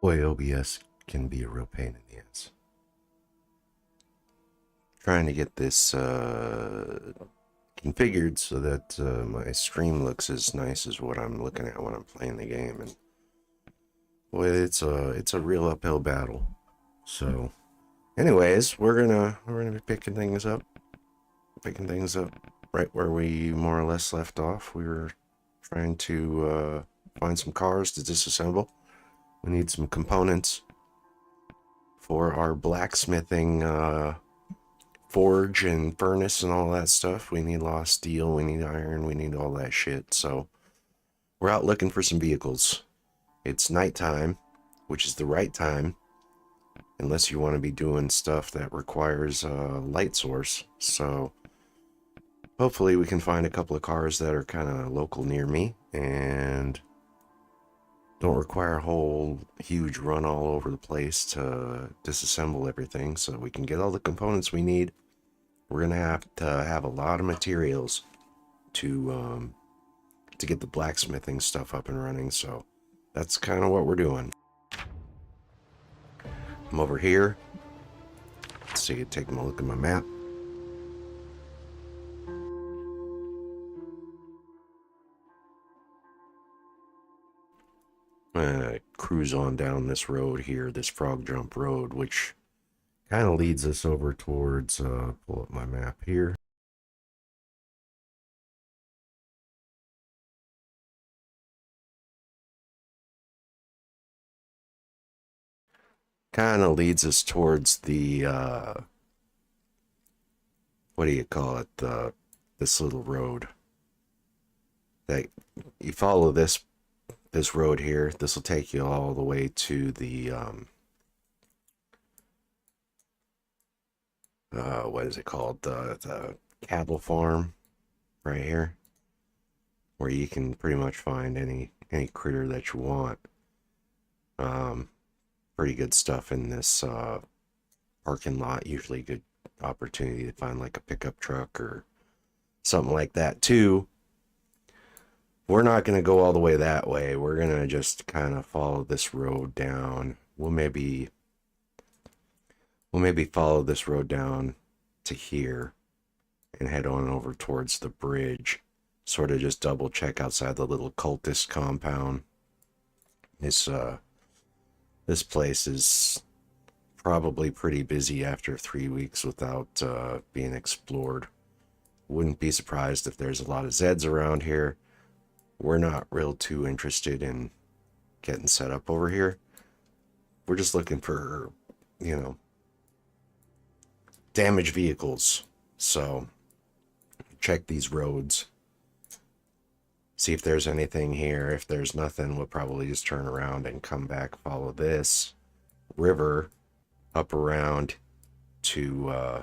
Boy, OBS can be a real pain in the ass. Trying to get this configured so that my stream looks as nice as what I'm looking at when I'm playing the game, and boy, it's a real uphill battle. So, anyways, we're gonna be picking things up right where we more or less left off. We were trying to find some cars to disassemble. We need some components for our blacksmithing forge and furnace and all that stuff. We need raw steel, we need iron, we need all that shit. So we're out looking for some vehicles. It's nighttime, which is the right time, unless you want to be doing stuff that requires a light source. So hopefully we can find a couple of cars that are kind of local near me and don't require a whole huge run all over the place to disassemble everything, so we can get all the components we need. We're gonna have to have a lot of materials to get the blacksmithing stuff up and running, so that's kind of what we're doing. I'm over here. Let's see, take a look at my map. Cruise on down this road here, this frog jump road, which kind of leads us over towards, pull up my map here. Kind of leads us towards the, what do you call it, this little road. That you follow this road here, this will take you all the way to the, what is it called, the cattle farm right here, where you can pretty much find any critter that you want. Pretty good stuff in this parking lot. Usually good opportunity to find like a pickup truck or something like that too. We're not going to go all the way that way. We're going to just kind of follow this road down. We'll maybe follow this road down to here and head on over towards the bridge. Sort of just double check outside the little cultist compound. This place is probably pretty busy after 3 weeks without being explored. Wouldn't be surprised if there's a lot of Zeds around here. We're not real too interested in getting set up over here. We're just looking for, you know, damaged vehicles. So check these roads, see if there's anything here. If there's nothing, we'll probably just turn around and come back, follow this river up around to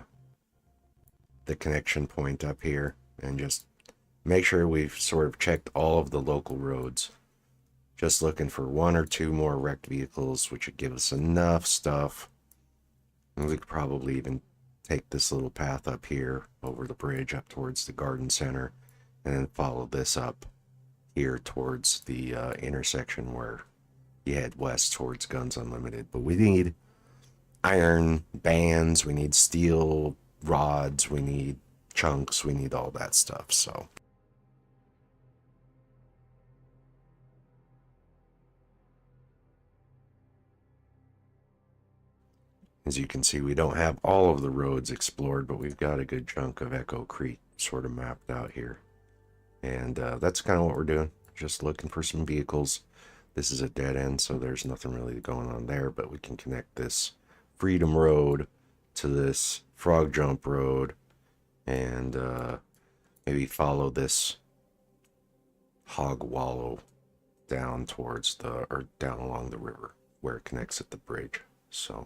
the connection point up here, and just make sure we've sort of checked all of the local roads. Just looking for 1 or 2 more wrecked vehicles, which would give us enough stuff. And we could probably even take this little path up here over the bridge up towards the garden center, and then follow this up here towards the intersection where you head west towards Guns Unlimited. But we need iron bands, we need steel rods, we need chunks, we need all that stuff. So as you can see, we don't have all of the roads explored, but we've got a good chunk of Echo Creek sort of mapped out here. And that's kind of what we're doing, just looking for some vehicles. This is a dead end, so there's nothing really going on there, but we can connect this Freedom Road to this Frog Jump Road, and maybe follow this Hog Wallow down towards the, or down along the river where it connects at the bridge. So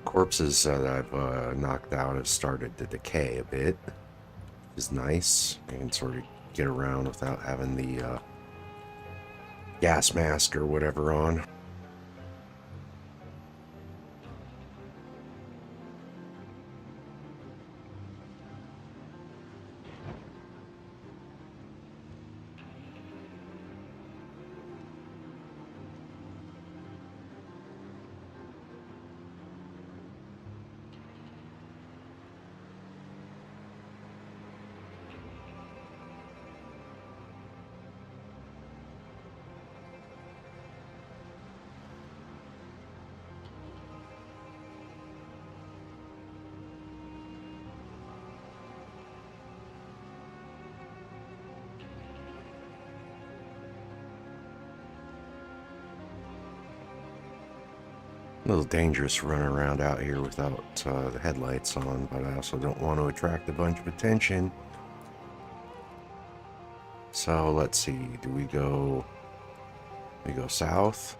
corpses that I've knocked out have started to decay a bit. Is nice. I can sort of get around without having the gas mask or whatever on. A little dangerous running around out here without the headlights on, but I also don't want to attract a bunch of attention. So let's see, do we go south?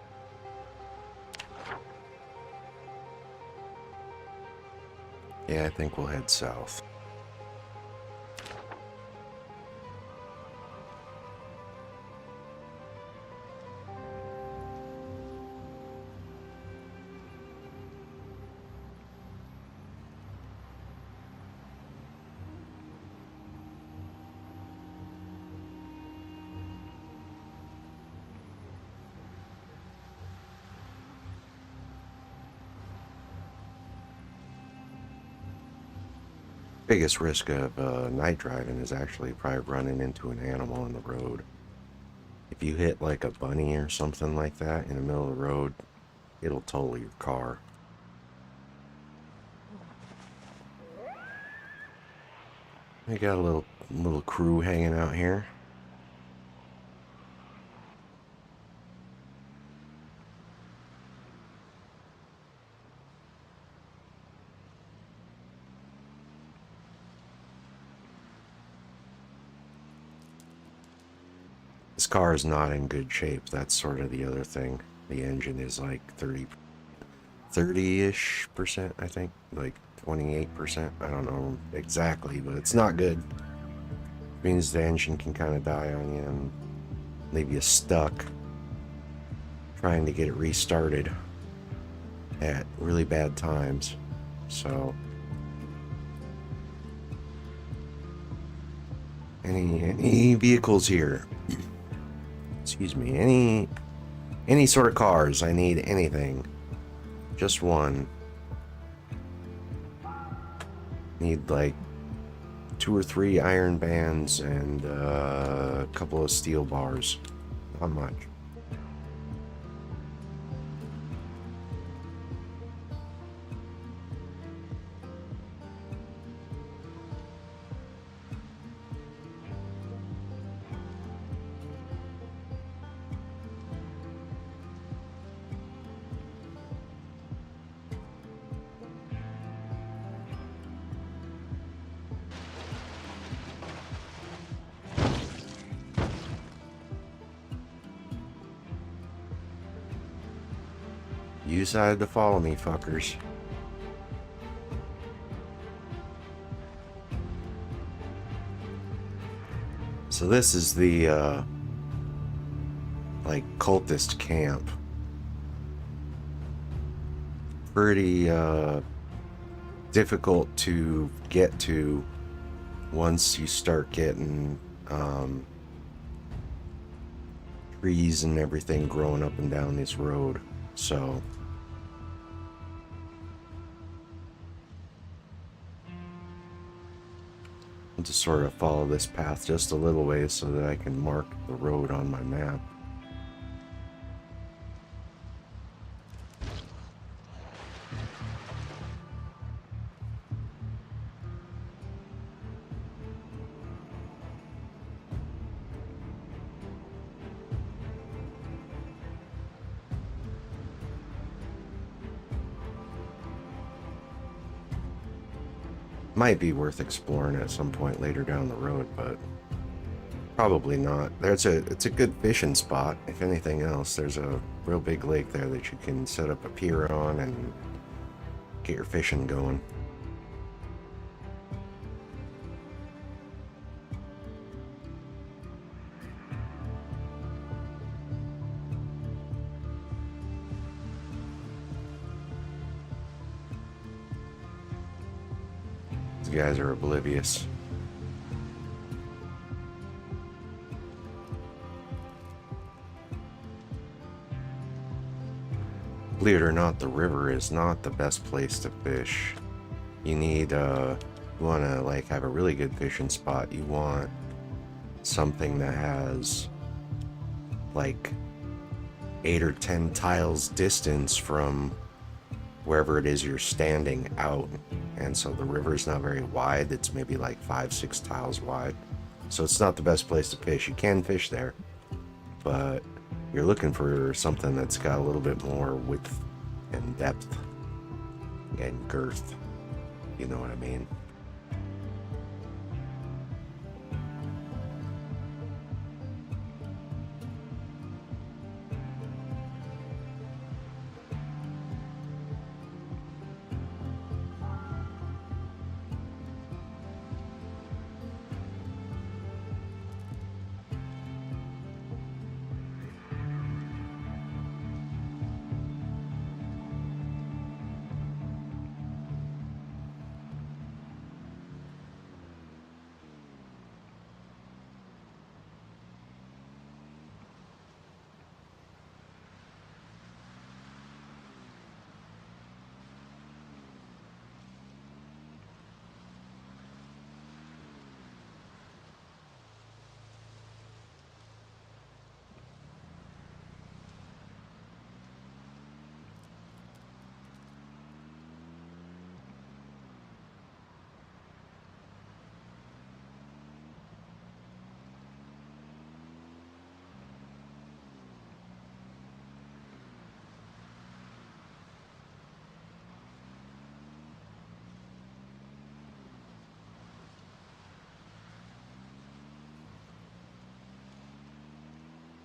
Yeah, I think we'll head south. Biggest risk of night driving is actually probably running into an animal on the road. If you hit like a bunny or something like that in the middle of the road, it'll total your car. We got a little crew hanging out here. This car is not in good shape. That's sort of the other thing. The engine is like 30-ish percent, I think, like 28%. I don't know exactly, but it's not good. It means the engine can kind of die on you and leave you stuck trying to get it restarted at really bad times. So any vehicles here? Excuse me, any sort of cars. I need anything. Just one. Need like 2 or 3 iron bands and a couple of steel bars. Not much. You decided to follow me, fuckers. So this is the, like, cultist camp. Pretty, difficult to get to once you start getting, trees and everything growing up and down this road. So I'll just sort of follow this path just a little ways so that I can mark the road on my map. Might be worth exploring at some point later down the road, but probably not. It's a good fishing spot. If anything else, there's a real big lake there that you can set up a pier on and get your fishing going. These guys are oblivious. Believe it or not, the river is not the best place to fish. You need, you want to like have a really good fishing spot. You want something that has like 8 or 10 tiles distance from wherever it is you're standing out. And so the river is not very wide. It's maybe like 5-6 tiles wide. So it's not the best place to fish. You can fish there, but you're looking for something that's got a little bit more width and depth and girth. You know what I mean?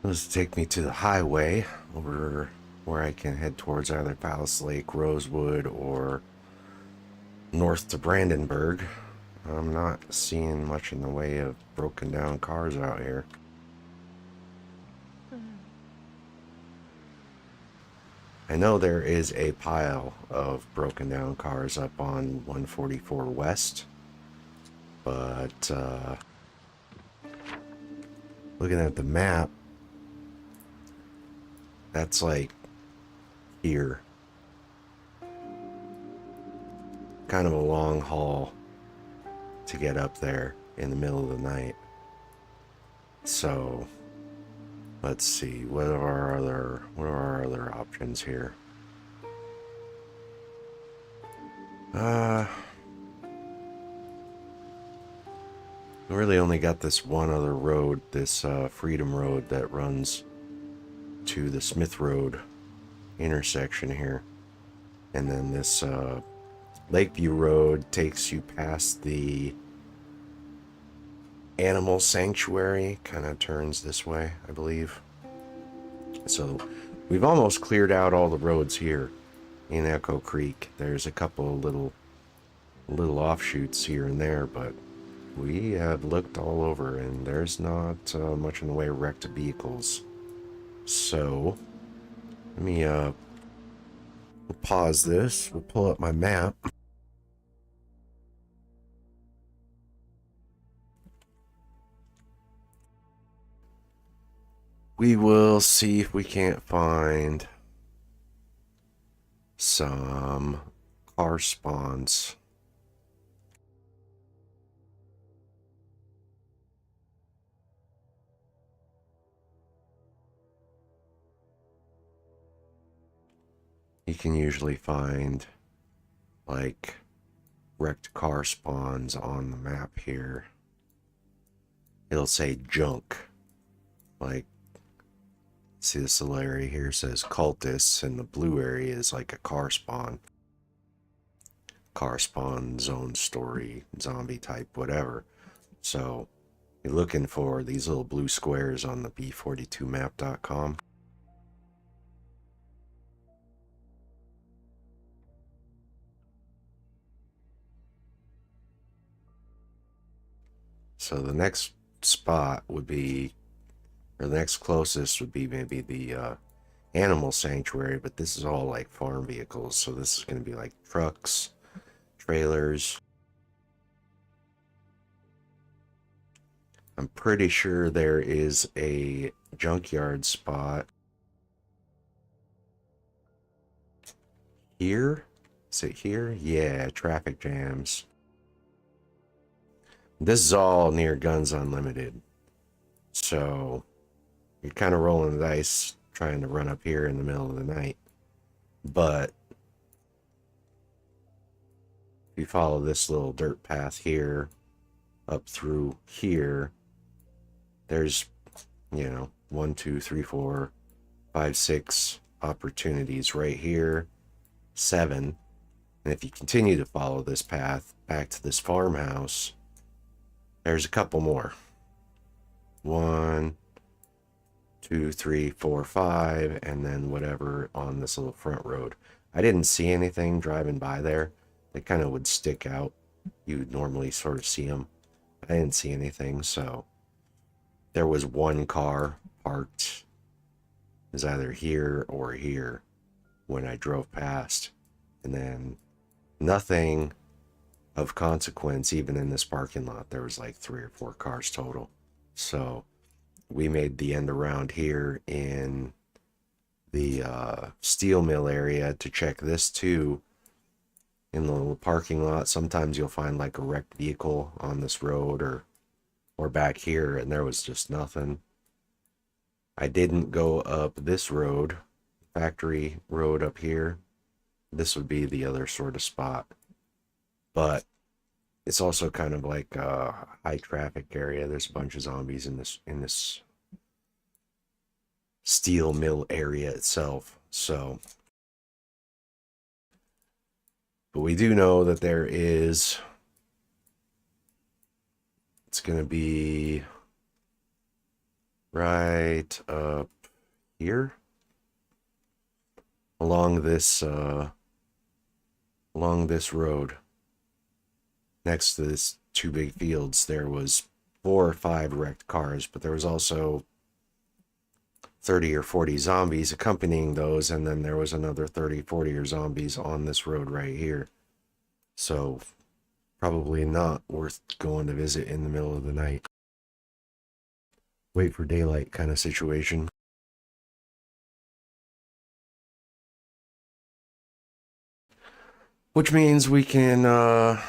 This will take me to the highway over where I can head towards either Palace Lake, Rosewood, or north to Brandenburg. I'm not seeing much in the way of broken down cars out here. I know there is a pile of broken down cars up on 144 West, but looking at the map, that's like here. Kind of a long haul to get up there in the middle of the night. So let's see, what are our other options here? We really only got this one other road, this Freedom Road that runs to the Smith Road intersection here. And then this Lakeview Road takes you past the Animal Sanctuary, kind of turns this way, I believe. So we've almost cleared out all the roads here in Echo Creek. There's a couple little offshoots here and there, but we have looked all over and there's not much in the way of wrecked vehicles. So let me we'll pause this. We'll pull up my map. We will see if we can't find some car spawns. You can usually find like wrecked car spawns on the map here. It'll say junk. Like, see, this little area here says cultists, and the blue area is like a car spawn. Car spawn, zone story, zombie type, whatever. So you're looking for these little blue squares on the b42.13.2 So the next spot would be, or the next closest would be maybe the Animal Sanctuary, but this is all like farm vehicles, so this is going to be like trucks, trailers. I'm pretty sure there is a junkyard spot here. Is it here? Yeah, traffic jams. This is all near Guns Unlimited. So you're kind of rolling the dice trying to run up here in the middle of the night. But if you follow this little dirt path here up through here, there's, you know, 1, 2, 3, 4, 5, 6 opportunities right here. 7. And if you continue to follow this path back to this farmhouse, there's a couple more. 1, 2, 3, 4, 5, and then whatever on this little front road. I didn't see anything driving by there. They kind of would stick out. You would normally sort of see them. I didn't see anything, so there was one car parked. It was either here or here when I drove past, and then nothing of consequence even in this parking lot. There was like 3 or 4 cars total. So we made the end around here in the steel mill area to check this too. In the little parking lot, sometimes you'll find like a wrecked vehicle on this road or back here, and there was just nothing. I didn't go up this road, factory road up here. This would be the other sort of spot, but it's also kind of like a high traffic area. There's a bunch of zombies in this steel mill area itself. So, but we do know that there is, it's going to be right up here along this road next to this 2 big fields. There was 4 or 5 wrecked cars, but there was also 30 or 40 zombies accompanying those, and then there was another 30, 40 or zombies on this road right here. So probably not worth going to visit in the middle of the night. Wait for daylight kind of situation. Which means we can, I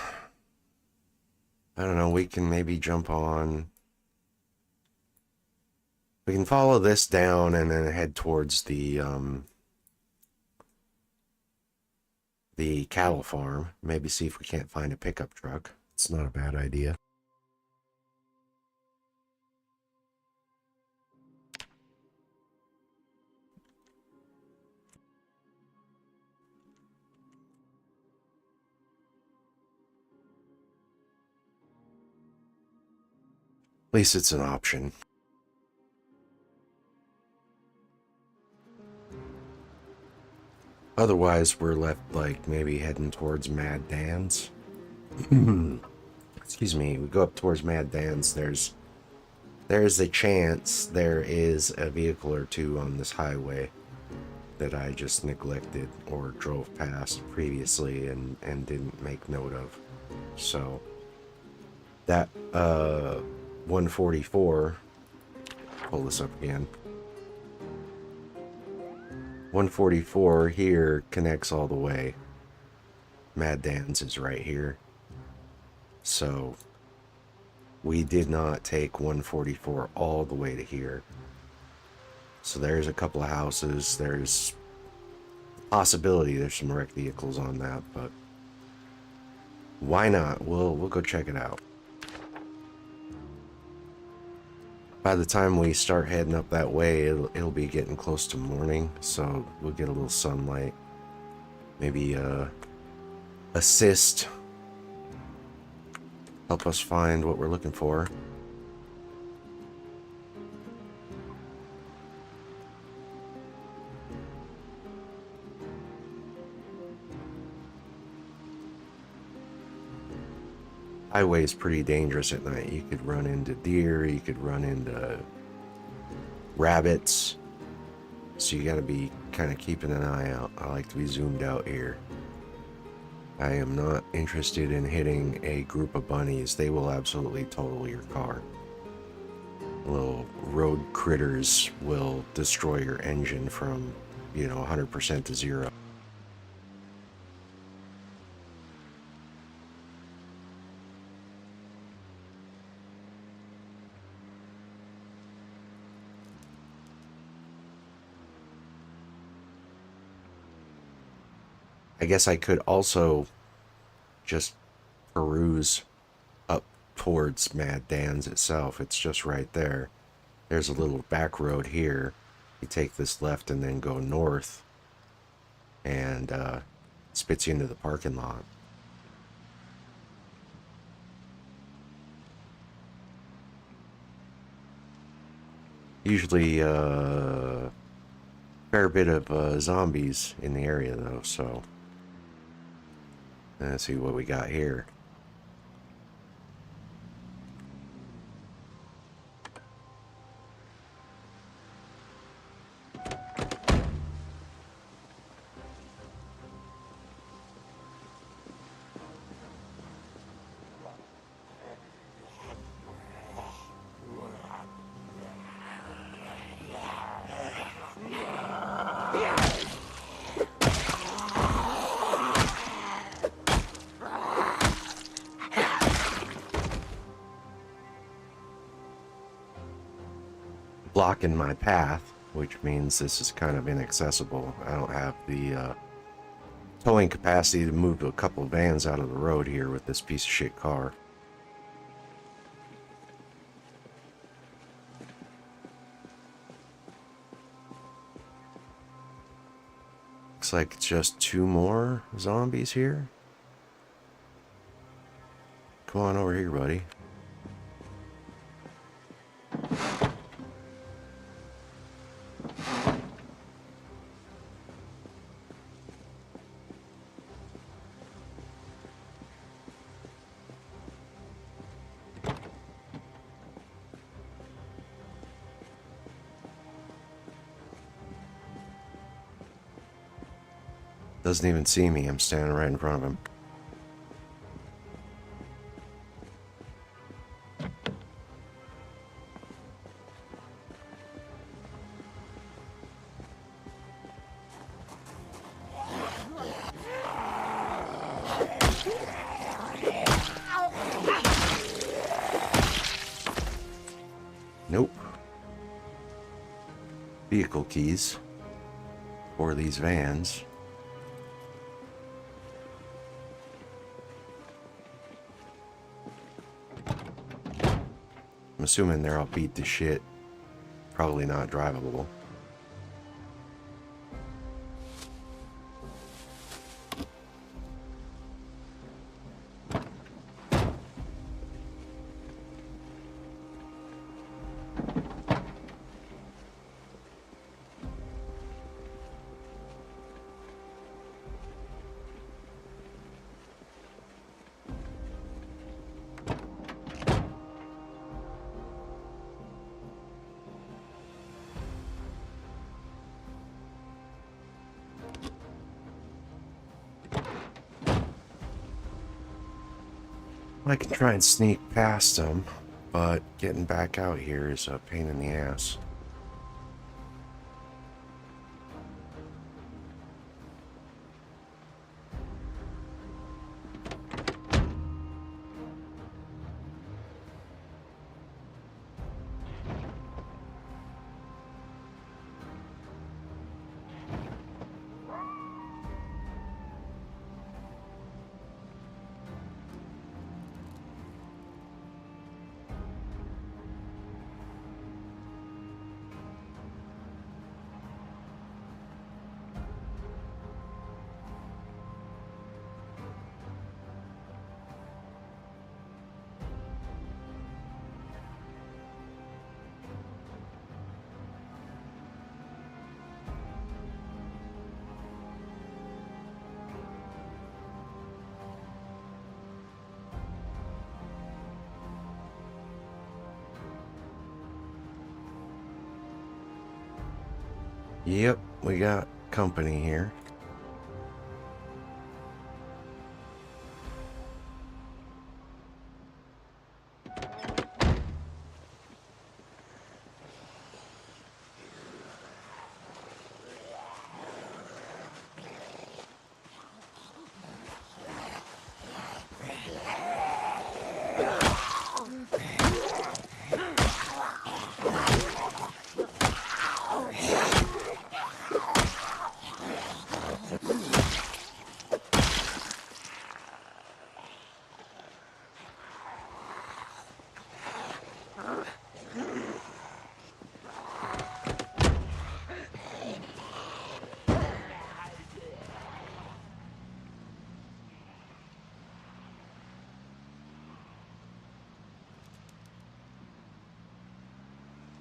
don't know, we can maybe jump on. We can follow this down and then head towards the cattle farm. Maybe see if we can't find a pickup truck. It's not a bad idea. At least it's an option. Otherwise, we're left like maybe heading towards Mad Dan's. Excuse me. We go up towards Mad Dan's. There's a chance there is a vehicle or two on this highway that I just neglected or drove past previously and didn't make note of. So that 144, pull this up again. 144 here connects all the way. Mad Dan's is right here. So we did not take 144 all the way to here. So there's a couple of houses. There's a possibility there's some wrecked vehicles on that, but why not? We'll go check it out. By the time we start heading up that way, it'll be getting close to morning, so we'll get a little sunlight. Maybe assist, help us find what we're looking for. Highway is pretty dangerous at night. You could run into deer, you could run into rabbits, so you gotta be kind of keeping an eye out. I like to be zoomed out here. I am not interested in hitting a group of bunnies. They will absolutely total your car. Little road critters will destroy your engine from, 100% to 0. I guess I could also just peruse up towards Mad Dan's itself. It's just right there. There's a little back road here. You take this left and then go north. And spits you into the parking lot. Usually, fair bit of zombies in the area though, so let's see what we got here. Blocking my path, which means this is kind of inaccessible. I don't have the towing capacity to move a couple of vans out of the road here with this piece of shit car. Looks like it's just 2 more zombies here. Come on over here, buddy. Doesn't even see me. I'm standing right in front of him. Nope. Vehicle keys for these vans. I'm assuming they're all beat to shit. Probably not drivable. I can try and sneak past them, but getting back out here is a pain in the ass. Yep, we got company here.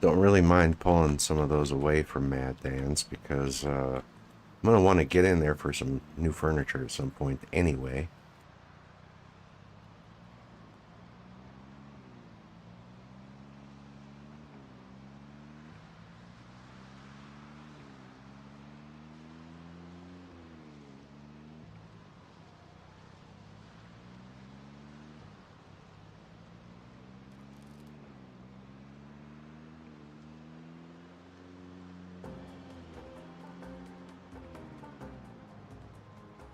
Don't really mind pulling some of those away from Mad Dan's because I'm going to want to get in there for some new furniture at some point anyway.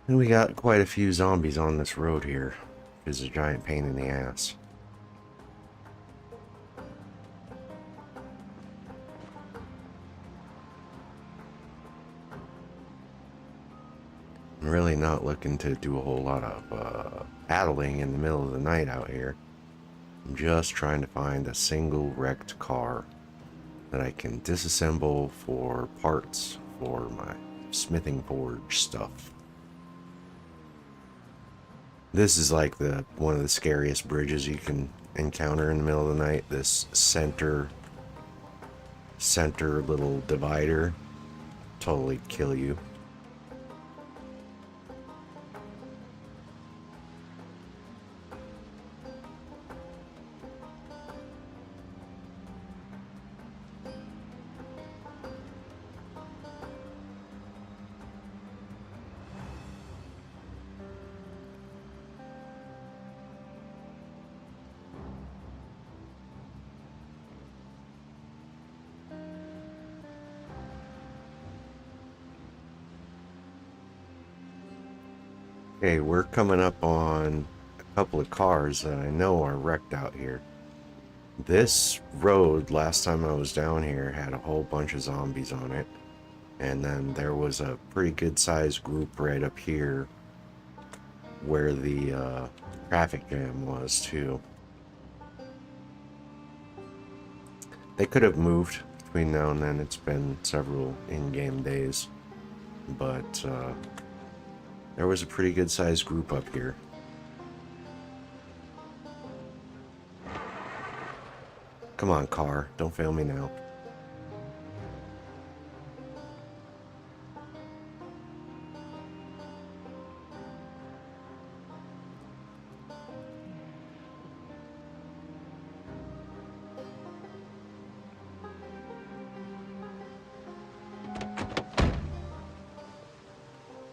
And we got quite a few zombies on this road here. It's a giant pain in the ass. I'm really not looking to do a whole lot of paddling in the middle of the night out here. I'm just trying to find a single wrecked car that I can disassemble for parts for my smithing forge stuff. This is like one of the scariest bridges you can encounter in the middle of the night. This center little divider totally kill you. Okay, we're coming up on a couple of cars that I know are wrecked out here. This road, last time I was down here, had a whole bunch of zombies on it. And then there was a pretty good sized group right up here where the traffic jam was too. They could have moved between now and then. It's been several in-game days. But there was a pretty good sized group up here. Come on, car. Don't fail me now.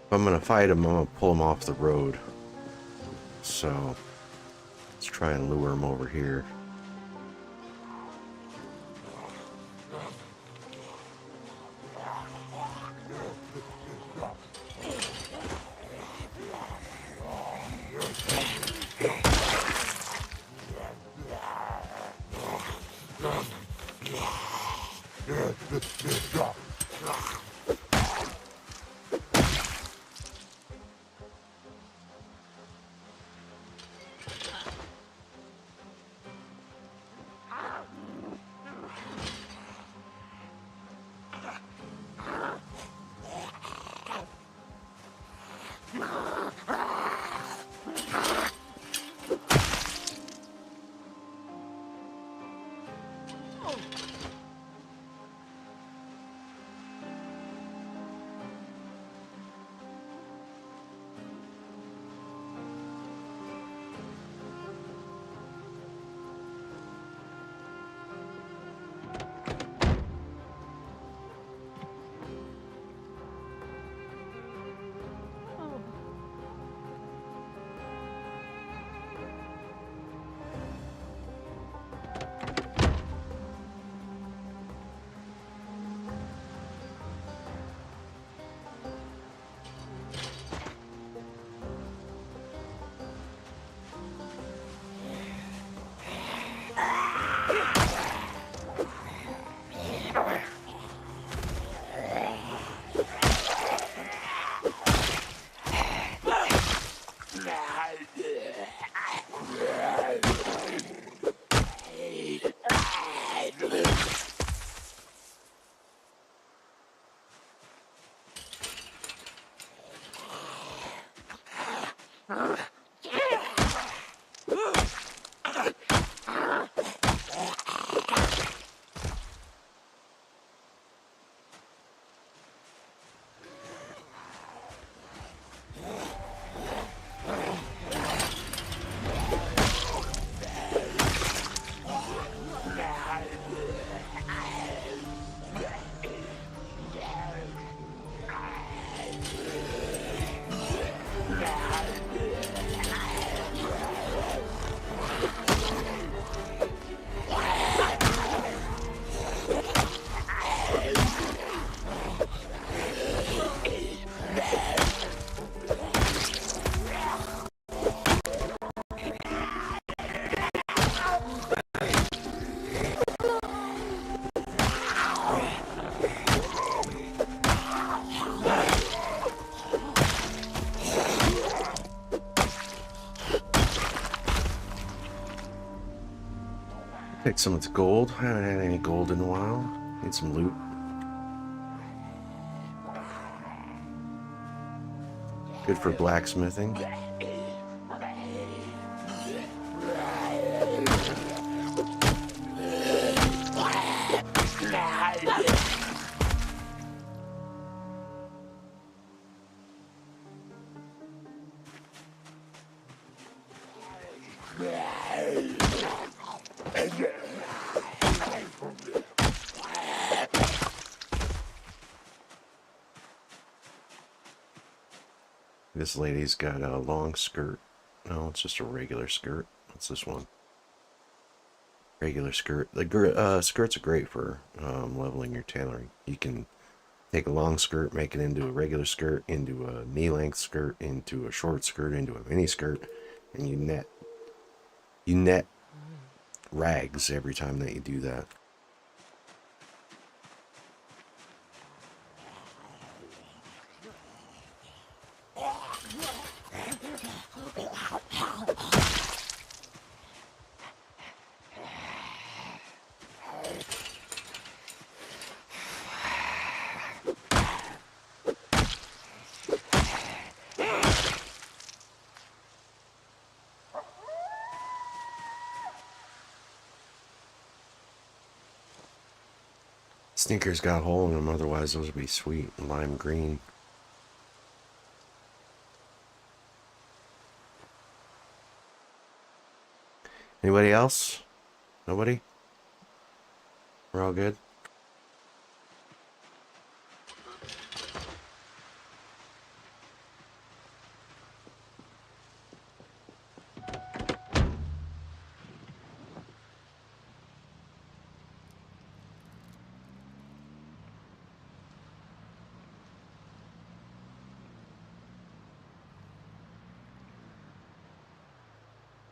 If I'm gonna fight him, I'm gonna pull him off the road. So let's try and lure him over here. Take some of the gold. I haven't had any gold in a while. Need some loot. Good for blacksmithing. This lady's got a long skirt. No, it's just a regular skirt. What's this one? Regular skirt. The skirts are great for leveling your tailoring. You can take a long skirt, make it into a regular skirt, into a knee-length skirt, into a short skirt, into a mini skirt, and you net rags every time that you do that. Sneakers got a hole in them, otherwise those would be sweet. Lime green. Anybody else? Nobody? We're all good?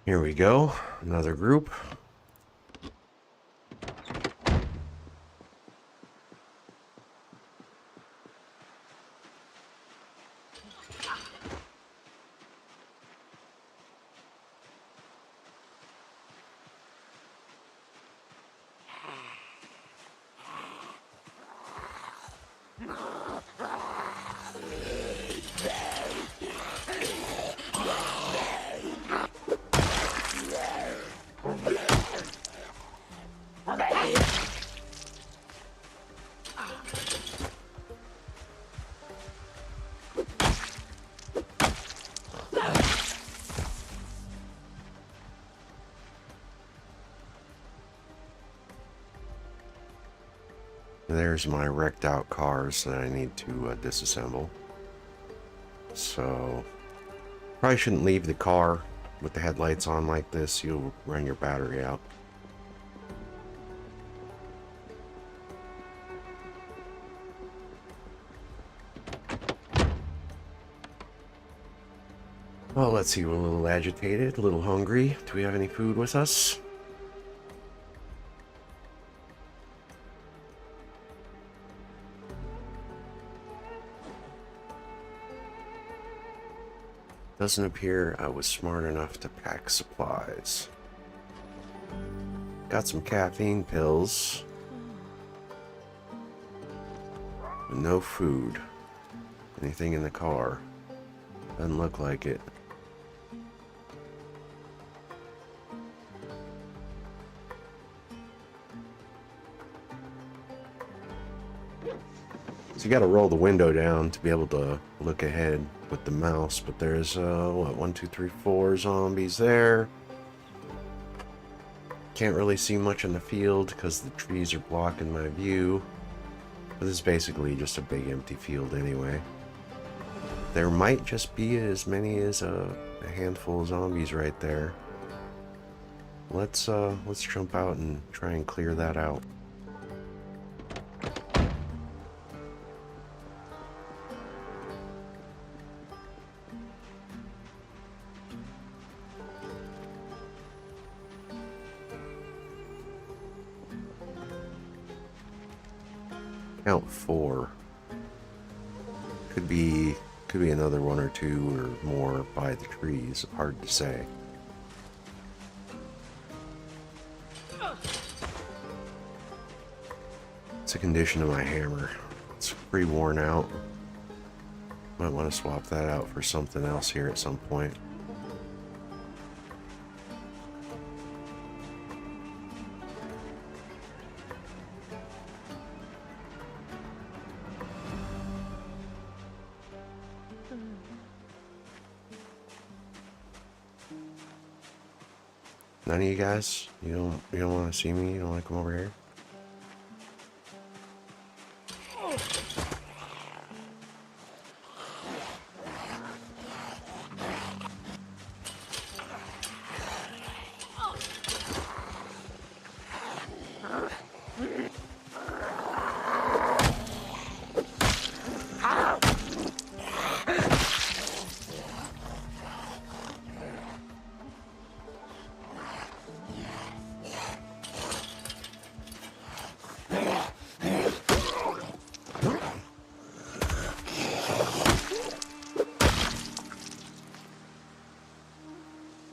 Here we go, another group. There's my wrecked out cars that I need to disassemble. So, probably shouldn't leave the car with the headlights on like this. You'll run your battery out. Well, let's see, we're a little agitated, a little hungry. Do we have any food with us? Doesn't appear I was smart enough to pack supplies. Got some caffeine pills. But no food. Anything in the car? Doesn't look like it. So you gotta roll the window down to be able to look ahead with the mouse, but there's, what, 1, 2, 3, 4 zombies there. Can't really see much in the field because the trees are blocking my view. But this is basically just a big empty field anyway. There might just be as many as a handful of zombies right there. Let's jump out and try and clear that out. Count 4. Could be another 1 or 2 or more by the trees. Hard to say. It's a condition of my hammer. It's pretty worn out. Might want to swap that out for something else here at some point. None of you guys? You don't want to see me? You don't want to come over here?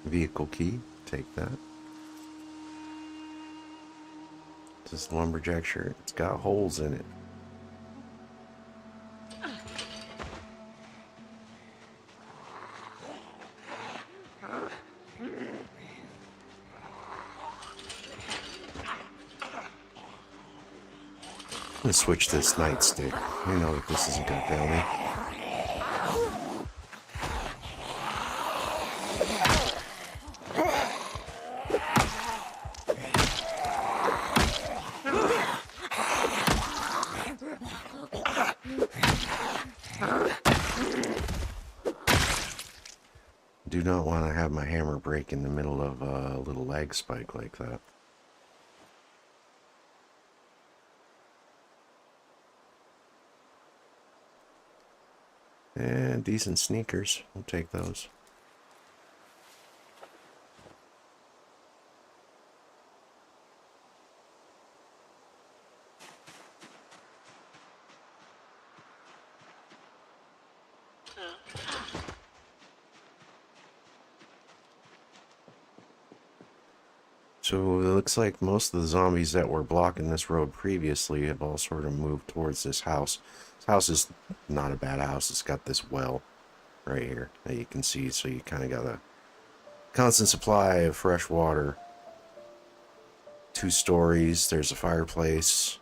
Vehicle key, take that. This lumberjack shirt, it's got holes in it. I'm gonna switch this nightstick. You know that this isn't gonna fail me. Do not want to have my hammer break in the middle of a little lag spike like that. And decent sneakers. We'll take those. So it looks like most of the zombies that were blocking this road previously have all sort of moved towards this house. This house is not a bad house. It's got this well right here that you can see, so you kind of got a constant supply of fresh water. 2 stories, there's a fireplace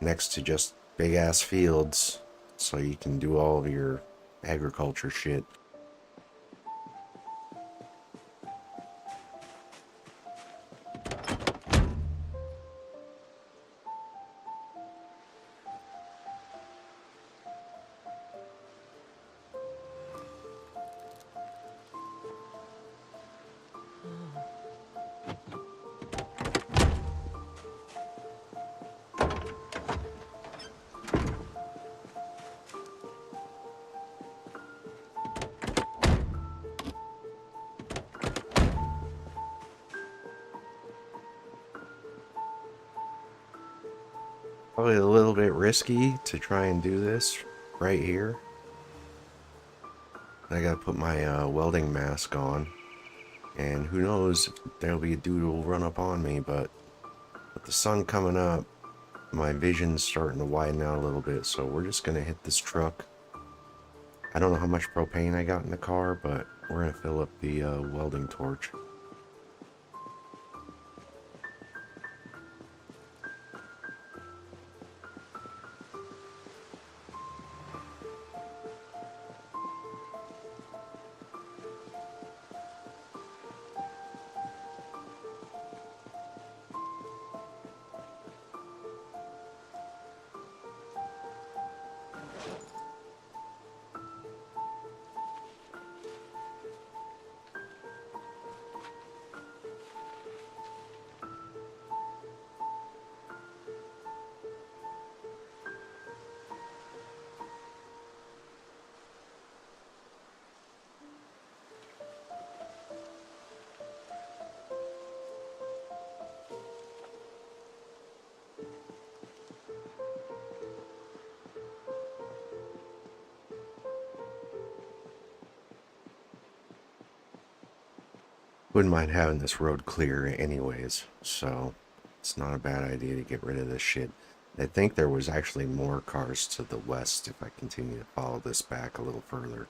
next to just big ass fields, so you can do all of your agriculture shit. Probably a little bit risky to try and do this right here. I gotta put my welding mask on, and who knows if there'll be a dude who will run up on me, but with the sun coming up, my vision's starting to widen out a little bit, so we're just gonna hit this truck. I don't know how much propane I got in the car, but we're gonna fill up the welding torch. Wouldn't mind having this road clear anyways, so It's not a bad idea to get rid of this shit. I think there was actually more cars to the west if I continue to follow this back a little further.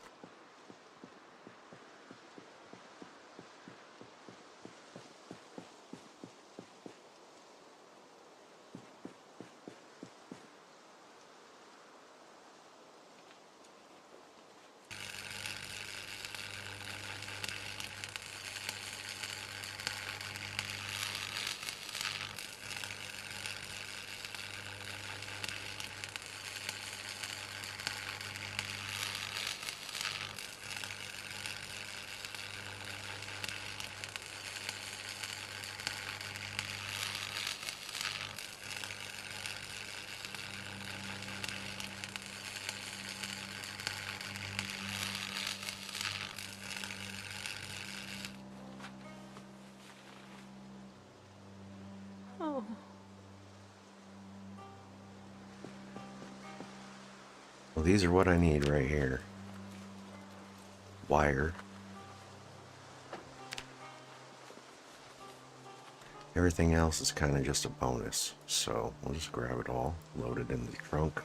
Oh. Well, these are what I need right here. Wire. Everything else is kind of just a bonus. So we'll just grab it all, load it in the trunk.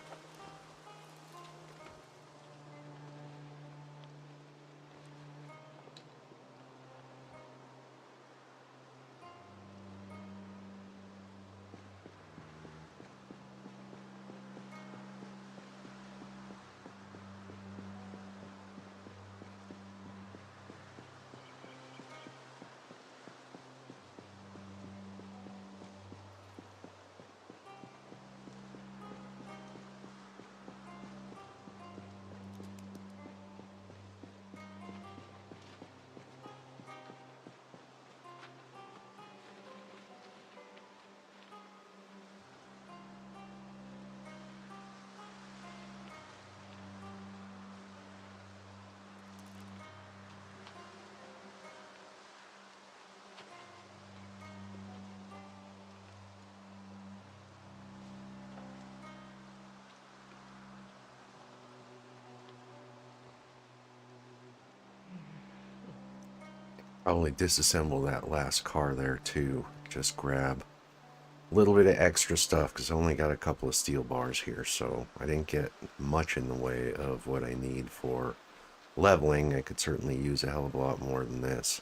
Probably disassemble that last car there too. Just grab a little bit of extra stuff because I only got a couple of steel bars here, so I didn't get much in the way of what I need for leveling. I could certainly use a hell of a lot more than this.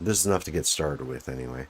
This is enough to get started with anyway.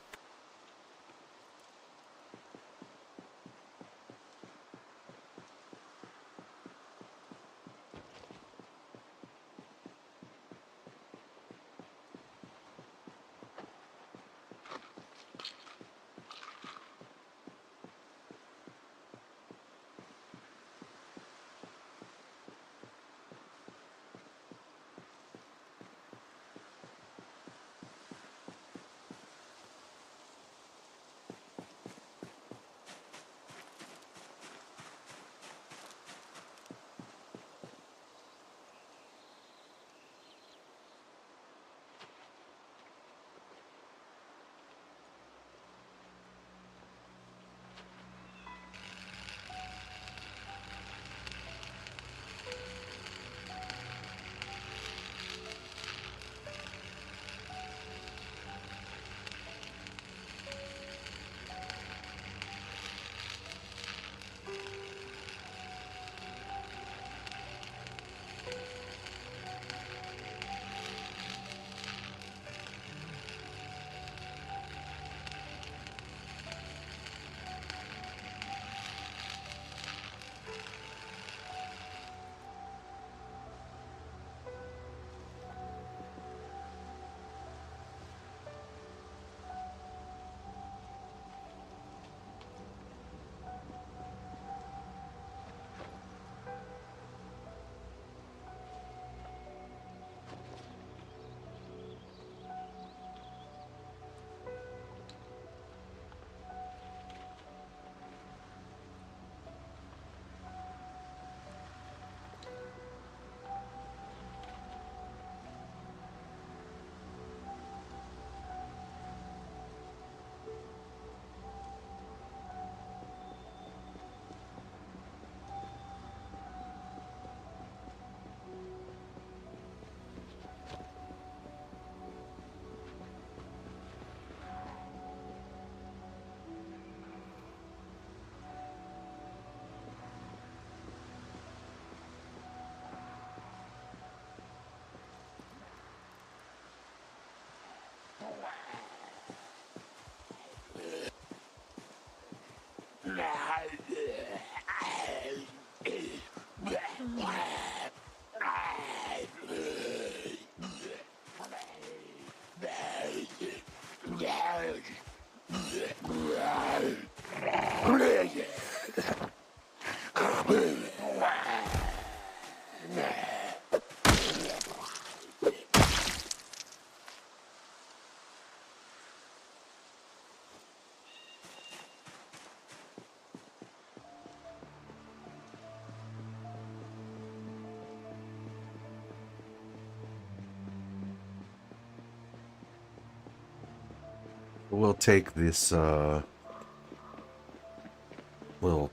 We'll take this little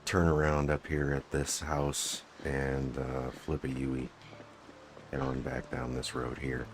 turnaround up here at this house and flip a Yui. Head on back down this road here.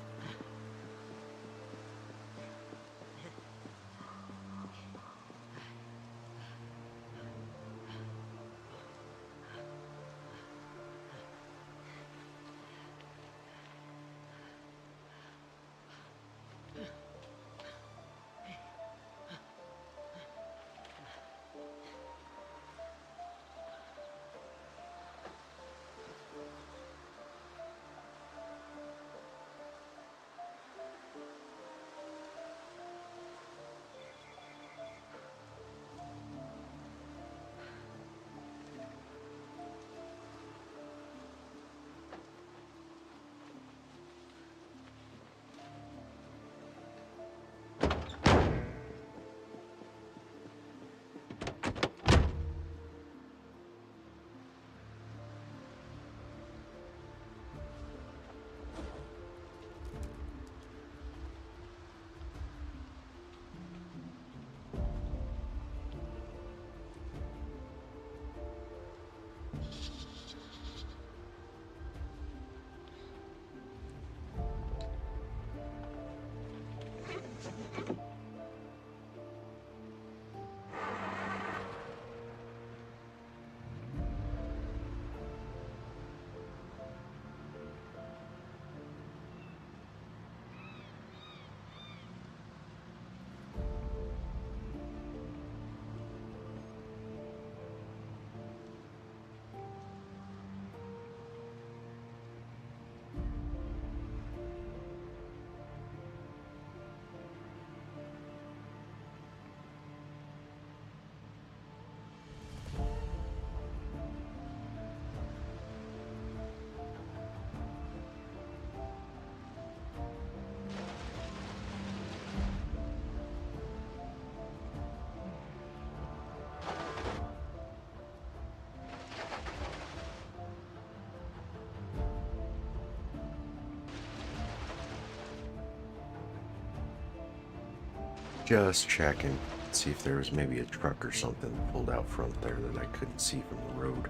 Just checking. See if there was maybe a truck or something pulled out front there that I couldn't see from the road.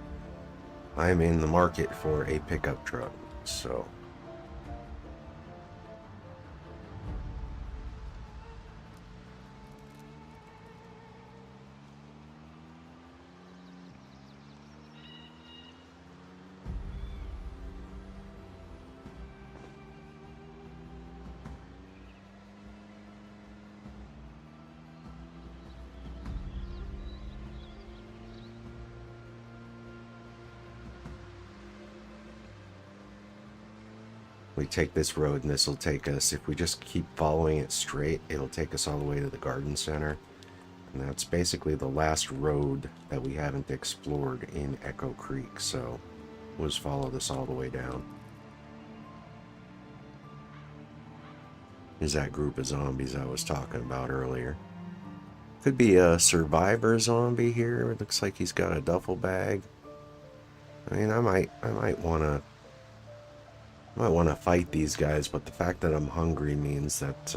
I'm in the market for a pickup truck, so... We take this road and this will take us, if we just keep following it straight, it'll take us all the way to the garden center. And that's basically the last road that we haven't explored in Echo Creek, so we'll just follow this all the way down. There's that group of zombies I was talking about earlier. Could be a survivor zombie here. It looks like he's got a duffel bag. I mean, I might want to fight these guys, but the fact that I'm hungry means that,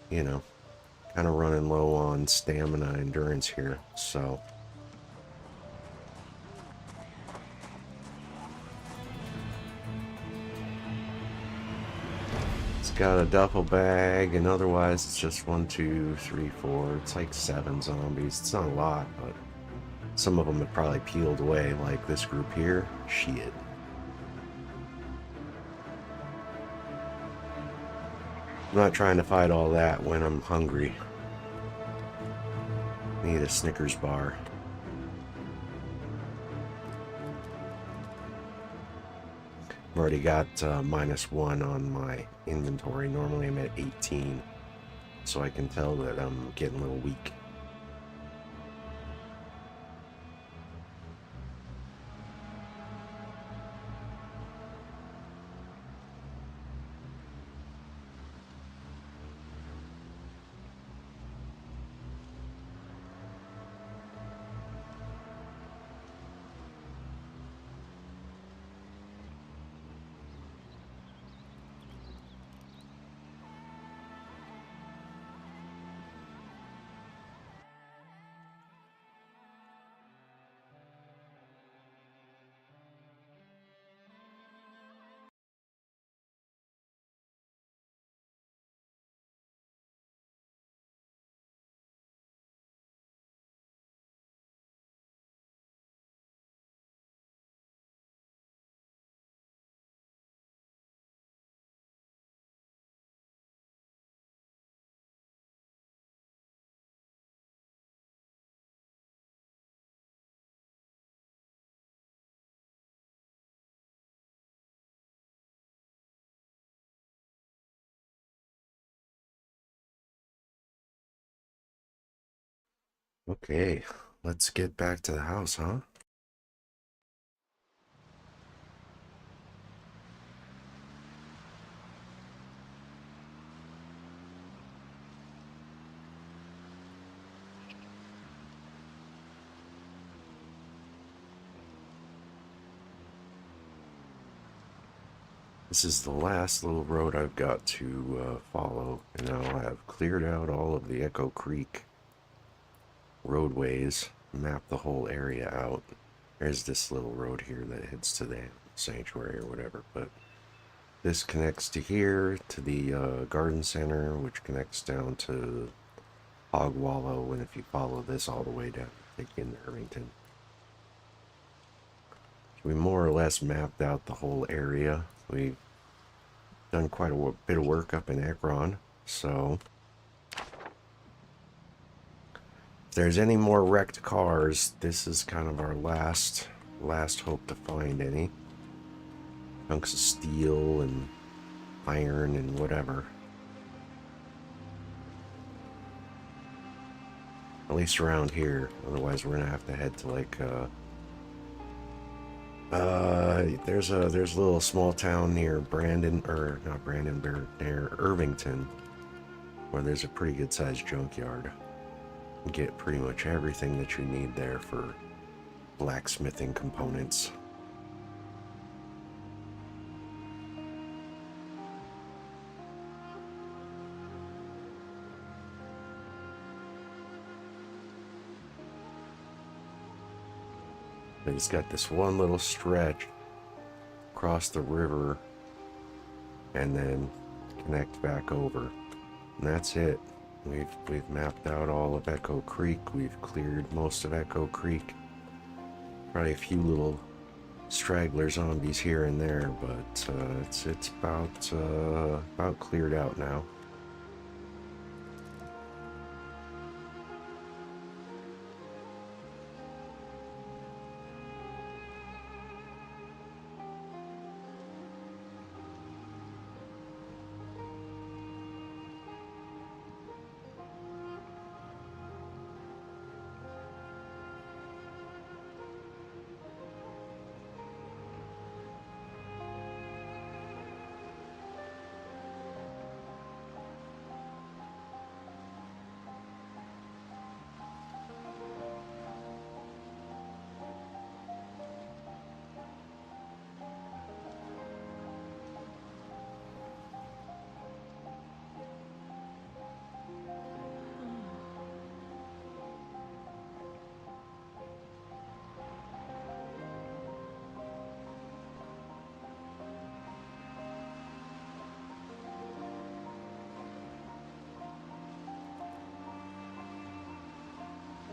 you know, kind of running low on stamina endurance here, so. It's got a duffel bag, and otherwise it's just 1, 2, 3, 4. It's like 7 zombies. It's not a lot, but some of them have probably peeled away, like this group here. Shit. I'm not trying to fight all that when I'm hungry. Need a Snickers bar. I've already got -1 on my inventory. Normally I'm at 18, so I can tell that I'm getting a little weak. Okay, let's get back to the house, huh? This is the last little road I've got to follow, and now I've cleared out all of the Echo Creek roadways, mapped the whole area out. There's this little road here that heads to the sanctuary or whatever, but this connects to here, to the garden center, which connects down to Hog Wallow, and if you follow this all the way down, take you into Irvington. We more or less mapped out the whole area. We've done quite a bit of work up in Ekron, so if there's any more wrecked cars, this is kind of our last hope to find any. Chunks of steel and iron and whatever. At least around here. Otherwise, we're gonna have to head to like there's a little small town near Brandon, or not Brandon, but near Irvington, where there's a pretty good sized junkyard. You get pretty much everything that you need there for blacksmithing components. But it's got this one little stretch across the river and then connect back over. And that's it. We've mapped out all of Echo Creek. We've cleared most of Echo Creek. Probably a few little straggler zombies here and there, but it's about cleared out now.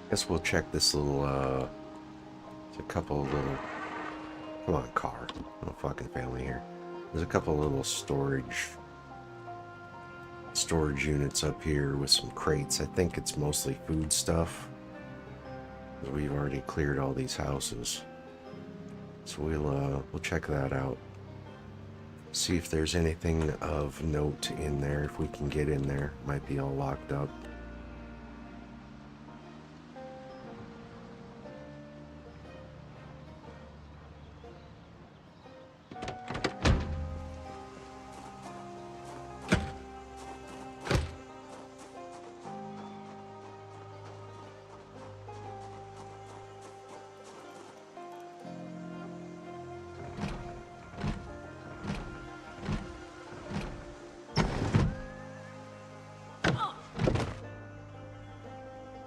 Guess we'll check this little, there's a couple of little, come on, car, no fucking family here. There's a couple of little storage units up here with some crates. I think it's mostly food stuff. We've already cleared all these houses. So we'll check that out. See if there's anything of note in there, if we can get in there. Might be all locked up.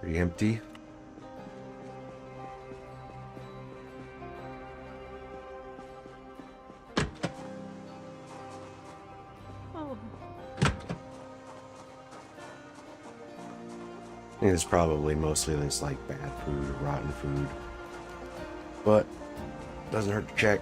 Pretty empty. I think it's probably mostly this like bad food, rotten food, but doesn't hurt to check.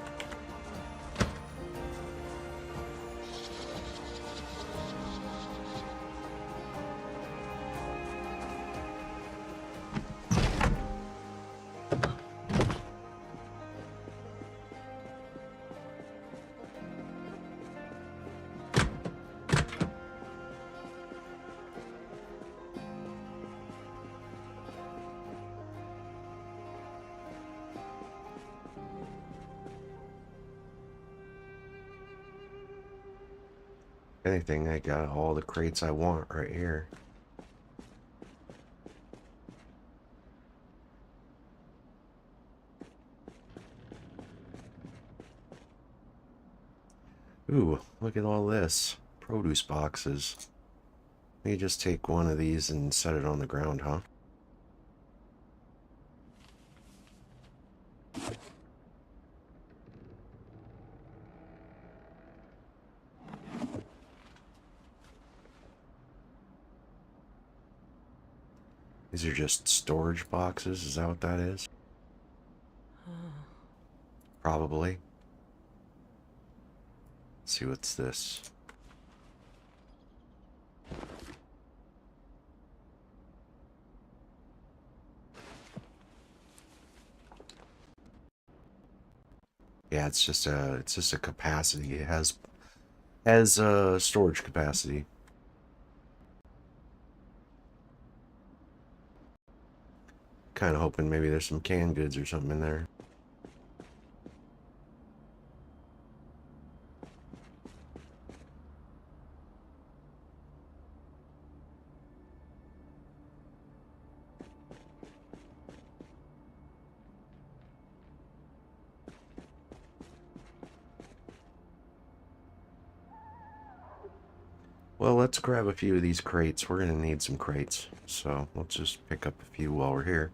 anything, I got all the crates I want right here. Ooh, look at all this. Produce boxes. Let me just take one of these and set it on the ground, huh? These are just storage boxes, is that what that is? Probably. Let's see, what's this? Yeah, it's just a capacity. It has storage capacity. Kind of hoping maybe there's some canned goods or something in there. Well, let's grab a few of these crates. We're going to need some crates. So let's just pick up a few while we're here.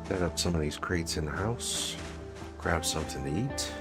Set up some of these crates in the house. Grab something to eat.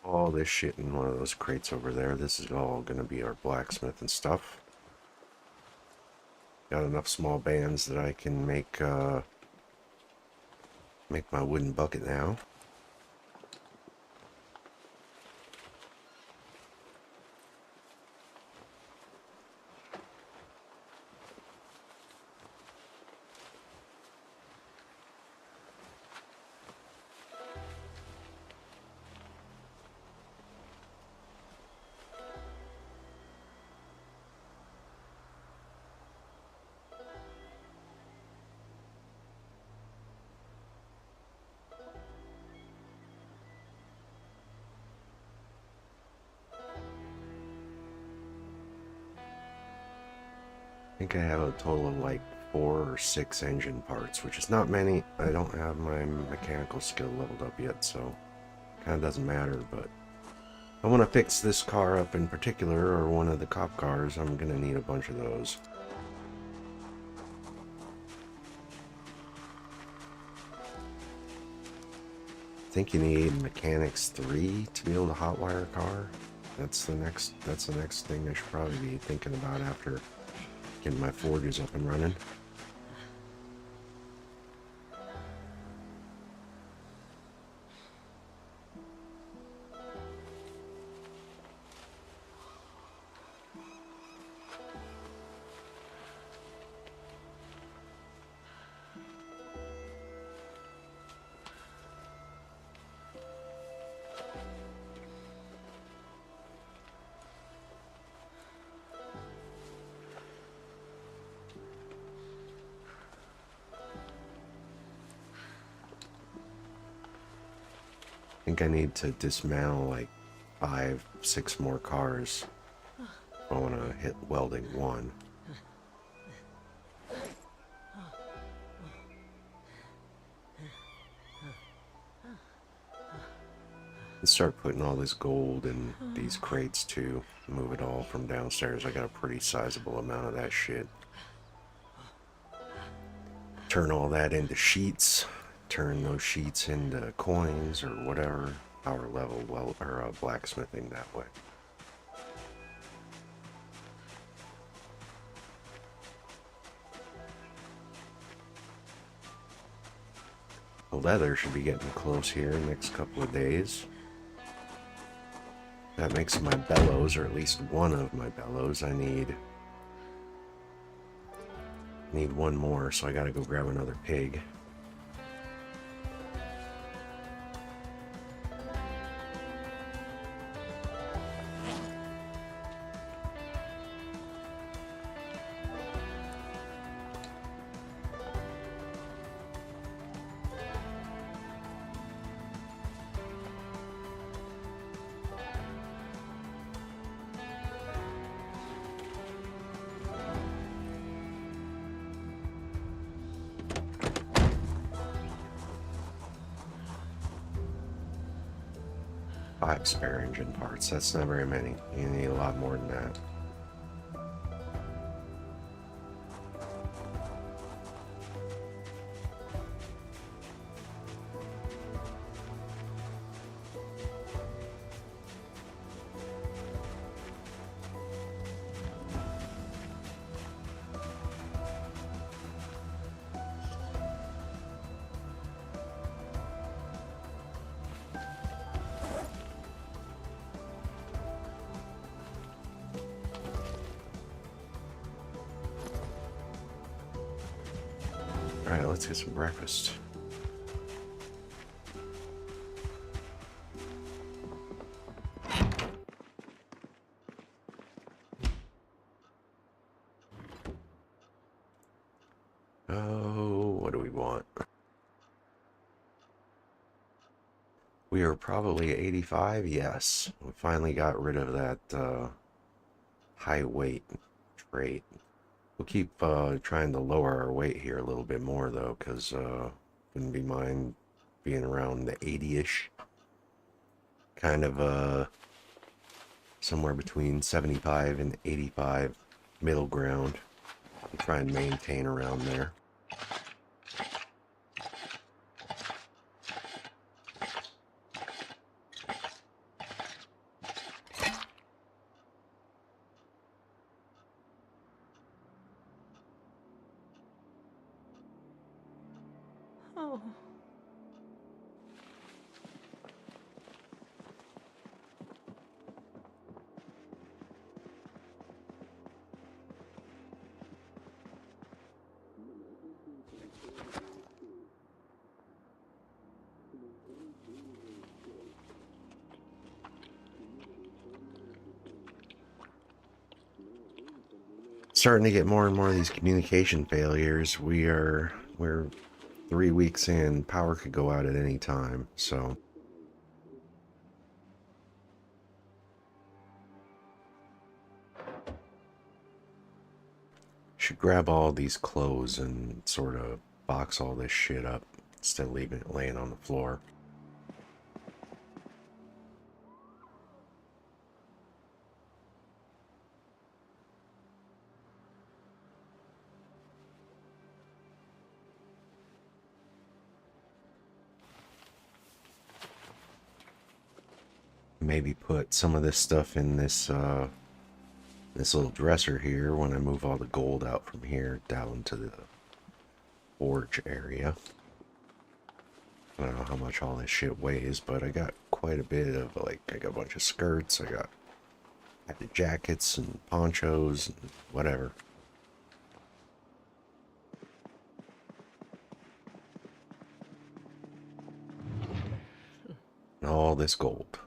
all this shit in one of those crates over there. This is all going to be our blacksmith and stuff. Got enough small bands that I can make my wooden bucket now. I think I have a total of like 4 or 6 engine parts, which is not many. I don't have my mechanical skill leveled up yet, so kind of doesn't matter, but I want to fix this car up in particular, or one of the cop cars. I'm going to need a bunch of those. I think you need Mechanics 3 to be able to hotwire a car. That's the next thing I should probably be thinking about after getting my forges up and running. I think I need to dismantle like 5, 6 more cars if I want to hit welding 1. And start putting all this gold in these crates too. Move it all from downstairs. I got a pretty sizable amount of that shit. Turn all that into sheets. Turn those sheets into coins or whatever. Power level or blacksmithing that way. The leather should be getting close here in the next couple of days. That makes my bellows, or at least one of my bellows. I need one more, so I gotta go grab another pig. Five spare engine parts. That's not very many. You need a lot more than that. Alright, let's get some breakfast. Oh, what do we want? We are probably 85, yes. We finally got rid of that high weight trait. We'll keep trying to lower our weight here a little bit more though, because wouldn't be mind being around the 80-ish. Kind of somewhere between 75 and 85 middle ground. We'll try and maintain around there. Starting to get more and more of these communication failures. We're 3 weeks in. Power could go out at any time, so should grab all these clothes and sort of box all this shit up instead of leaving it laying on the floor. Maybe put some of this stuff in this this little dresser here when I move all the gold out from here down to the forge area. I don't know how much all this shit weighs, but I got quite a bit of, like, I got a bunch of skirts, I got the jackets and ponchos and whatever. And all this gold.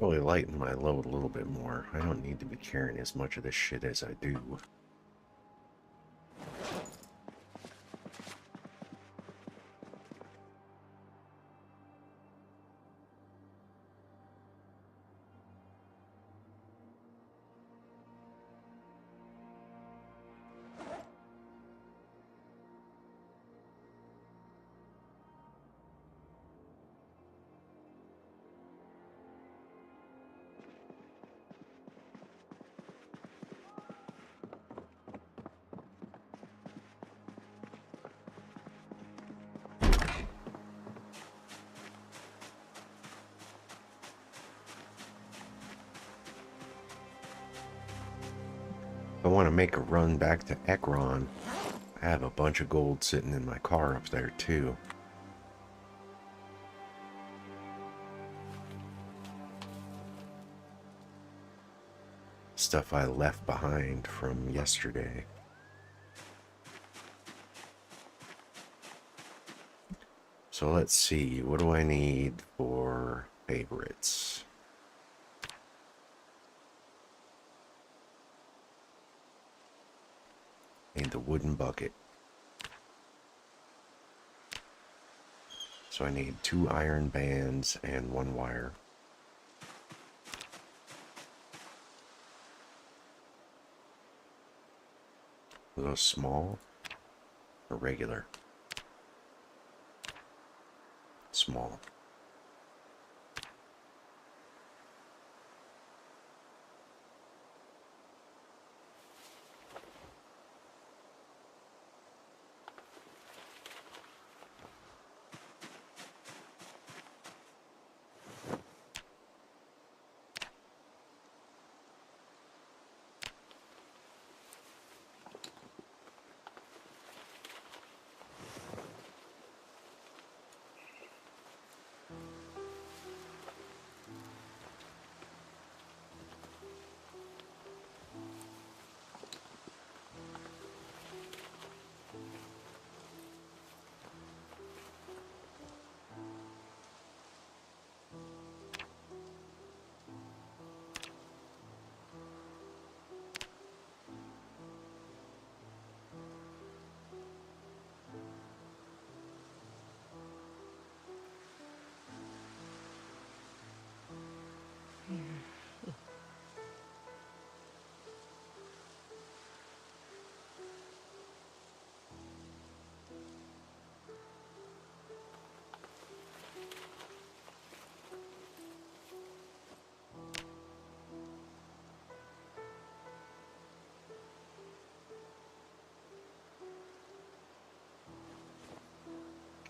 Really lighten my load a little bit more. I don't need to be carrying as much of this shit as I do. I want to make a run back to Ekron. I have a bunch of gold sitting in my car up there too. Stuff I left behind from yesterday. So let's see, what do I need for favorites? Need the wooden bucket. So I need 2 iron bands and 1 wire. Are those small or regular? Small.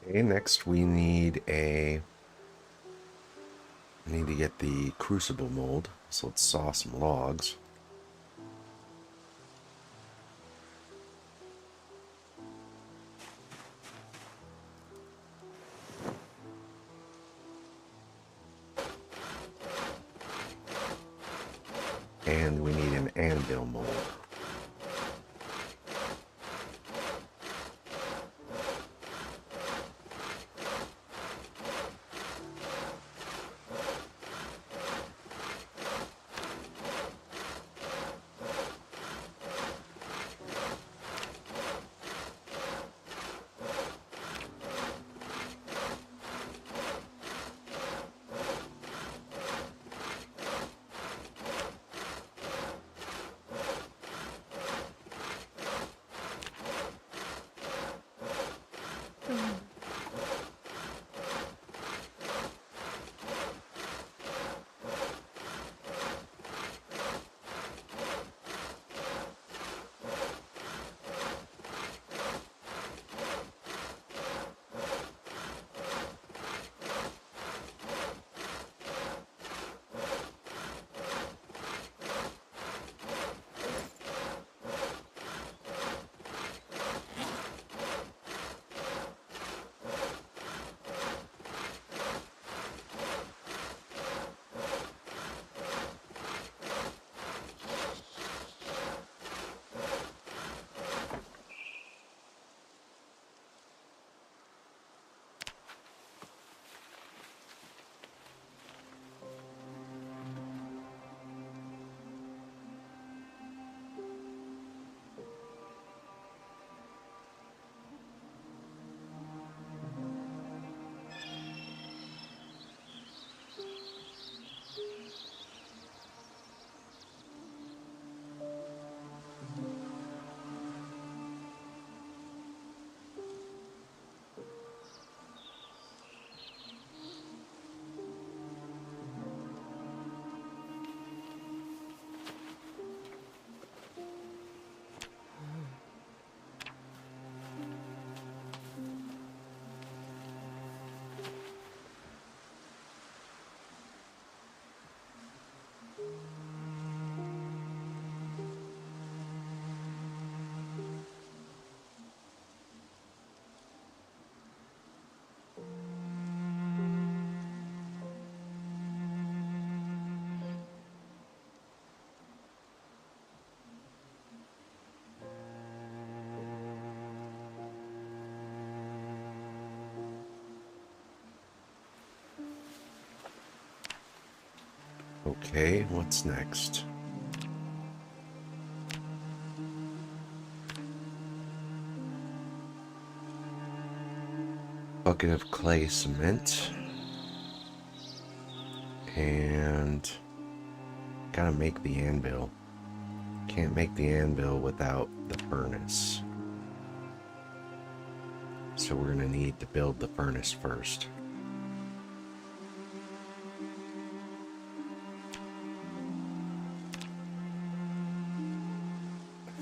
Okay, next we need I need to get the crucible mold, so let's saw some logs. And we need an anvil mold. Okay, what's next? Bucket of clay cement. And gotta make the anvil. Can't make the anvil without the furnace. So we're gonna need to build the furnace first.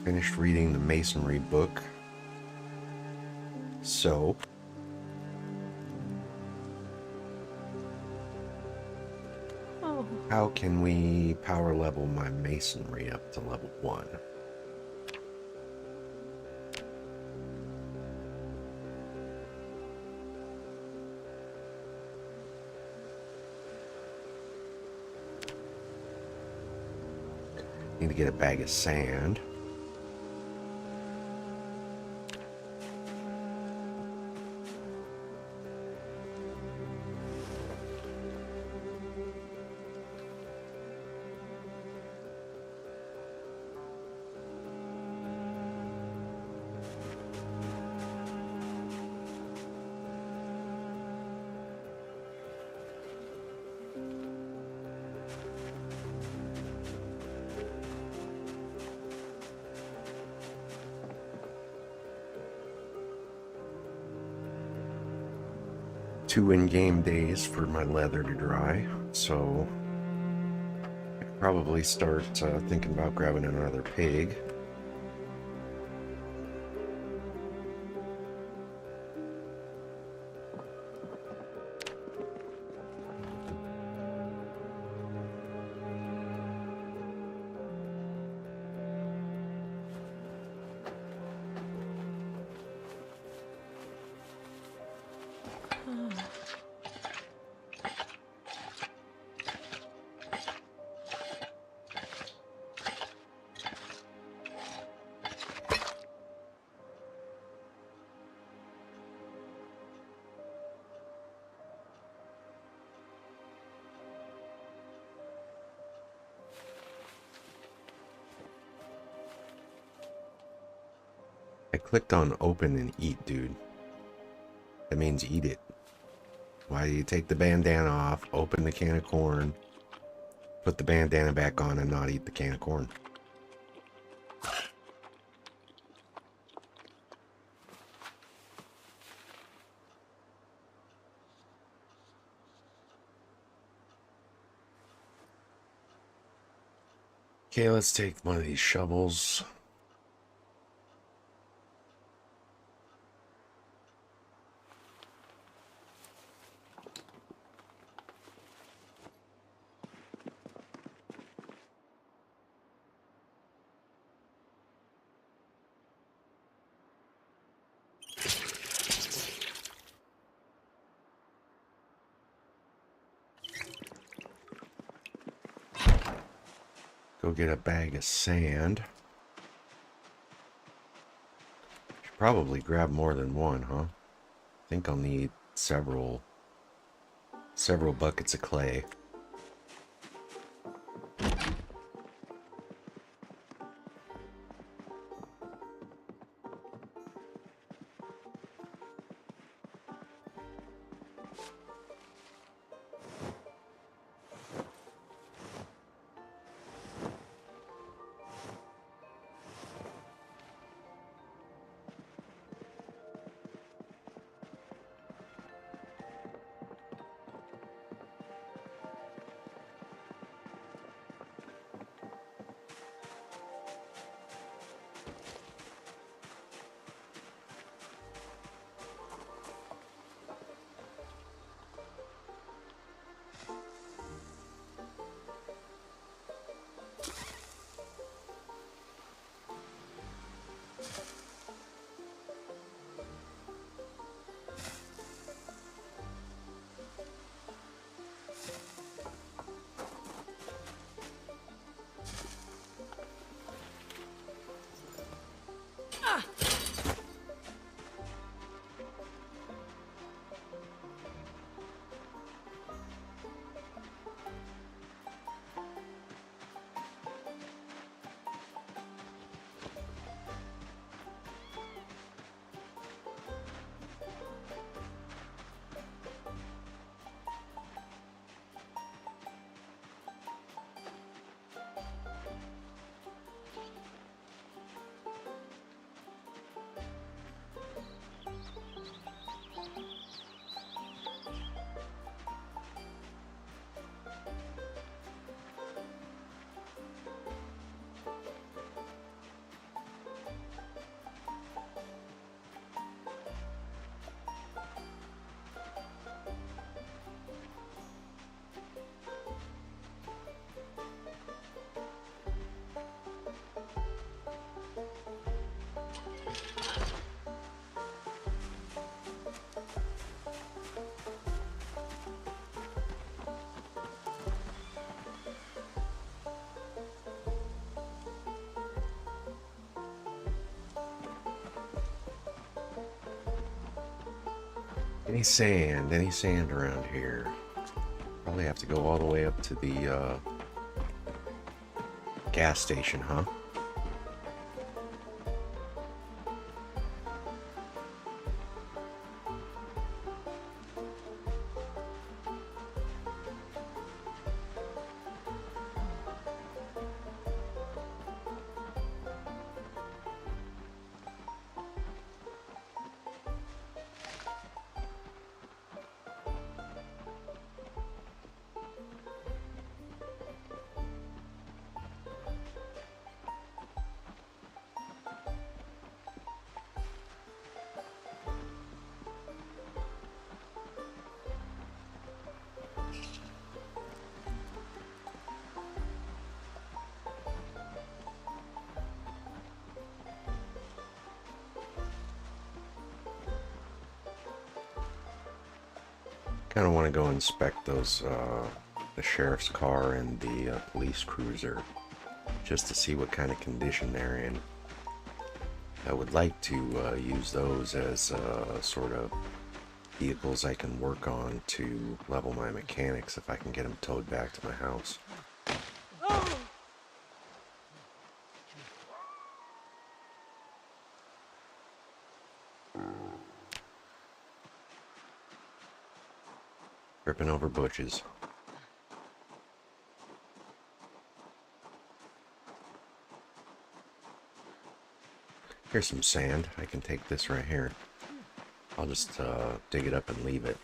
Finished reading the masonry book. So how can we power level my masonry up to level 1? Need to get a bag of sand. Two in-game days for my leather to dry, so I'll probably start thinking about grabbing another pig. clicked on open and eat, dude. That means eat it. Why do you take the bandana off, open the can of corn, put the bandana back on, and not eat the can of corn? Okay, let's take one of these shovels. Go get a bag of sand. Should probably grab more than one, huh? I think I'll need several buckets of clay. Any sand around here? Probably have to go all the way up to the gas station, huh? Kind of want to go inspect those, the sheriff's car and the police cruiser, just to see what kind of condition they're in. I would like to use those as sort of vehicles I can work on to level my mechanics if I can get them towed back to my house. Tripping over bushes. Here's some sand. I can take this right here. I'll just dig it up and leave it.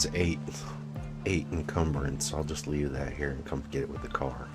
It's 8 encumbrance. I'll just leave that here and come get it with the car.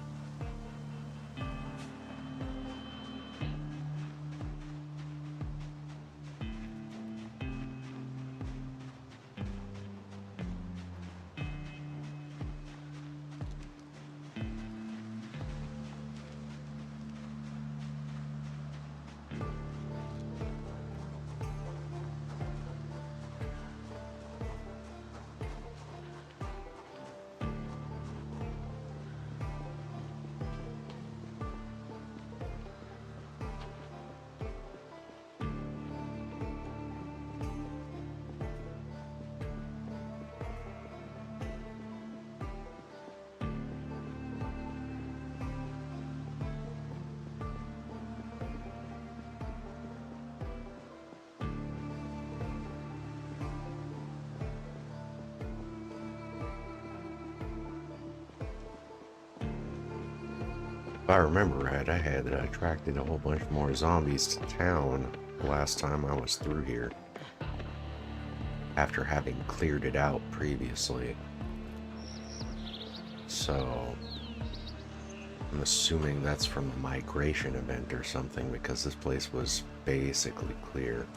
If I remember right, I had attracted a whole bunch more zombies to town the last time I was through here, after having cleared it out previously. So I'm assuming that's from the migration event or something, because this place was basically clear.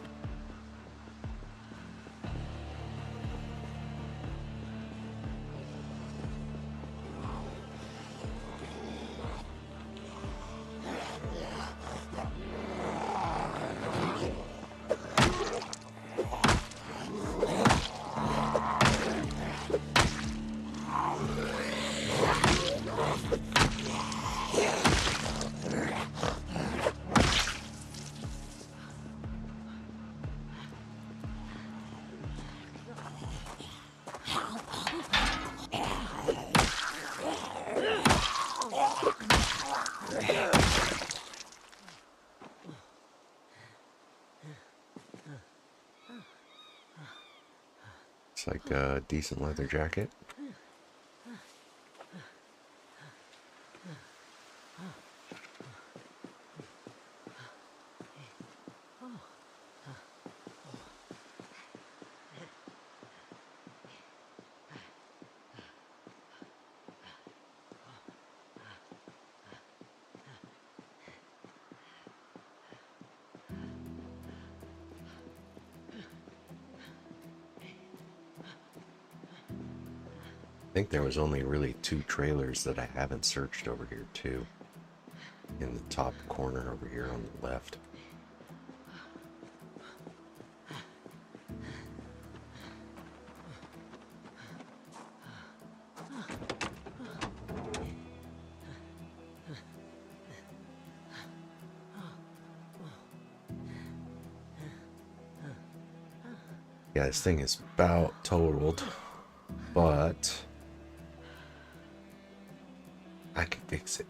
It's like a decent leather jacket. I think there was only really 2 trailers that I haven't searched over here too. In the top corner over here on the left. Yeah, this thing is about totaled, but I can fix it.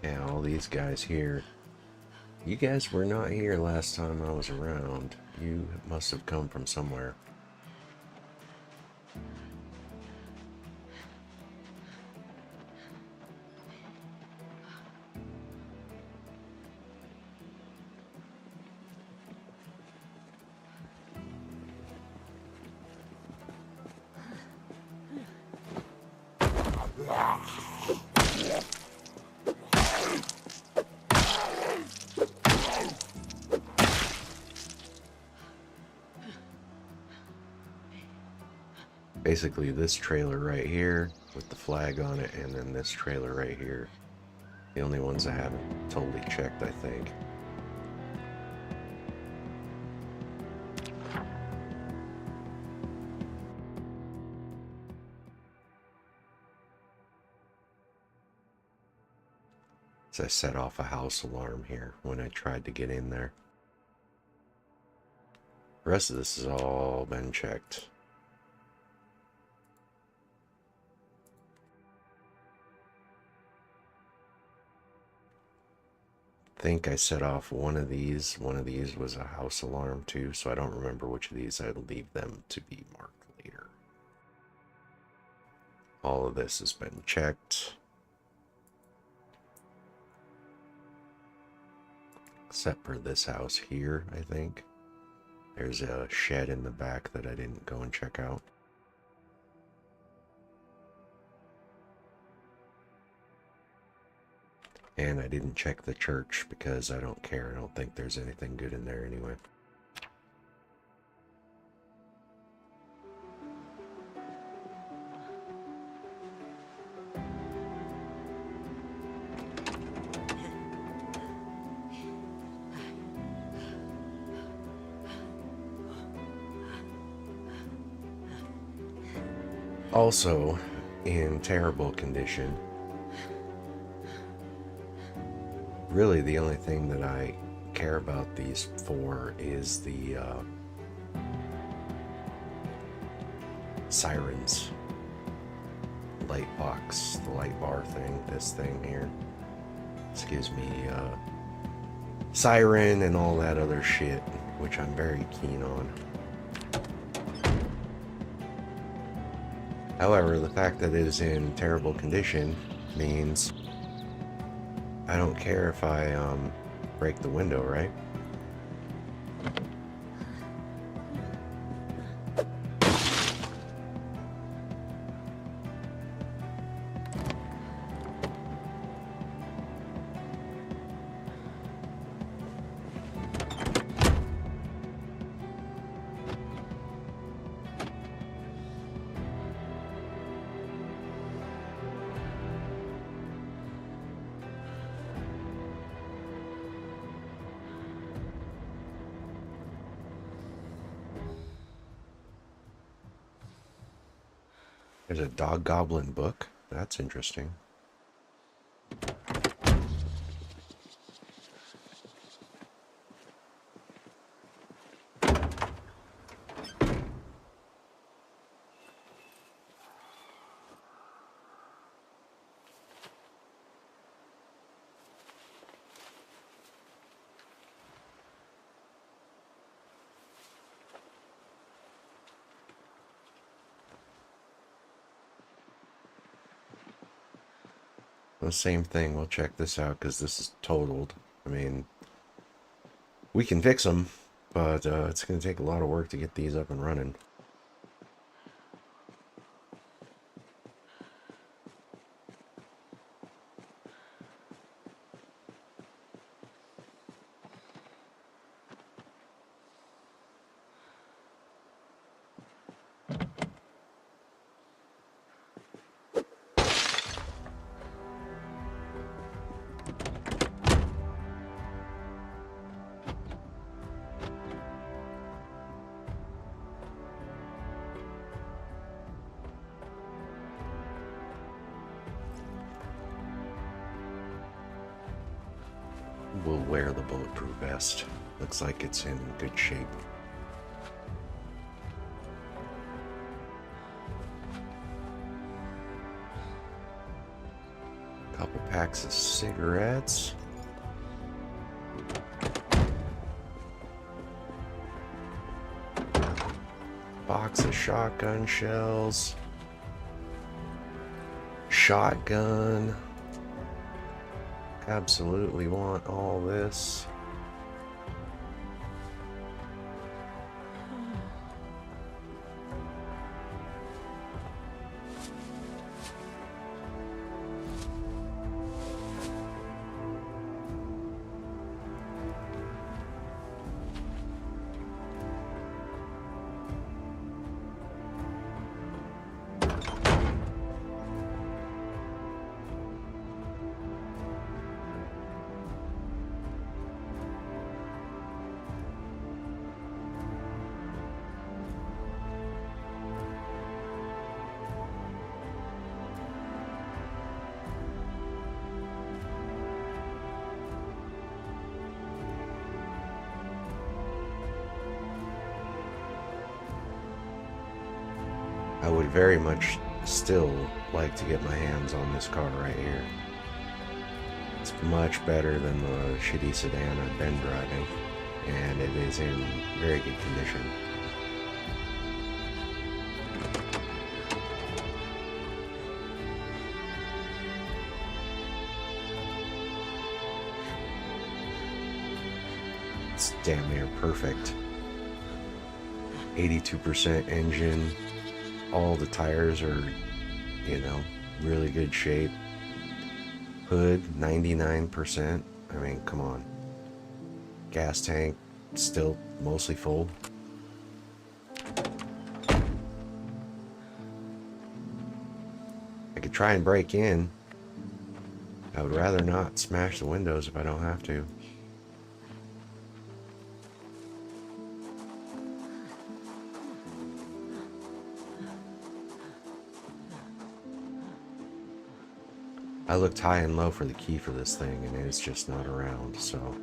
Yeah, all these guys here. You guys were not here last time I was around. You must have come from somewhere. Basically this trailer right here with the flag on it, and then this trailer right here. The only ones I haven't totally checked, I think. So I set off a house alarm here when I tried to get in there. The rest of this has all been checked. I think I set off one of these. One of these was a house alarm too, so I don't remember which of these. I'll leave them to be marked later. All of this has been checked. Except for this house here, I think. There's a shed in the back that I didn't go and check out. And I didn't check the church because I don't care. I don't think there's anything good in there anyway. Also, in terrible condition. Really, the only thing that I care about these for is the sirens. Light box, the light bar thing, this thing here. This gives me siren and all that other shit, which I'm very keen on. However, the fact that it is in terrible condition means I don't care if I break the window, right? There's a dog goblin book. That's interesting. The same thing, we'll check this out because this is totaled. I mean, we can fix them, but it's going to take a lot of work to get these up and running. We'll wear the bulletproof vest. Looks like it's in good shape. Couple packs of cigarettes. Box of shotgun shells. Shotgun. Absolutely want all this. I would very much still like to get my hands on this car right here. It's much better than the shitty sedan I've been driving, and it is in very good condition. It's damn near perfect. 82% engine. All the tires are, you know, really good shape. Hood, 99%. I mean, come on. Gas tank, still mostly full. I could try and break in. I would rather not smash the windows if I don't have to. I looked high and low for the key for this thing, and it's just not around, so...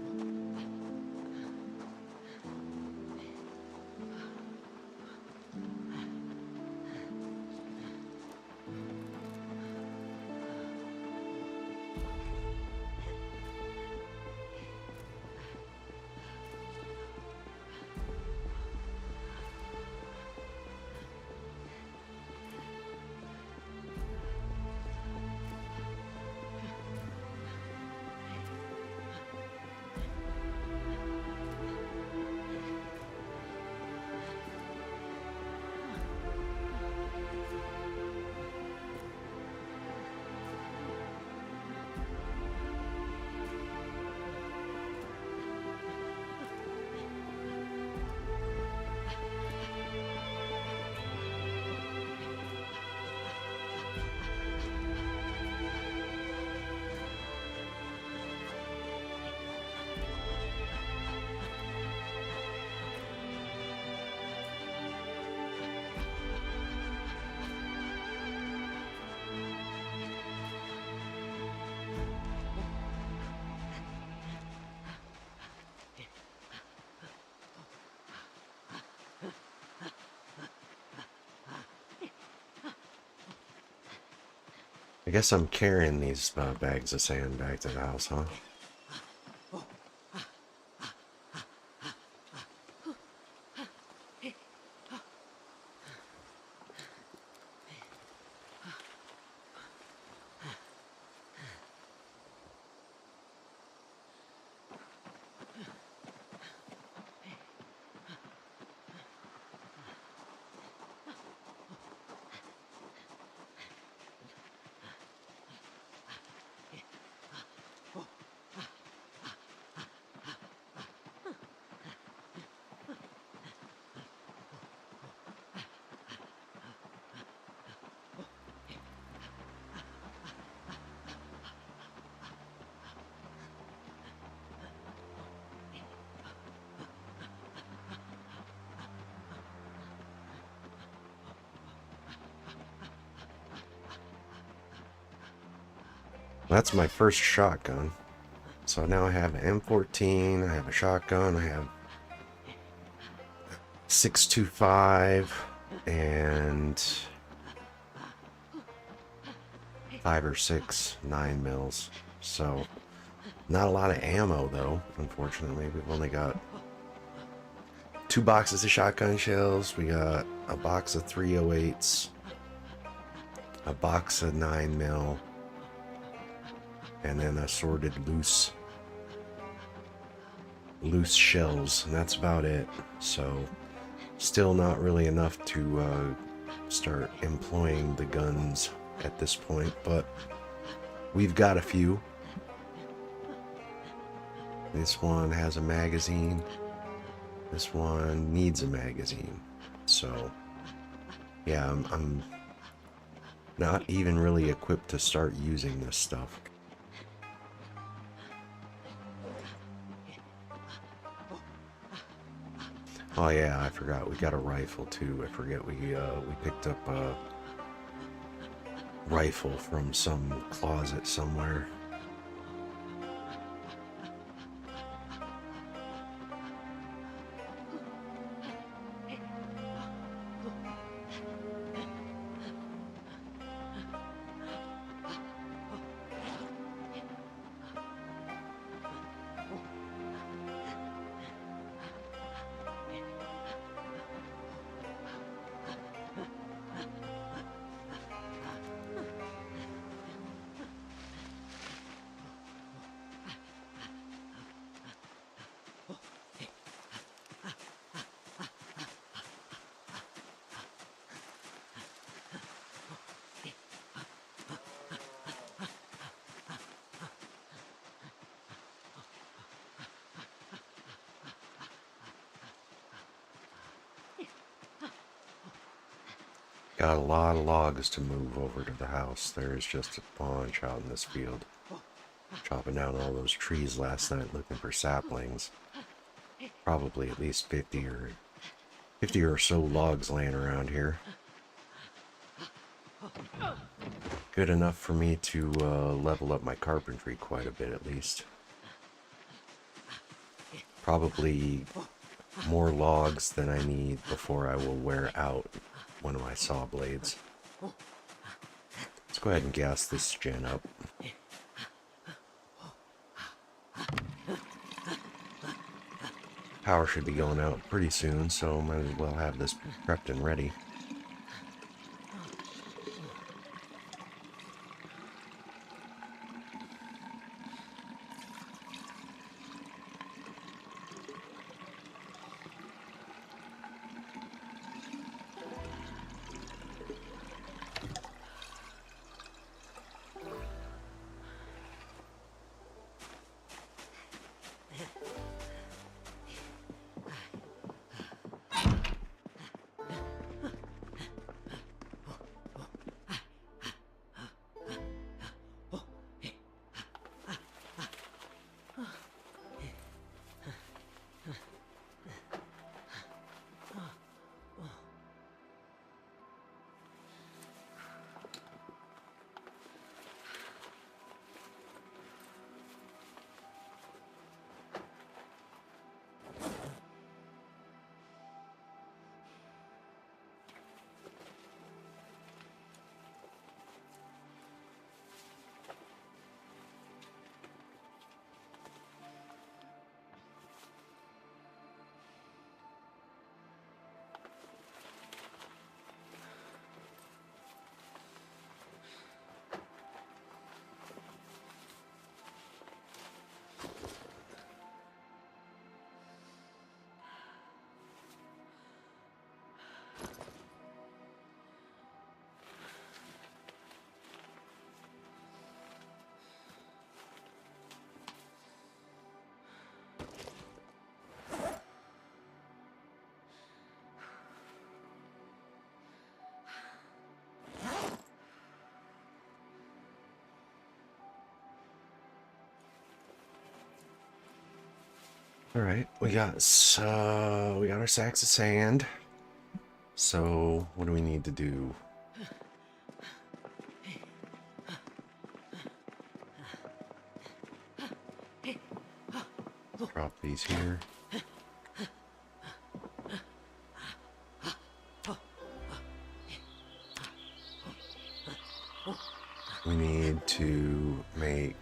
I guess I'm carrying these bags of sand back to the house, huh? That's my first shotgun. So now I have an M14, I have a shotgun, I have 6.25 and 5 or 6 9mm. So not a lot of ammo though, unfortunately. We've only got 2 boxes of shotgun shells. We got a box of 308s, a box of 9mm, and then assorted loose shells, and that's about it. So still not really enough to start employing the guns at this point, but we've got a few. This one has a magazine. This one needs a magazine. So yeah, I'm not even really equipped to start using this stuff. Oh yeah, I forgot. We got a rifle too. I forget we picked up a rifle from some closet somewhere. Got a lot of logs to move over to the house. There's just a bunch out in this field. Chopping down all those trees last night looking for saplings. Probably at least 50 or so logs laying around here. Good enough for me to level up my carpentry quite a bit at least. Probably more logs than I need before I will wear out one of my saw blades. Let's go ahead and gas this gen up. Power should be going out pretty soon, so might as well have this prepped and ready. All right, we got our sacks of sand. So what do we need to do? Drop these here. We need to make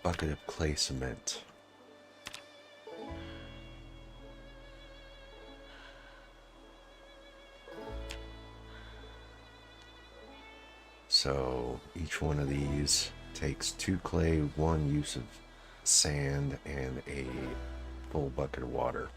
bucket of clay cement. So each one of these takes 2 clay, 1 use of sand, and a full bucket of water.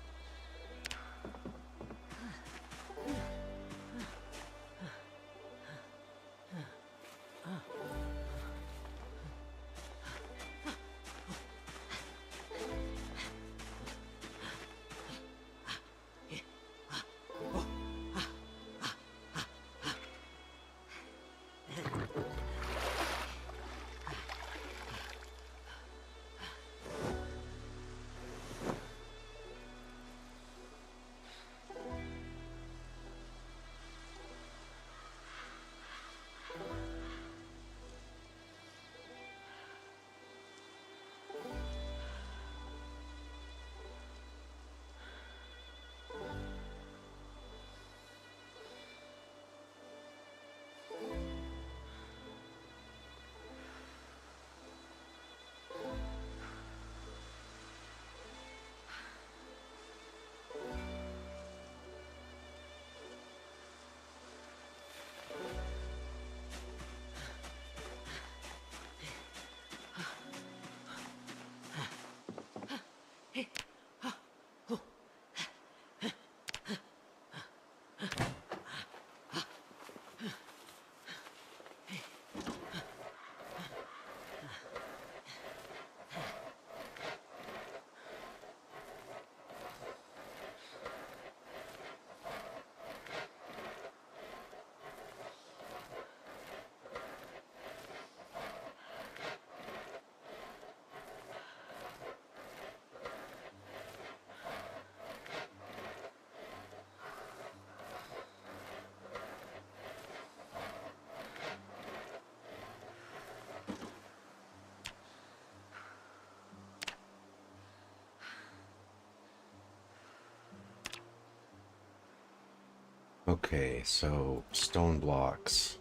Okay, so stone blocks.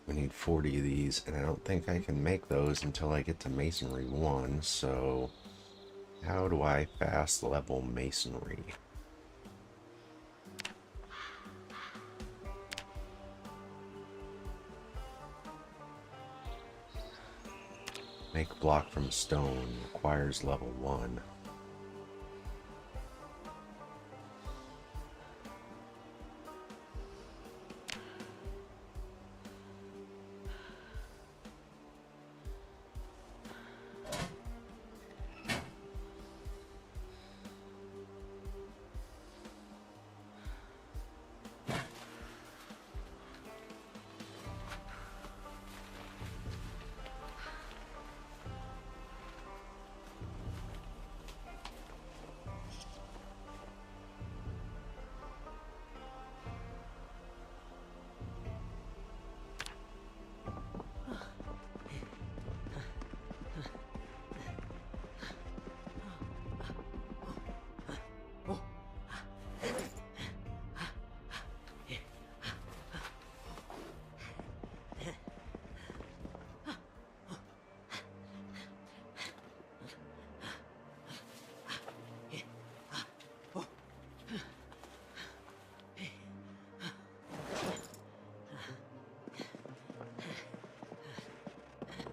We need 40 of these, and I don't think I can make those until I get to masonry 1, so how do I fast level masonry? Make block from stone requires level 1.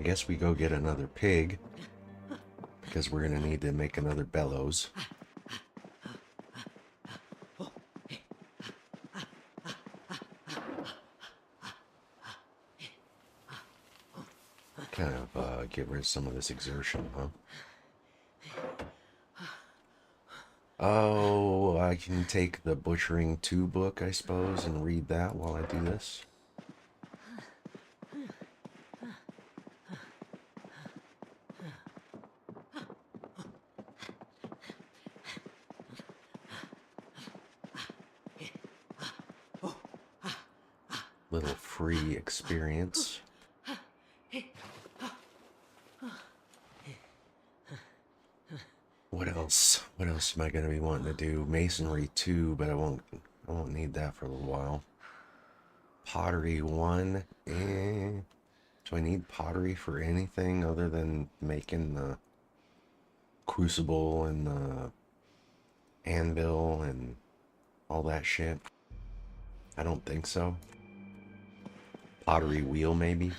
I guess we go get another pig, because we're going to need to make another bellows. Kind of get rid of some of this exertion, huh? Oh, I can take the Butchering 2 book, I suppose, and read that while I do this. little free experience. What else? What else am I gonna be wanting to do? Masonry 2, but I won't need that for a little while. Pottery 1. Do I need pottery for anything other than making the crucible and the anvil and all that shit? I don't think so. Pottery wheel, maybe?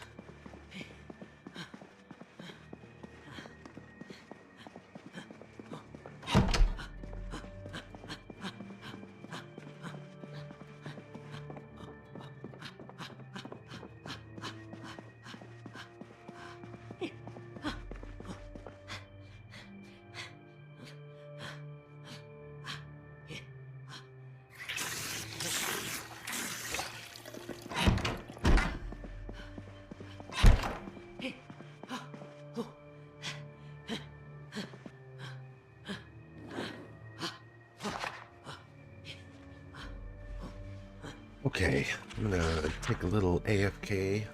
Okay, I'm gonna take a little AFK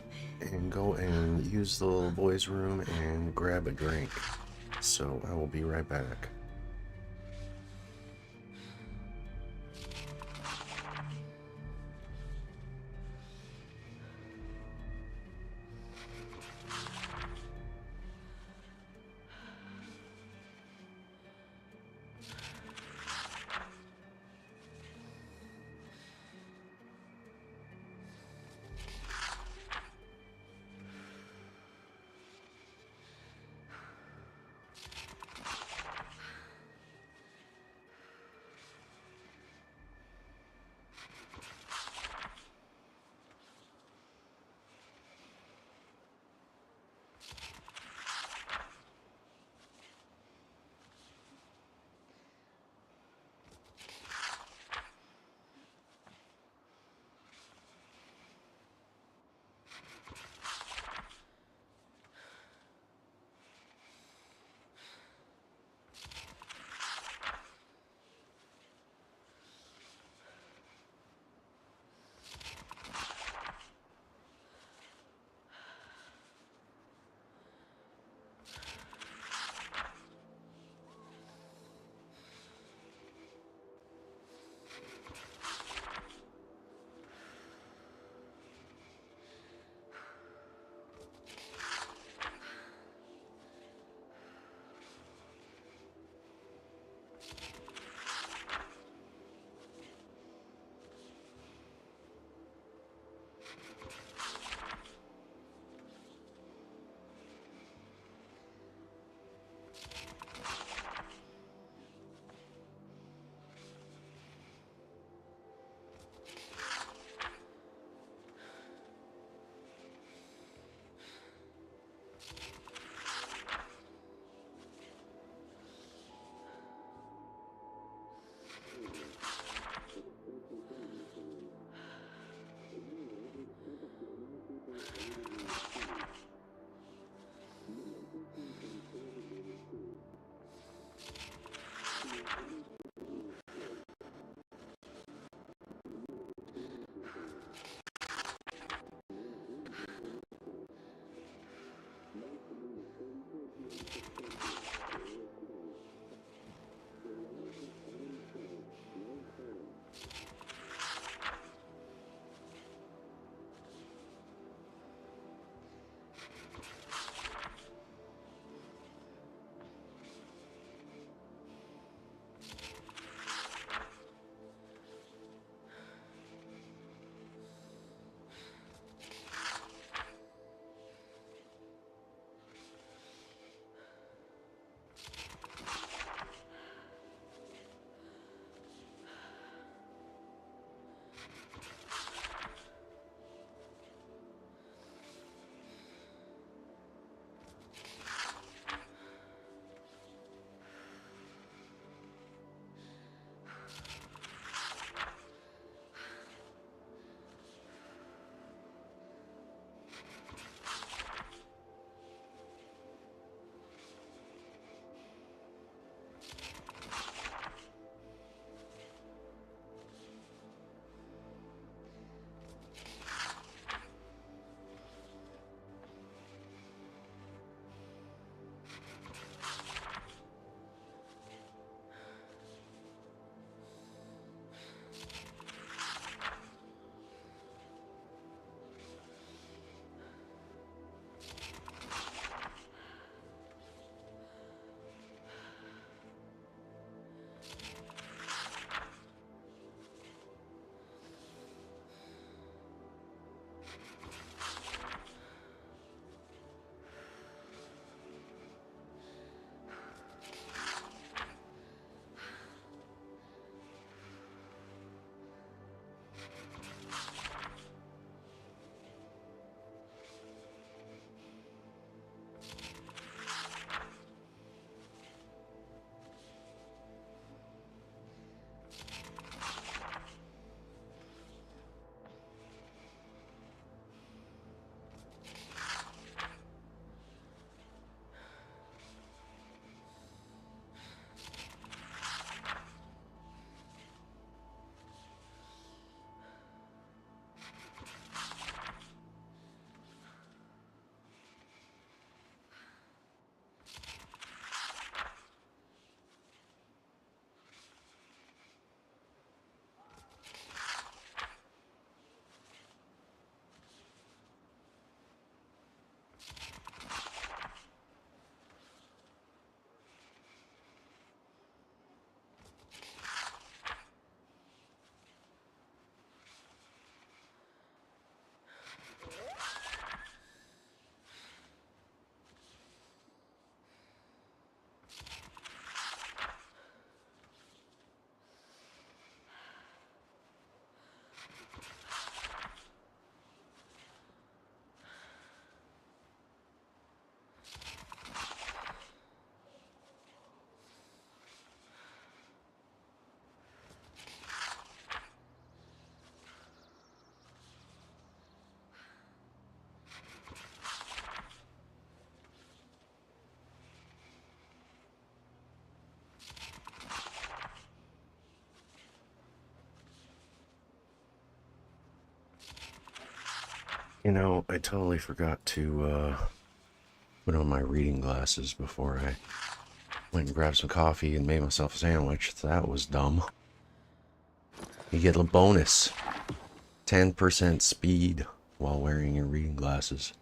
and go and use the little boys' room and grab a drink. So I will be right back. You know, I totally forgot to put on my reading glasses before I went and grabbed some coffee and made myself a sandwich. That was dumb. You get a bonus 10% speed while wearing your reading glasses.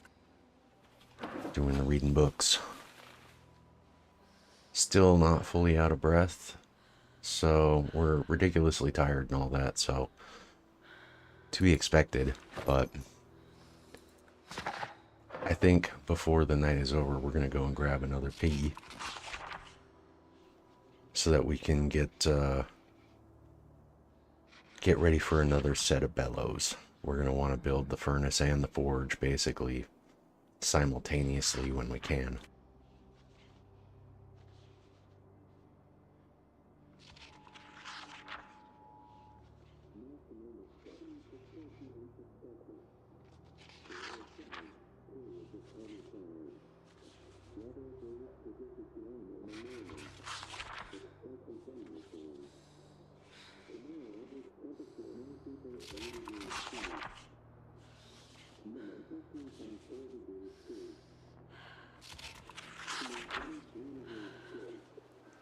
Doing the reading books. Still not fully out of breath. So we're ridiculously tired and all that, so to be expected, but I think before the night is over, we're gonna go and grab another piggy so that we can get ready for another set of bellows. We're gonna want to build the furnace and the forge basically simultaneously when we can.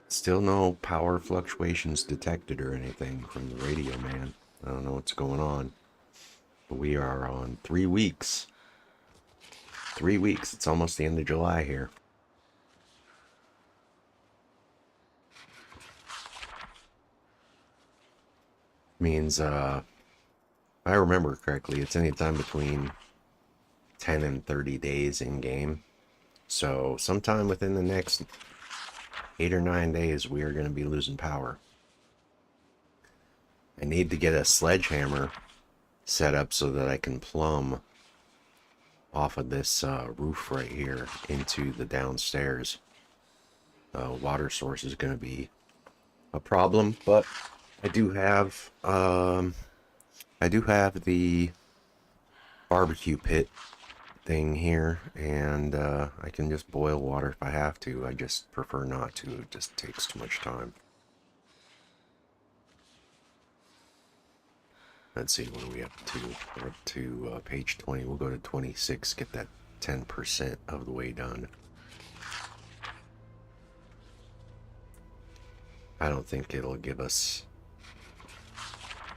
Still no power fluctuations detected or anything from the radio man. I don't know what's going on. But we are on 3 weeks. 3 weeks. It's almost the end of July here. Means, if I remember correctly, it's anytime between 10 and 30 days in game. So sometime within the next 8 or 9 days, we are going to be losing power. I need to get a sledgehammer set up so that I can plumb off of this roof right here into the downstairs. Water source is going to be a problem, but I do have the barbecue pit thing here, and I can just boil water if I have to. I just prefer not to. It just takes too much time. Let's see, what are we up to? We're up to page 20. We'll go to 26, get that 10% of the way done. I don't think it'll give us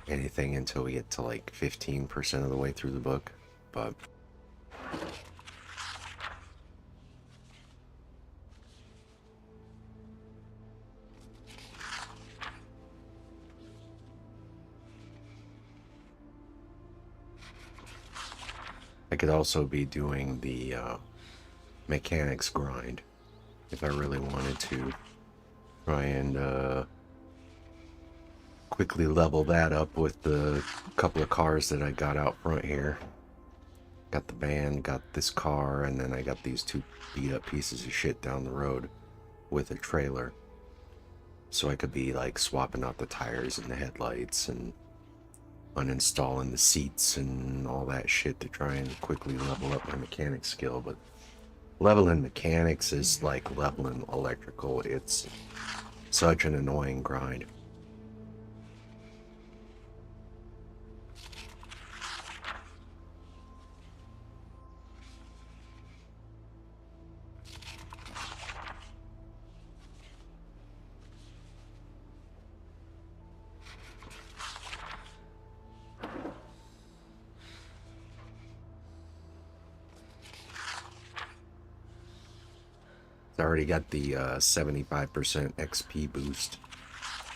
anything until we get to like 15% of the way through the book, but I could also be doing the mechanics grind if I really wanted to try and quickly level that up with the couple of cars that I got out front here. Got the van, got this car, and then I got these 2 beat up pieces of shit down the road with a trailer. So I could be like swapping out the tires and the headlights and uninstalling the seats and all that shit to try and quickly level up my mechanic skill. But leveling mechanics is like leveling electrical. It's such an annoying grind. It's already got the 75% XP boost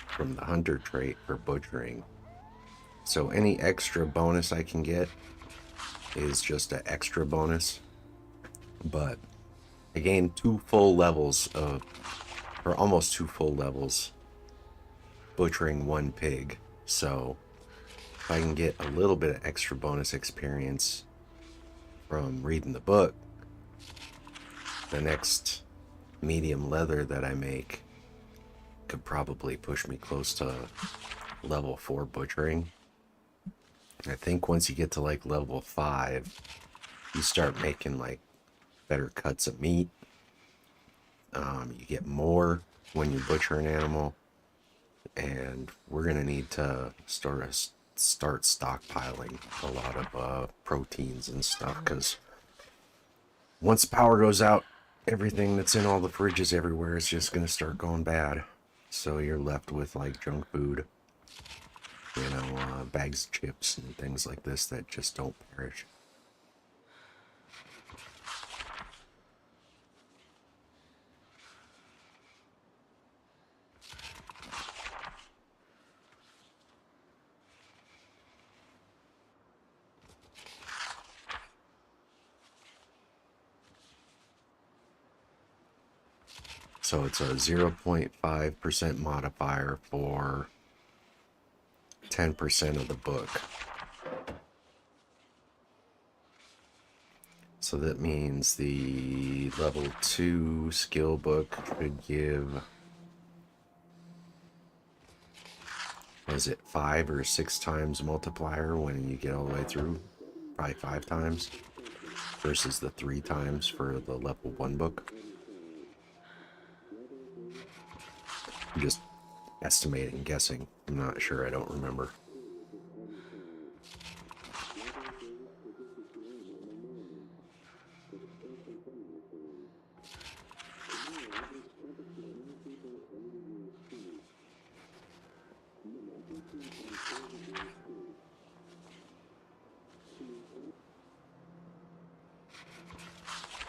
from the hunter trait for butchering. So any extra bonus I can get is just an extra bonus. But I gained 2 full levels of, or almost 2 full levels, butchering 1 pig. So if I can get a little bit of extra bonus experience from reading the book, the next medium leather that I make could probably push me close to level 4 butchering. I think once you get to like level 5, you start making like better cuts of meat. You get more when you butcher an animal, and we're gonna need to start start stockpiling a lot of proteins and stuff, because once the power goes out, everything that's in all the fridges everywhere is just going to start going bad. So you're left with like junk food, you know, bags of chips and things like this that just don't perish. So it's a 0.5% modifier for 10% of the book. So that means the level 2 skill book should give, was it 5 or 6 times multiplier when you get all the way through? Probably 5 times versus the 3 times for the level 1 book. I'm just estimating, guessing. I'm not sure, I don't remember.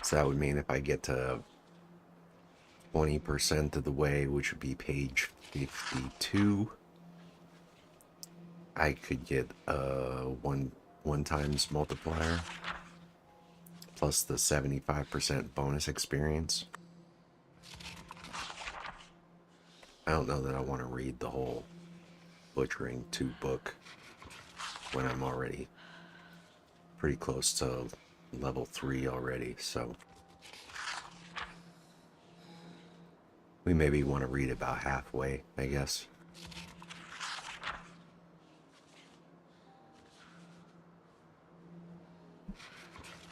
So that would mean if I get to 20% of the way, which would be page 52, I could get one times multiplier plus the 75% bonus experience. I don't know that I want to read the whole Butchering 2 book when I'm already pretty close to level 3 already, so we maybe want to read about halfway, I guess.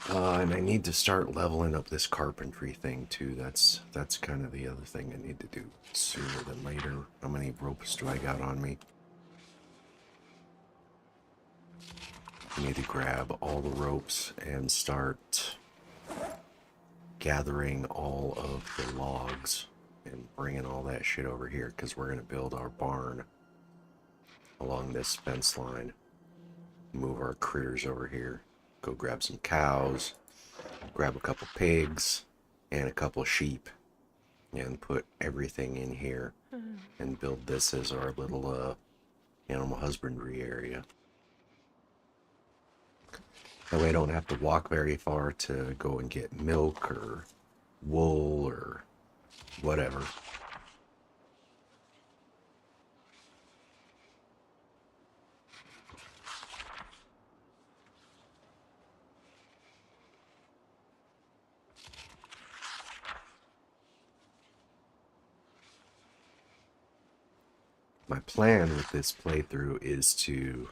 And I need to start leveling up this carpentry thing too. That's kind of the other thing I need to do sooner than later. How many ropes do I got on me? I need to grab all the ropes and start gathering all of the logs and bringing all that shit over here, because we're going to build our barn along this fence line. Move our critters over here. Go grab some cows, grab a couple pigs and a couple sheep, and put everything in here and build this as our little animal husbandry area. That way I don't have to walk very far to go and get milk or wool or whatever. My plan with this playthrough is to,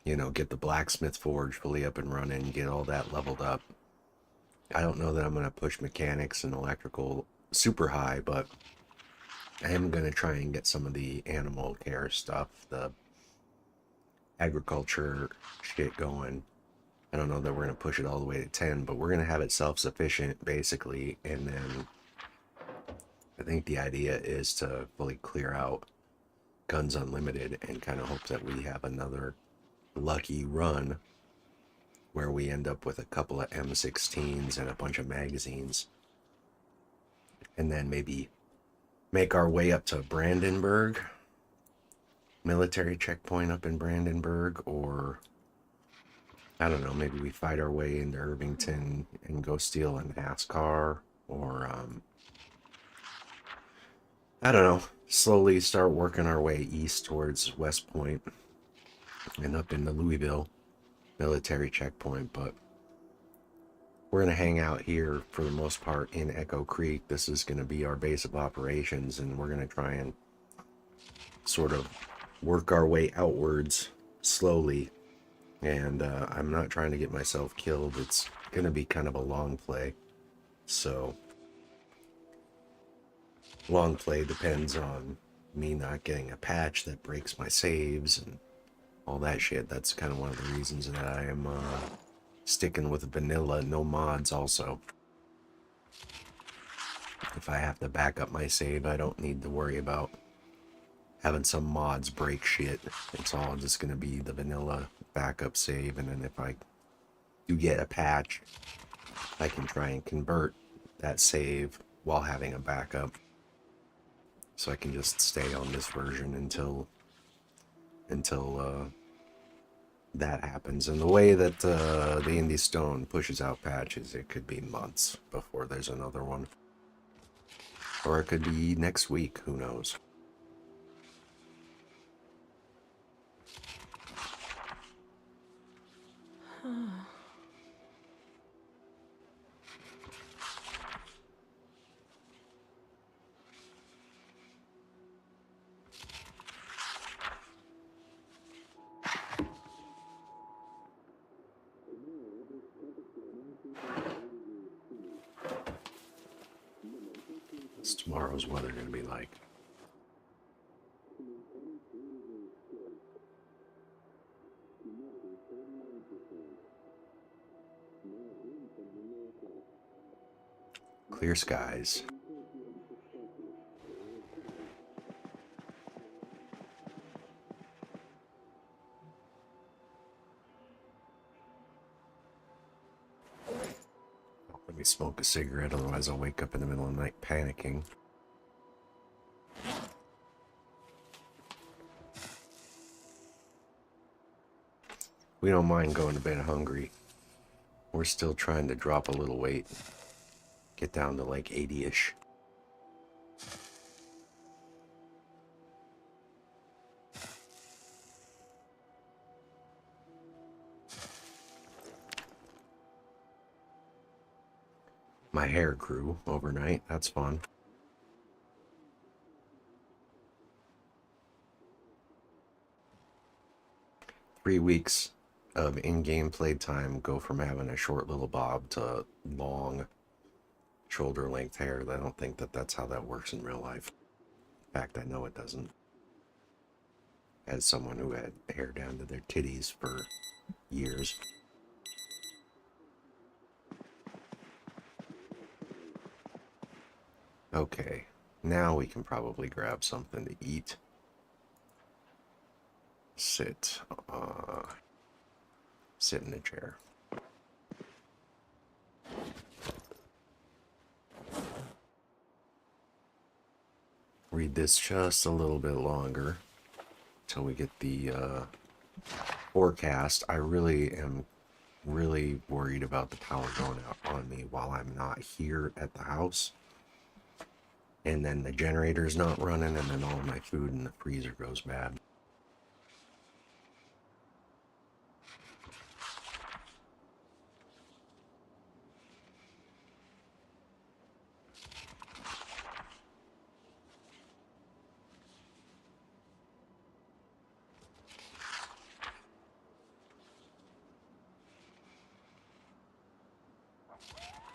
you know, get the blacksmith forge fully up and running, get all that leveled up. I don't know that I'm going to push mechanics and electrical super high, but I am going to try and get some of the animal care stuff, the agriculture shit going. I don't know that we're going to push it all the way to 10, but we're going to have it self-sufficient basically, and then I think the idea is to fully clear out Guns Unlimited and kind of hope that we have another lucky run where we end up with a couple of M16s and a bunch of magazines, and then maybe make our way up to Brandenburg, military checkpoint up in Brandenburg, or I don't know, maybe we fight our way into Irvington and go steal a NASCAR, or I don't know, slowly start working our way east towards West Point and up into Louisville military checkpoint. But we're going to hang out here for the most part in Echo Creek. This is going to be our base of operations, and we're going to try and sort of work our way outwards slowly. And I'm not trying to get myself killed. It's going to be kind of a long play. So long play depends on me not getting a patch that breaks my saves and all that shit. That's kind of one of the reasons that I am sticking with vanilla, no mods also. If I have to back up my save, I don't need to worry about having some mods break shit. It's all just going to be the vanilla backup save, and then if I do get a patch, I can try and convert that save while having a backup. So I can just stay on this version until that happens. And the way that the Indie Stone pushes out patches, it could be months before there's another one. Or it could be next week, who knows. What's tomorrow's weather going to be like? Clear skies. Let me smoke a cigarette, otherwise I'll wake up in the middle of the night panicking. We don't mind going to bed hungry. We're still trying to drop a little weight. Get down to like 80-ish. My hair grew overnight. That's fun. Three weeks of in-game playtime go from having a short little bob to long shoulder-length hair. I don't think that that's how that works in real life. In fact, I know it doesn't. As someone who had hair down to their titties for years. Okay, now we can probably grab something to eat. Sit in a chair. Read this just a little bit longer until we get the forecast. I really am worried about the power going out on me while I'm not here at the house. And then the generator's not running, and then all my food in the freezer goes bad.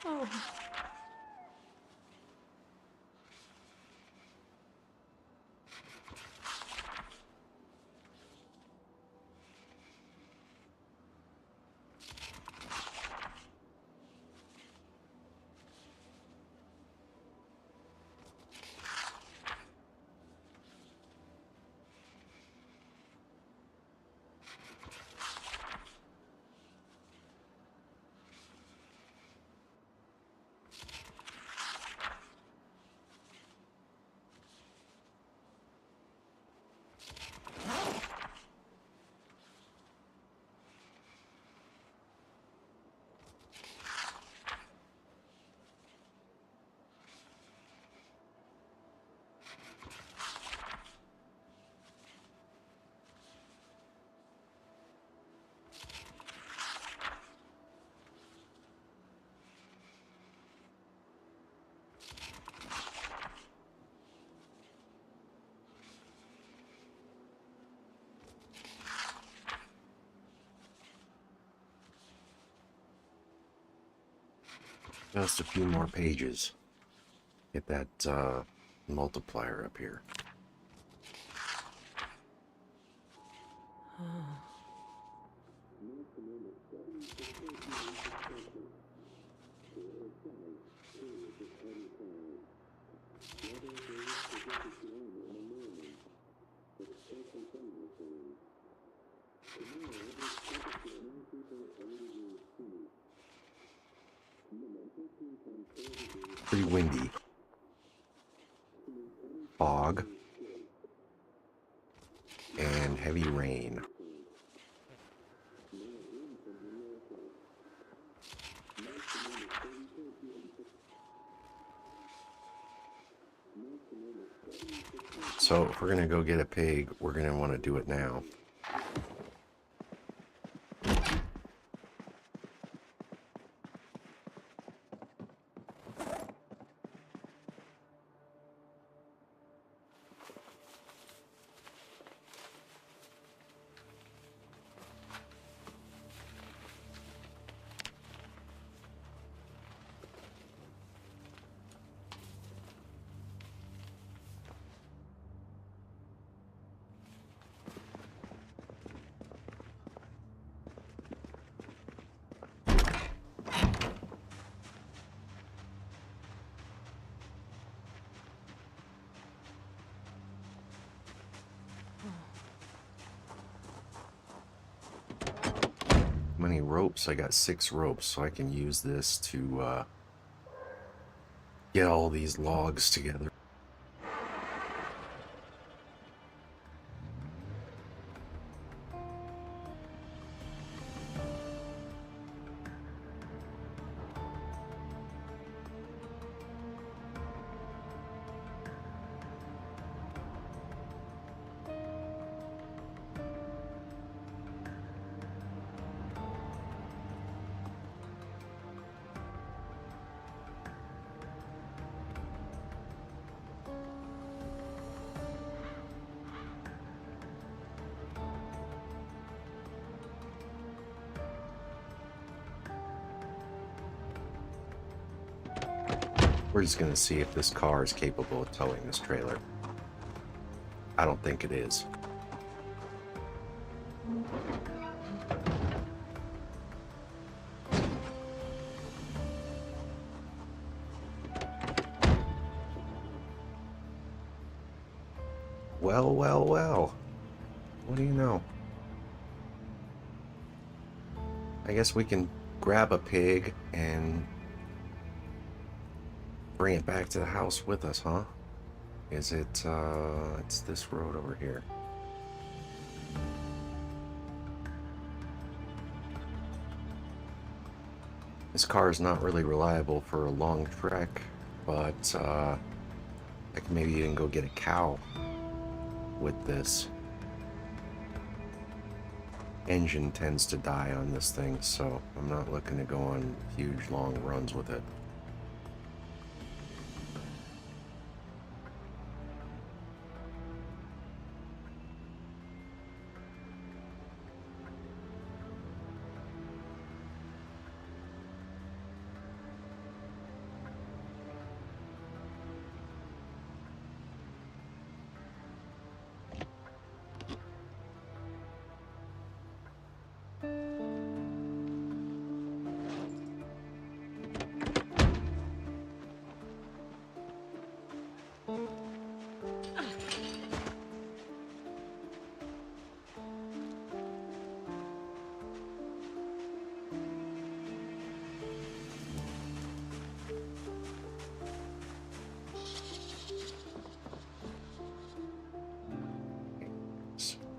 Oh. Just a few more pages. Get that multiplier up here. Pretty windy. Fog. And heavy rain. So if we're gonna go get a pig, we're gonna want to do it now. Many ropes? I got 6 ropes, so I can use this to get all these logs together. We're just going to see if this car is capable of towing this trailer. I don't think it is. Well, well, well. What do you know? I guess we can grab a pig and bring it back to the house with us, huh? Is it, it's this road over here. This car is not really reliable for a long trek, but, I can maybe even go get a cow with this. Engine tends to die on this thing, so I'm not looking to go on huge long runs with it.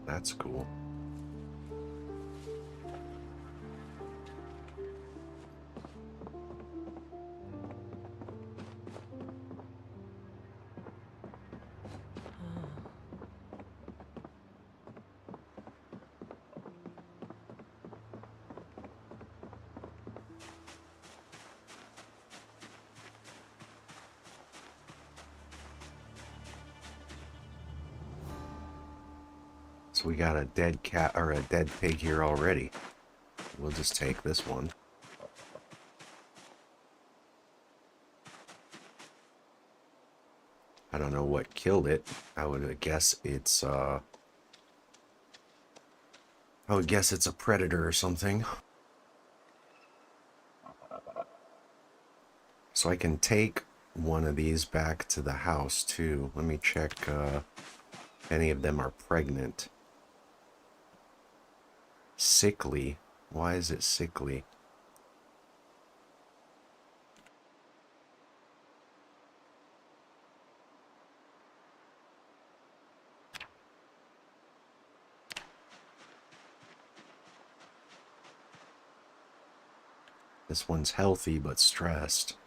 That's cool. So we got a dead cat or a dead pig here already. We'll just take this one. I don't know what killed it. I would guess it's I would guess it's a predator or something. So I can take one of these back to the house too. Let me check if any of them are pregnant. Sickly. Why is it sickly? This one's healthy but stressed.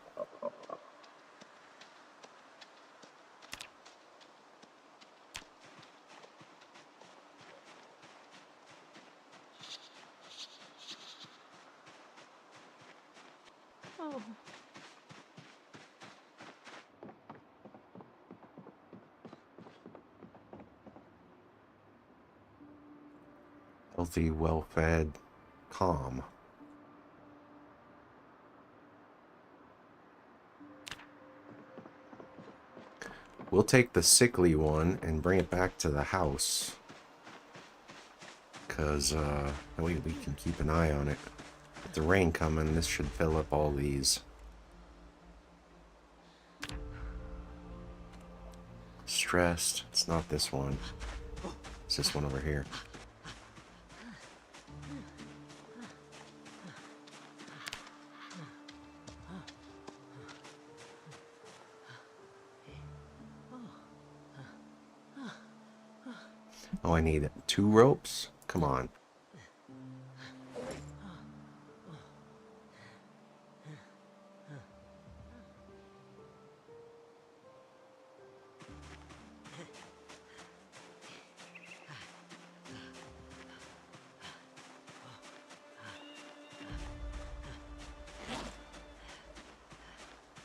Oh. Healthy, well-fed, calm. We'll take the sickly one and bring it back to the house. Because that way we can keep an eye on it. With the rain coming, this should fill up all these. Stressed. It's not this one. It's this one over here. Oh, I need 2 ropes? Come on.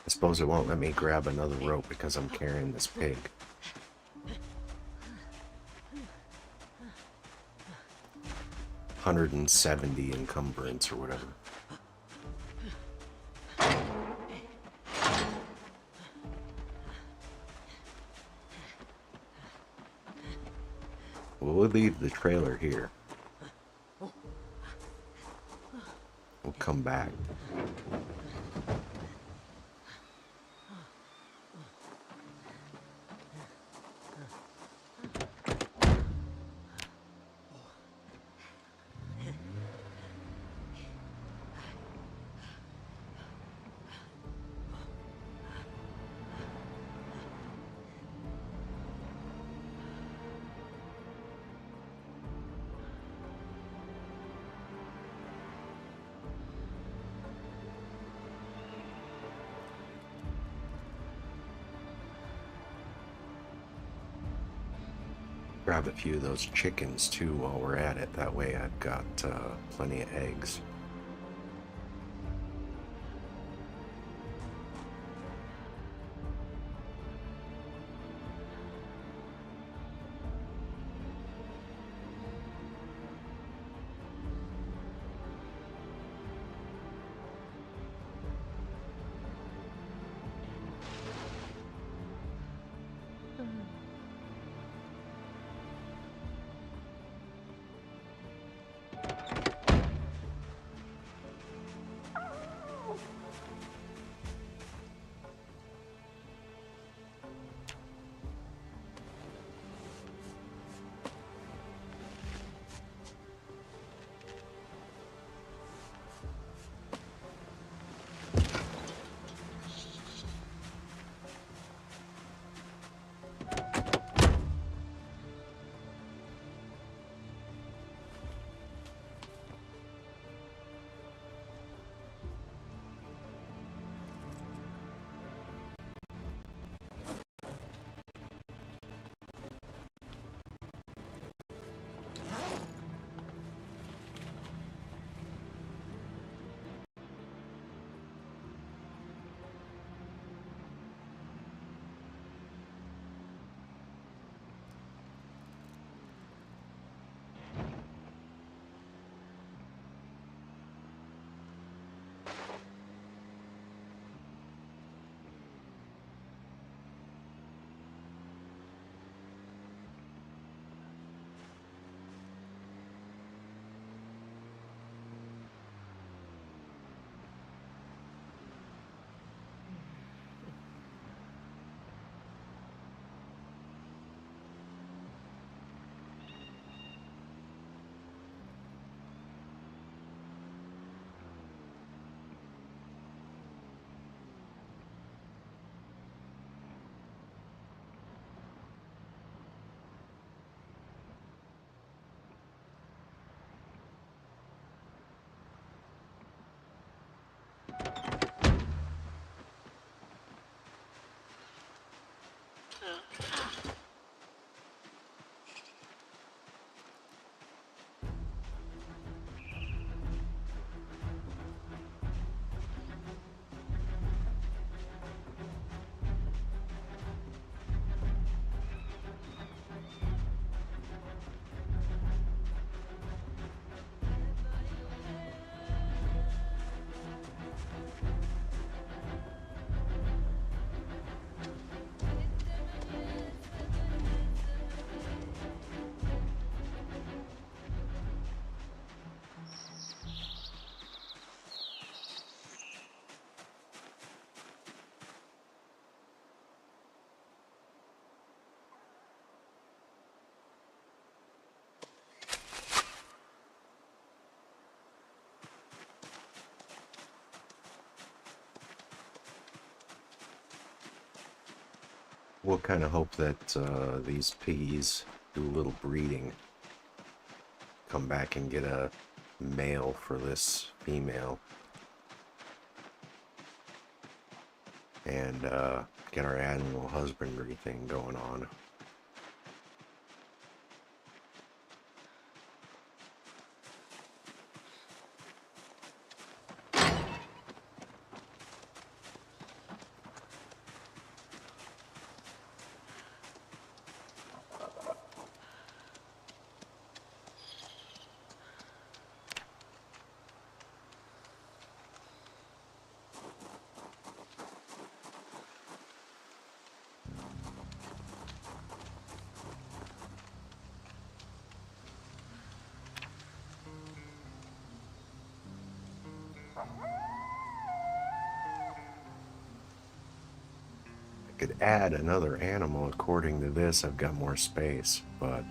I suppose it won't let me grab another rope because I'm carrying this pig. $170 encumbrance or whatever. We'll leave the trailer here. We'll come back. Grab a few of those chickens too while we're at it. That way I've got plenty of eggs. We'll kind of hope that these piggies do a little breeding. Come back and get a male for this female. And get our animal husbandry thing going on. Could add another animal. According to this, I've got more space, but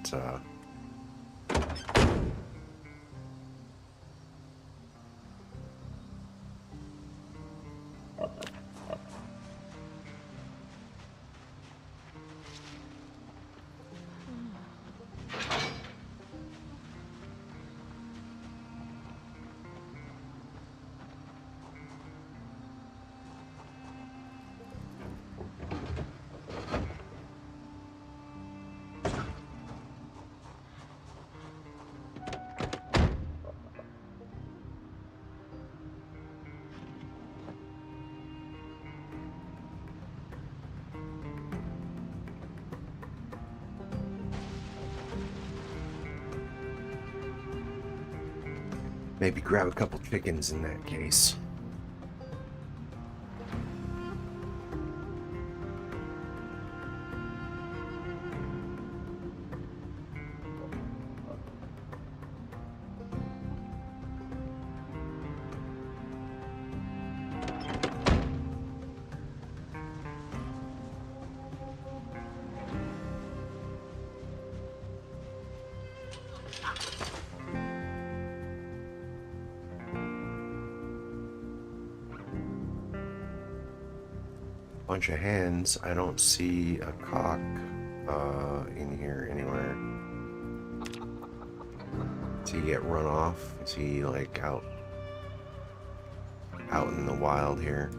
maybe grab a couple chickens in that case. Bunch of hens. I don't see a cock in here anywhere. Does he get run off? Is he like out in the wild here?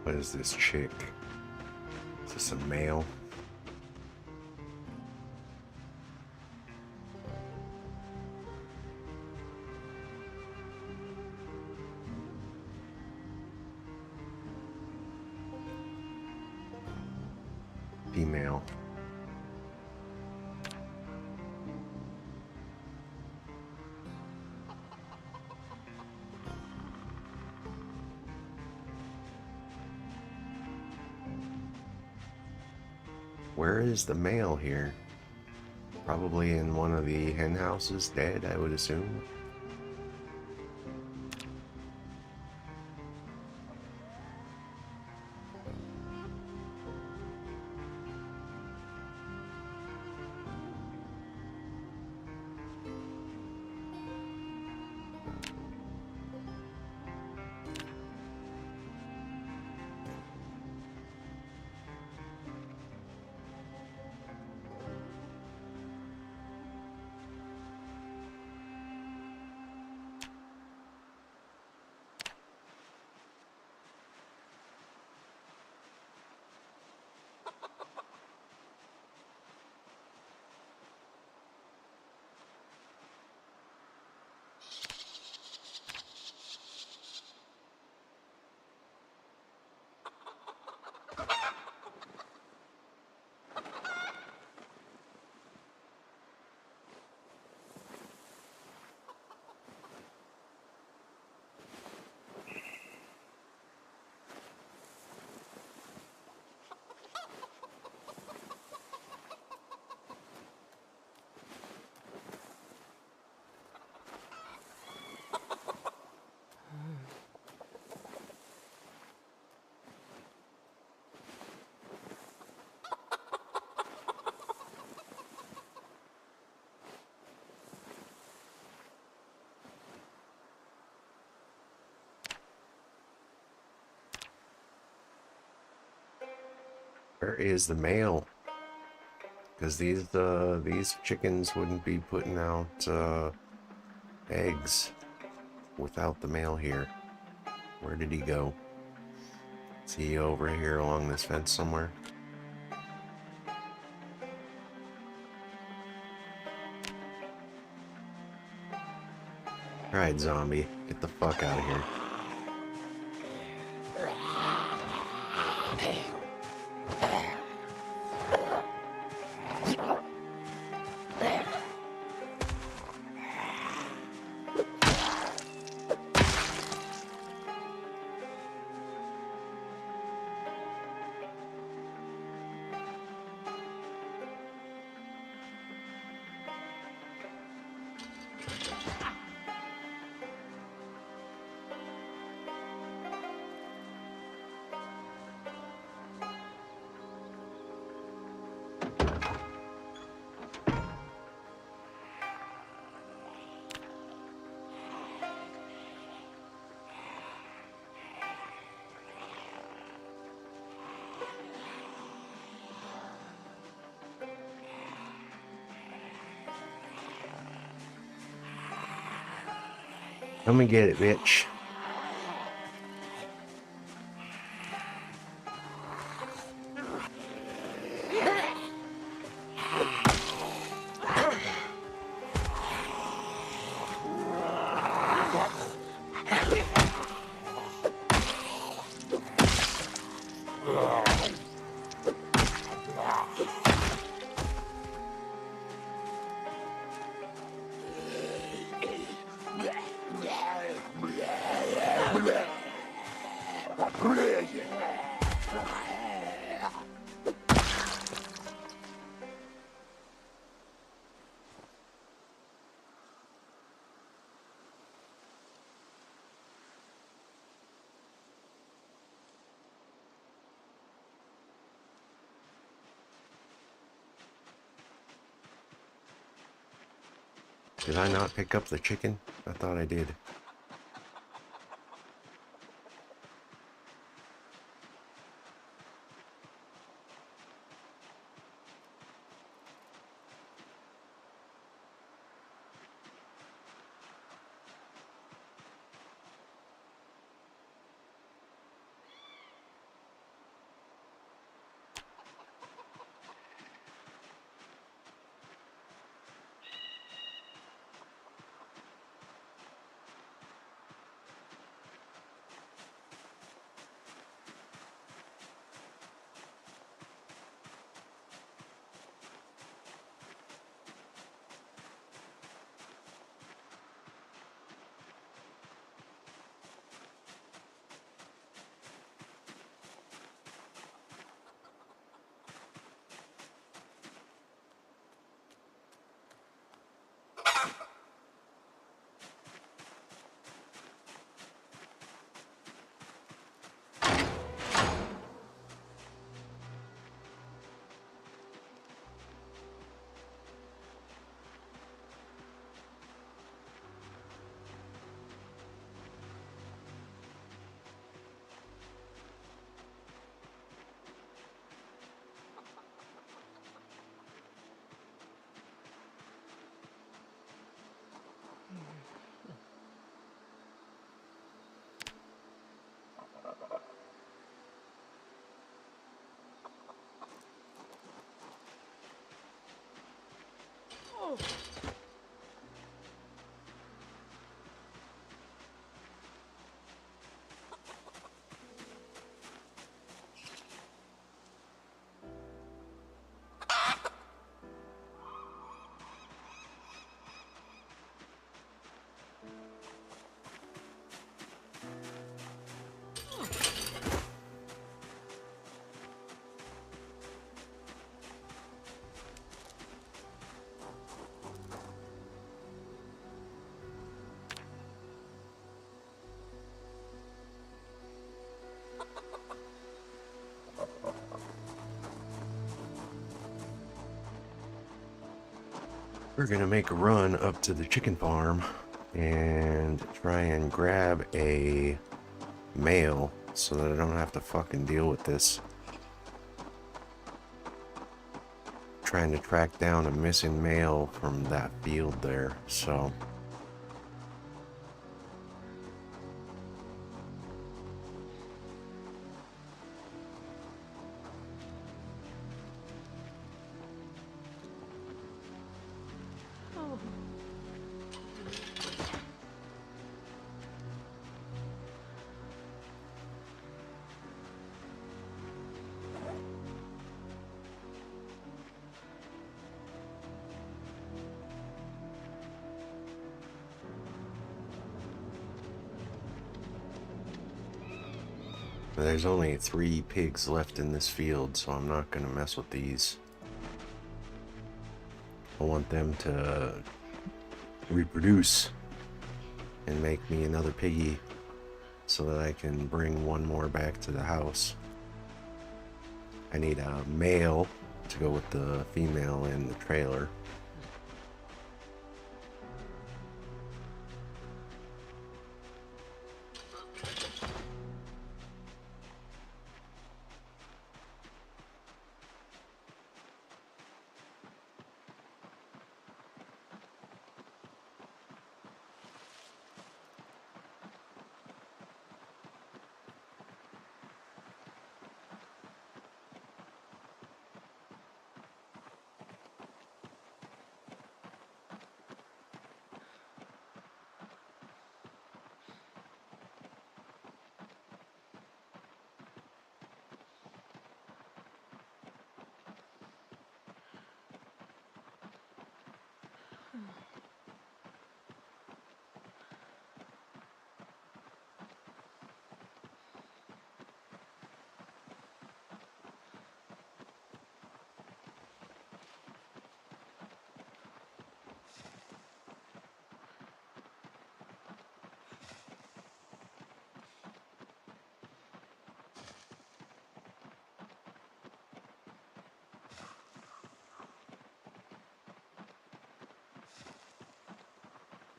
What is this chick? Is this a male? female. Where is the male here? Probably in one of the hen houses, dead, I would assume. Where is the male? Because these chickens wouldn't be putting out eggs without the male here. Where did he go? Is he over here along this fence somewhere? Alright, zombie. Get the fuck out of here. Come and get it, bitch. Did I not pick up the chicken? I thought I did. We're gonna make a run up to the chicken farm and try and grab a male so that I don't have to fucking deal with this. Trying to track down a missing male from that field there, so. There's only 3 pigs left in this field, so I'm not gonna mess with these. I want them to reproduce and make me another piggy so that I can bring one more back to the house. I need a male to go with the female in the trailer.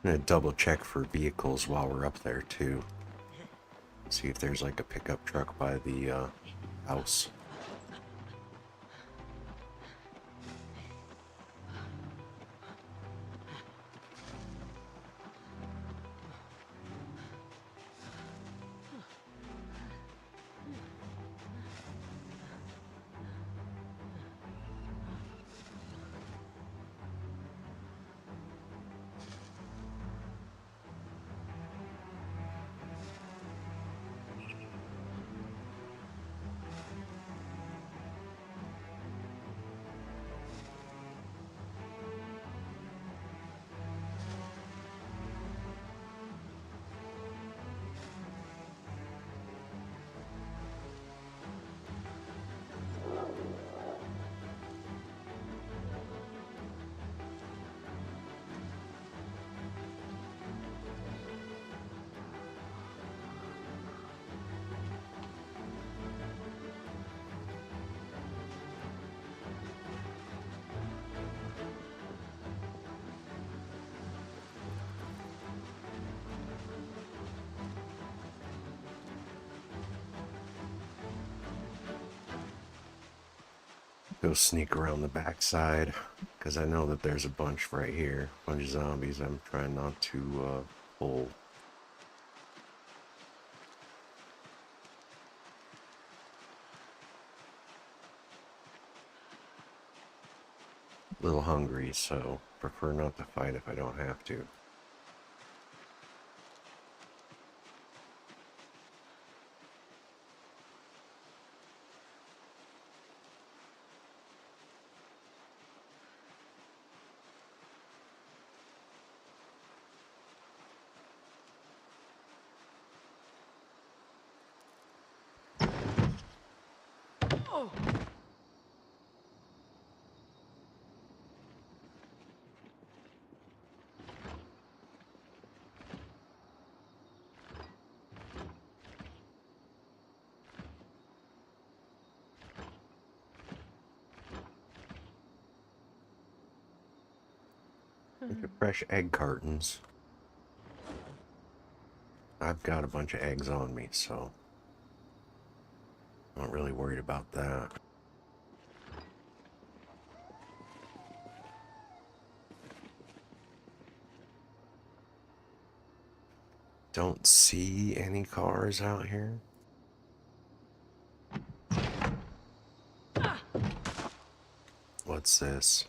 I'm gonna double check for vehicles while we're up there too. See if there's like a pickup truck by the house. Go sneak around the backside, because I know that there's a bunch right here. A bunch of zombies I'm trying not to pull. a little hungry, so prefer not to fight if I don't have to. Bunch of fresh egg cartons. I've got a bunch of eggs on me, so I'm not really worried about that. Don't see any cars out here. What's this?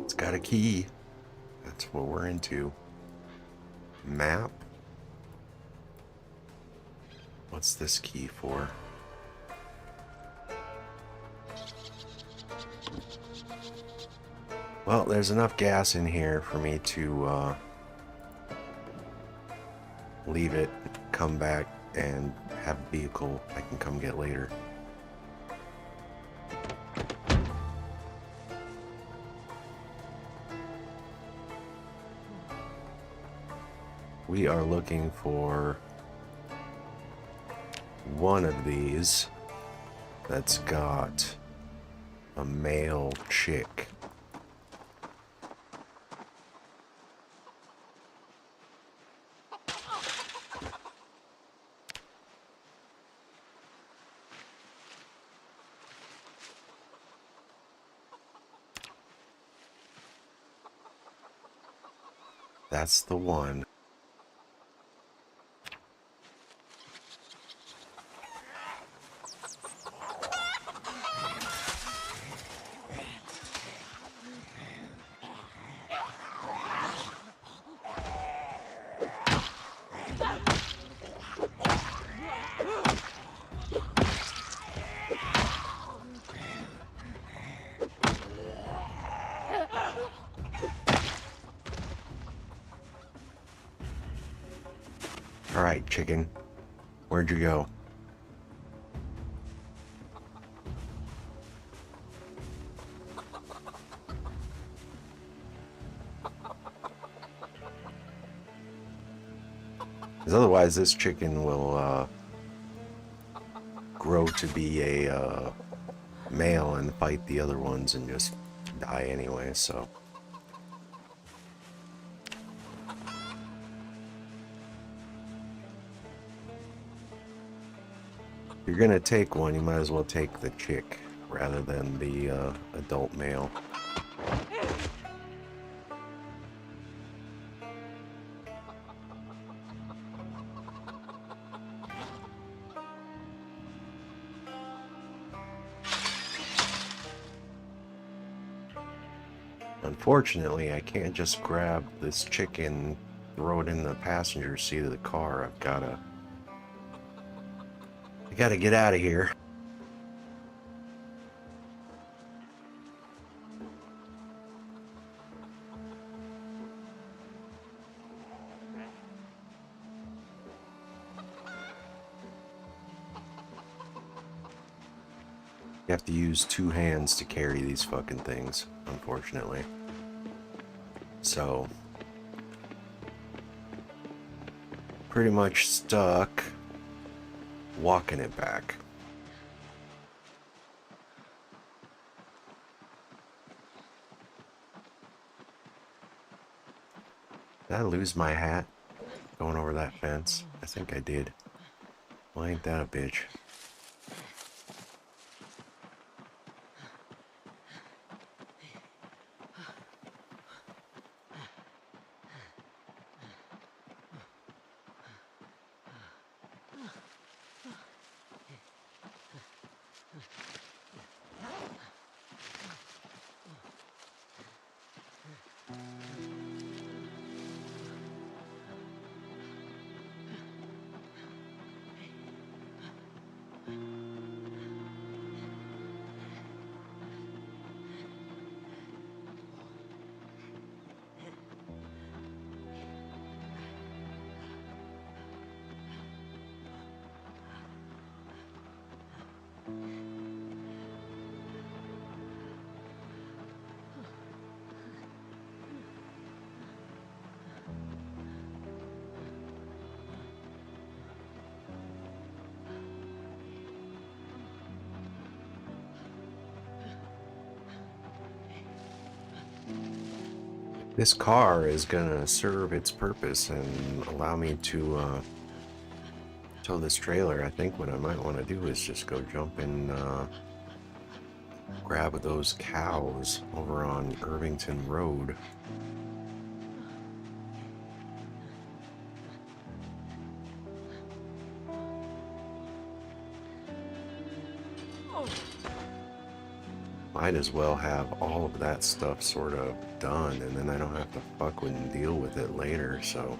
It's got a key. That's what we're into. Map? What's this key for? Well, there's enough gas in here for me to leave it, come back, and have a vehicle I can come get later. We are looking for one of these that's got a male chick. That's the one. Alright, chicken. Where'd you go? Because otherwise this chicken will grow to be a male and fight the other ones and just die anyway, so... If you're gonna take one, you might as well take the chick rather than the adult male. Unfortunately, I can't just grab this chicken, throw it in the passenger seat of the car. I gotta get out of here. You have to use two hands to carry these fucking things, unfortunately. So, pretty much stuck walking it back. Did I lose my hat? going over that fence? I think I did. Well, ain't that a bitch? This car is gonna serve its purpose and allow me to tow this trailer. I think what I might want to do is just go jump and grab those cows over on Irvington Road. Might as well have all of that stuff sort of done, and then I don't have to fuck with and deal with it later, so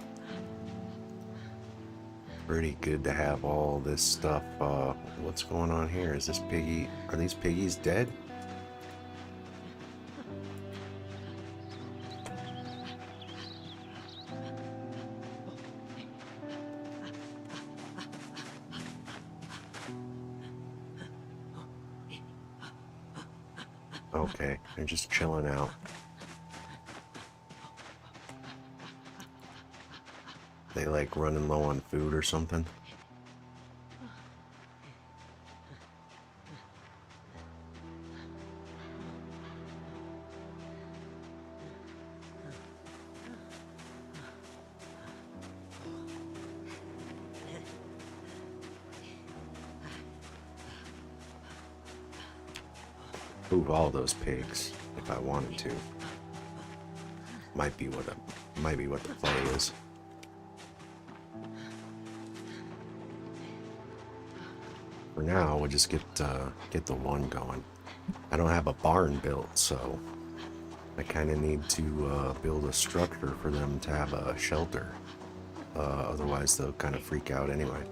pretty good to have all this stuff. What's going on here? Is this piggy, are these piggies dead? Okay, they're just chilling out. They like running low on food or something. Move all those pigs if I wanted to. Might be what the play is. For now, we'll just get the one going. I don't have a barn built, so I kind of need to build a structure for them to have a shelter. Otherwise, they'll kind of freak out anyway.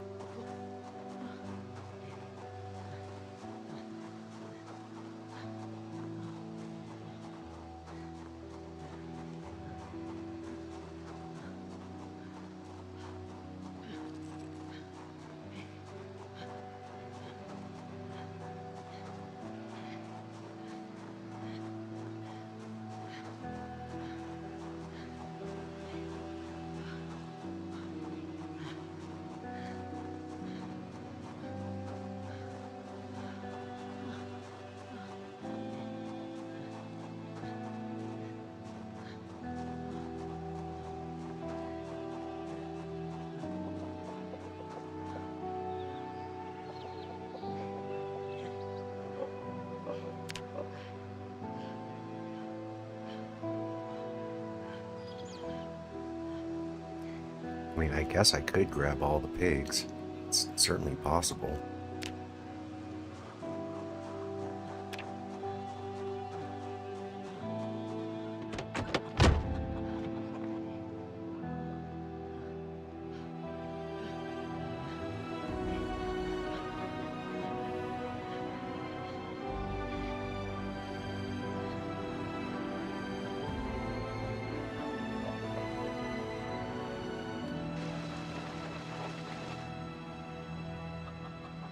I mean, I guess I could grab all the pigs. It's certainly possible.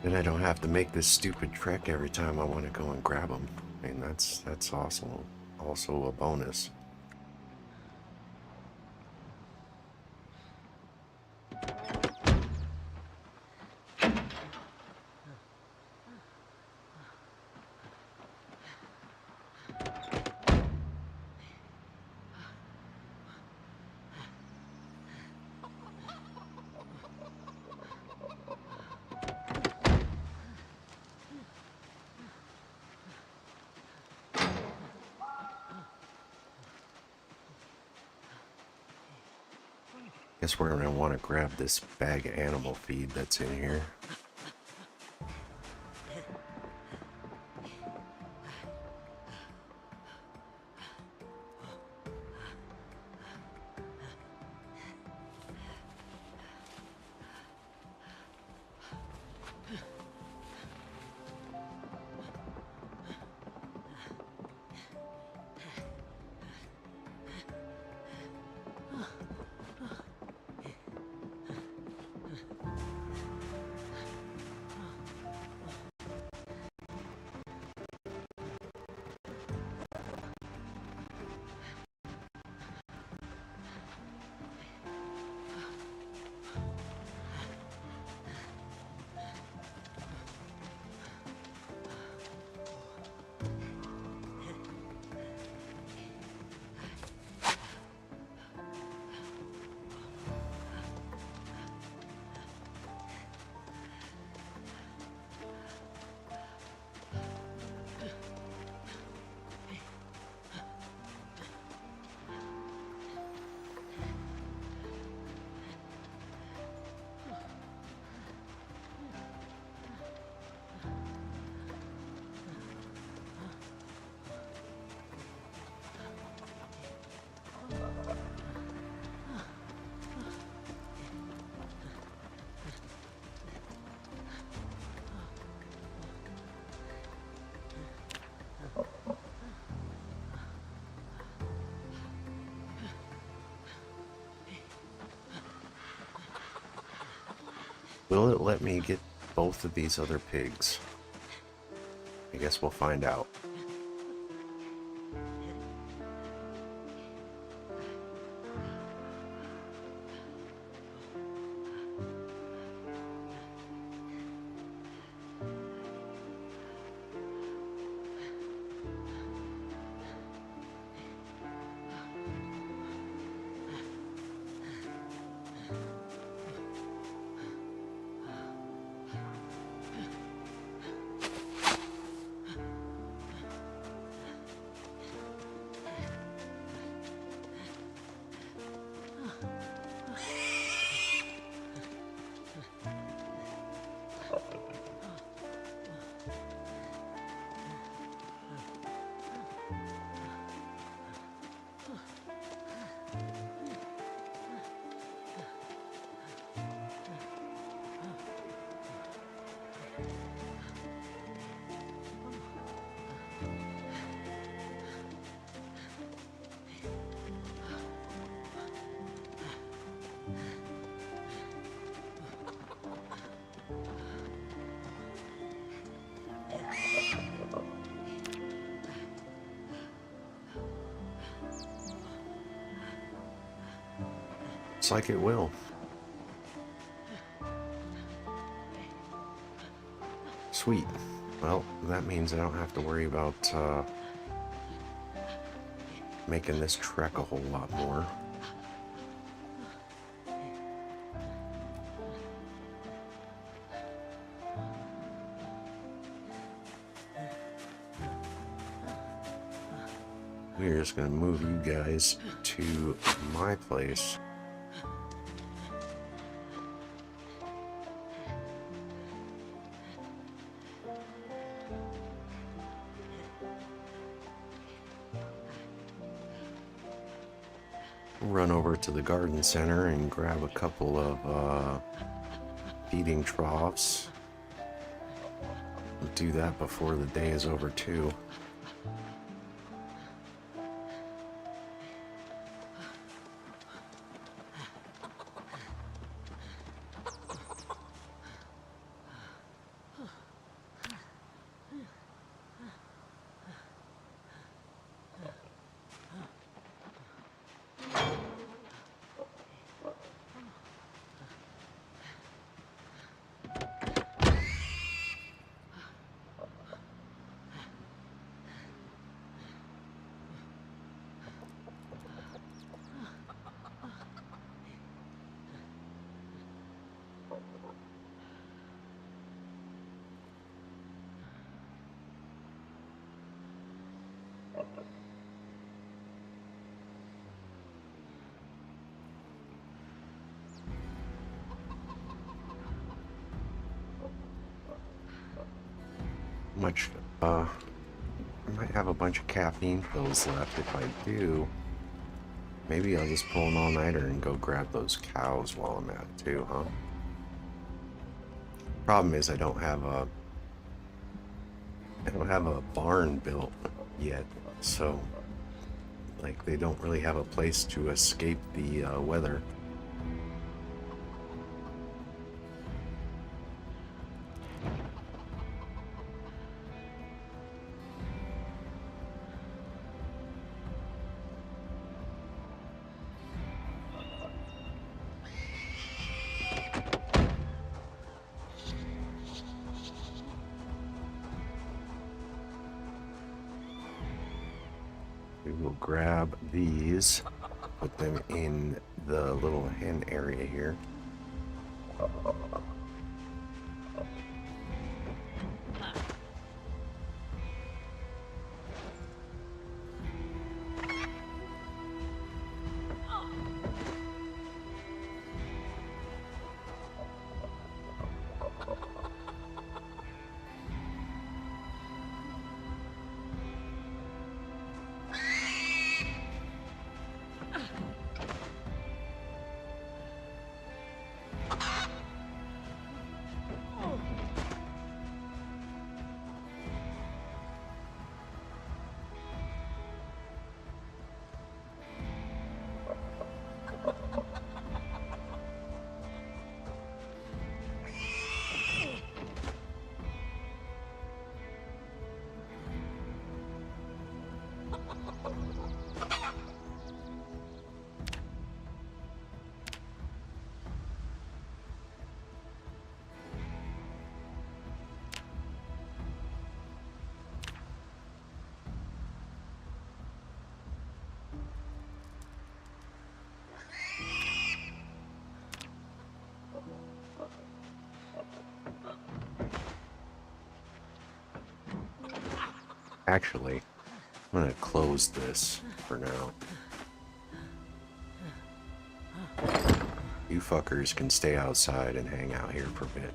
Then I don't have to make this stupid trek every time I want to go and grab them. I mean, that's also a bonus. Guess we're gonna want to grab this bag of animal feed that's in here. Will it let me get both of these other pigs? I guess we'll find out. Looks like it will. Sweet. Well, that means I don't have to worry about making this trek a whole lot more. We're just gonna move you guys to my place. Run over to the garden center and grab a couple of feeding troughs. We'll do that before the day is over too. much, I might have a bunch of caffeine pills left. If I do, maybe I'll just pull an all-nighter and go grab those cows while I'm at it too, huh? Problem is I don't have a barn built yet, so like they don't really have a place to escape the weather. We will grab these, put them in the little hen area here. Actually, I'm gonna close this for now. You fuckers can stay outside and hang out here for a bit.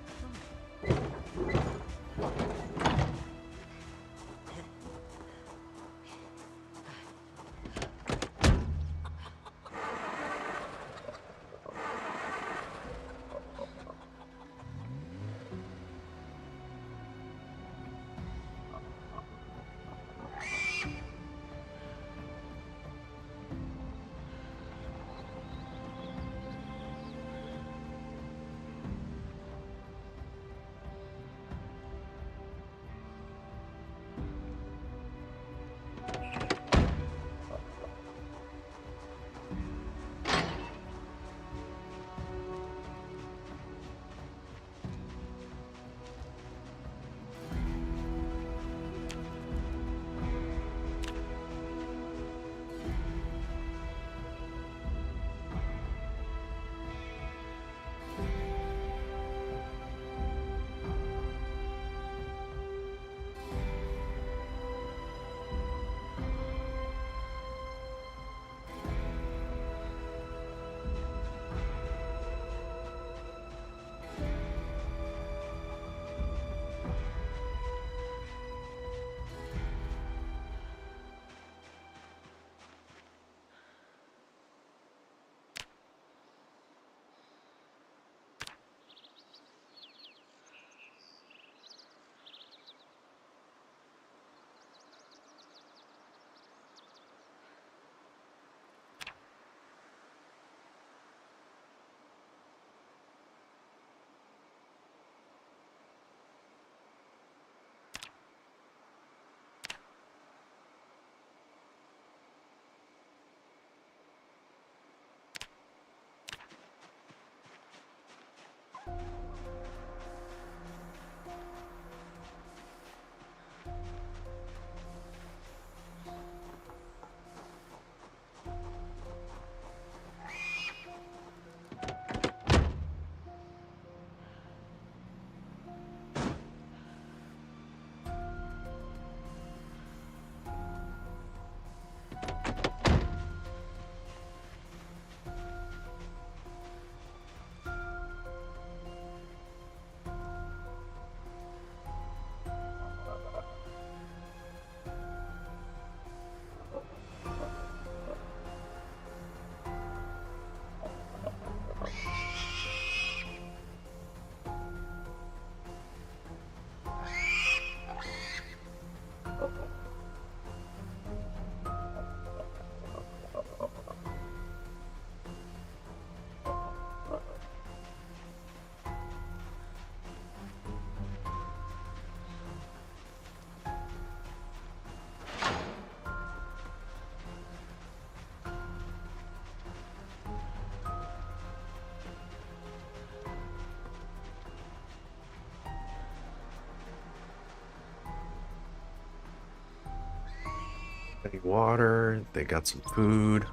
Any water, they got some food.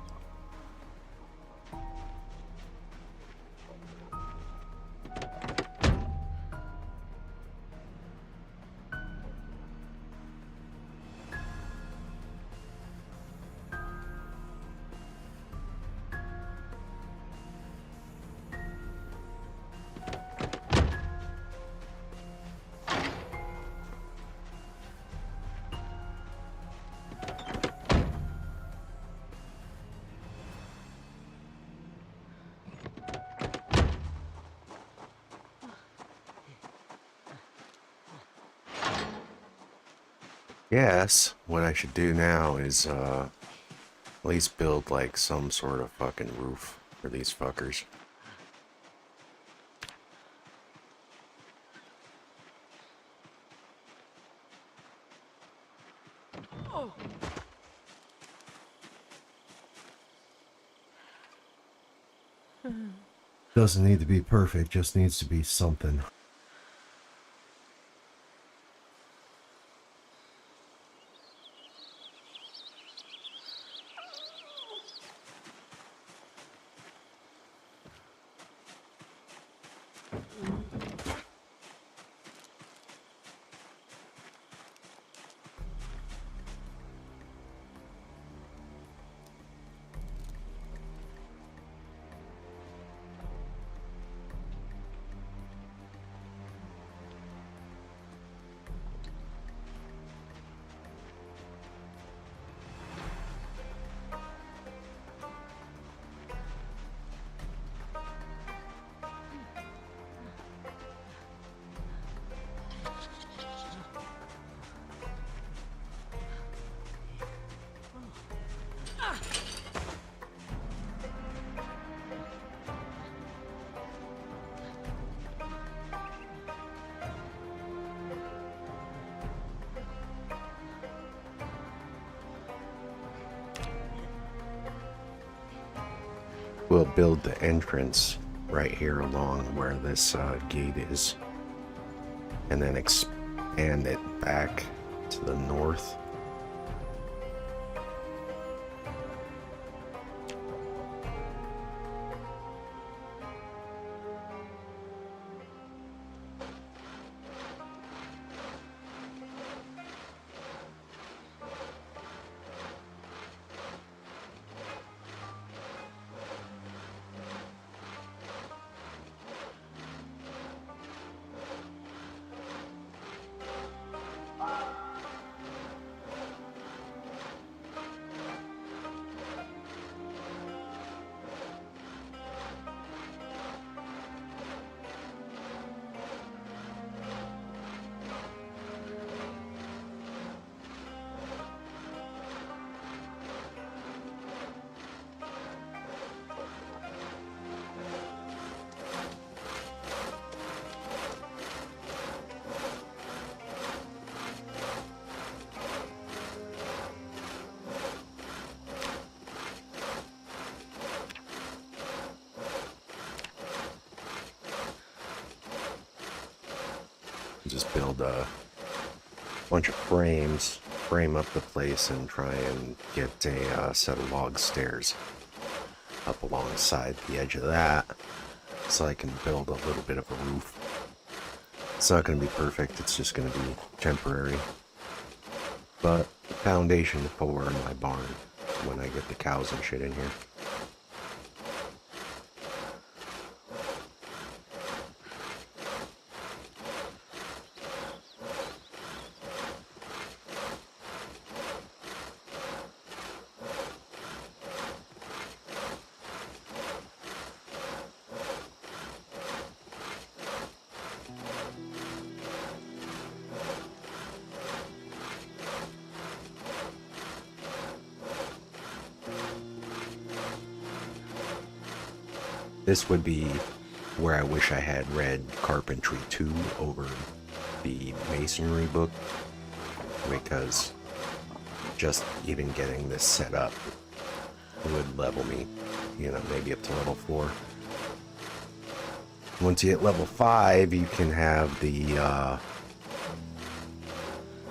Yes, what I should do now is at least build like some sort of fucking roof for these fuckers. Doesn't need to be perfect, just needs to be something. We'll build the entrance right here along where this gate is, and then expand it back to the north. Just build a bunch of frames, frame up the place, and try and get a set of log stairs up alongside the edge of that, so I can build a little bit of a roof. It's not going to be perfect, it's just going to be temporary, but the foundation for my barn when I get the cows and shit in here. This would be where I wish I had read Carpentry 2 over the Masonry book, because just even getting this set up would level me, you know, maybe up to level 4. Once you hit level 5, you can have the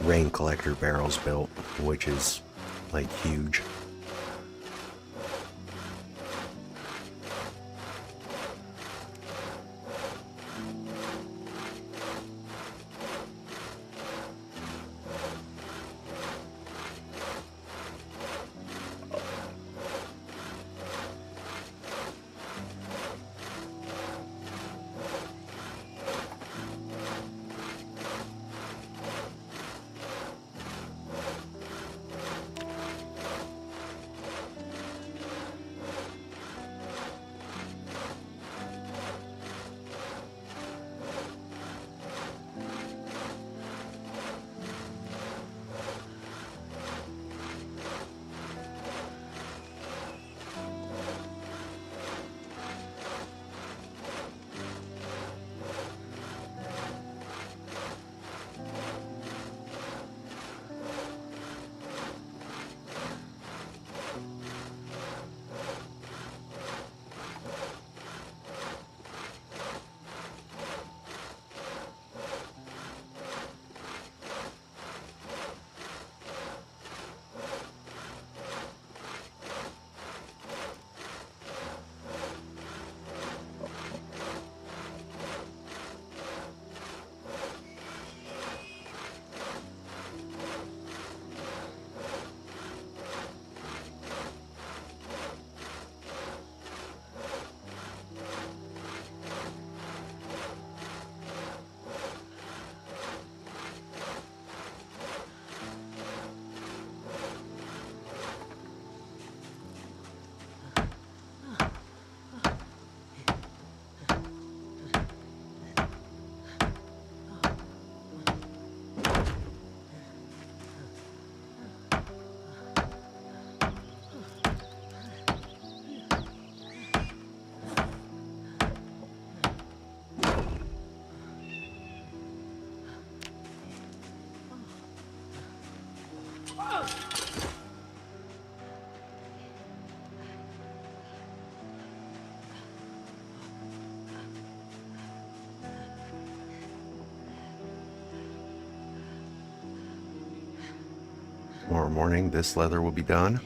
rain collector barrels built, which is Like huge. Tomorrow morning, this leather will be done.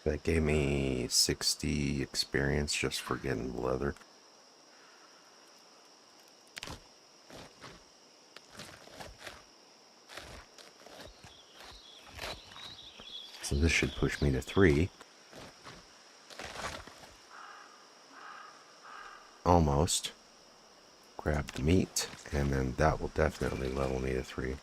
That gave me 60 experience just for getting the leather. So this should push me to 3. Almost. Grab the meat, and then that will definitely level me to 3.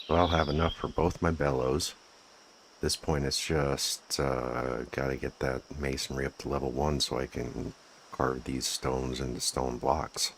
So I'll have enough for both my bellows. At this point, it's just gotta get that masonry up to level 1 so I can carve these stones into stone blocks.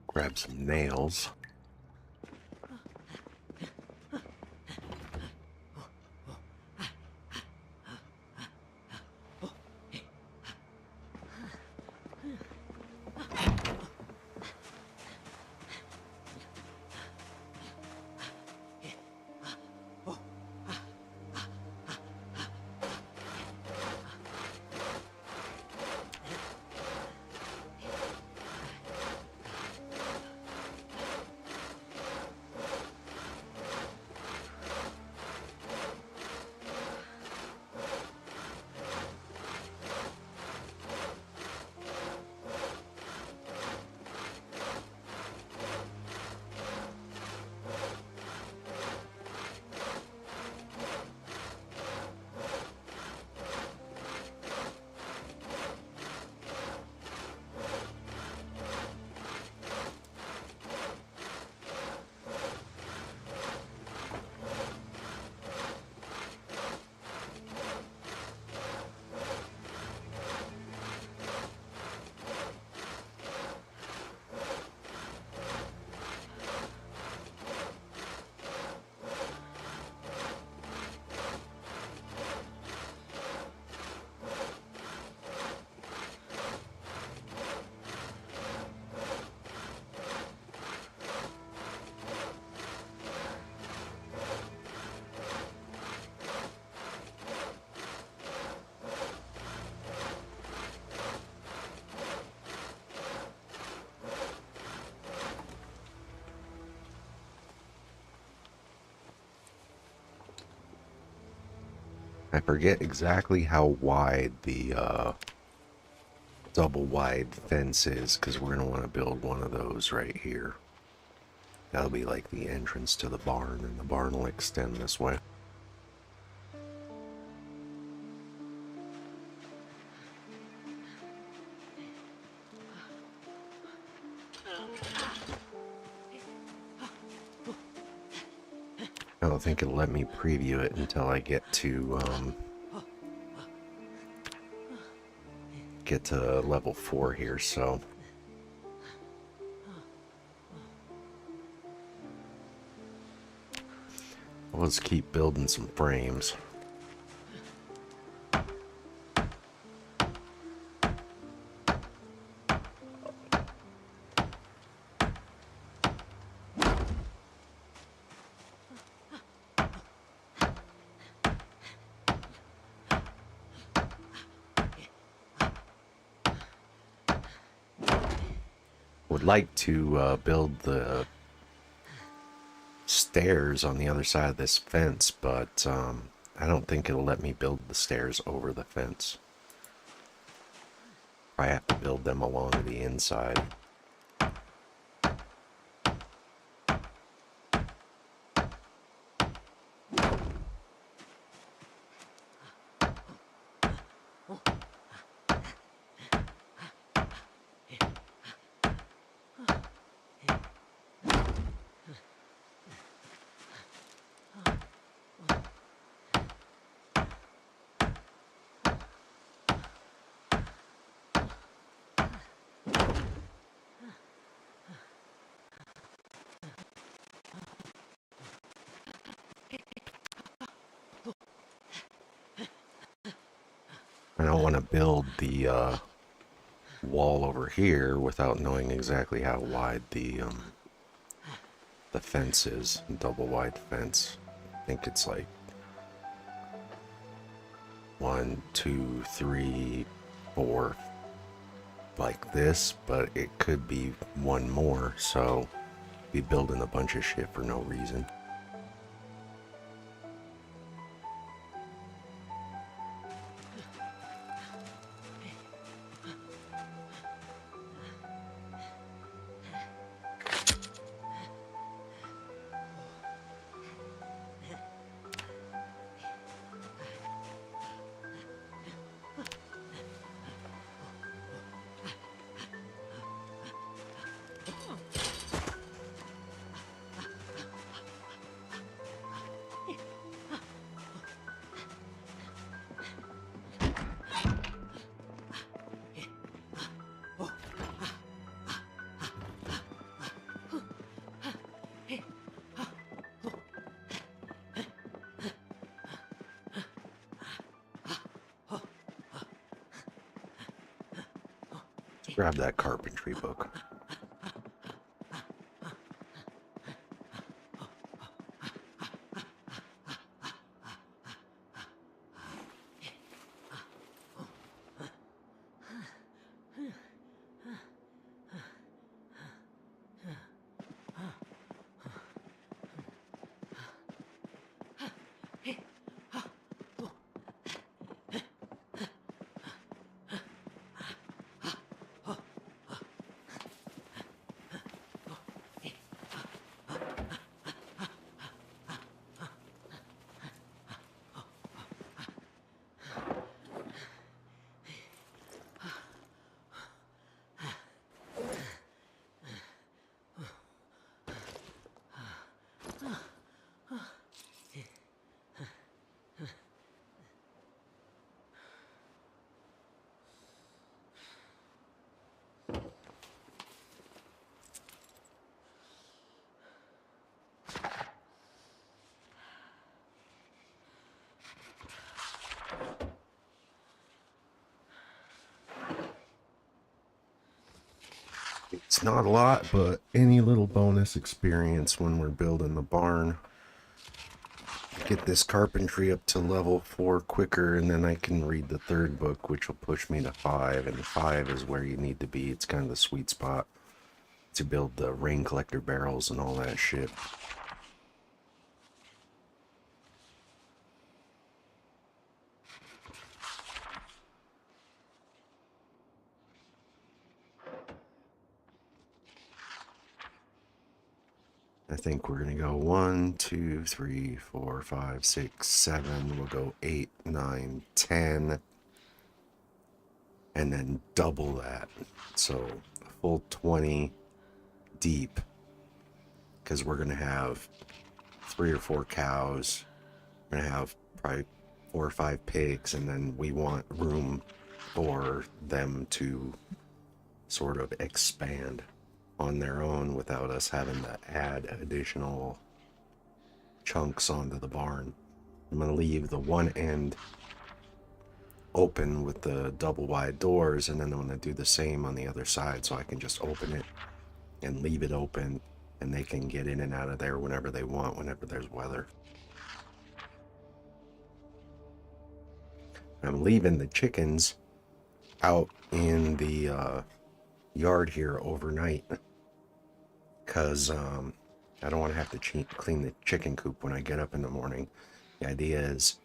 Grab some nails. I forget exactly how wide the double wide fence is, because we're going to want to build one of those right here. That'll be like the entrance to the barn, and the barn will extend this way. I don't think it'll let me preview it until I get to level 4 here, so let's keep building some frames. like to build the stairs on the other side of this fence, but I don't think it'll let me build the stairs over the fence. I have to build them along the inside. I don't want to build the wall over here without knowing exactly how wide the fence is. Double wide fence. I think it's like 1, 2, 3, 4, like this, but it could be one more, so be building a bunch of shit for no reason. Grab that carpentry book. It's not a lot, but any little bonus experience when we're building the barn. Get this carpentry up to level 4 quicker, and then I can read the third book, which will push me to 5, and 5 is where you need to be. It's kind of the sweet spot to build the rain collector barrels and all that shit. I think we're going to go 1, 2, 3, 4, 5, 6, 7. We'll go 8, 9, 10. And then double that. So a full 20 deep. Because we're going to have 3 or 4 cows. We're going to have probably 4 or 5 pigs. And then we want room for them to sort of expand on their own without us having to add additional chunks onto the barn. I'm going to leave the one end open with the double wide doors, and then I'm going to do the same on the other side, so I can just open it and leave it open, and they can get in and out of there whenever they want, whenever there's weather. I'm leaving the chickens out in the yard here overnight. because I don't want to have to clean the chicken coop when I get up in the morning. The idea is,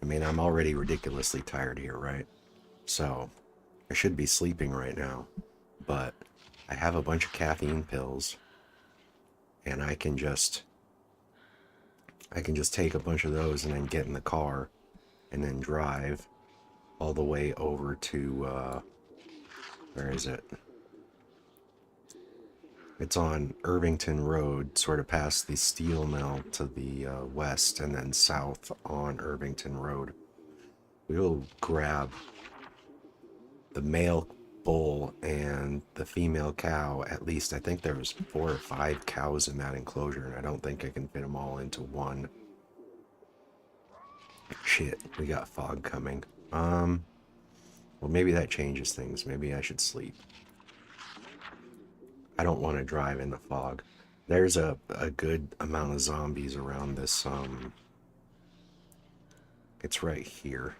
I mean, I'm already ridiculously tired here, right? So I should be sleeping right now, but I have a bunch of caffeine pills, and I can just take a bunch of those and then get in the car and then drive all the way over to where is it? It's on Irvington Road, sort of past the steel mill to the west, and then south on Irvington Road. We'll grab the male bull and the female cow. At least I think there was 4 or 5 cows in that enclosure, and I don't think I can fit them all into one. Shit, we got fog coming. Well, maybe that changes things. Maybe I should sleep. I don't want to drive in the fog. There's a good amount of zombies around this, it's right here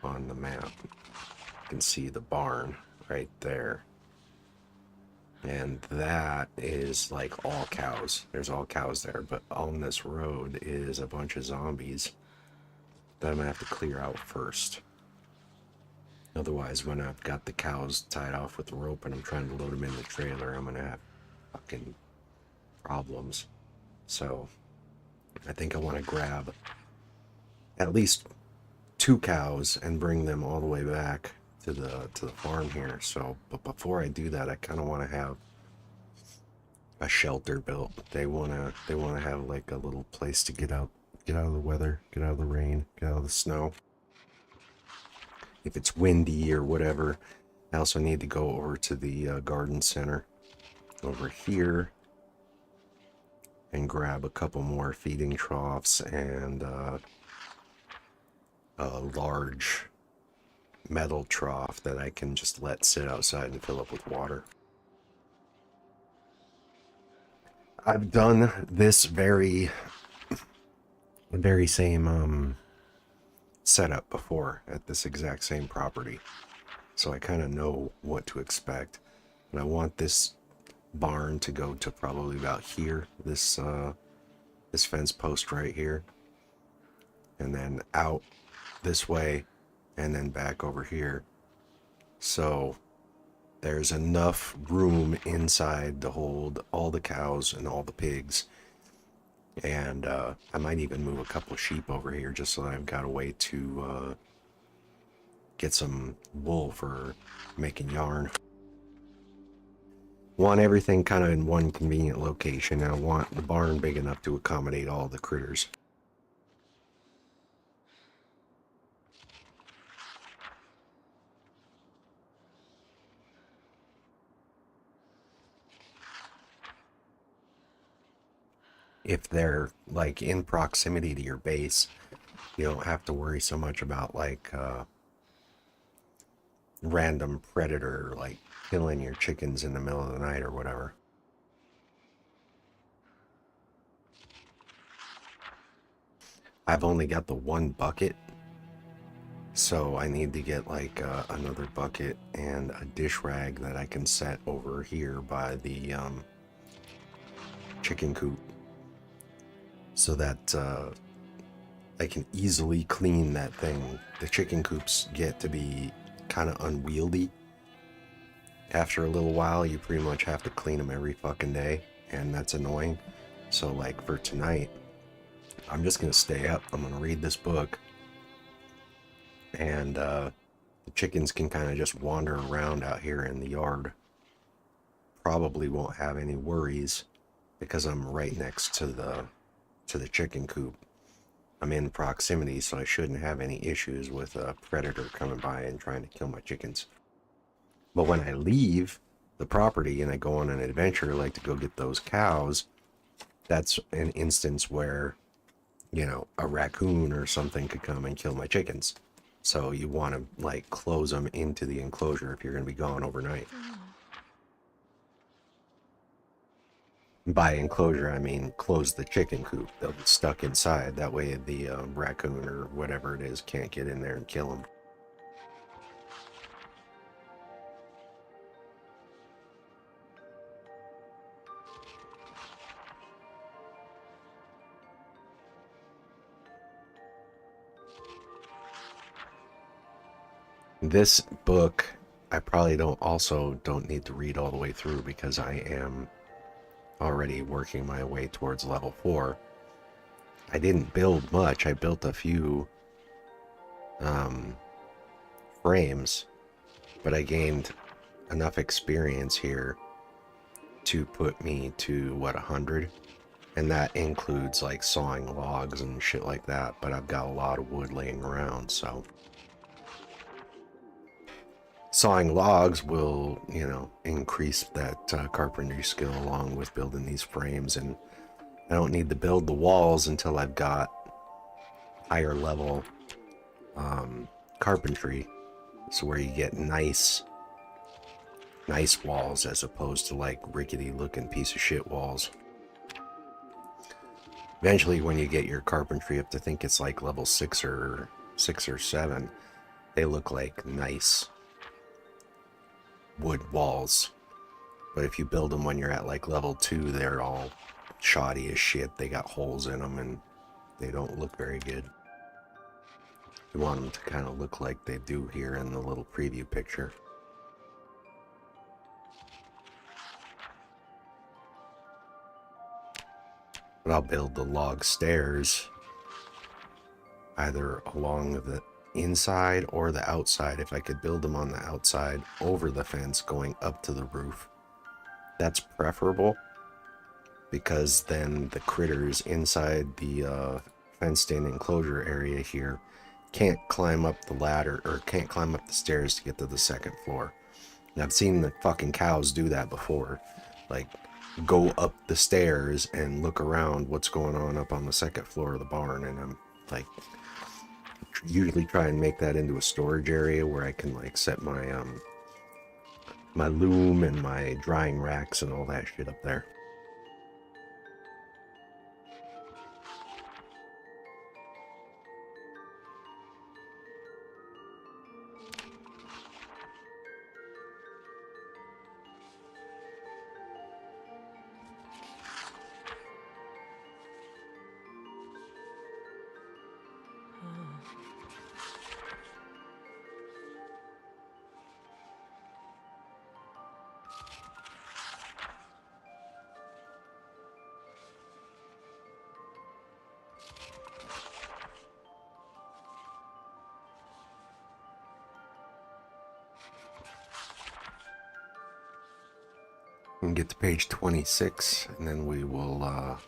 on the map. You can see the barn right there. And that is like all cows. There's all cows there, but on this road is a bunch of zombies that I'm gonna have to clear out first. Otherwise, when I've got the cows tied off with the rope and I'm trying to load them in the trailer, I'm gonna have fucking problems. So I think I want to grab at least 2 cows and bring them all the way back to the farm here. So, but before I do that, I kind of want to have a shelter built. They wanna have like a little place to get out of the weather, get out of the rain, get out of the snow. If it's windy or whatever. I also need to go over to the garden center over here and grab a couple more feeding troughs and a large metal trough that I can just let sit outside and fill up with water. I've done this very same setup before at this exact same property, so I kind of know what to expect. And I want this barn to go to probably about here, this fence post right here, and then out this way, and then back over here. So there's enough room inside to hold all the cows and all the pigs. And I might even move a couple of sheep over here just so that I've got a way to get some wool for making yarn. Want everything kind of in one convenient location, and I want the barn big enough to accommodate all the critters. If they're like in proximity to your base, you don't have to worry so much about like random predator like killing your chickens in the middle of the night or whatever. I've only got the 1 bucket, so I need to get like another bucket and a dish rag that I can set over here by the chicken coop, so that I can easily clean that thing. The chicken coops get to be kind of unwieldy. After a little while, you pretty much have to clean them every fucking day, and that's annoying. So like for tonight, I'm just gonna stay up. I'm gonna read this book, and the chickens can kind of just wander around out here in the yard. Probably won't have any worries because I'm right next to the chicken coop. I'm in proximity, so I shouldn't have any issues with a predator coming by and trying to kill my chickens. But when I leave the property and I go on an adventure, like to go get those cows, that's an instance where, you know, a raccoon or something could come and kill my chickens. So you want to like close them into the enclosure if you're going to be gone overnight. By enclosure, I mean close the chicken coop. They'll be stuck inside. That way the raccoon or whatever it is can't get in there and kill them. This book, I probably don't need to read all the way through because I am already working my way towards level 4. I didn't build much. I built a few frames, but I gained enough experience here to put me to, what, 100? And that includes, like, sawing logs and shit like that, but I've got a lot of wood laying around, so... Sawing logs will, you know, increase that carpentry skill along with building these frames, and I don't need to build the walls until I've got higher level carpentry, so where you get nice walls as opposed to like rickety looking piece of shit walls. Eventually, when you get your carpentry up to, think it's like level 6 or 7, they look like nice wood walls. But if you build them when you're at like level 2, they're all shoddy as shit. They got holes in them and they don't look very good. You want them to kind of look like they do here in the little preview picture. But I'll build the log stairs either along the inside or the outside. If I could build them on the outside over the fence going up to the roof, that's preferable, because then the critters inside the fenced-in enclosure area here can't climb up the ladder, or can't climb up the stairs to get to the second floor. And I've seen the fucking cows do that before. Like, go up the stairs and look around what's going on up on the second floor of the barn, and I'm like, usually try and make that into a storage area where I can like set my my loom and my drying racks and all that shit up there. We can get to page 26, and then we will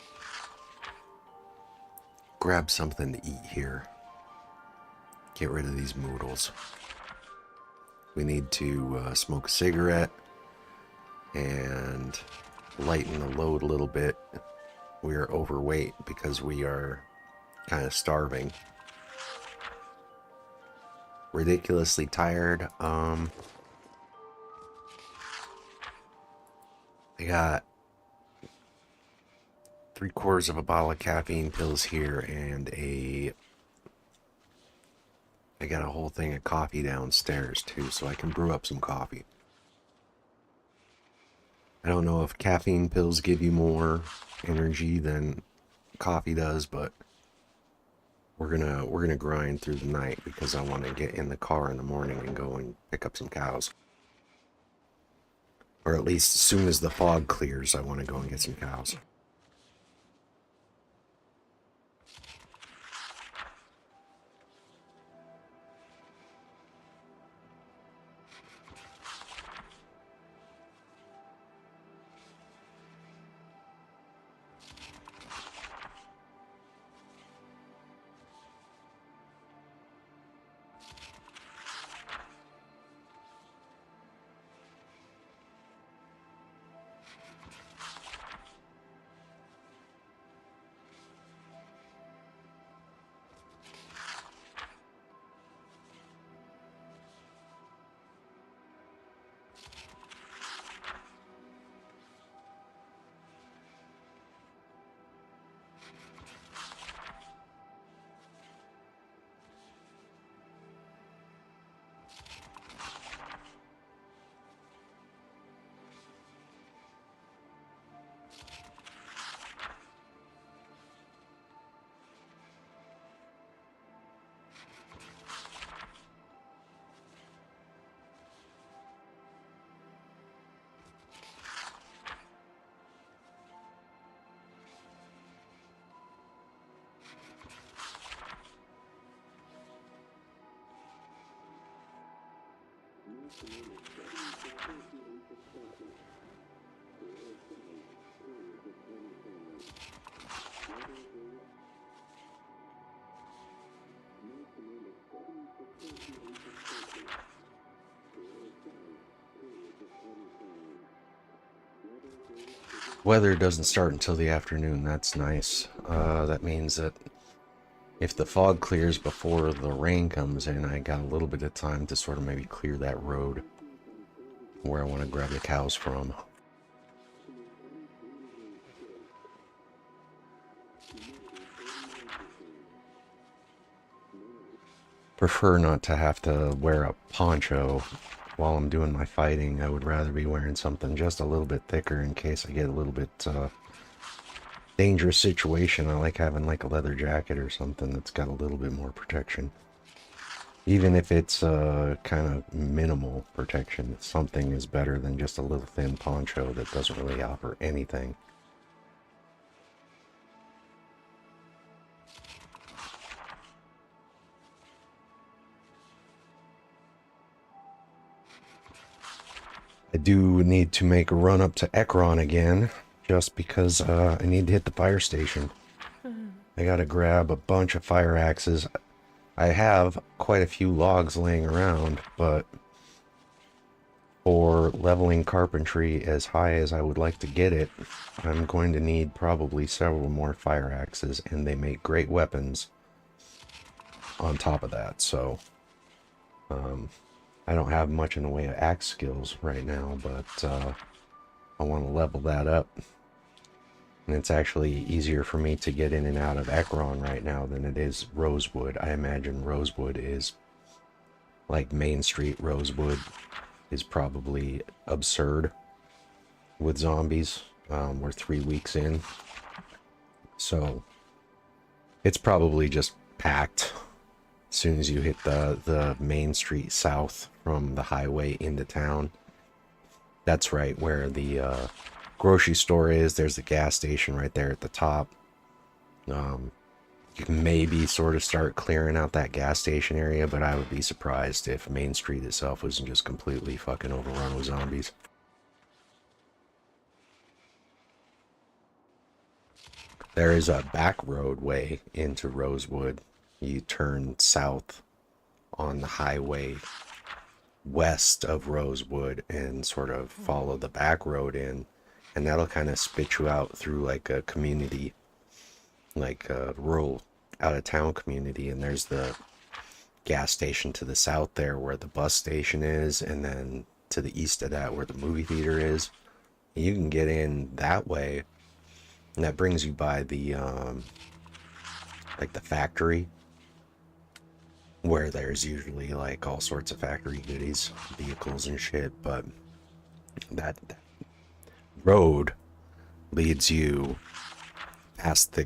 grab something to eat here. Get rid of these noodles. We need to smoke a cigarette and lighten the load a little bit. We are overweight because we are kind of starving. Ridiculously tired. I got 3/4 of a bottle of caffeine pills here, and I got a whole thing of coffee downstairs too, so I can brew up some coffee. I don't know if caffeine pills give you more energy than coffee does, but we're gonna grind through the night because I want to get in the car in the morning and go and pick up some cows. Or at least as soon as the fog clears, I want to go and get some cows. Weather doesn't start until the afternoon. That's nice. That means that if the fog clears before the rain comes in, I got a little bit of time to sort of maybe clear that road where I want to grab the cows from. Prefer not to have to wear a poncho while I'm doing my fighting. I would rather be wearing something just a little bit thicker in case I get a little bit dangerous situation. I like having like a leather jacket or something that's got a little bit more protection. Even if it's kind of minimal protection, something is better than just a little thin poncho that doesn't really offer anything. I do need to make a run up to Ekron again, just because I need to hit the fire station. I gotta grab a bunch of fire axes. I have quite a few logs laying around, but for leveling carpentry as high as I would like to get it, I'm going to need probably several more fire axes, and they make great weapons on top of that, so I don't have much in the way of axe skills right now, but I want to level that up. And it's actually easier for me to get in and out of Ekron right now than it is Rosewood. I imagine Rosewood is like Main Street. Rosewood is probably absurd with zombies. We're 3 weeks in, so it's probably just packed as soon as you hit the Main Street south from the highway into town. That's right where the grocery store is. There's the gas station right there at the top. You can maybe sort of start clearing out that gas station area, but I would be surprised if Main Street itself wasn't just completely fucking overrun with zombies. There is a back roadway into Rosewood. You turn south on the highway west of Rosewood and sort of follow the back road in, and that'll kind of spit you out through like a community, like a rural out of town community. And there's the gas station to the south there where the bus station is, and then to the east of that where the movie theater is. You can get in that way, and that brings you by the like the factory, where there's usually like all sorts of factory goodies, vehicles and shit. But that road leads you past the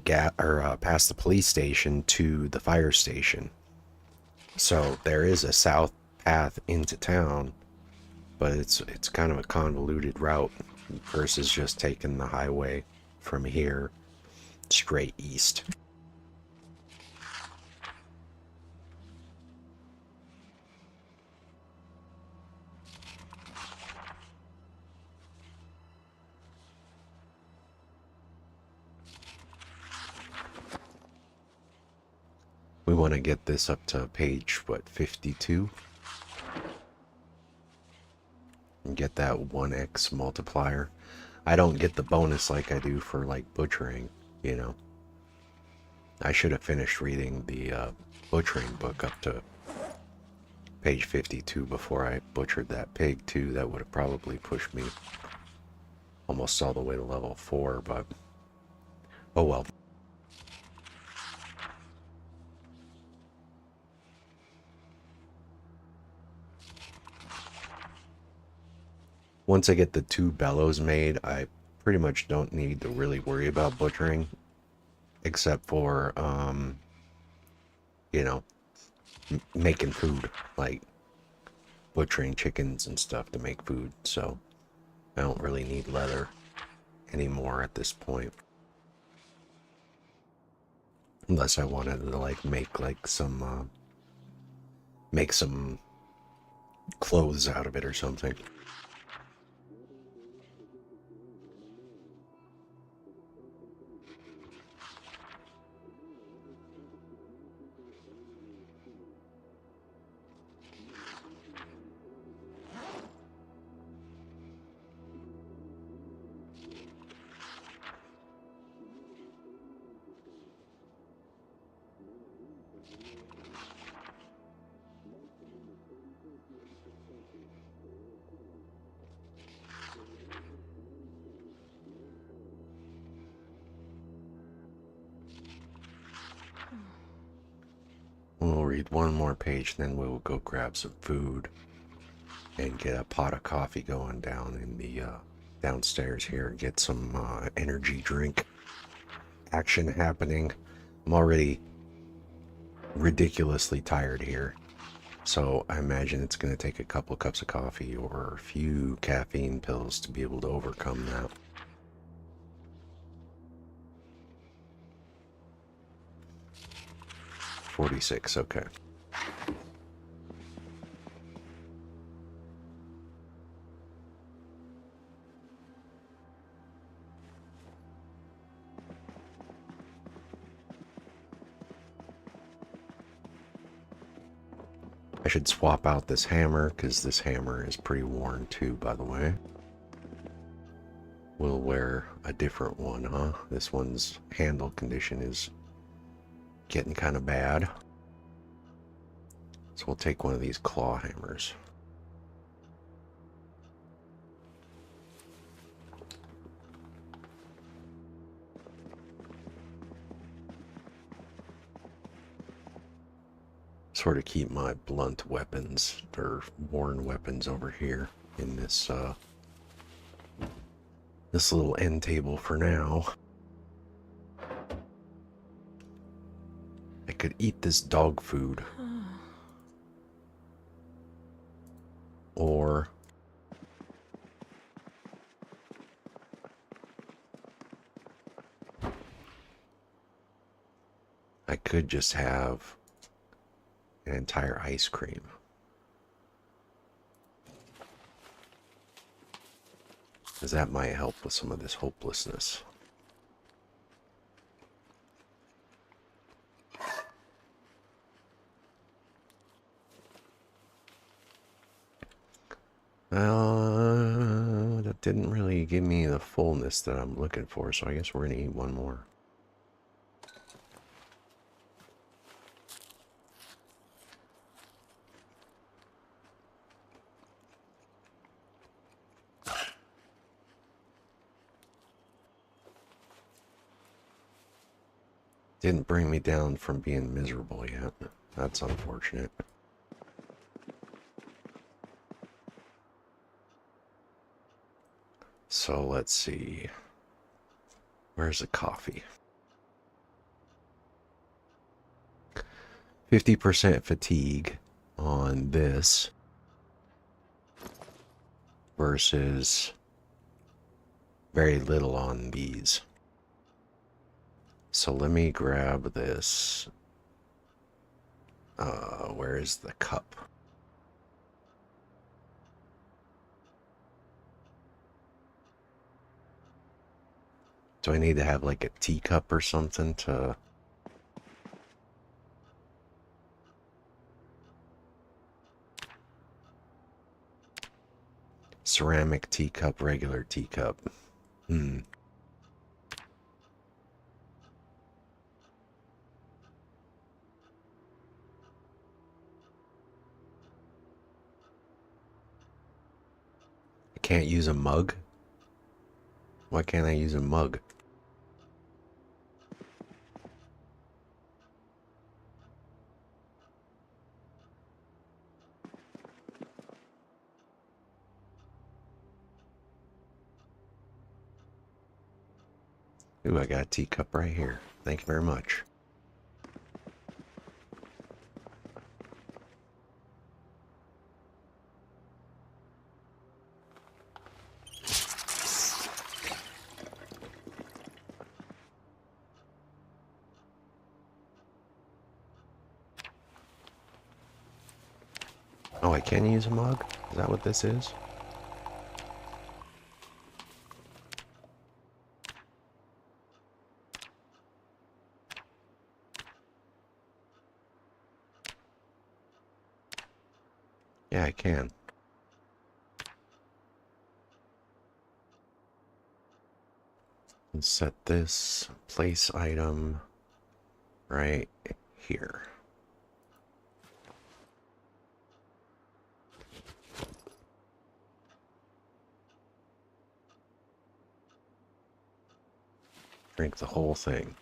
past the police station to the fire station. So there is a south path into town, but it's kind of a convoluted route versus just taking the highway from here straight east. We want to get this up to page, what, 52? And get that 1x multiplier. I don't get the bonus like I do for, like, butchering, you know. I should have finished reading the butchering book up to page 52 before I butchered that pig, too. That would have probably pushed me almost all the way to level 4, but oh well. Once I get the 2 bellows made, I pretty much don't need to really worry about butchering, except for, you know, making food, like butchering chickens and stuff to make food. So I don't really need leather anymore at this point, unless I wanted to like make like some clothes out of it or something. We'll read one more page, then we'll go grab some food and get a pot of coffee going down in the downstairs here and get some energy drink action happening. I'm already ridiculously tired here, so I imagine it's going to take a couple cups of coffee or a few caffeine pills to be able to overcome that. $46, okay. I should swap out this hammer, because this hammer is pretty worn too, by the way. We'll wear a different one, huh? This one's handle condition is getting kind of bad. So we'll take one of these claw hammers. Sort of keep my blunt weapons, or worn weapons, over here in this this little end table for now. I could eat this dog food. Or I could just have an entire ice cream. Because that might help with some of this hopelessness. That didn't really give me the fullness that I'm looking for, so I guess we're going to eat one more. Didn't bring me down from being miserable yet. That's unfortunate. So let's see. Where's the coffee? 50% fatigue on this versus very little on these. So let me grab this. Where is the cup? Do I need to have like a teacup or something to... Ceramic teacup, regular teacup. I can't use a mug? Why can't I use a mug? Ooh, I got a teacup right here. Thank you very much. Oh, I can use a mug? Is that what this is? Yeah, I can. Let's set this place item right here. Drink the whole thing.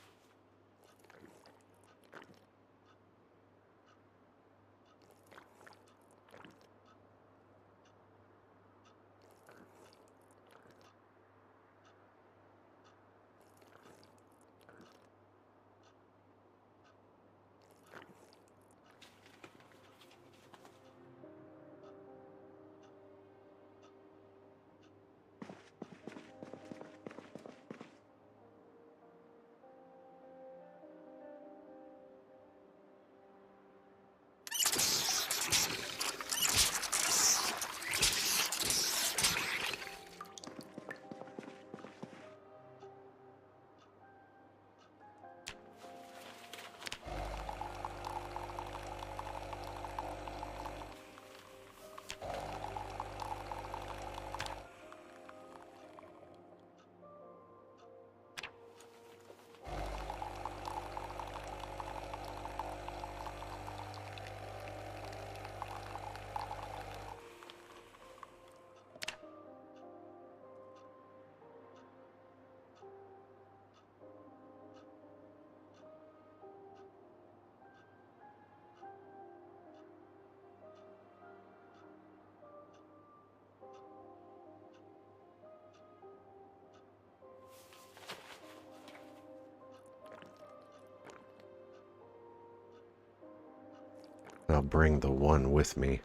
I'll bring the one with me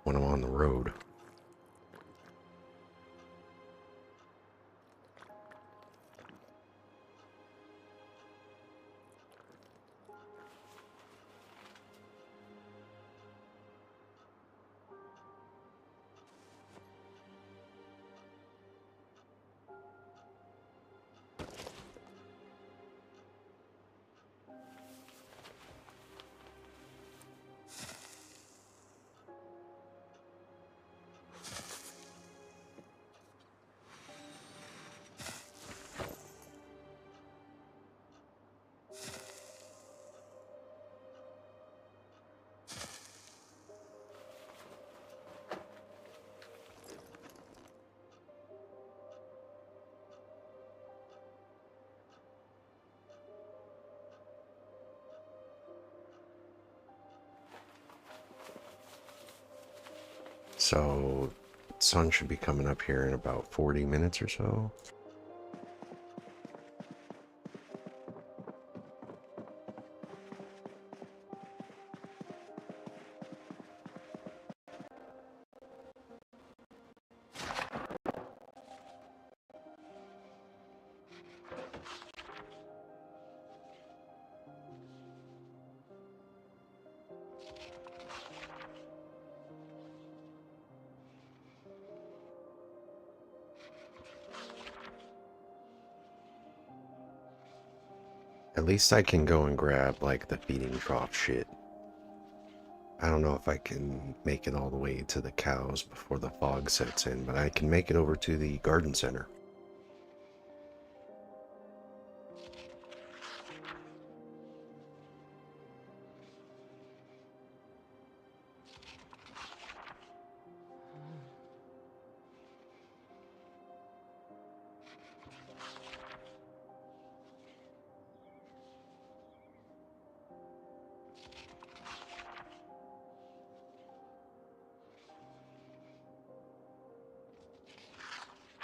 when I'm on the road. So, sun should be coming up here in about 40 minutes or so. At least I can go and grab, like, the feeding trough shit. I don't know if I can make it all the way to the cows before the fog sets in, but I can make it over to the garden center.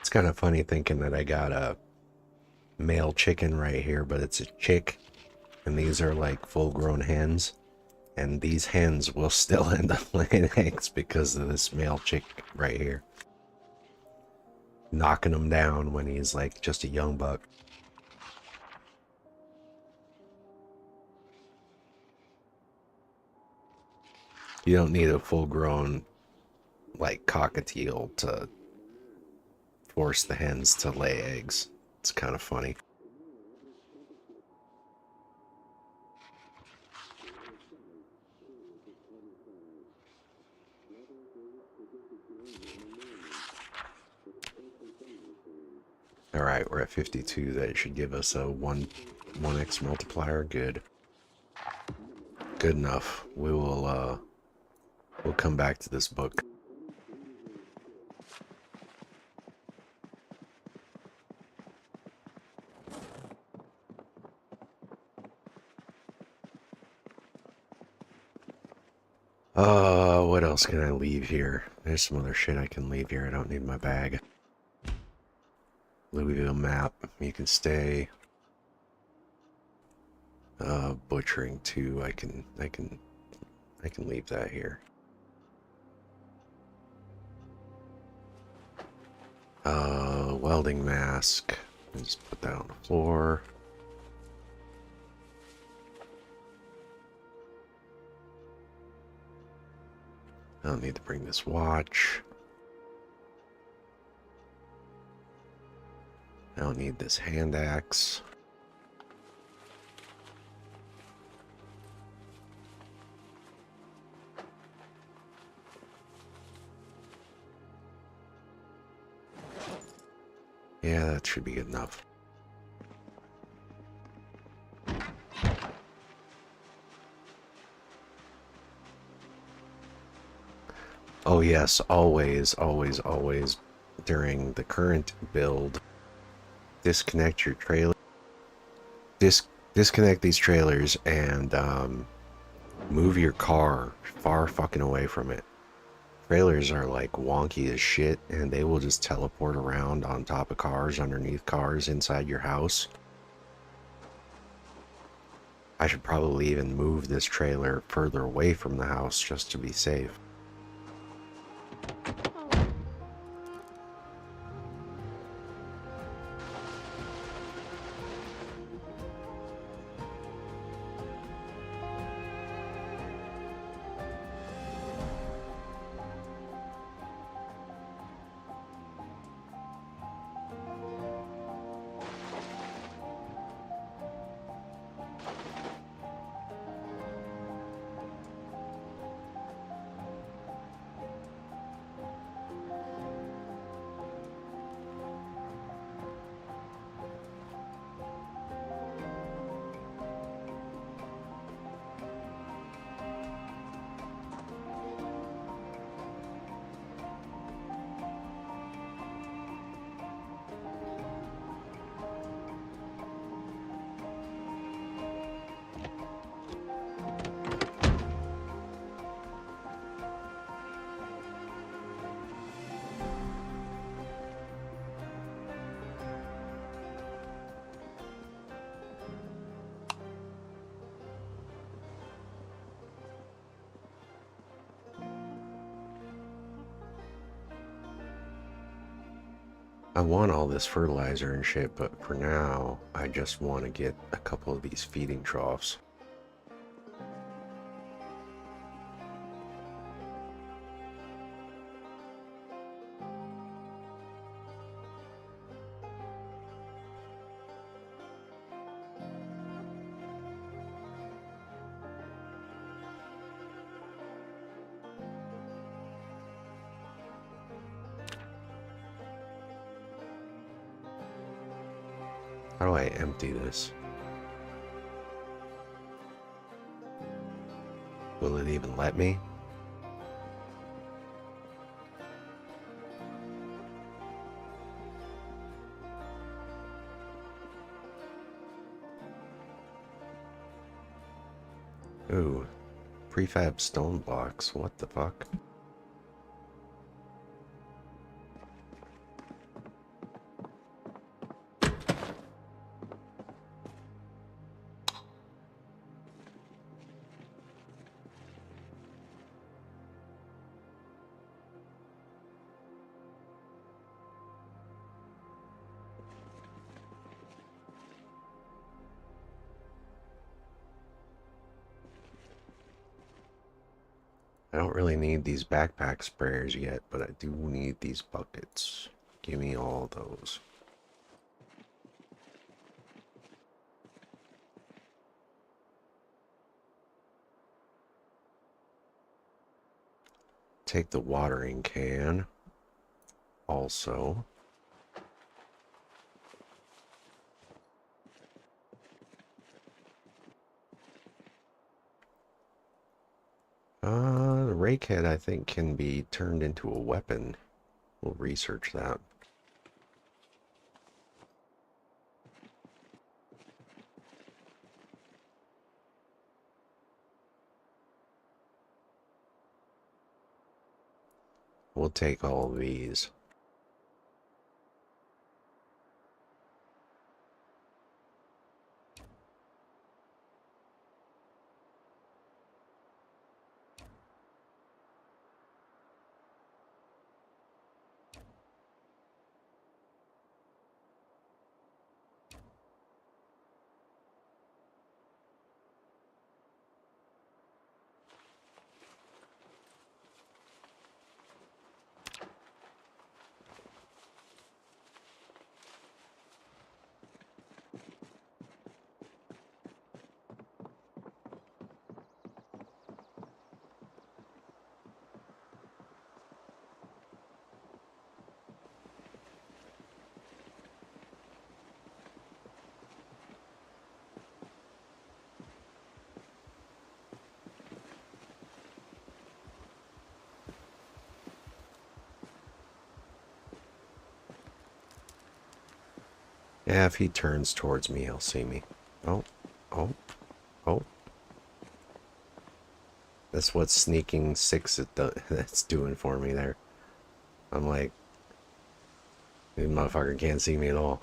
It's kind of funny thinking that I got a male chicken right here, but it's a chick, and these are like full-grown hens, and these hens will still end up laying eggs because of this male chick right here. Knocking him down when he's like just a young buck. You don't need a full-grown, like, cockatiel to force the hens to lay eggs. It's kind of funny. Alright, we're at 52. That should give us a 1x multiplier. Good. Good enough. We'll come back to this book. What else can I leave here? There's some other shit I can leave here. I don't need my bag. Louisville map. You can stay. Butchering too. I can leave that here. Welding mask. Just put that on the floor. I don't need to bring this watch. I don't need this hand axe. Yeah, that should be good enough. Oh yes, always during the current build, disconnect your trailer. Disconnect these trailers and move your car far fucking away from it. Trailers are like wonky as shit, and they will just teleport around on top of cars, underneath cars, inside your house. I should probably even move this trailer further away from the house just to be safe. I want all this fertilizer and shit, but for now, I just want to get a couple of these feeding troughs. How do I empty this? Will it even let me? Ooh, prefab stone blocks, what the fuck? I don't really need these backpack sprayers yet, but I do need these buckets. Give me all those. Take the watering can. Also. The rake head, I think, can be turned into a weapon. We'll research that. We'll take all of these. Yeah, if he turns towards me, he'll see me. Oh, oh, oh. That's what sneaking six that's doing for me there. I'm like, this motherfucker can't see me at all.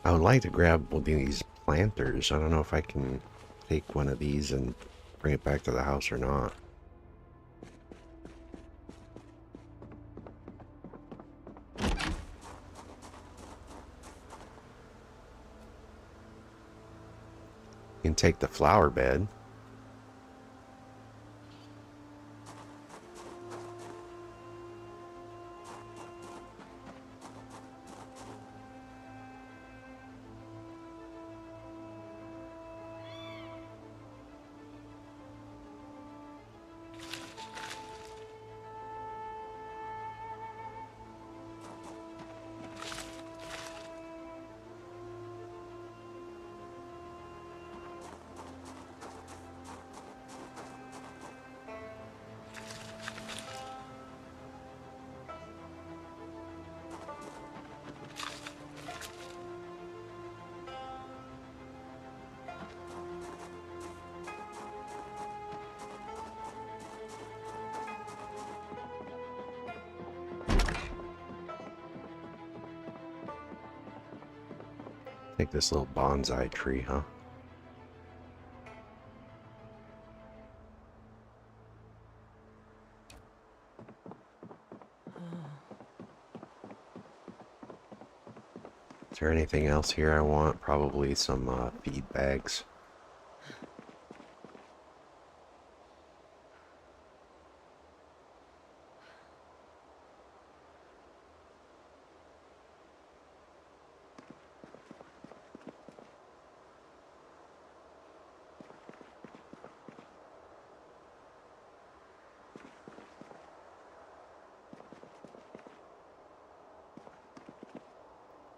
I would like to grab one of these planters. I don't know if I can take one of these and bring it back to the house or not. You can take the flower bed. Take this little bonsai tree, huh? Is there anything else here I want? Probably some feed bags.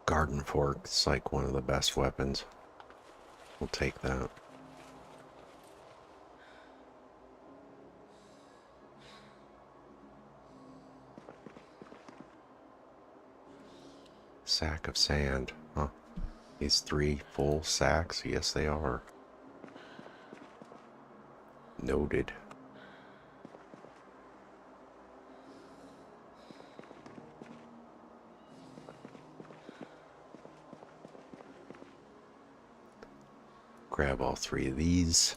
Garden fork, it's like one of the best weapons. We'll take that. Sack of sand, huh? These 3 full sacks? Yes, they are. Noted. Grab all 3 of these.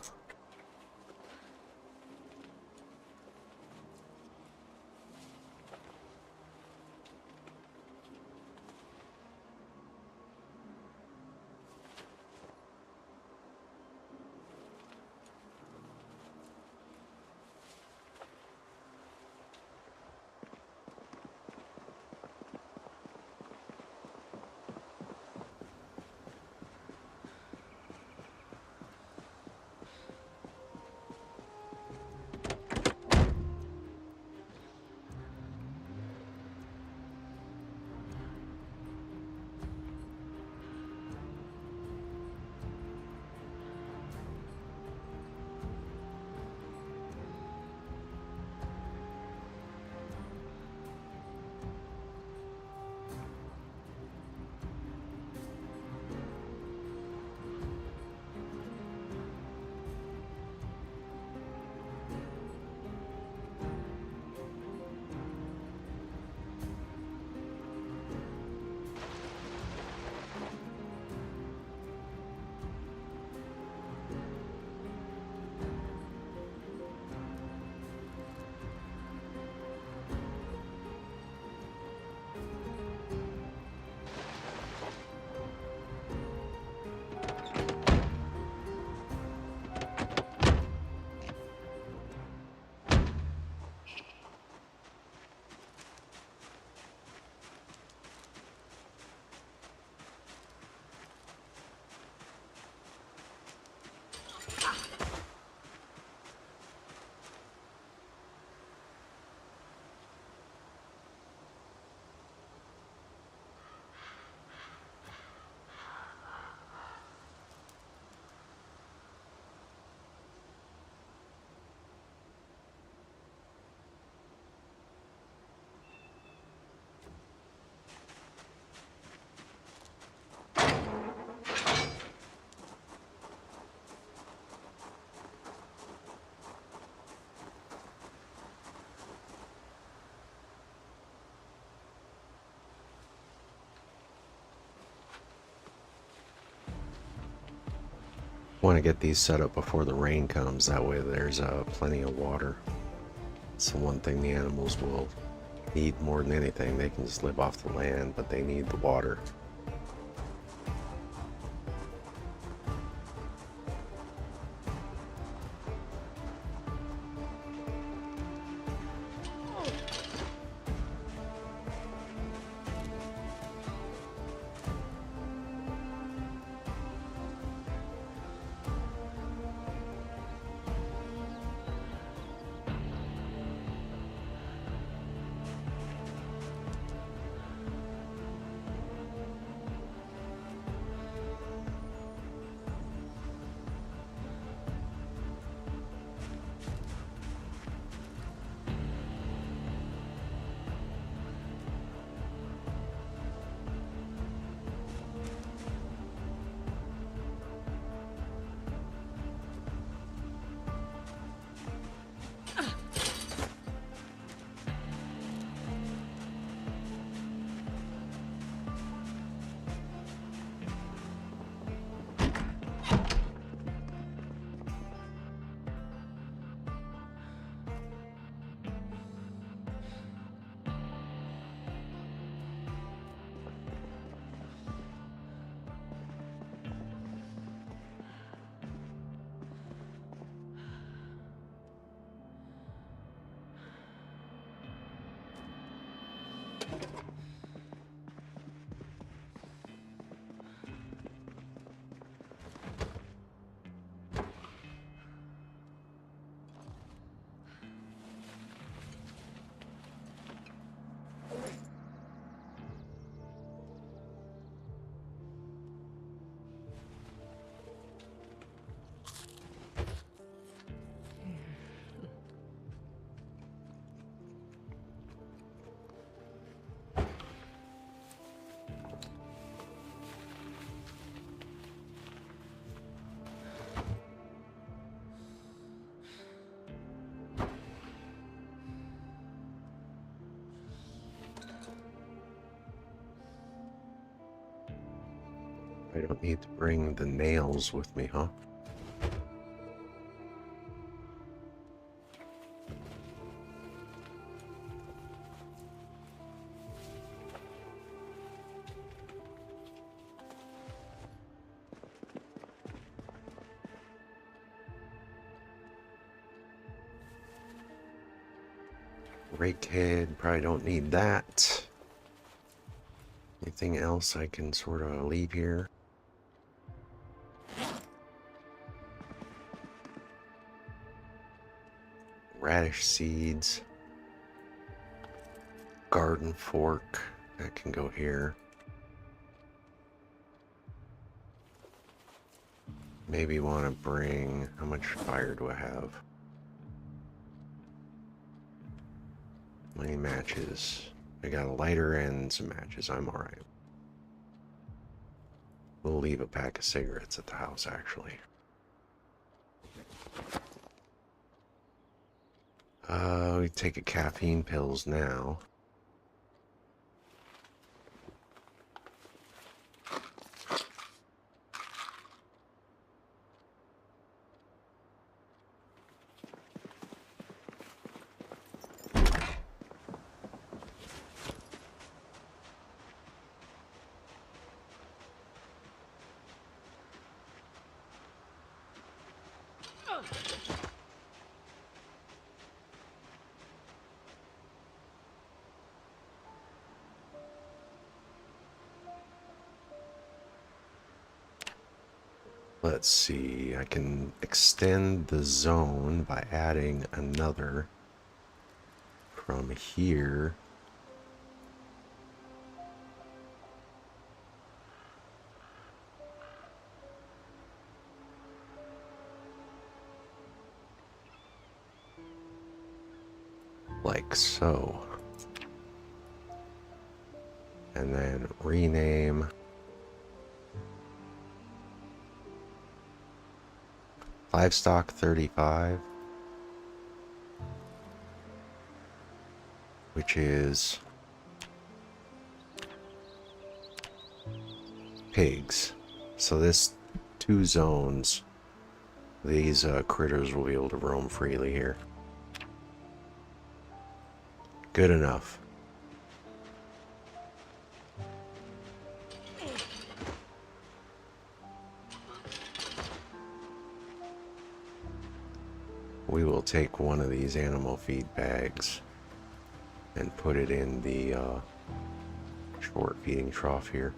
Want to get these set up before the rain comes, that way there's plenty of water. It's the one thing the animals will need more than anything. They can just live off the land, but they need the water. I don't need to bring the nails with me, huh? Rake head, probably don't need that. Anything else I can sort of leave here? Radish seeds. Garden fork, that can go here. Maybe want to bring, how much fire do I have? Many matches. I got a lighter and some matches, I'm alright. We'll leave a pack of cigarettes at the house, actually. We take a caffeine pills now. Let's see, I can extend the zone by adding another from here. Like so. And then rename livestock 35, which is pigs. So this 2 zones, these critters will be able to roam freely here. Good enough. We will take one of these animal feed bags and put it in the short feeding trough here.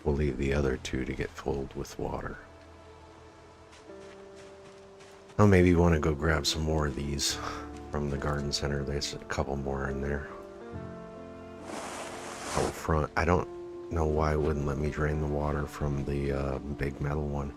We'll leave the other 2 to get filled with water. I'll maybe want to go grab some more of these from the garden center. There's a couple more in there. Out front. I don't know why it wouldn't let me drain the water from the big metal one.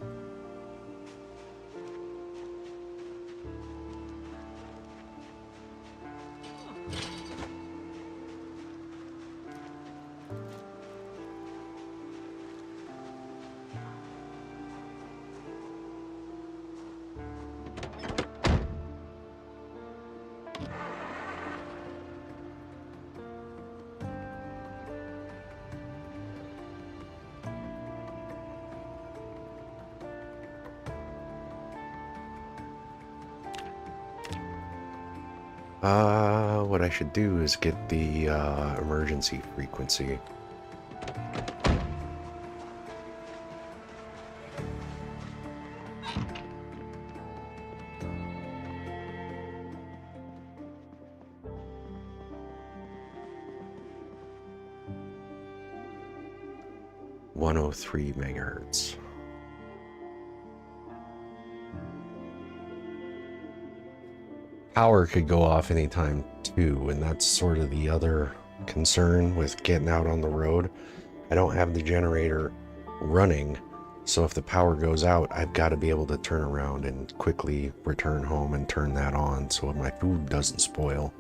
What I should do is get the emergency frequency. (103 megahertz). Power could go off anytime too, and that's sort of the other concern with getting out on the road. I don't have the generator running So if the power goes out, I've got to be able to turn around and quickly return home and turn that on so my food doesn't spoil.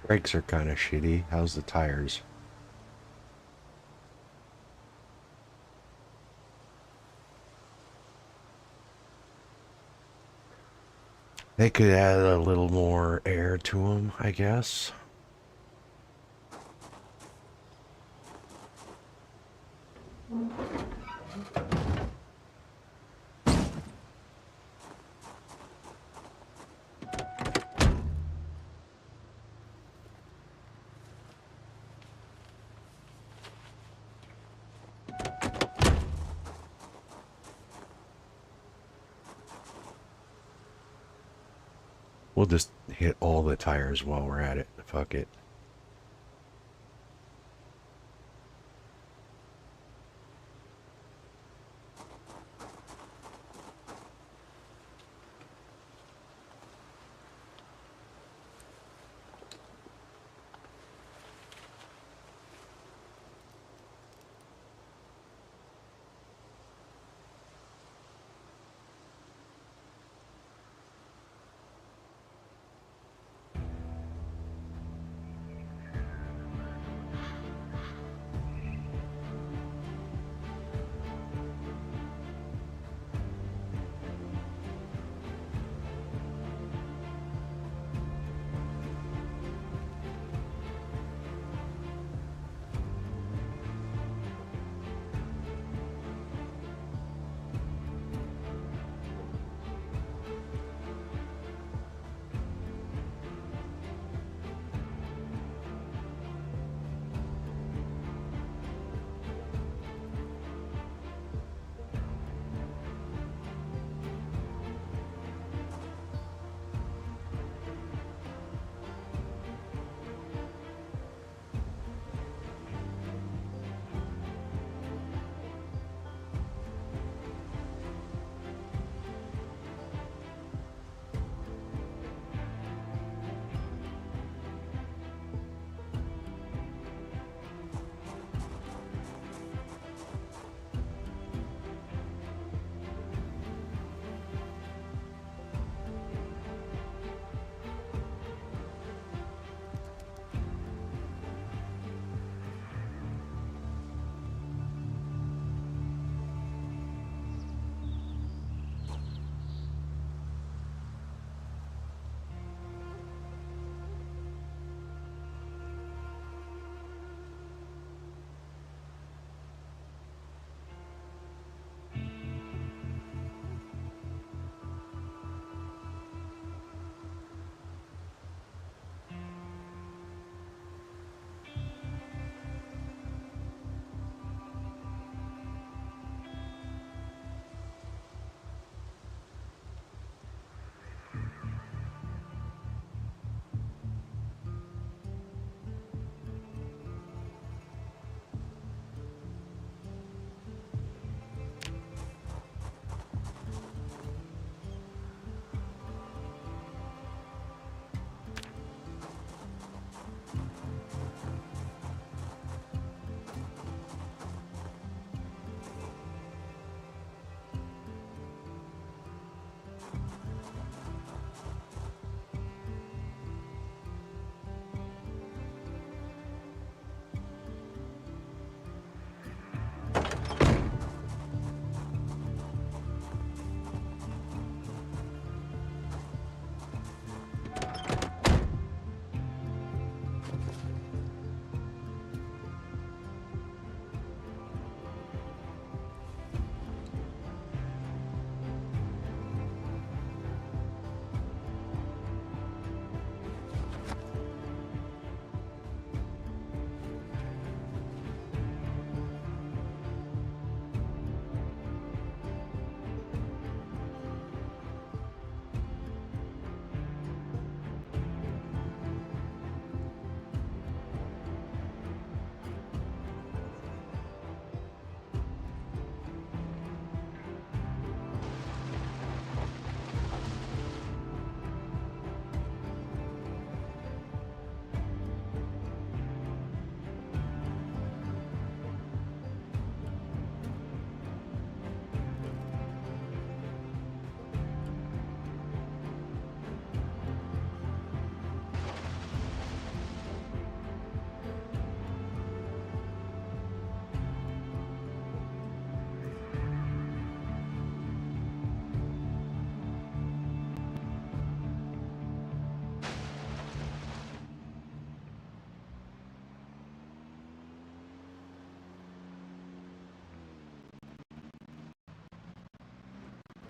Brakes are kind of shitty. How's the tires? They could add a little more air to them, I guess. We'll just hit all the tires while we're at it. Fuck it.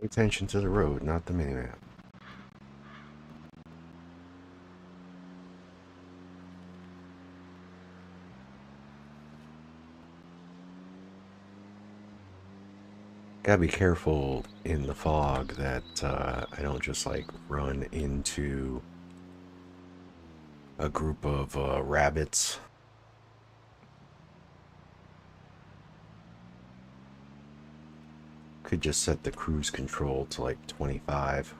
Pay attention to the road, not the minimap. Gotta be careful in the fog that I don't just like run into a group of rabbits. Could just set the cruise control to like 25.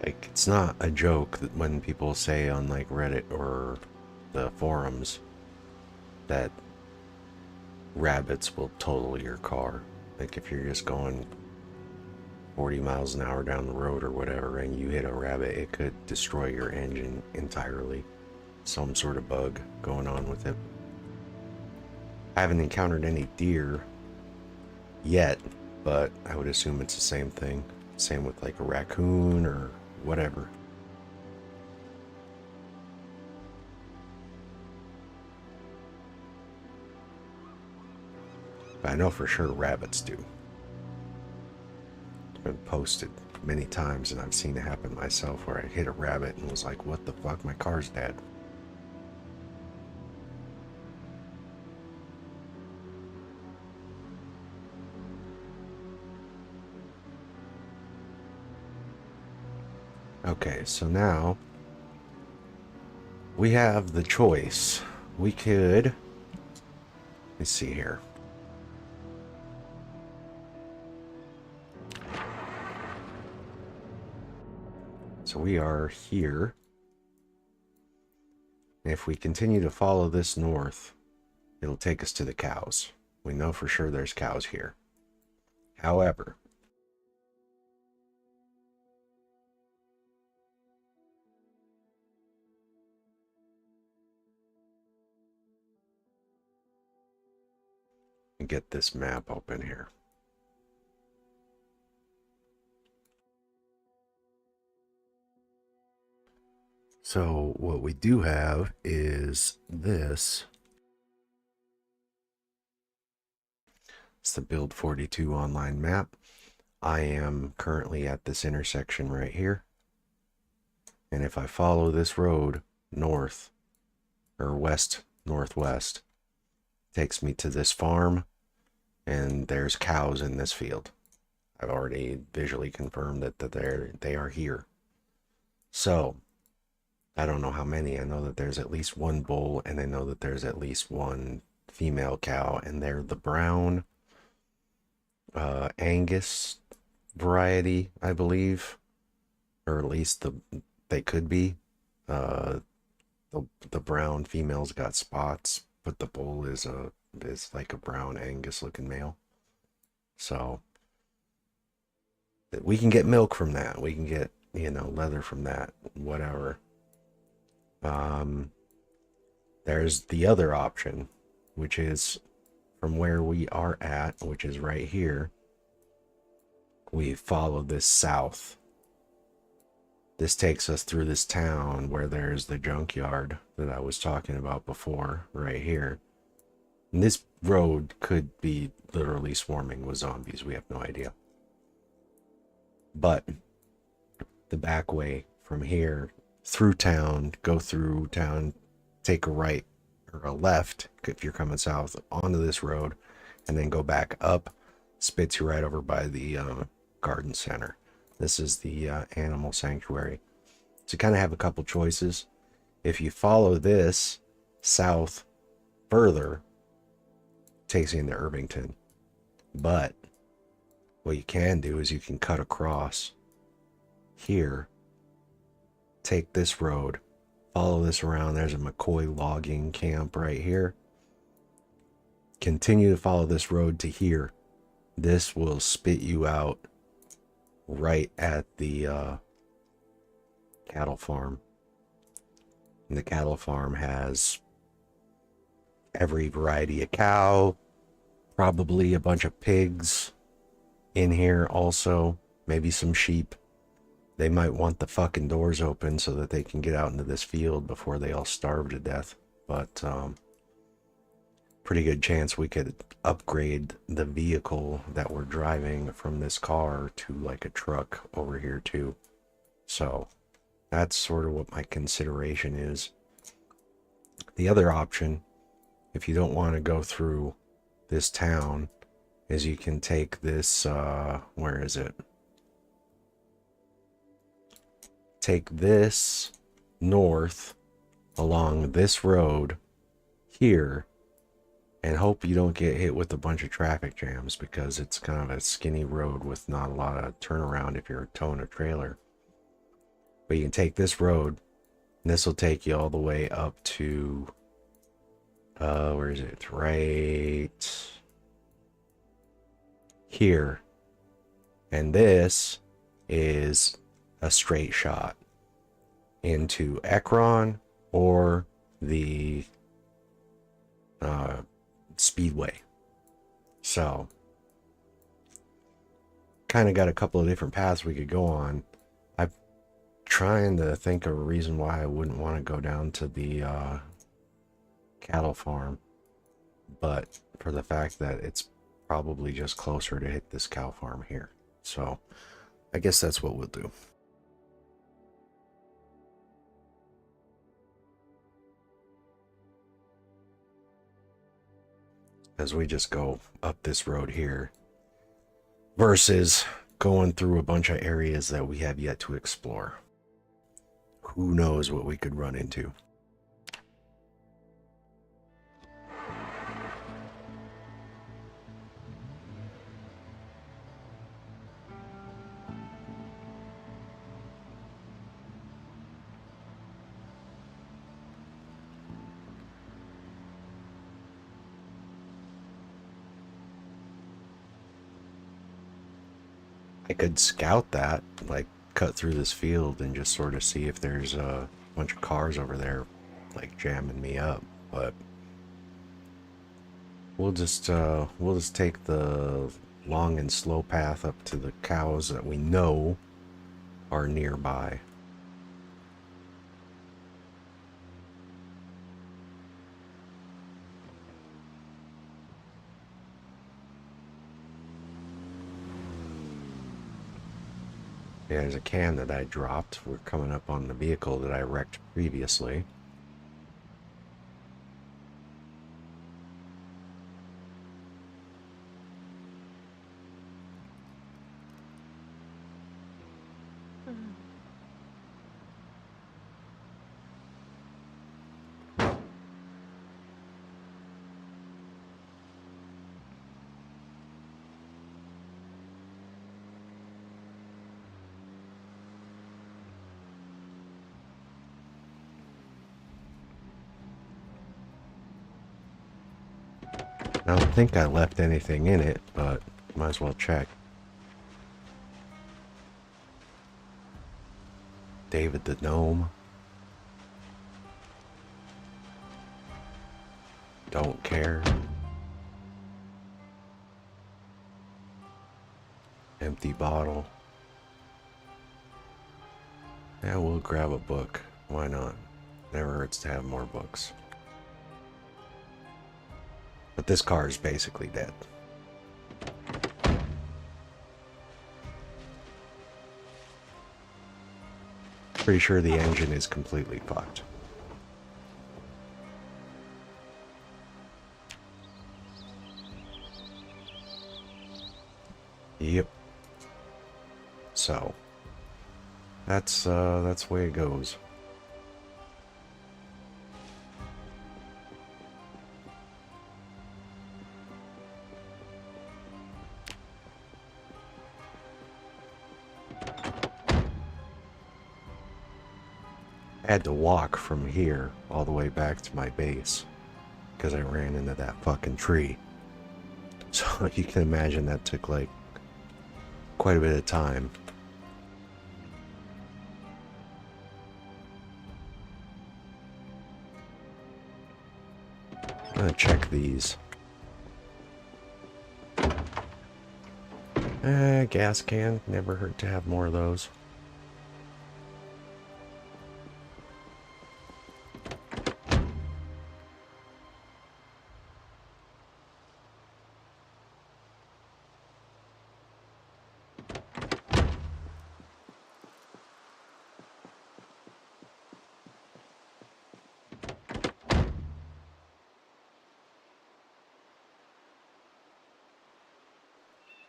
Like, it's not a joke that when people say on like Reddit or the forums that rabbits will total your car. Like if you're just going 40 miles an hour down the road or whatever and you hit a rabbit, it could destroy your engine entirely. Some sort of bug going on with it. I haven't encountered any deer yet, but I would assume it's the same thing. Same with like a raccoon or whatever. But I know for sure rabbits do. It's been posted many times and I've seen it happen myself where I hit a rabbit and was like, what the fuck, my car's dead. Okay, so now we have the choice. We could, let's see here. So we are here. If we continue to follow this north, it'll take us to the cows. We know for sure there's cows here. However, get this map open here. So what we do have is this. It's the Build 42 online map. I am currently at this intersection right here. And if I follow this road north or west northwest, it takes me to this farm and there's cows in this field. I've already visually confirmed that they are here. So I don't know how many. I know that there's at least one bull and I know that there's at least one female cow, and they're the brown Angus variety, I believe, or at least they could be. The brown female's got spots, but the bull is like a brown Angus looking male. So we can get milk from that. We can get, leather from that, whatever. There's the other option, which is from where we are at, which is right here. We follow this south. This takes us through this town where there's the junkyard that I was talking about before, right here. And this road could be literally swarming with zombies. We have no idea. But the back way from here, through town, go through town, take a right or a left if you're coming south onto this road, and then go back up, spits you right over by the garden center. This is the animal sanctuary. So you kind of have a couple choices. If you follow this south further, it takes you into Irvington. But what you can do is you can cut across here, take this road, follow this around. There's a McCoy logging camp right here. Continue to follow this road to here. This will spit you out right at the cattle farm. And the cattle farm has every variety of cow, probably a bunch of pigs in here also, maybe some sheep. They might want the fucking doors open so that they can get out into this field before they all starve to death. But pretty good chance we could upgrade the vehicle that we're driving from this car to like a truck over here too. So that's sort of what my consideration is. The other option, if you don't want to go through this town, is you can take this, where is it? Take this north along this road here and hope you don't get hit with a bunch of traffic jams, because it's kind of a skinny road with not a lot of turnaround if you're towing a trailer. But you can take this road, and this will take you all the way up to, where is it? Right here. And this is a straight shot into Ekron or the Speedway. So kind of got a couple of different paths we could go on. I'm trying to think of a reason why I wouldn't want to go down to the cattle farm, but for the fact that it's probably just closer to hit this cow farm here. So I guess that's what we'll do. As we just go up this road here versus going through a bunch of areas that we have yet to explore. Who knows what we could run into. I could scout that, like cut through this field and just sort of see if there's a bunch of cars over there like jamming me up, but we'll just take the long and slow path up to the cows that we know are nearby. Yeah, there's a can that I dropped. We're coming up on the vehicle that I wrecked previously. I don't think I left anything in it, but might as well check. David the Gnome. Don't care. Empty bottle. Yeah, we'll grab a book. Why not? Never hurts to have more books. But this car is basically dead. Pretty sure the engine is completely fucked. Yep. So that's the way it goes. I had to walk from here all the way back to my base because I ran into that fucking tree. So you can imagine that took like quite a bit of time. I'm gonna check these. Gas can. Never hurt to have more of those.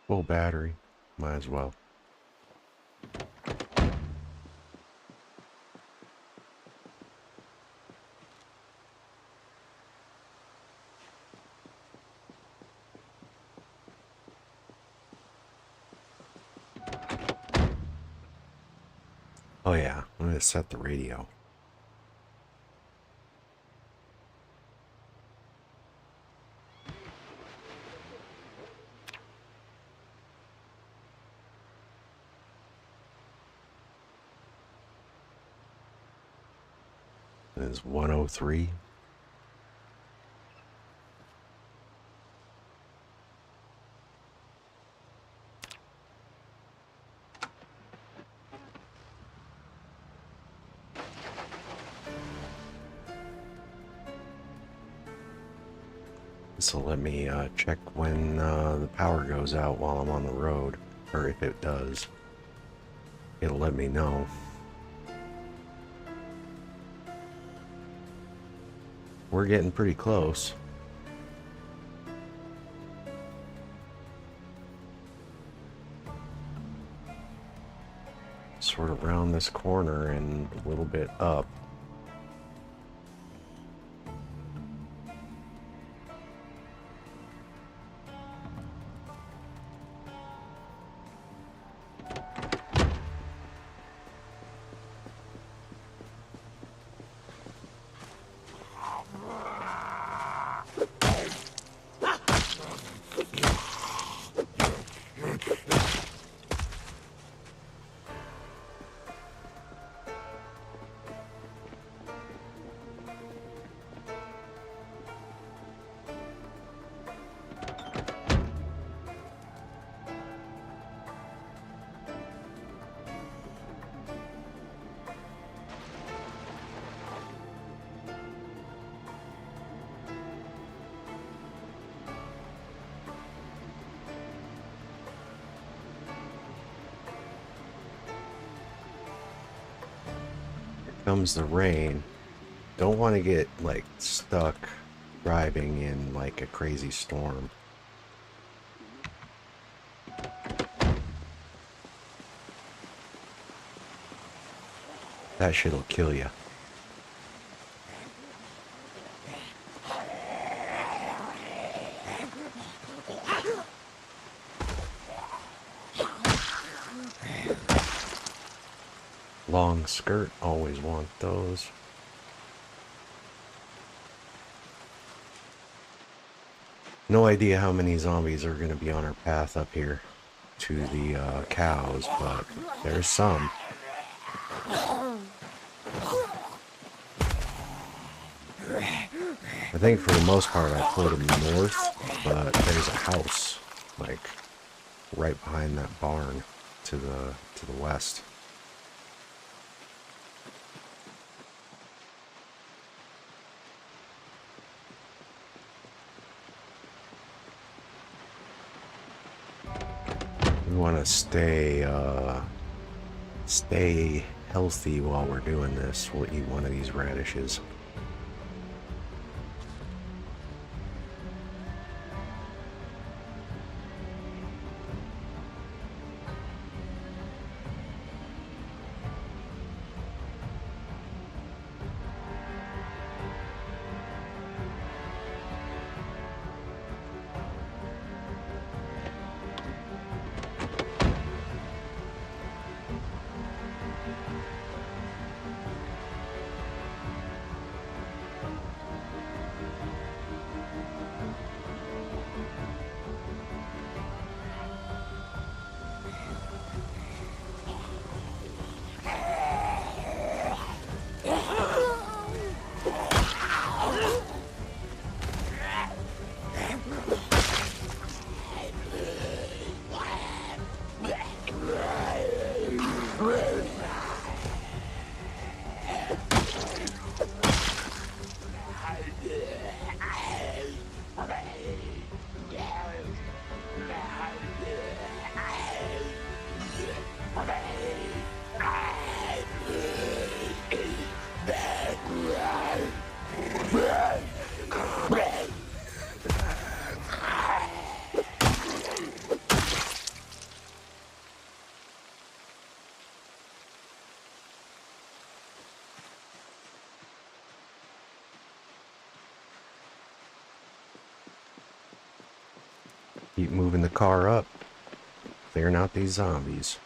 Full battery. Might as well. Oh yeah, I'm gonna set the radio. It is 103. This will let me check when the power goes out while I'm on the road, or if it does. It'll let me know. We're getting pretty close. Sort of round this corner and a little bit up. Comes the rain. Don't want to get like stuck driving in like a crazy storm. That shit'll kill you. Long skirt, always want those. No idea how many zombies are going to be on our path up here to the cows, but there's some. I think for the most part I pulled them north, but there's a house like right behind that barn to the west. We want to stay healthy while we're doing this. We'll eat one of these radishes. Keep moving the car up. Clearing out these zombies.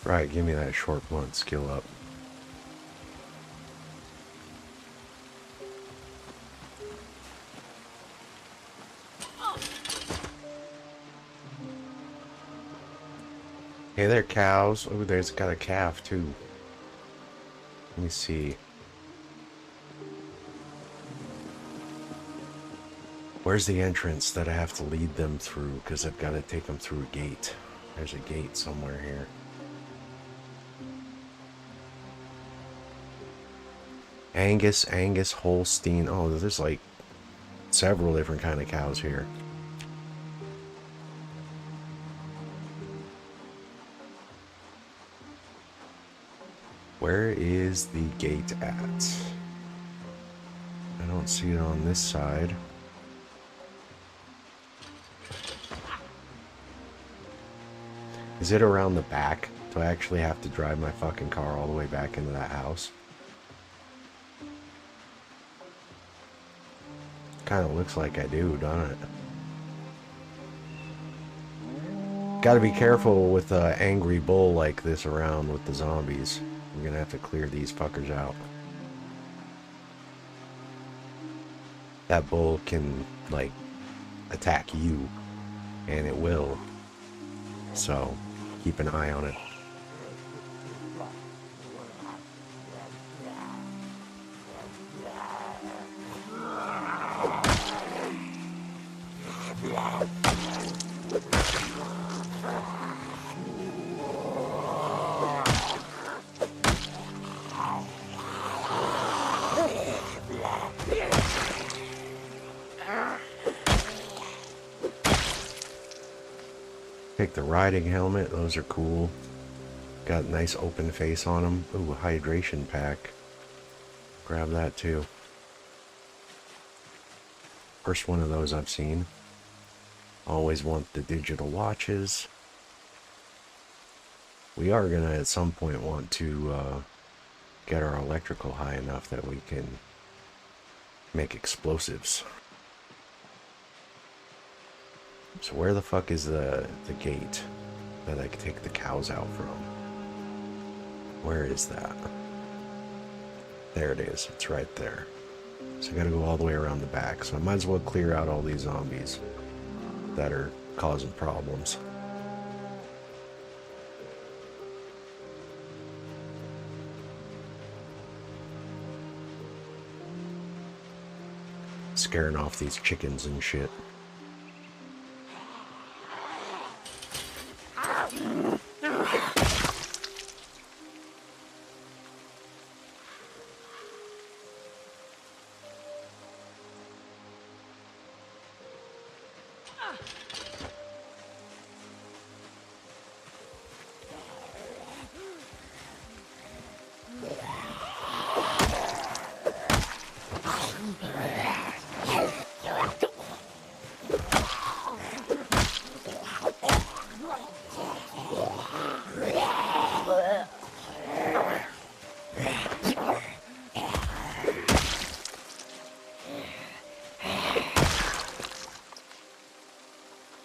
Right, give me that short blunt skill up. Hey there, cows. Oh, there's got a calf too. Let me see. Where's the entrance that I have to lead them through? Because I've got to take them through a gate. There's a gate somewhere here. Angus, Holstein. Oh, there's like several different kind of cows here. Where is the gate at? I don't see it on this side. Is it around the back? Do I actually have to drive my fucking car all the way back into that house? Kind of looks like I do, doesn't it? Gotta be careful with an angry bull like this around with the zombies. I'm gonna have to clear these fuckers out. That bull can, like, attack you, and it will. So, keep an eye on it. Take the riding helmet, those are cool. Got a nice open face on them. Ooh, a hydration pack. Grab that too. First one of those I've seen. Always want the digital watches. We are gonna at some point want to get our electrical high enough that we can make explosives. So where the fuck is the gate that I can take the cows out from? Where is that? There it is. It's right there. So I gotta go all the way around the back. So I might as well clear out all these zombies that are causing problems. Scaring off these chickens and shit.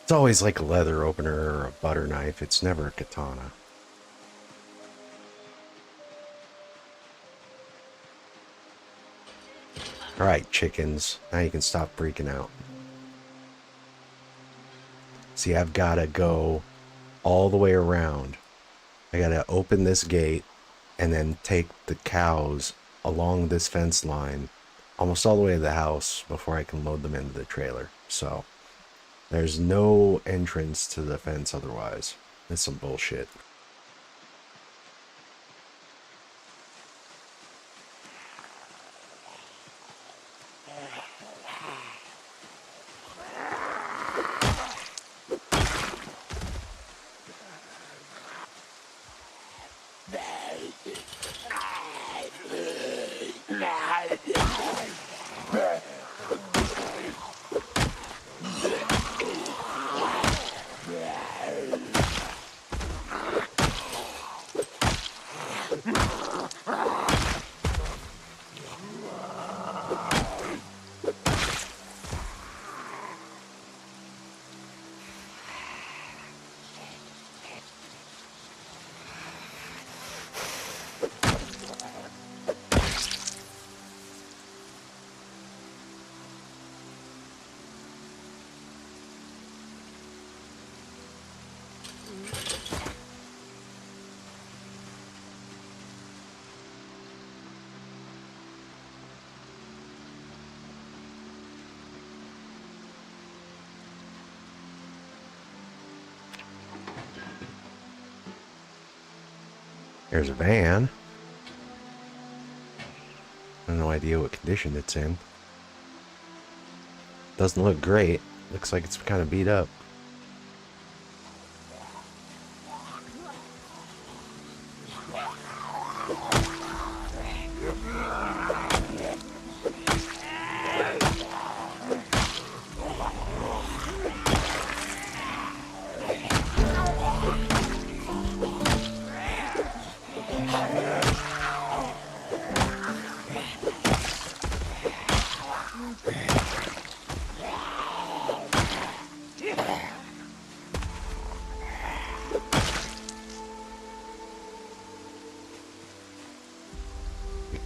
It's always like a leather opener or a butter knife. It's never a katana. Alright, chickens. Now you can stop freaking out. See, I've got to go all the way around I gotta open this gate and then take the cows along this fence line almost all the way to the house before I can load them into the trailer. So there's no entrance to the fence otherwise. It's some bullshit. There's a van. I have no idea what condition it's in. Doesn't look great. Looks like it's kind of beat up.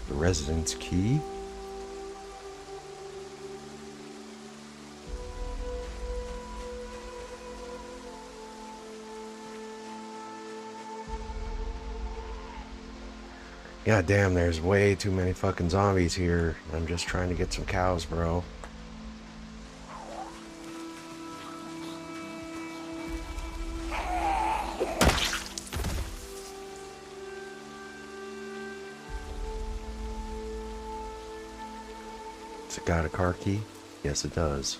The residence key. God damn, there's way too many fucking zombies here. I'm just trying to get some cows, bro. Has it got a car key? Yes, it does.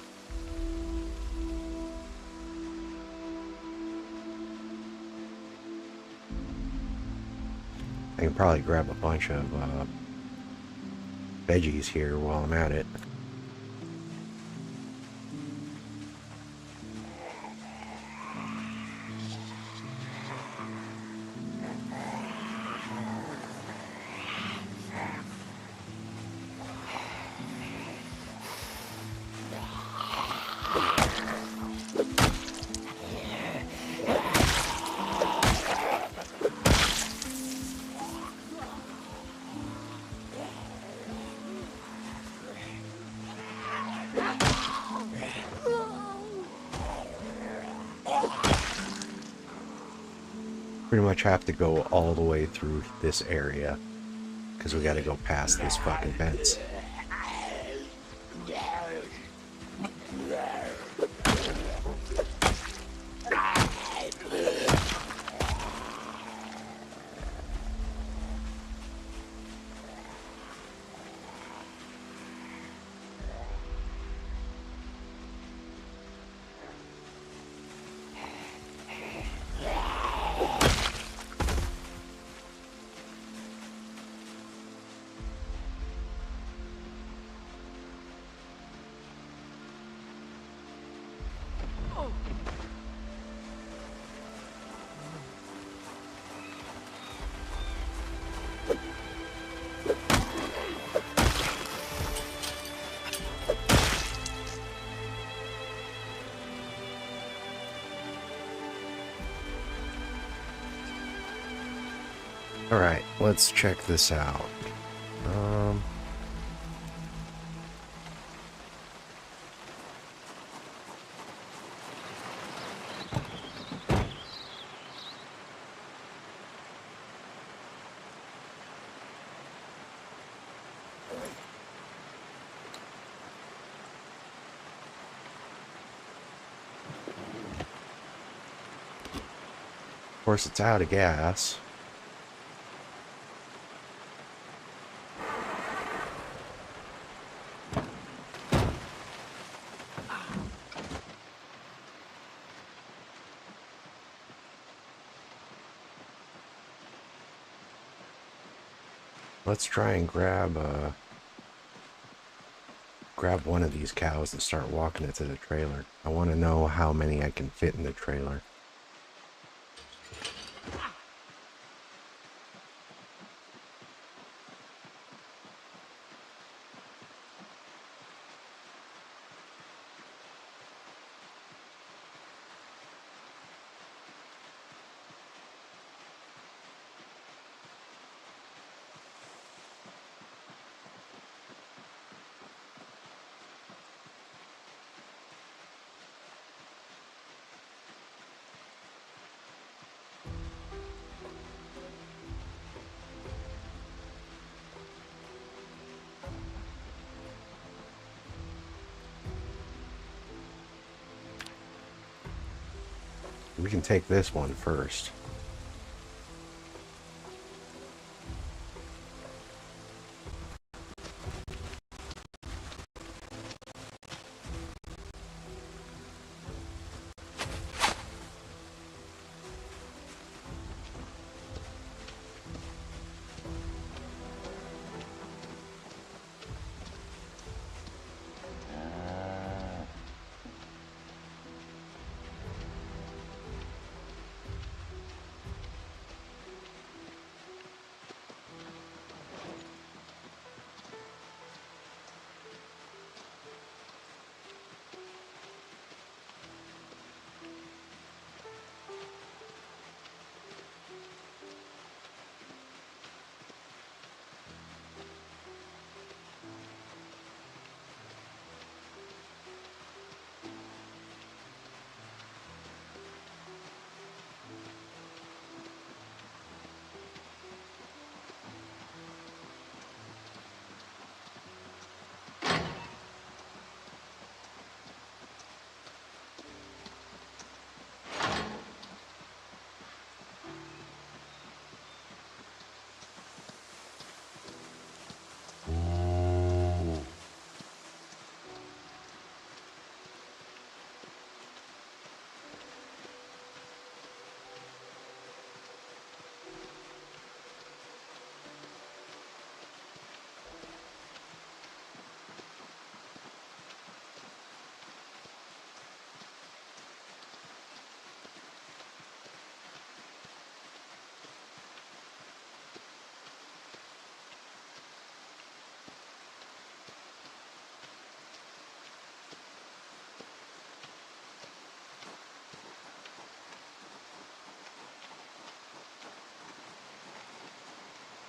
I can probably grab a bunch of veggies here while I'm at it. Pretty much have to go all the way through this area because we got to go past this fucking fence. Alright, let's check this out. course, it's out of gas. Let's try and grab one of these cows and start walking it to the trailer. I want to know how many I can fit in the trailer. We can take this one first.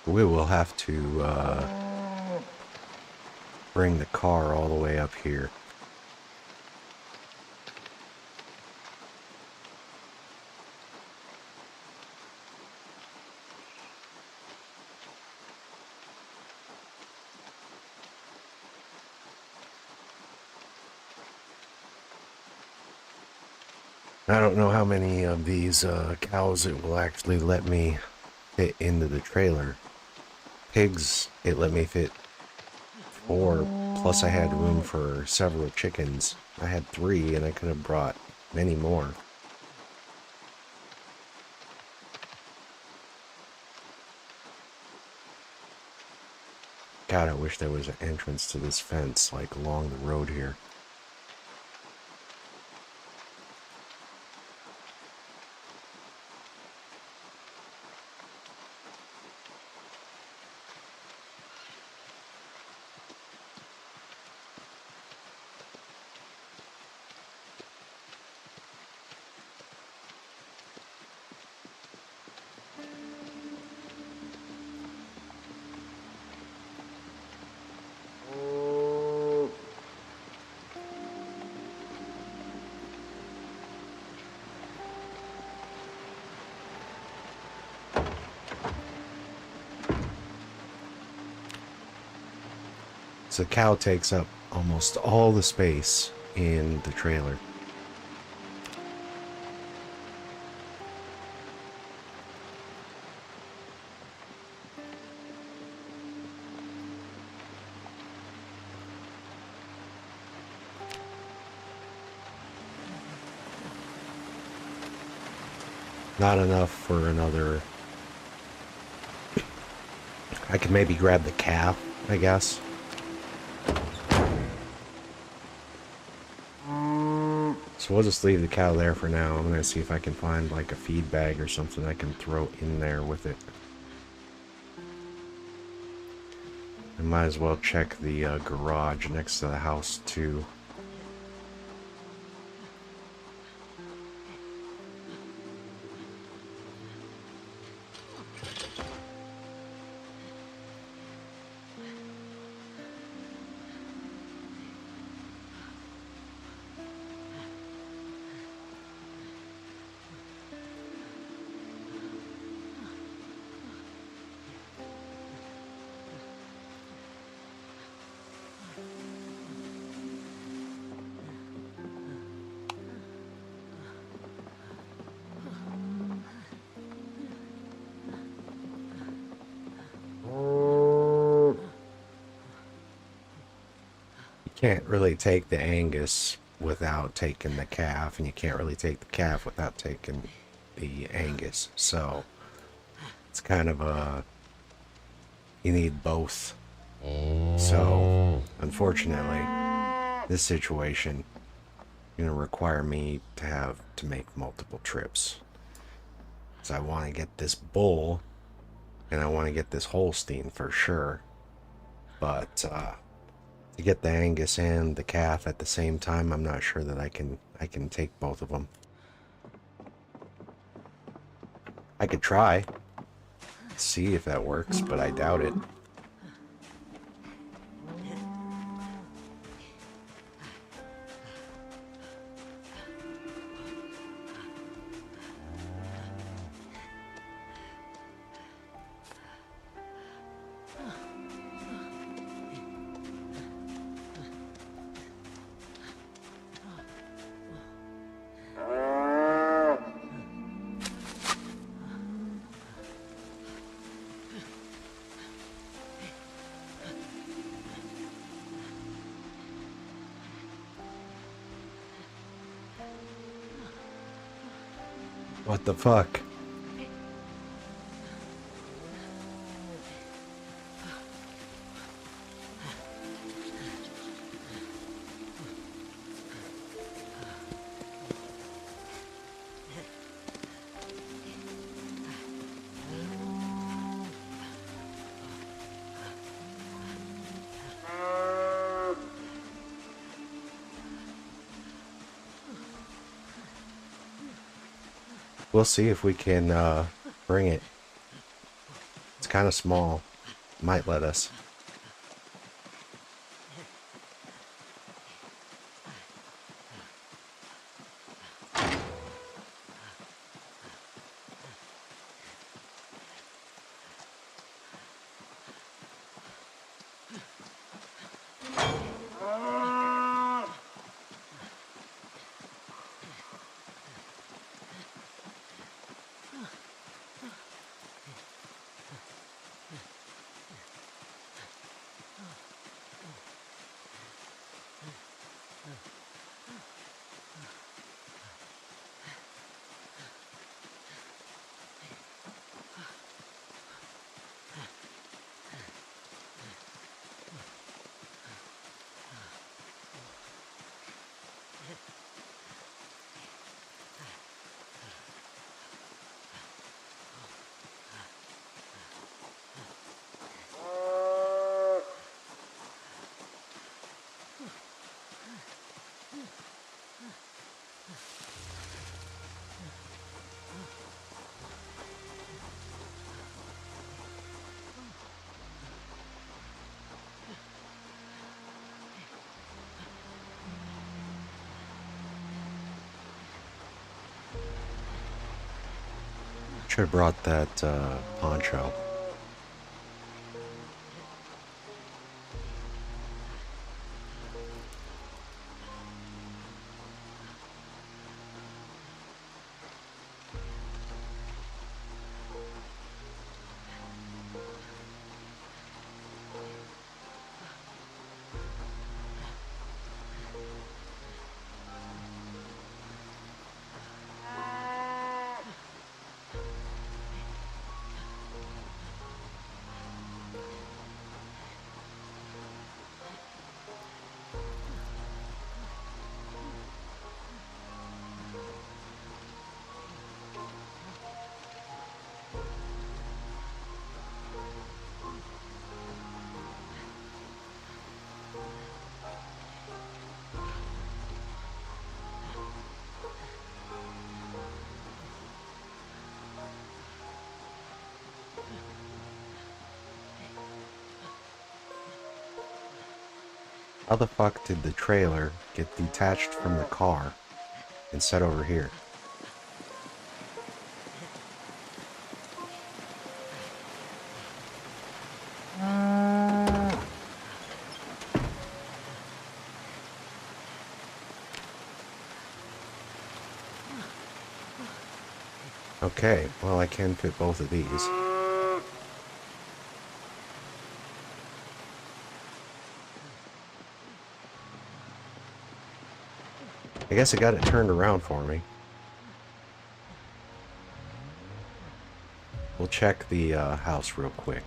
We will have to bring the car all the way up here. I don't know how many of these cows it will actually let me fit into the trailer. Pigs, it let me fit 4, plus I had room for several chickens. I had 3 and I could have brought many more. God, I wish there was an entrance to this fence, like along the road here. So the cow takes up almost all the space in the trailer. Not enough for another. I could maybe grab the calf, I guess. So we'll just leave the cow there for now. I'm gonna see if I can find like a feed bag or something I can throw in there with it. I might as well check the garage next to the house too. Can't really take the Angus without taking the calf, and you can't really take the calf without taking the Angus. So it's kind of a, you need both. So unfortunately, this situation is going to require me to make multiple trips. So I want to get this bull, and I want to get this Holstein for sure. But to get the Angus and the calf at the same time, I'm not sure that I can take both of them. I could try, see if that works, but I doubt it. What the fuck? We'll see if we can bring it. It's kind of small. Might let us. Should have brought that poncho. How the fuck did the trailer get detached from the car and set over here? Okay, well I can fit both of these. I guess I got it turned around for me. We'll check the house real quick.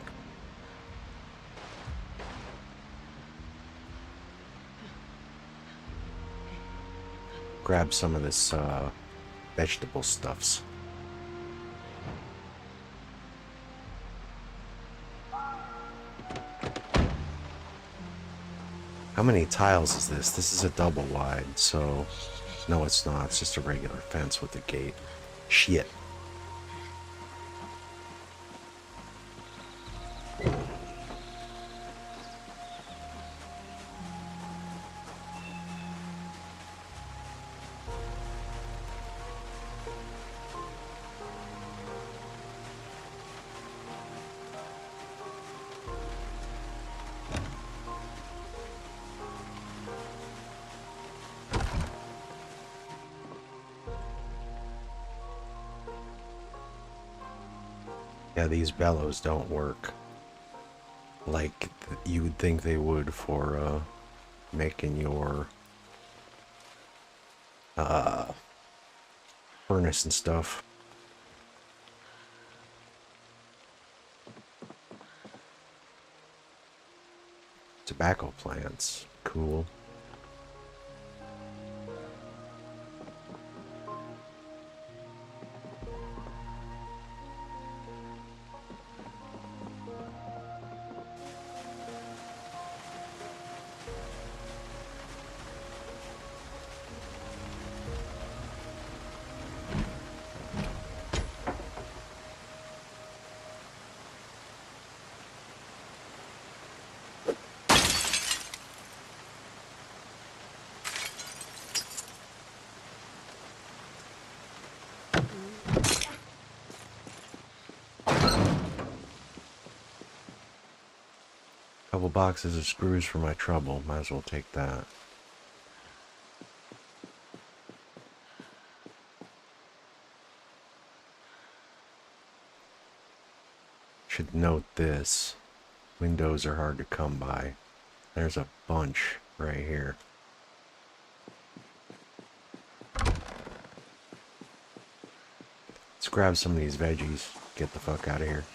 Grab some of this vegetable stuffs. How many tiles is this? This is a double wide, so... No, it's not. It's just a regular fence with a gate. Shit. Yeah, these bellows don't work like you would think they would for making your furnace and stuff. Tobacco plants. Cool. Couple boxes of screws for my trouble. Might as well take that. Should note this. Windows are hard to come by. There's a bunch right here. Let's grab some of these veggies. Get the fuck out of here.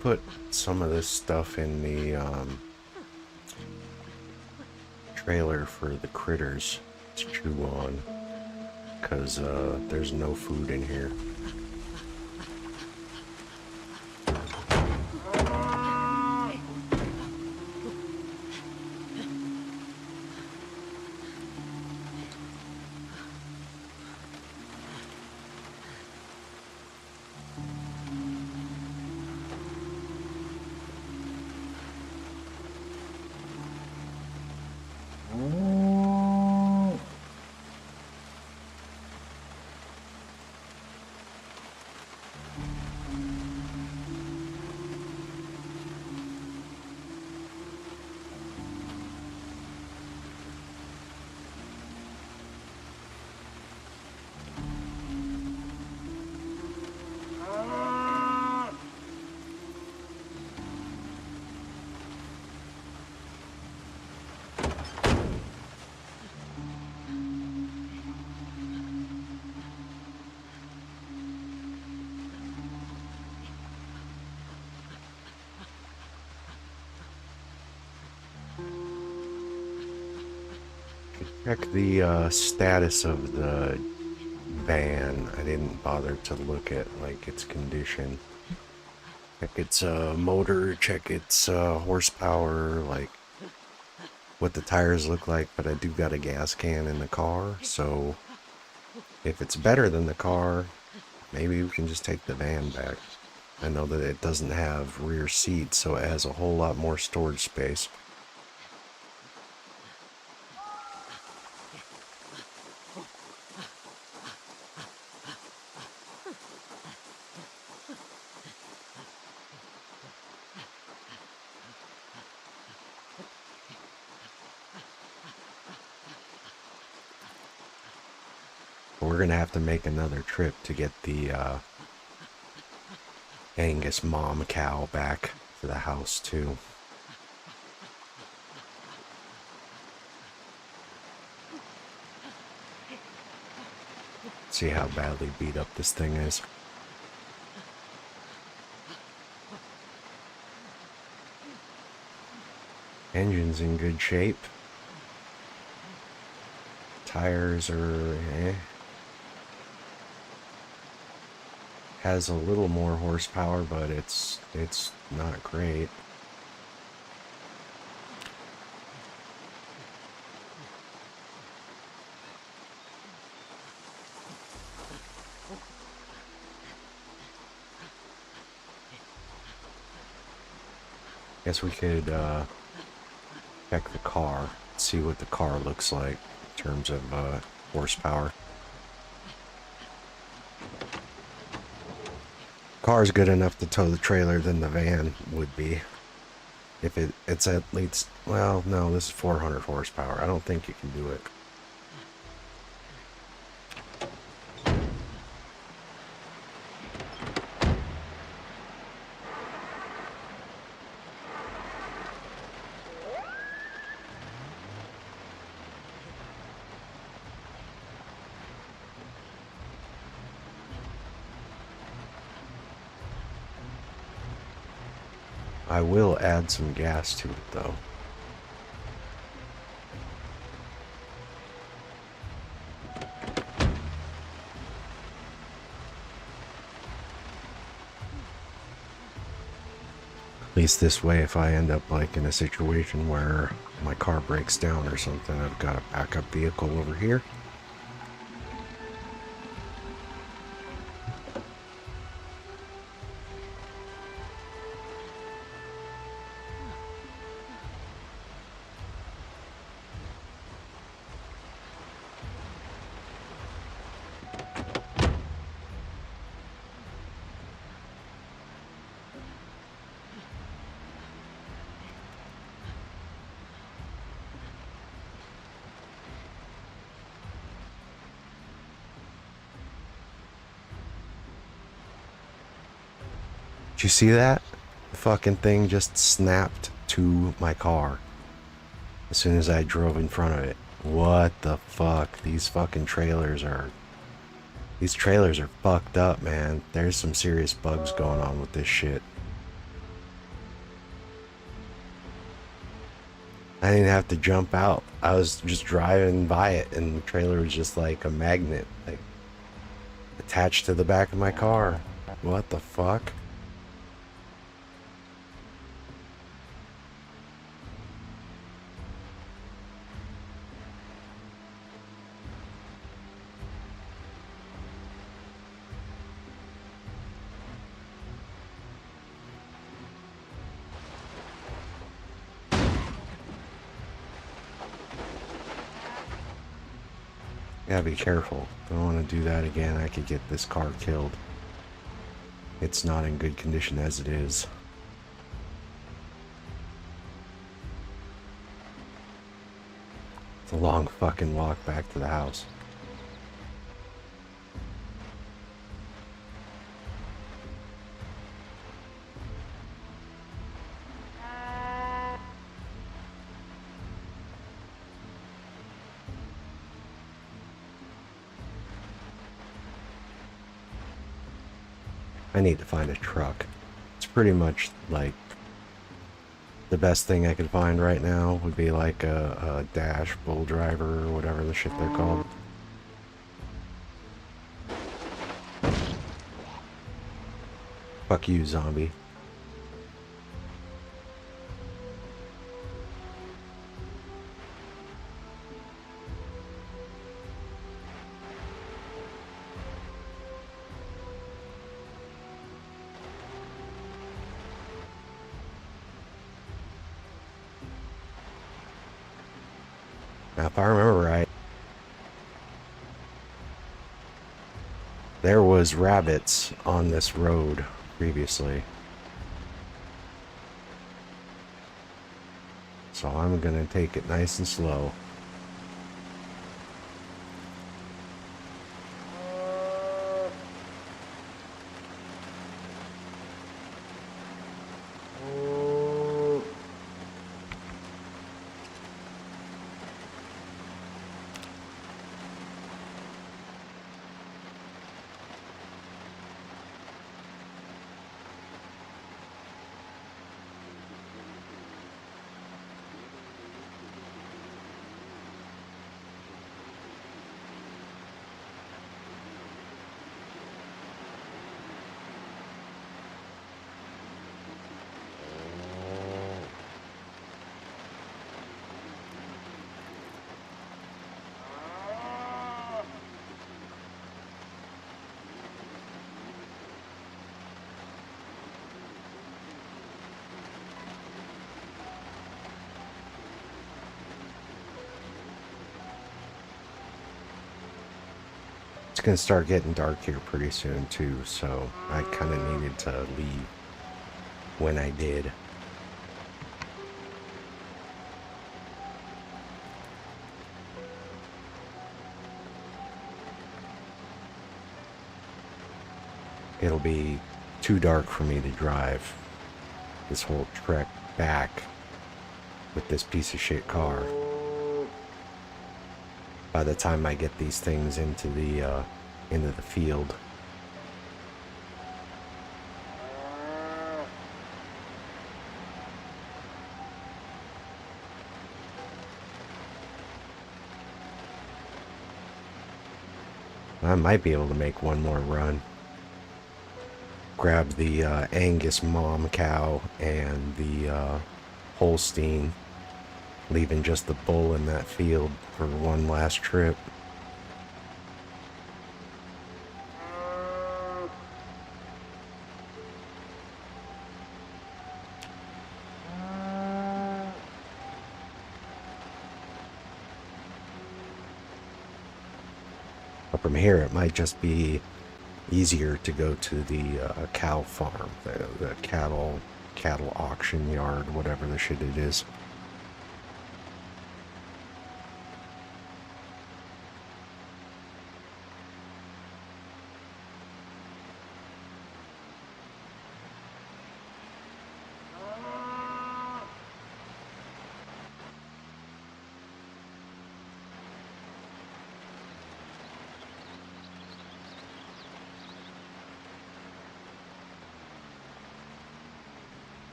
Put some of this stuff in the trailer for the critters to chew on, because there's no food in here. Check the status of the van. I didn't bother to look at like its condition. Check its motor, check its horsepower, like what the tires look like, but I do got a gas can in the car, so if it's better than the car, maybe we can just take the van back. I know that it doesn't have rear seats, so it has a whole lot more storage space. We're gonna have to make another trip to get the Angus mom cow back to the house too. See how badly beat up this thing is. Engine's in good shape. Tires are has a little more horsepower, but it's not great. Guess we could check the car, see what the car looks like in terms of horsepower. Car's good enough to tow the trailer than the van would be. If it's at least, well, no, this is 400 horsepower. I don't think you can do it. I will add some gas to it though. At least this way, if I end up like in a situation where my car breaks down or something, I've got a backup vehicle over here. Did you see that? The fucking thing just snapped to my car as soon as I drove in front of it. What the fuck? These fucking trailers are... These trailers are fucked up, man. There's some serious bugs going on with this shit. I didn't have to jump out. I was just driving by it and the trailer was just like a magnet, like attached to the back of my car. What the fuck? Gotta be careful. Don't want to do that again. I could get this car killed. It's not in good condition as it is. It's a long fucking walk back to the house. I need to find a truck. It's pretty much like the best thing I could find right now would be like a dash bull driver or whatever the shit they're called. Fuck you, zombie. Now, if I remember right, there was rabbits on this road previously. So I'm gonna take it nice and slow. It's gonna start getting dark here pretty soon too, so I kind of needed to leave when I did. It'll be too dark for me to drive this whole trek back with this piece of shit car. By the time I get these things into the field. I might be able to make one more run. Grab the Angus mom cow and the Holstein, leaving just the bull in that field for one last trip. But from here, it might just be easier to go to the cow farm, the cattle auction yard, whatever the shit it is.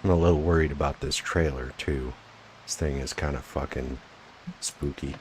I'm a little worried about this trailer too. This thing is kind of fucking spooky.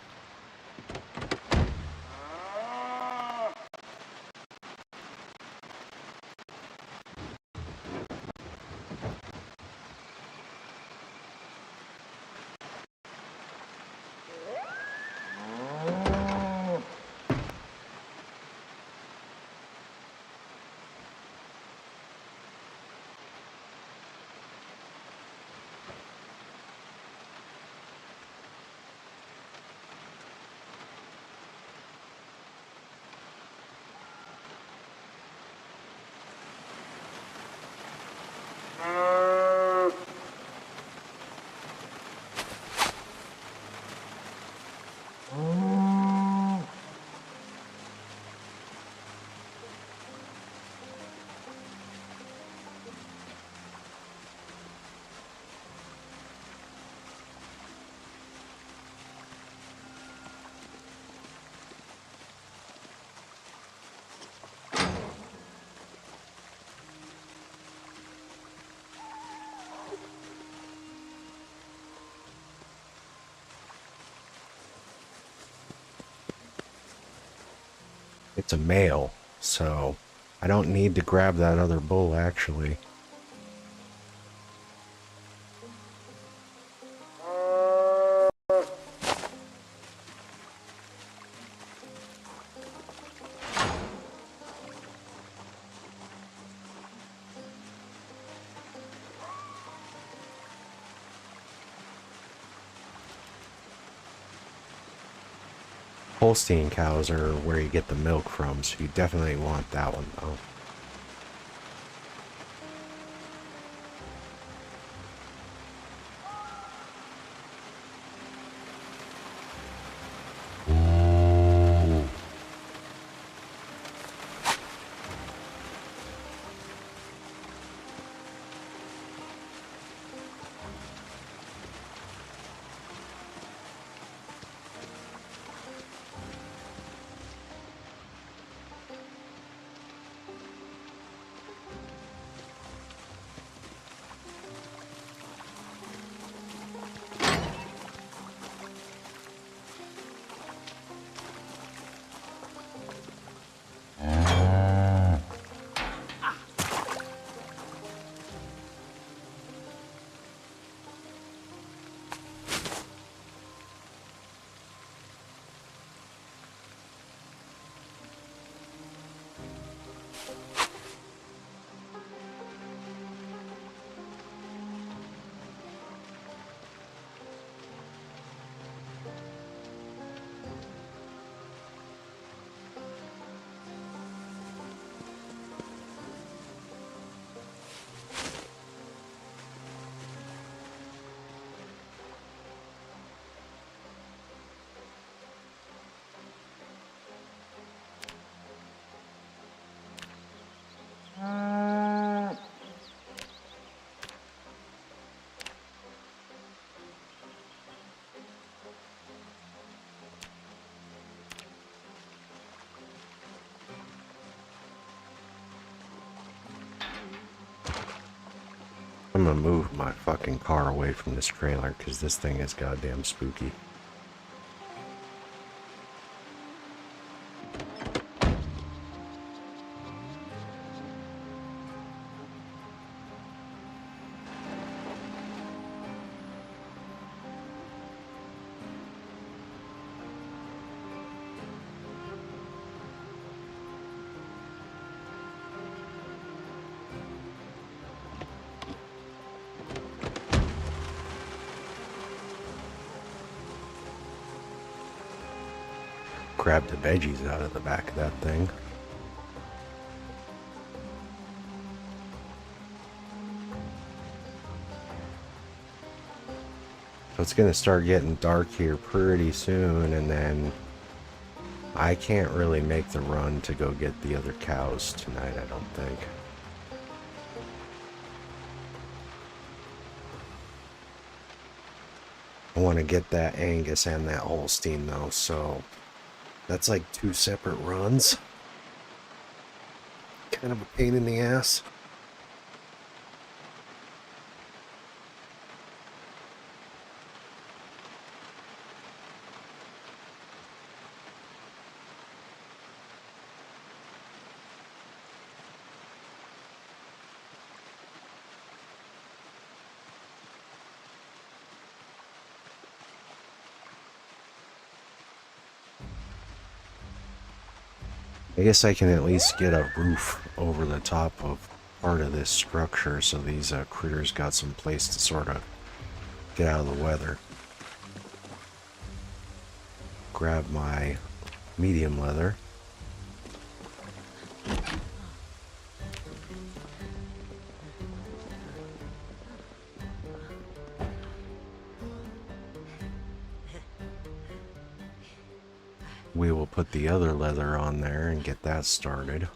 It's a male, so I don't need to grab that other bull actually. Holstein cows are where you get the milk from, so you definitely want that one though. I'm gonna move my fucking car away from this trailer because this thing is goddamn spooky. Grab the veggies out of the back of that thing. So it's gonna start getting dark here pretty soon, and then I can't really make the run to go get the other cows tonight, I don't think. I want to get that Angus and that Holstein though, so that's like 2 separate runs. Kind of a pain in the ass. I guess I can at least get a roof over the top of part of this structure so these critters got some place to sort of get out of the weather. Grab my medium leather. We will put the other leather on there and get that started.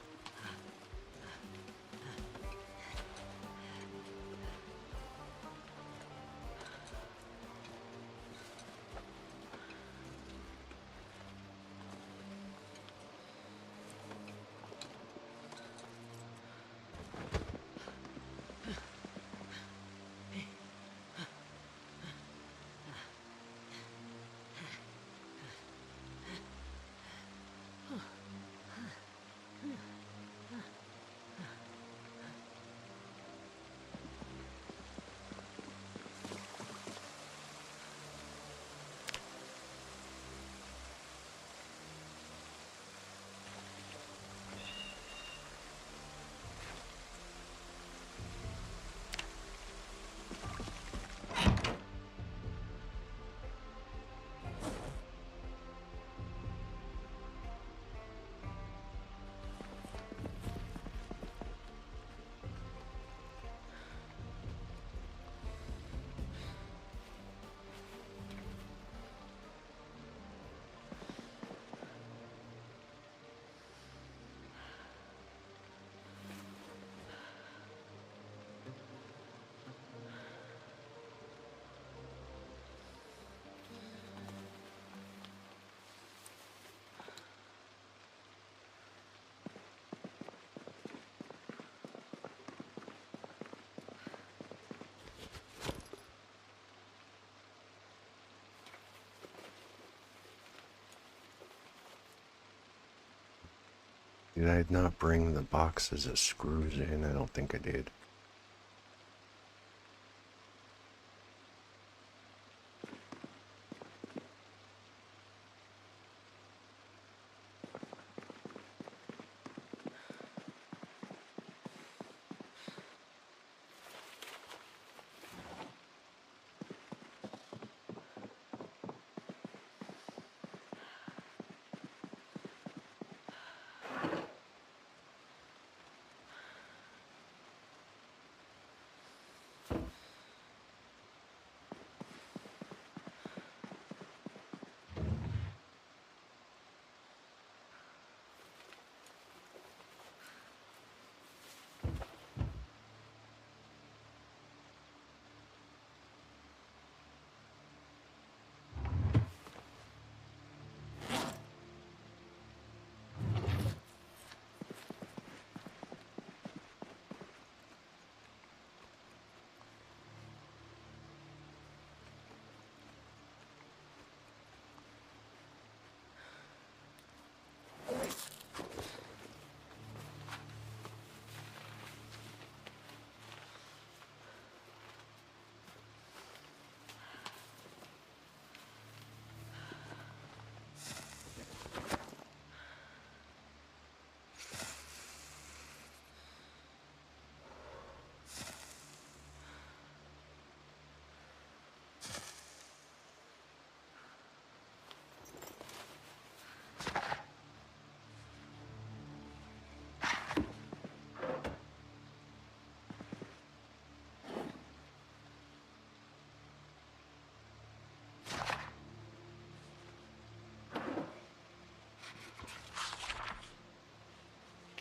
Did I not bring the boxes of screws in? I don't think I did.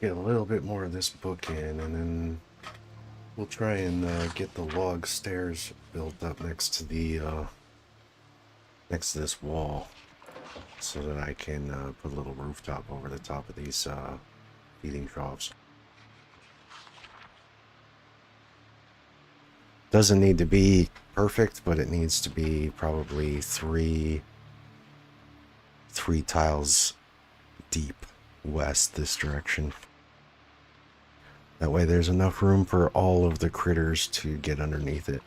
get a little bit more of this book in, and then we'll try and get the log stairs built up next to the next to this wall, so that I can put a little rooftop over the top of these feeding troughs. Doesn't need to be perfect, but it needs to be probably three tiles deep west this direction. That way there's enough room for all of the critters to get underneath it.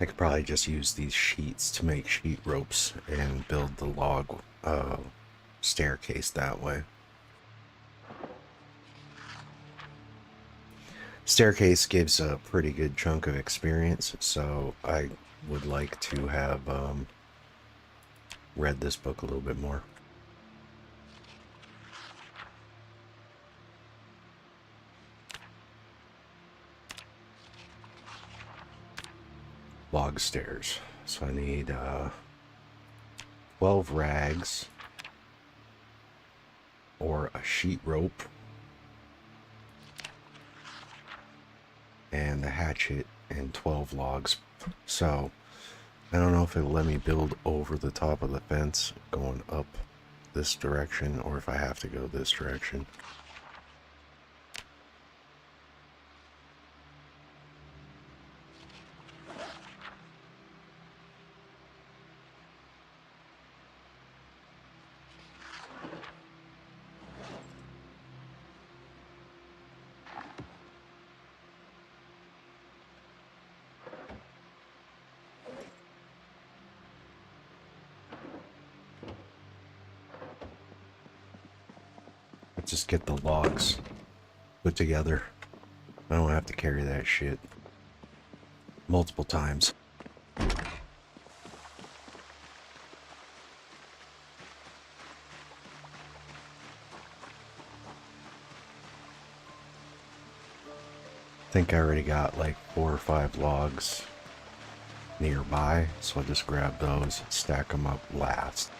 I could probably just use these sheets to make sheet ropes and build the log staircase that way. Staircase gives a pretty good chunk of experience, so I would like to have read this book a little bit more. Log stairs. So I need 12 rags or a sheet rope and a hatchet and 12 logs. So I don't know if it'll let me build over the top of the fence going up this direction, or if I have to go this direction. Just get the logs put together. I don't have to carry that shit multiple times. I think I already got like 4 or 5 logs nearby, so I'll just grab those and stack them up last.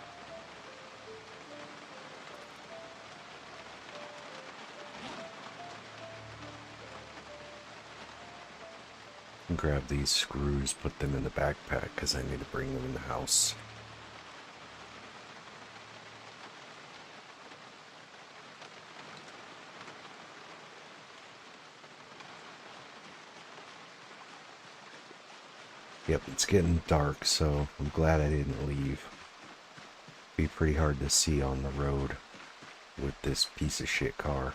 Grab these screws, put them in the backpack because I need to bring them in the house. Yep, it's getting dark, so I'm glad I didn't leave. It'd be pretty hard to see on the road with this piece of shit car.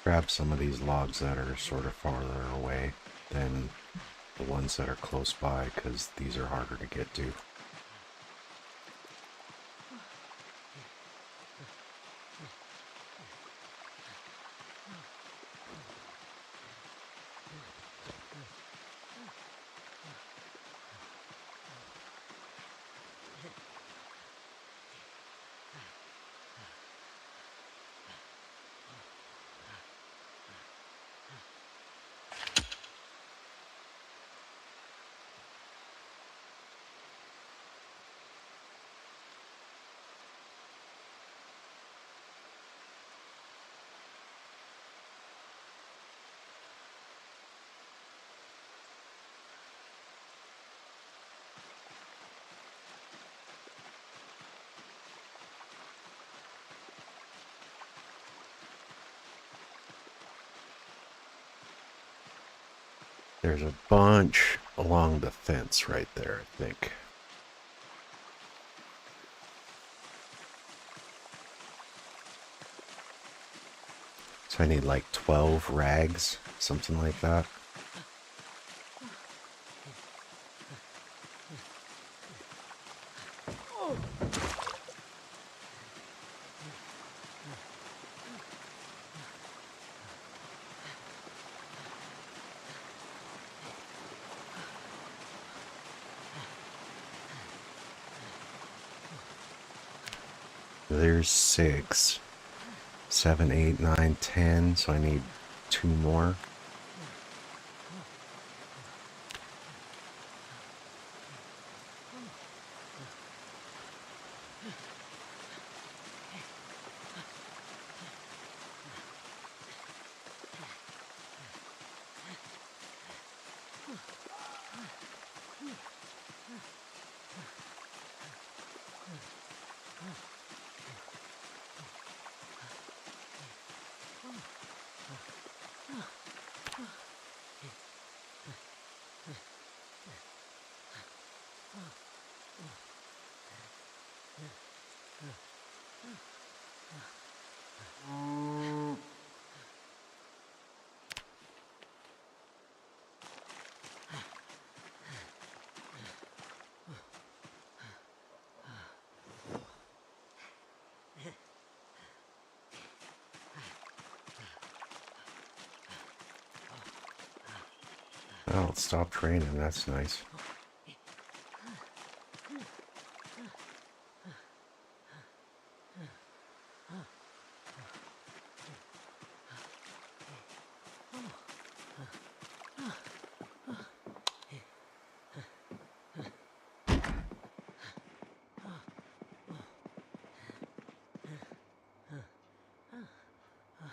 Grab some of these logs that are sort of farther away than the ones that are close by, because these are harder to get to. There's a bunch along the fence right there, I think. So I need like 12 rags, something like that. There's 6, 7, 8, 9, 10. So I need 2 more. Oh, it stopped raining. That's nice.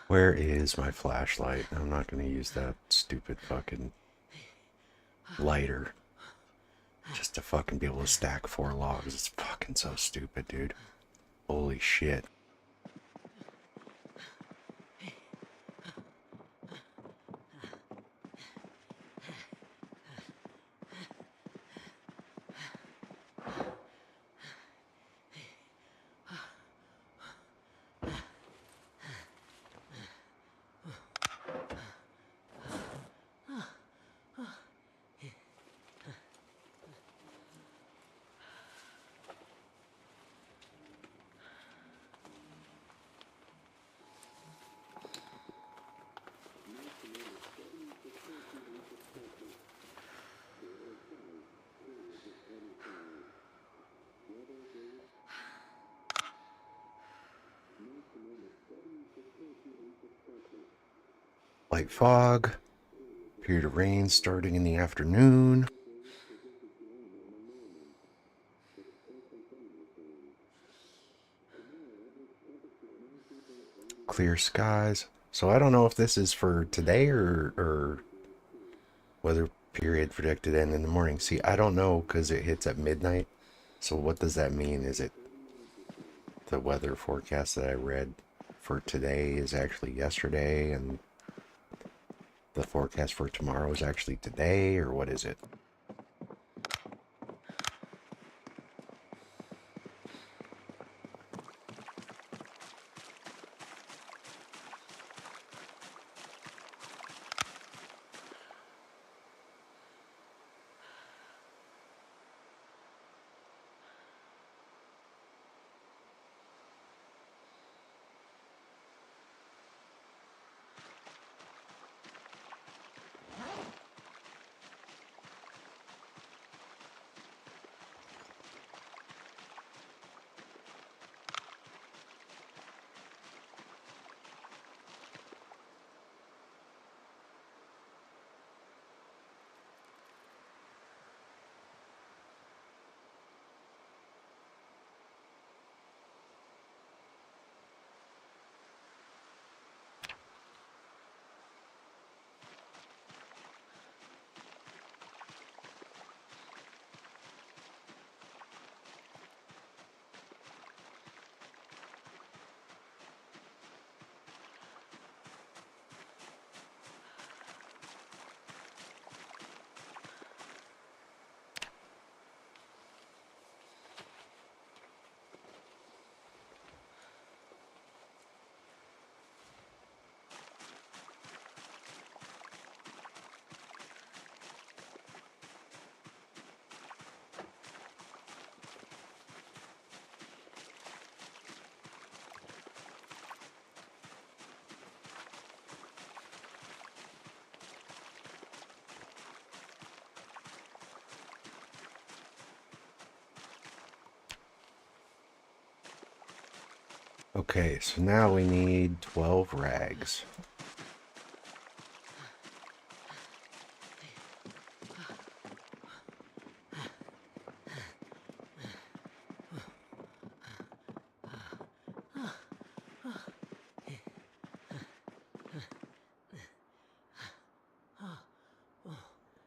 Where is my flashlight? I'm not going to use that stupid fucking lighter just to fucking be able to stack 4 logs. It's fucking so stupid, dude. Holy shit. Light fog. Period of rain starting in the afternoon. Clear skies. So I don't know if this is for today or weather period predicted end in the morning. See, I don't know because it hits at midnight. So what does that mean? Is it the weather forecast that I read for today is actually yesterday and the forecast for tomorrow is actually today, or what is it? Okay, so now we need 12 rags.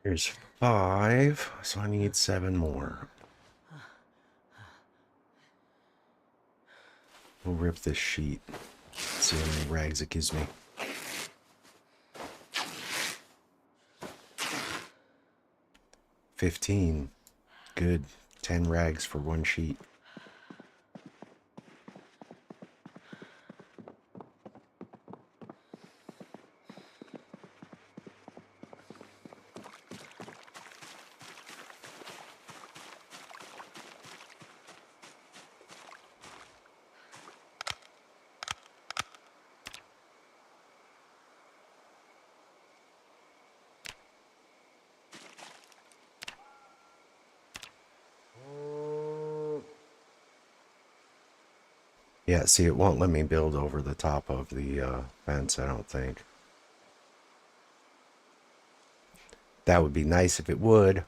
Here's 5, so I need 7 more. We'll rip this sheet. See how many rags it gives me. 15. Good. 10 rags for 1 sheet. Yeah, see, it won't let me build over the top of the fence, I don't think. That would be nice if it would.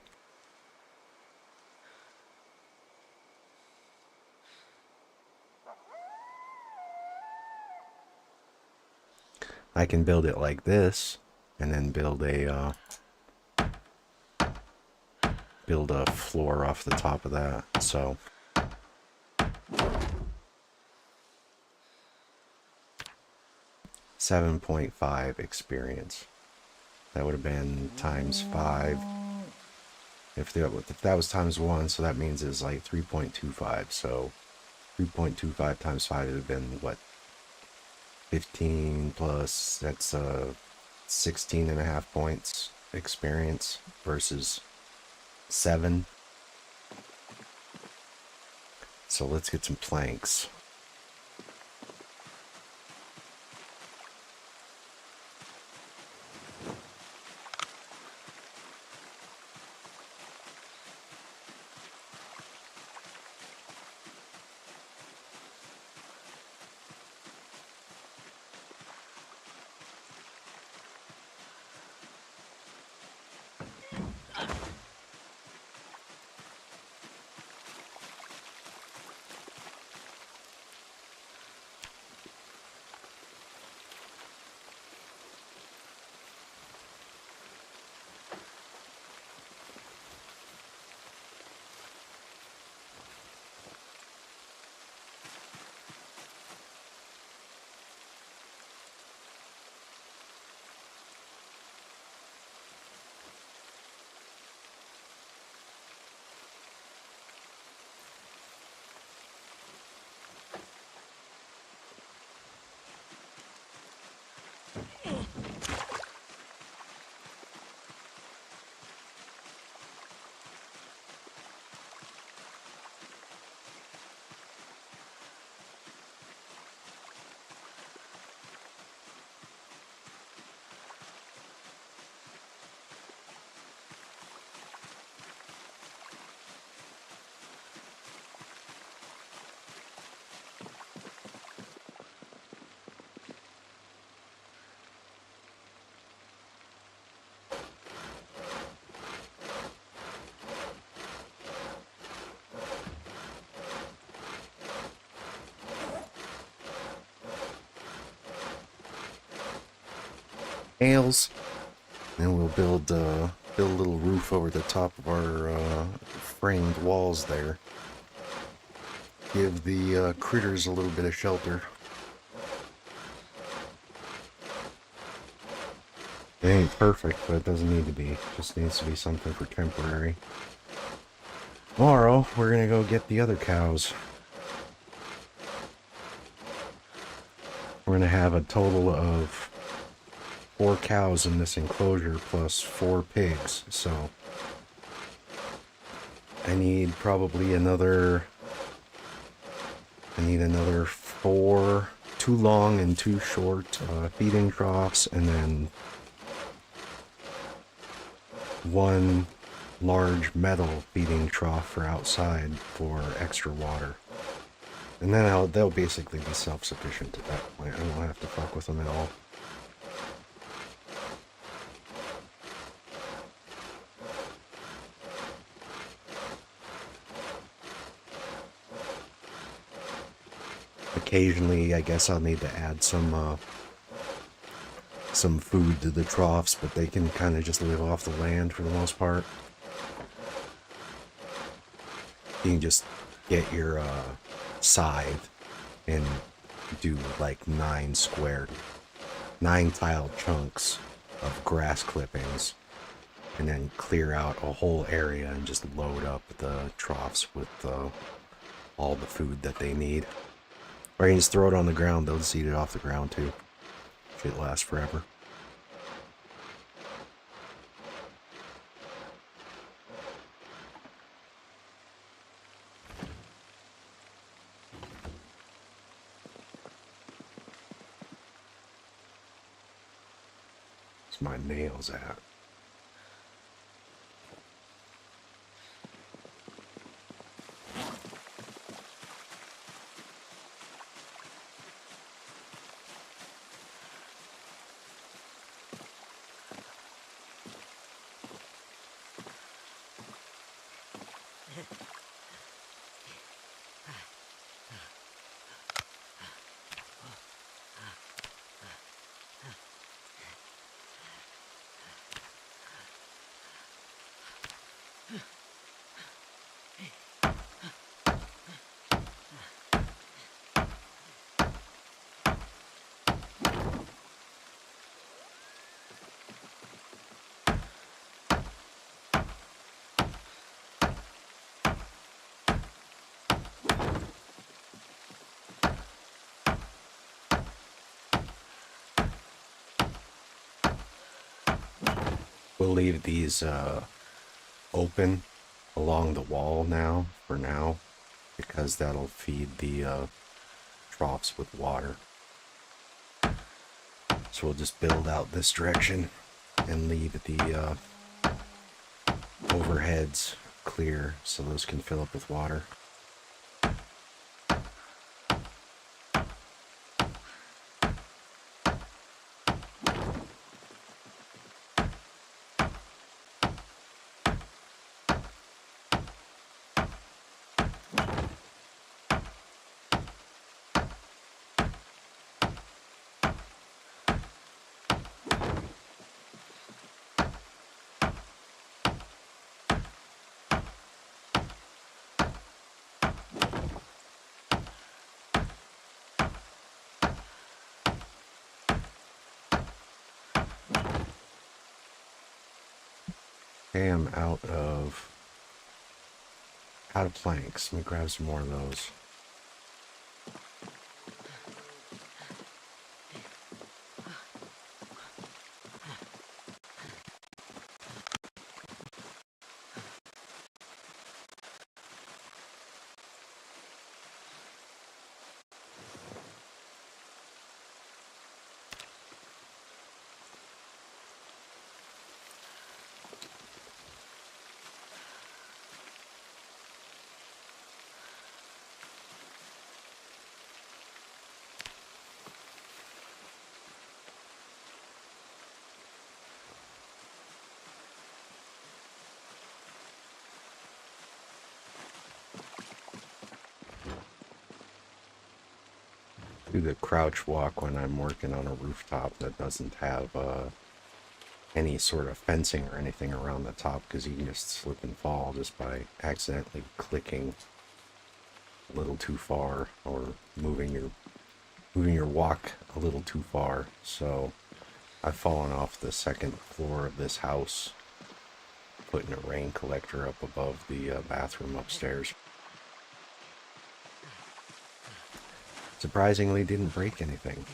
I can build it like this, and then build a floor off the top of that. So 7.5 experience. That would have been times 5. If that was times 1, so that means it's like 3.25. So 3.25 times 5 would have been what? 15 plus, that's 16.5 points experience versus 7. So let's get some planks. Nails. And we'll build a little roof over the top of our framed walls there. Give the critters a little bit of shelter. It ain't perfect, but it doesn't need to be. It just needs to be something for temporary. Tomorrow, we're gonna go get the other cows. We're gonna have a total of 4 cows in this enclosure plus 4 pigs, so I need probably another 4, 2 long and 2 short feeding troughs, and then 1 large metal feeding trough for outside for extra water. And then they'll basically be self-sufficient at that point. I won't have to fuck with them at all. Occasionally, I guess I'll need to add some food to the troughs, but they can kind of just live off the land for the most part. You can just get your scythe and do like 9 tiled chunks of grass clippings, and then clear out a whole area and just load up the troughs with all the food that they need. Or you can just throw it on the ground, they'll just eat it off the ground too. Shit lasts forever. Where's my nails at? We'll leave these open along the wall now, for now, because that'll feed the troughs with water. So we'll just build out this direction and leave the overheads clear so those can fill up with water. Okay, I'm out of planks. Let me grab some more of those. Do the crouch walk when I'm working on a rooftop that doesn't have any sort of fencing or anything around the top, because you can just slip and fall just by accidentally clicking a little too far or moving your walk a little too far. So I've fallen off the second floor of this house putting a rain collector up above the bathroom upstairs. Surprisingly, didn't break anything.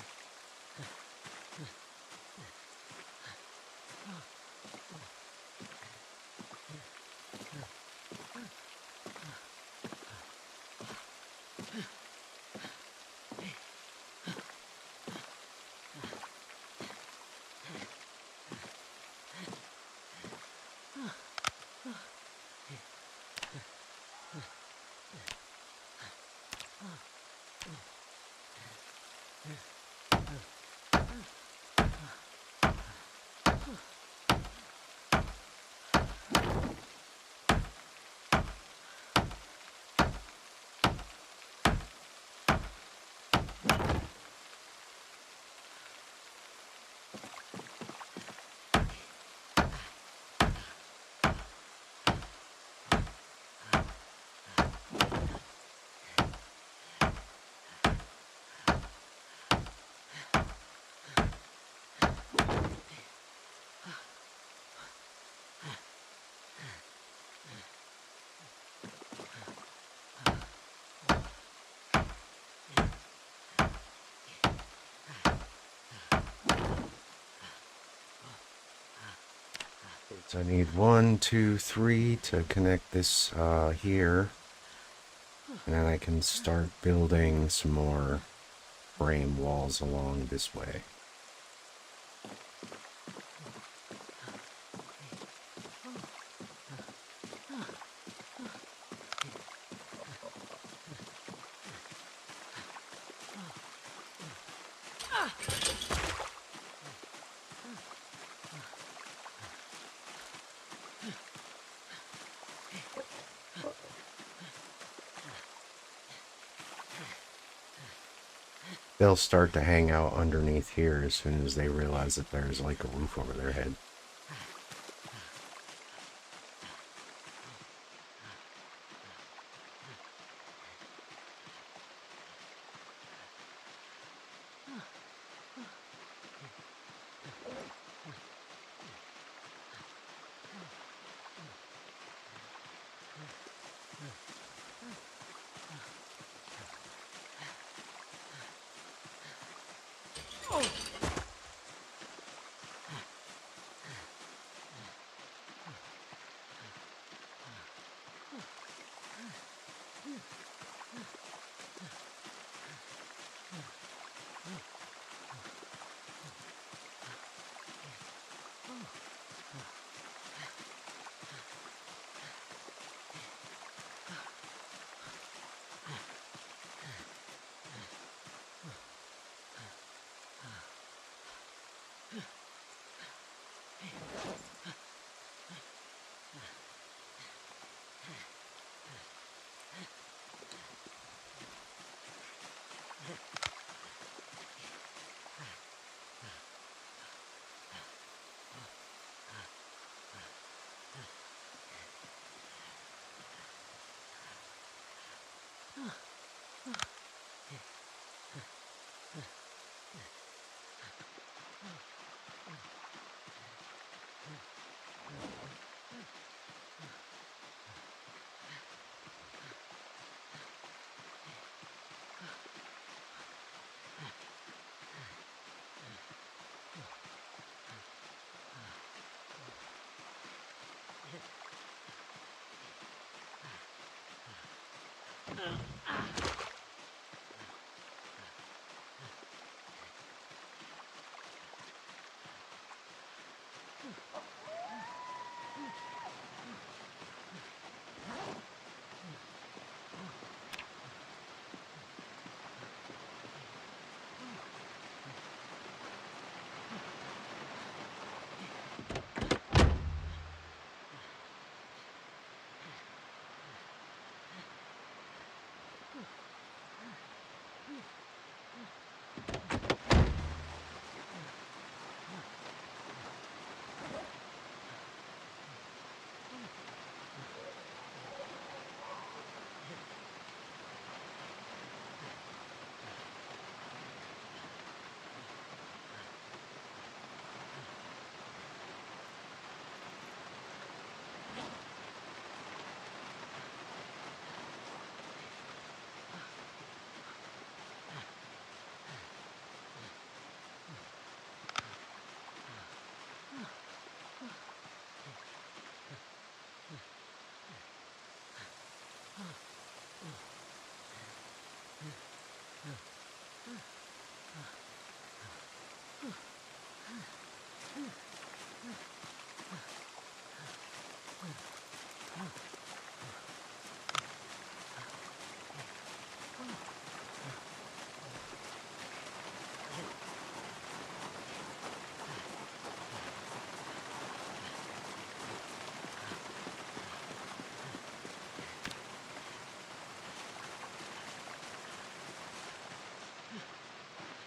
So I need 1, 2, 3 to connect this here. And then I can start building some more frame walls along this way. They'll start to hang out underneath here as soon as they realize that there's like a roof over their head.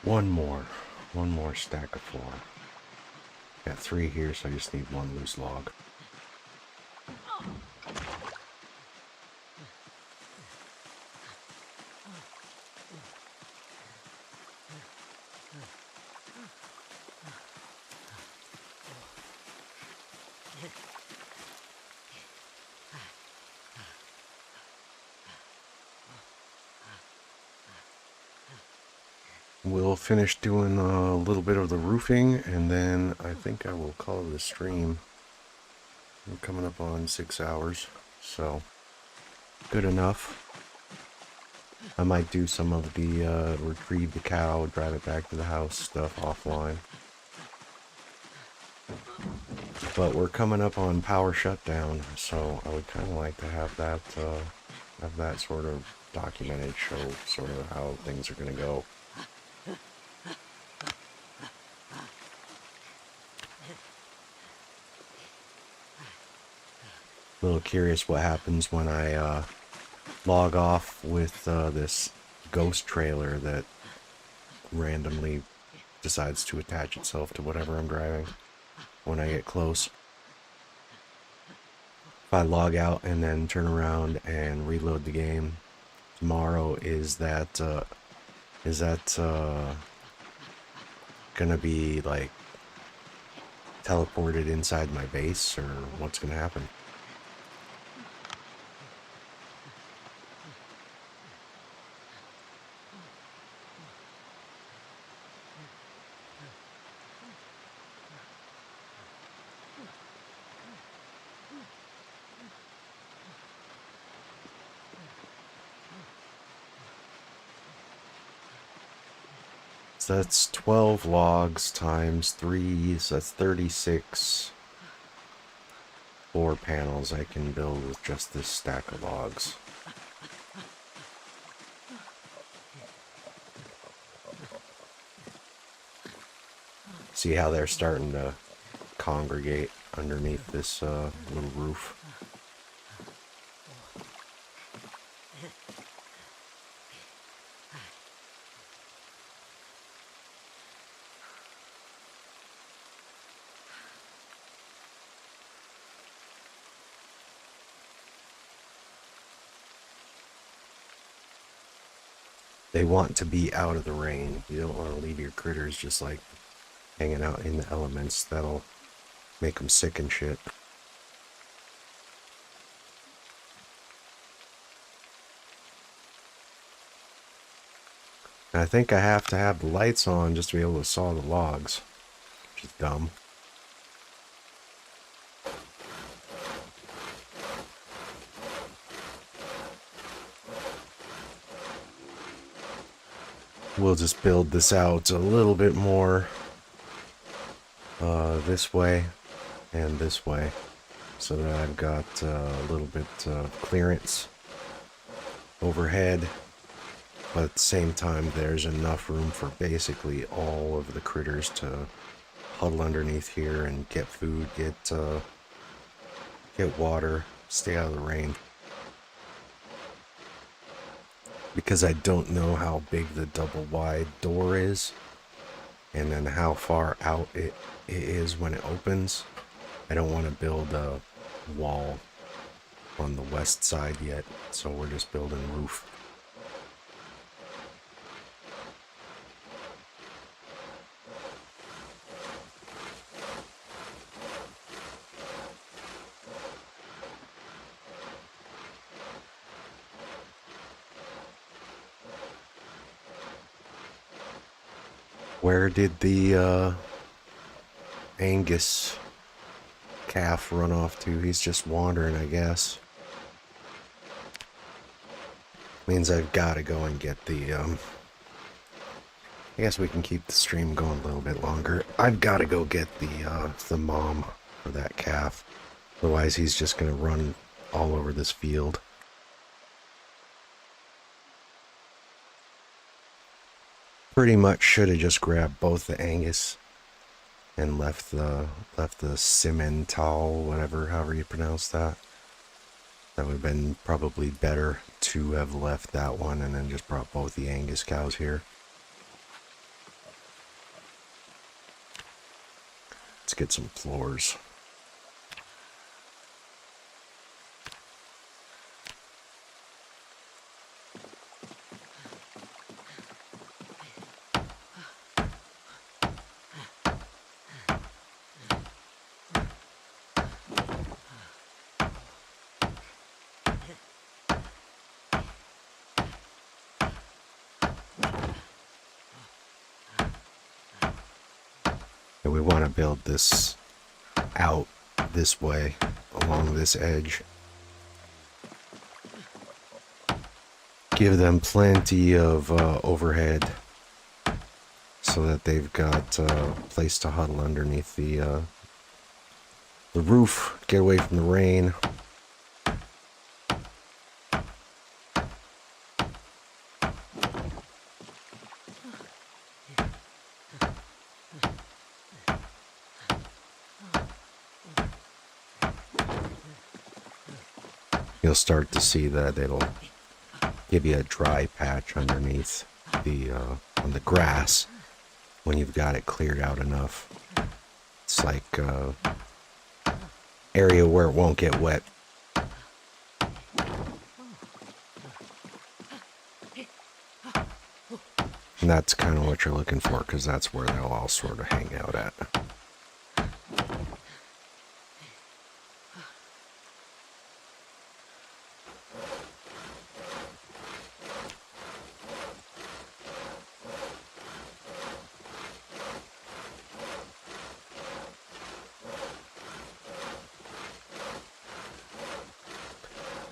One more stack of 4. Got 3 here, so I just need 1 loose log. We'll finish doing a little bit of the roofing, and then I think I will call it a stream. We're coming up on 6 hours, so good enough. I might do some of the retrieve the cow, drive it back to the house stuff offline. But we're coming up on power shutdown, so I would kind of like to have that sort of documented, show sort of how things are going to go. A little curious what happens when I log off with this ghost trailer that randomly decides to attach itself to whatever I'm driving when I get close. If I log out and then turn around and reload the game tomorrow, is that gonna be like teleported inside my base, or what's gonna happen? So that's 12 logs times 3, so that's 36 floor panels I can build with just this stack of logs. See how they're starting to congregate underneath this little roof. They want to be out of the rain. You don't want to leave your critters just like hanging out in the elements. That'll make them sick and shit. And I think I have to have the lights on just to be able to saw the logs, which is dumb. We'll just build this out a little bit more this way and this way, so that I've got a little bit of clearance overhead, but at the same time there's enough room for basically all of the critters to huddle underneath here and get food, get water, stay out of the rain. Because I don't know how big the double wide door is, and then how far out it is when it opens. I don't want to build a wall on the west side yet, so we're just building roof. Where did the Angus calf run off to? He's just wandering, I guess. Means I've got to go and get the, I guess we can keep the stream going a little bit longer. I've got to go get the mom for that calf. Otherwise he's just going to run all over this field. Pretty much should have just grabbed both the Angus and left the Simmental, whatever, however you pronounce that. That would have been probably better to have left that one and then just brought both the Angus cows here. Let's get some floors. We want to build this out this way, along this edge. Give them plenty of overhead so that they've got a place to huddle underneath the roof, get away from the rain. You'll start to see that it'll give you a dry patch underneath the on the grass when you've got it cleared out enough. It's like area where it won't get wet. And that's kind of what you're looking for, because that's where they'll all sort of hang out at.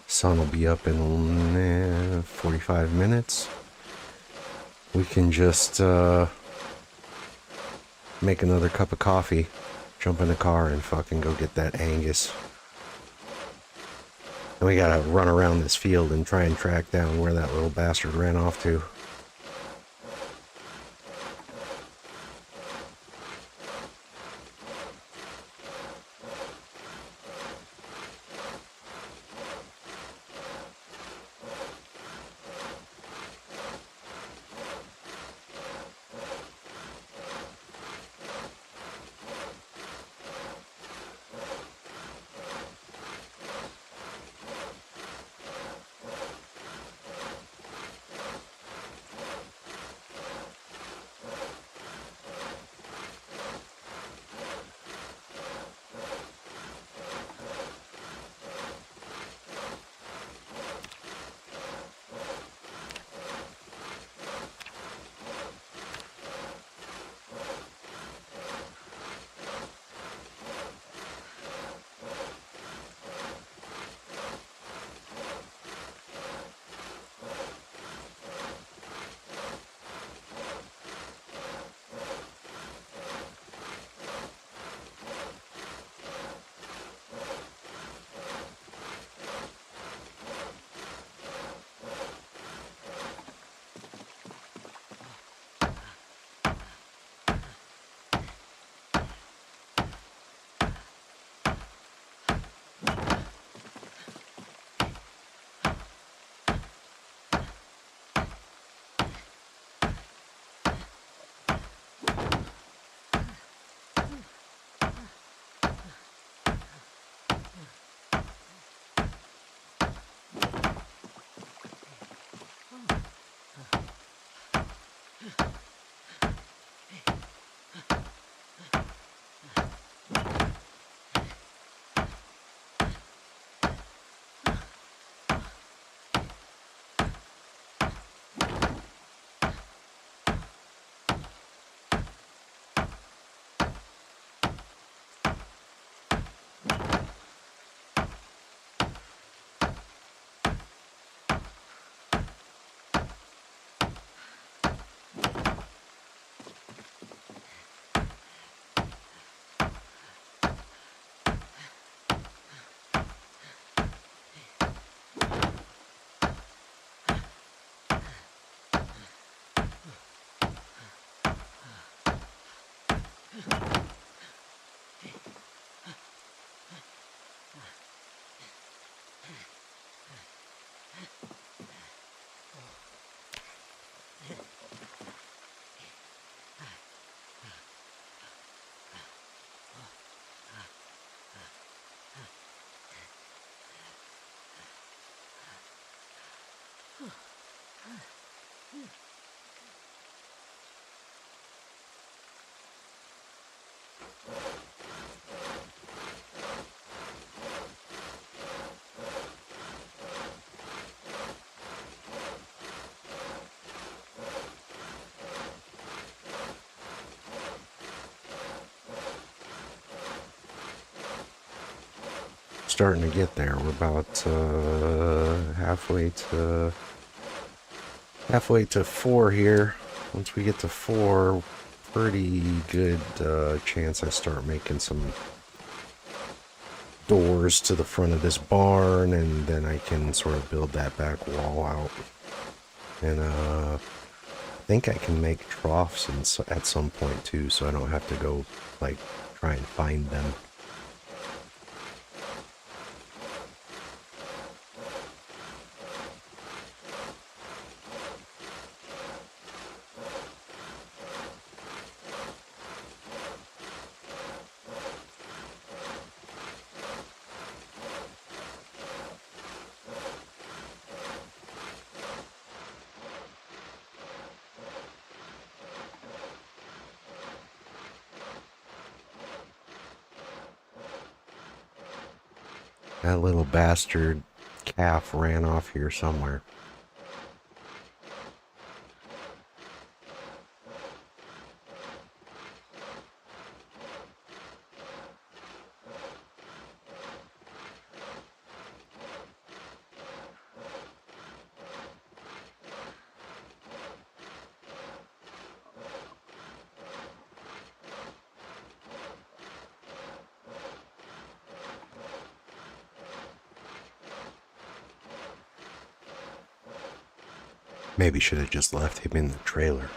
Sun will be up in 45 minutes. We can just make another cup of coffee, jump in the car, and fucking go get that Angus. And we gotta run around this field and try and track down where that little bastard ran off to. starting to get there. We're about halfway to 4 here. Once we get to 4, pretty good chance I start making some doors to the front of this barn, and then I can sort of build that back wall out. And I think I can make troughs at some point too, so I don't have to go like try and find them. That little bastard calf ran off here somewhere. Maybe should have just left him in the trailer.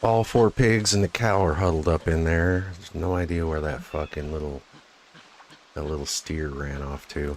All four pigs and the cow are huddled up in there. There's no idea where that fucking that little steer ran off to.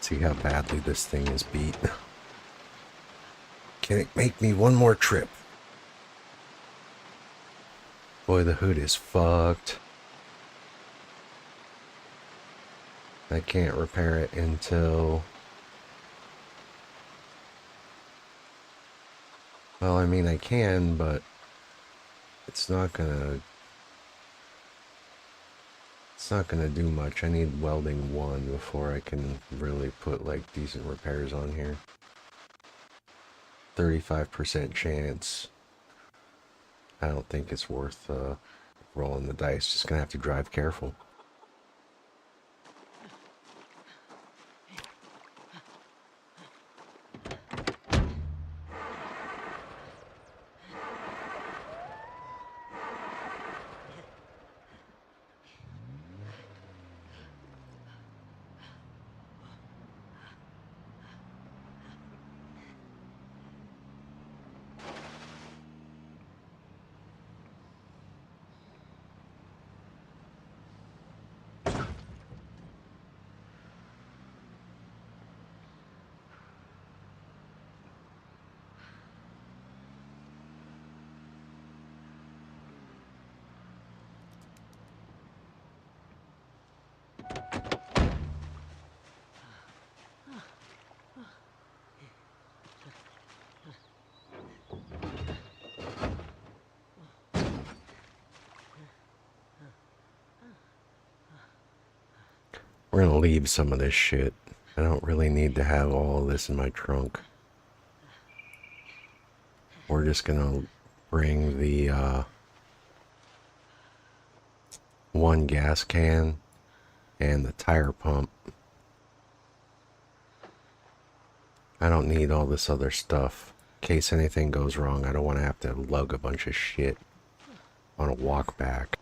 See how badly this thing is beat. Can it make me one more trip? Boy, the hood is fucked. I can't repair it until... Well, I mean, I can, but it's not gonna do much. I need welding 1 before I can really put like decent repairs on here. 35% chance. I don't think it's worth rolling the dice. Just gonna have to drive careful. We're gonna leave some of this shit. I don't really need to have all of this in my trunk. We're just gonna bring the one gas can and the tire pump. I don't need all this other stuff. In case anything goes wrong, I don't want to have to lug a bunch of shit on a walk back.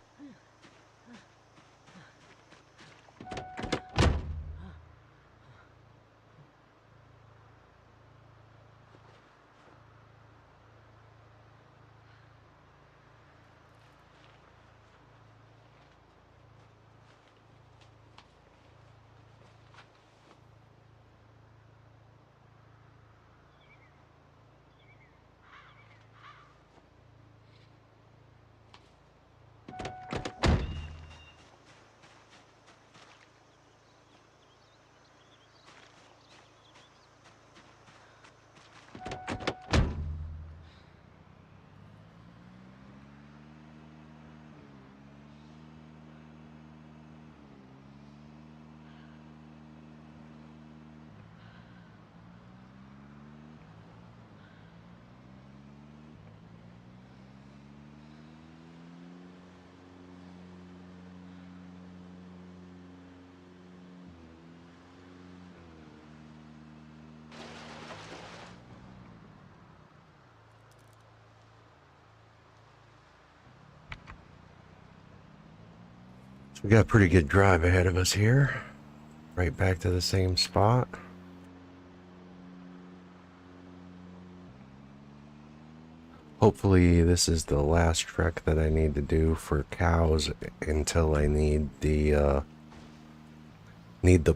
So we got a pretty good drive ahead of us here. Right back to the same spot. Hopefully this is the last trek that I need to do for cows until I need the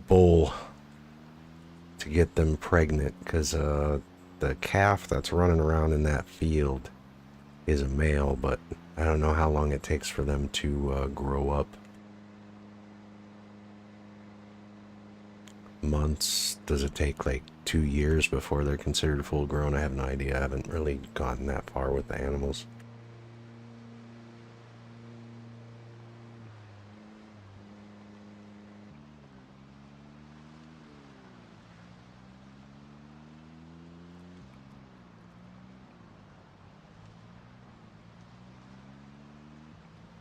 bull to get them pregnant, because the calf that's running around in that field is a male, but I don't know how long it takes for them to grow up. Months? Does it take like 2 years before they're considered full grown? I have no idea. I haven't really gotten that far with the animals.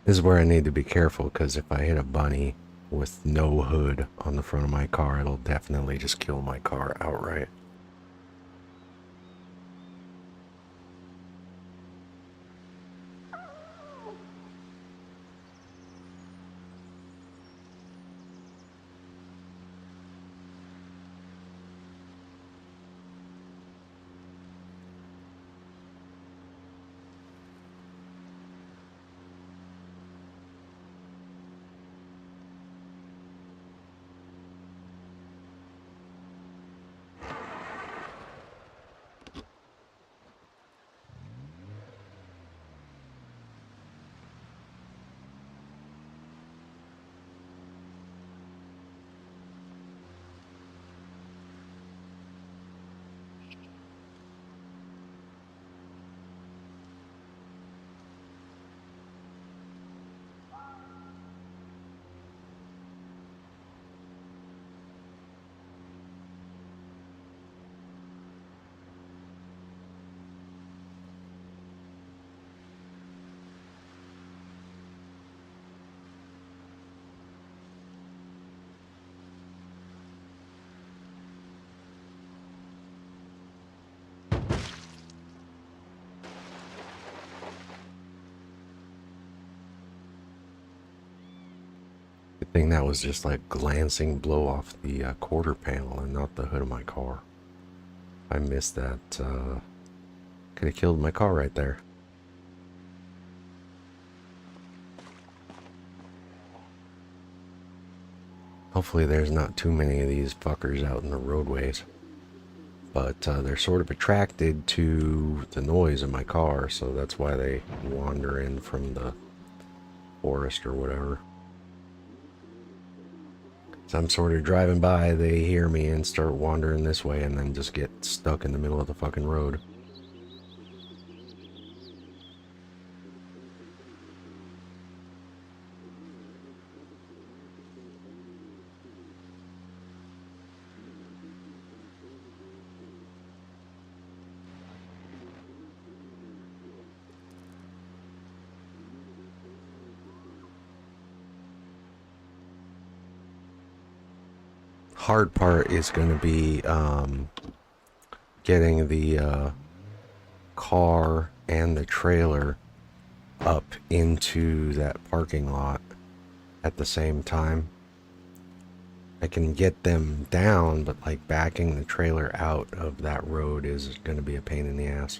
This is where I need to be careful, because if I hit a bunny with no hood on the front of my car, it'll definitely just kill my car outright. Good thing that was just like glancing blow off the quarter panel and not the hood of my car. I missed that. Could have killed my car right there. Hopefully there's not too many of these fuckers out in the roadways. But they're sort of attracted to the noise of my car, so that's why they wander in from the forest or whatever. So I'm sort of driving by, they hear me and start wandering this way, and then just get stuck in the middle of the fucking road. hard part is going to be getting the car and the trailer up into that parking lot at the same time. I can get them down, but like backing the trailer out of that road is going to be a pain in the ass.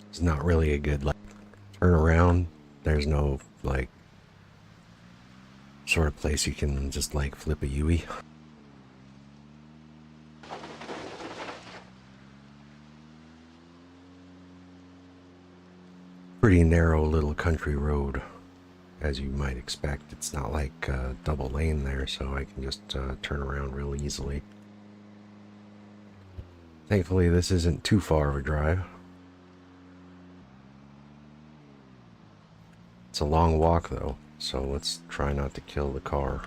It's not really a good like turn around. There's no like sort of place you can just like flip a Yui. Pretty narrow little country road, as you might expect. It's not like double lane there, so I can just turn around real easily. Thankfully, this isn't too far of a drive. It's a long walk though, so let's try not to kill the car.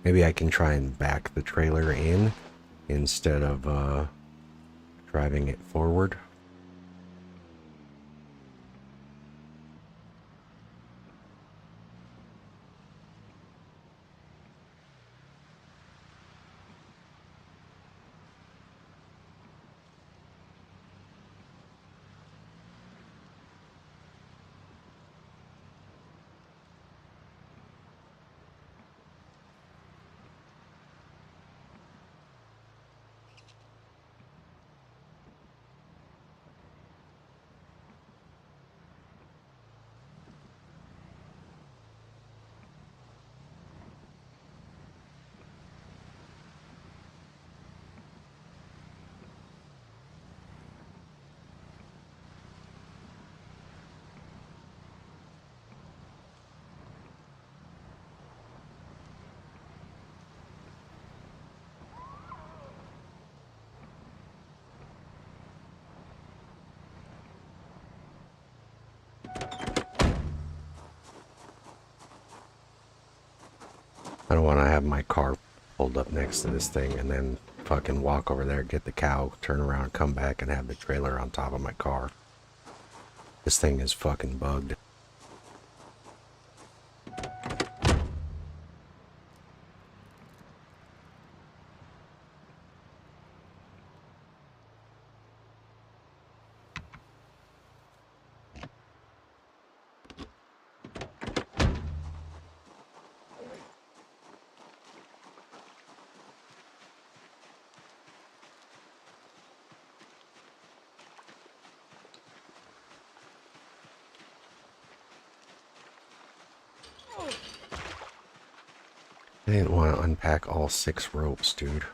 Maybe I can try and back the trailer in instead of driving it forward. I don't want to have my car pulled up next to this thing and then fucking walk over there, get the cow, turn around, come back, and have the trailer on top of my car. This thing is fucking bugged. I didn't want to unpack all 6 ropes, dude.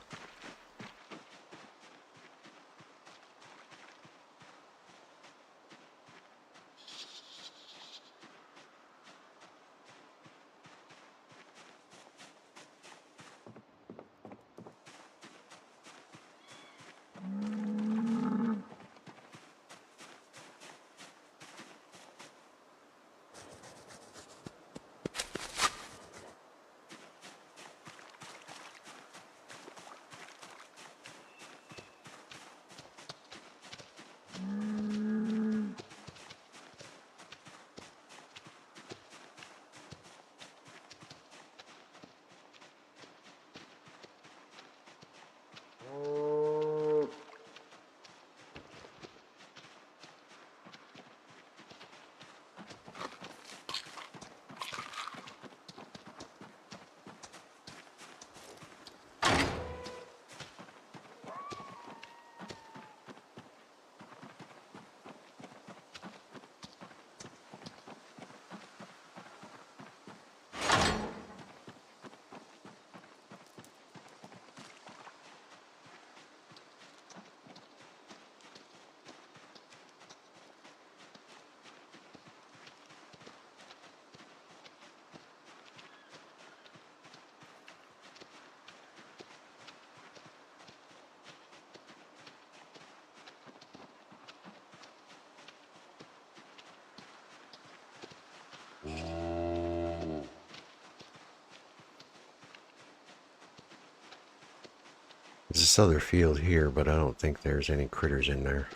There's this other field here, but I don't think there's any critters in there.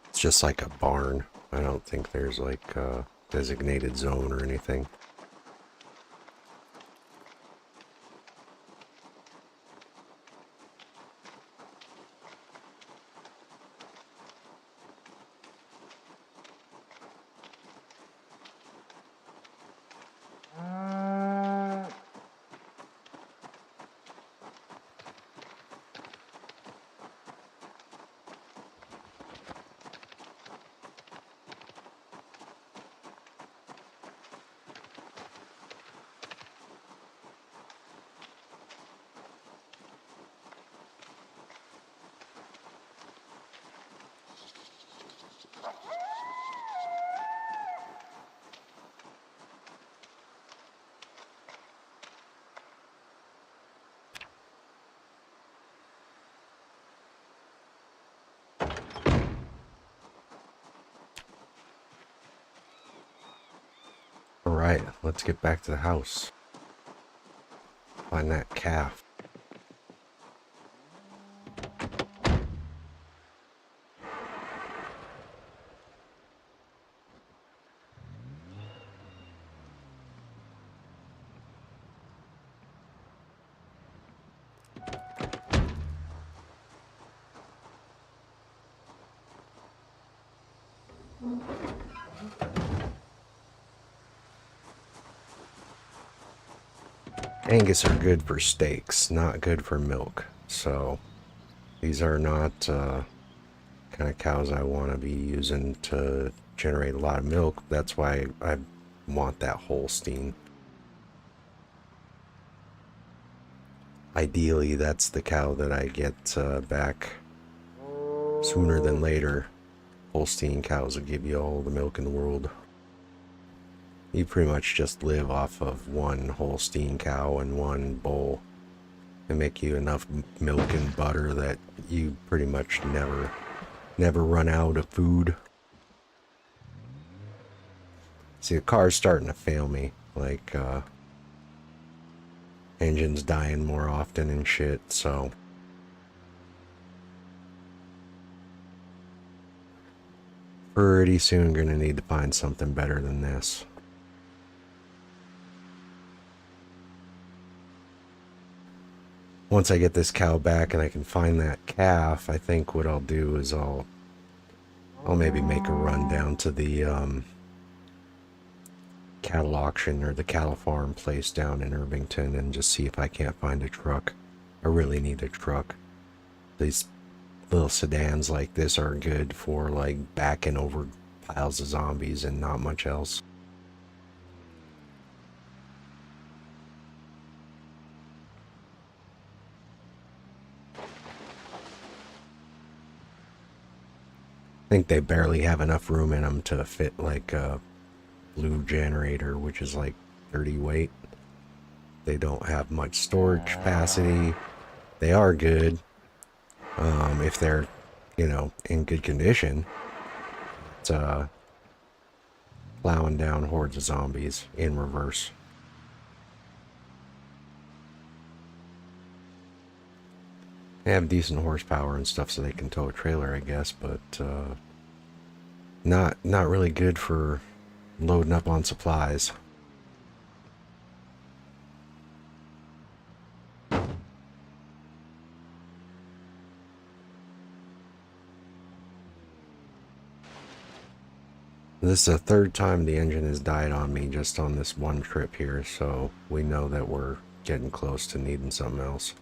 It's just like a barn. I don't think there's like a designated zone or anything. Alright, let's get back to the house. Find that calf. Angus are good for steaks, not good for milk. So these are not kind of cows I want to be using to generate a lot of milk. That's why I want that Holstein. Ideally, that's the cow that I get back sooner than later. Holstein cows will give you all the milk in the world. You pretty much just live off of one Holstein cow and one bull. They make you enough milk and butter that you pretty much never run out of food. See, the car's starting to fail me. Like, engine's dying more often and shit, so... pretty soon gonna need to find something better than this. Once I get this cow back and I can find that calf, I think what I'll do is I'll maybe make a run down to the cattle auction or the cattle farm place down in Irvington and just see if I can't find a truck. I really need a truck. These little sedans like this are good for like backing over piles of zombies and not much else. I think they barely have enough room in them to fit like a blue generator, which is like 30 weight. They don't have much storage capacity. They are good if they're, you know, in good condition. It's plowing down hordes of zombies in reverse. They have decent horsepower and stuff so they can tow a trailer, I guess, but not really good for loading up on supplies. This is the third time the engine has died on me just on this one trip here, so we know that we're getting close to needing something else.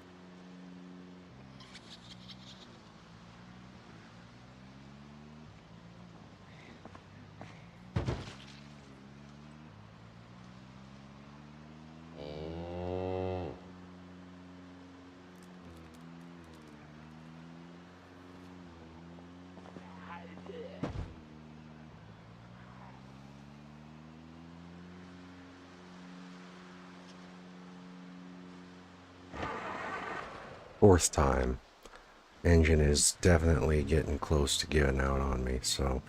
Fourth time. Engine is definitely getting close to giving out on me, so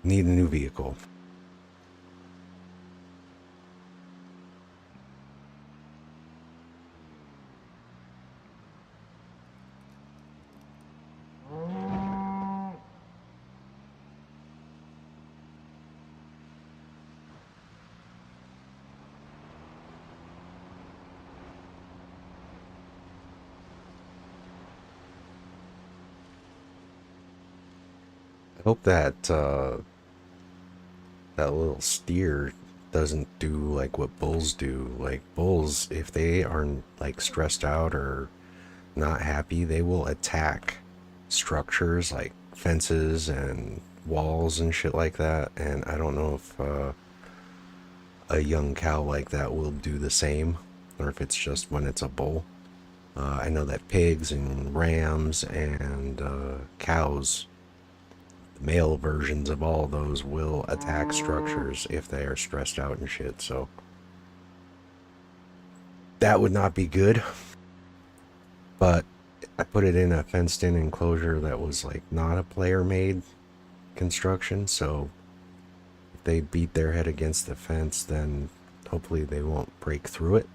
need a new vehicle. I hope that that little steer doesn't do like what bulls do. Like bulls, if they are like stressed out or not happy, they will attack structures like fences and walls and shit like that. And I don't know if a young cow like that will do the same, or if it's just when it's a bull. I know that pigs and rams and cows, the male versions of all those, will attack structures if they are stressed out and shit. So that would not be good. But I put it in a fenced-in enclosure that was like not a player-made construction. So if they beat their head against the fence, then hopefully they won't break through it.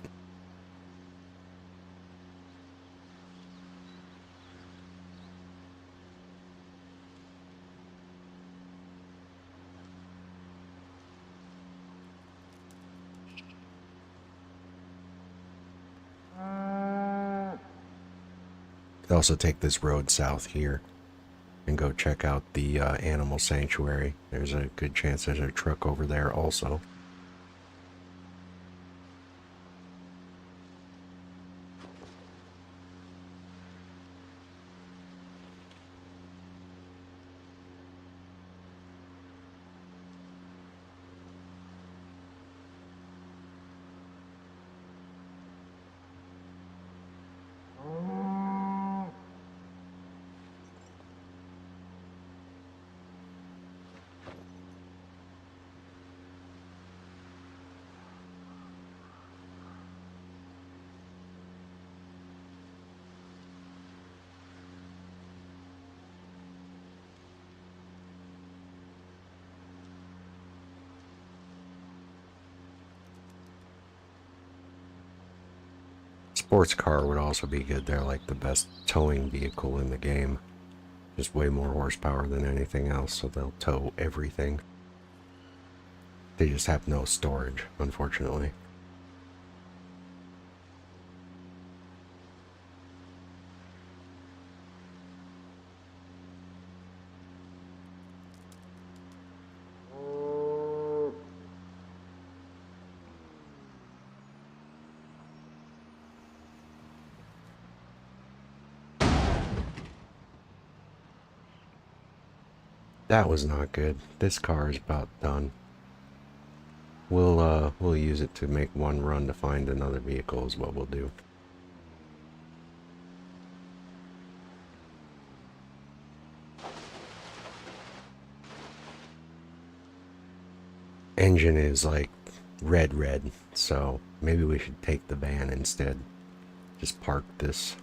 Also take this road south here and go check out the animal sanctuary. There's a good chance there's a truck over there also. Sports car would also be good. They're like the best towing vehicle in the game. Just way more horsepower than anything else, so they'll tow everything. They just have no storage, unfortunately. That was not good. This car is about done. We'll use it to make one run to find another vehicle is what we'll do. Engine is like red, so maybe we should take the van instead. Just park this.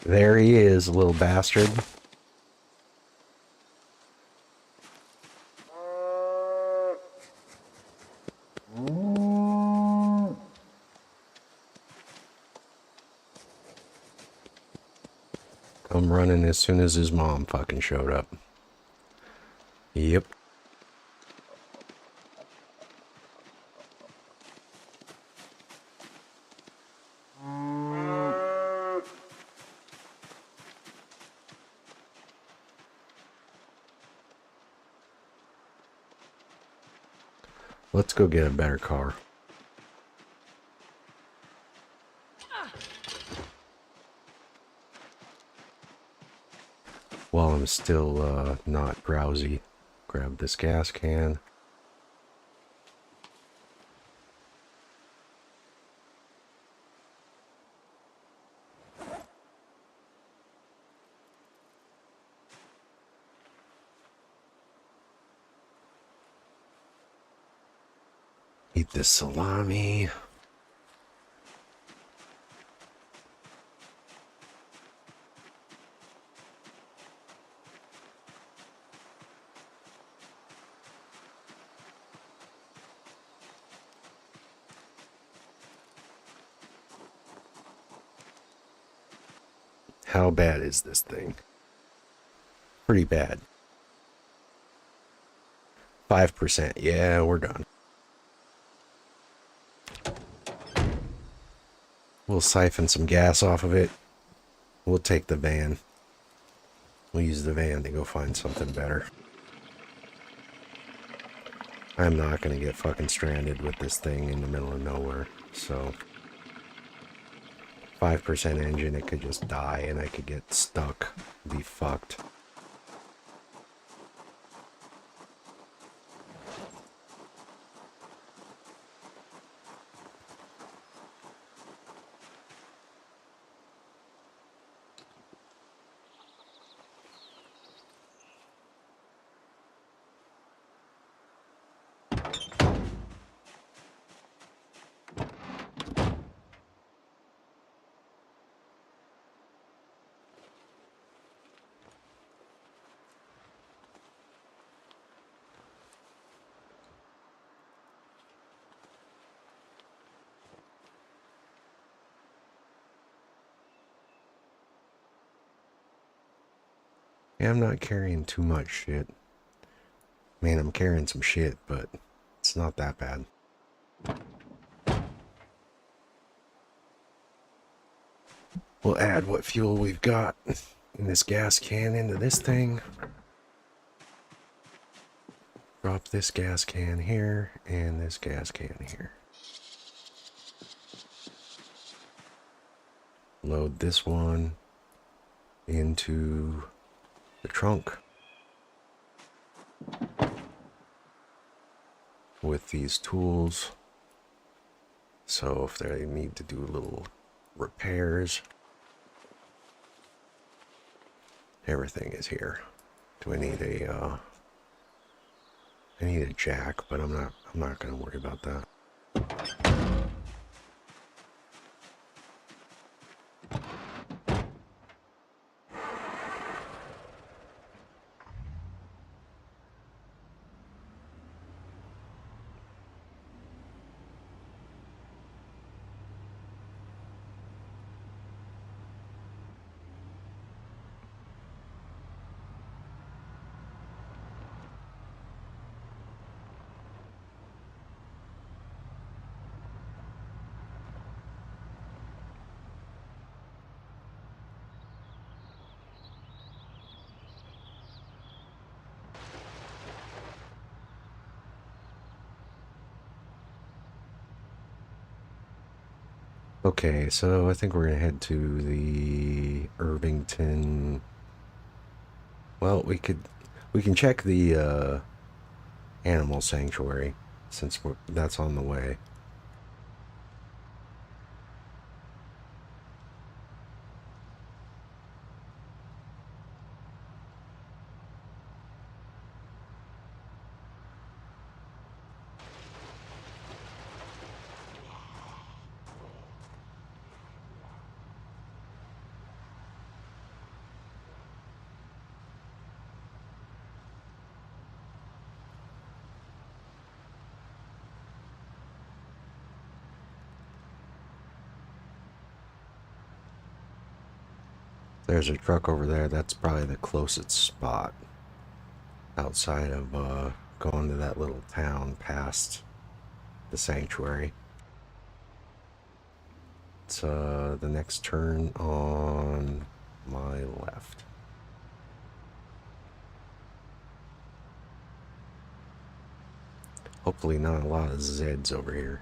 There he is, little bastard. Come running as soon as his mom fucking showed up. Yep. Let's go get a better car. While I'm still not drowsy, grab this gas can. Eat this salami. How bad is this thing? Pretty bad. 5%. Yeah, we're done. We'll siphon some gas off of it. We'll take the van. We'll use the van to go find something better. I'm not going to get fucking stranded with this thing in the middle of nowhere. So 5% engine, it could just die and I could get stuck, be fucked. Yeah, I'm not carrying too much shit. Man, I'm carrying some shit, but it's not that bad. We'll add what fuel we've got in this gas can into this thing. Drop this gas can here and this gas can here. Load this one into the trunk with these tools. So if they need to do little repairs, everything is here. Do I need a I need a jack, but I'm not gonna worry about that. Okay, so I think we're gonna head to the Irvington. Well, we can check the animal sanctuary since that's on the way. There's a truck over there. That's probably the closest spot outside of going to that little town past the sanctuary. It's the next turn on my left. Hopefully not a lot of Zeds over here.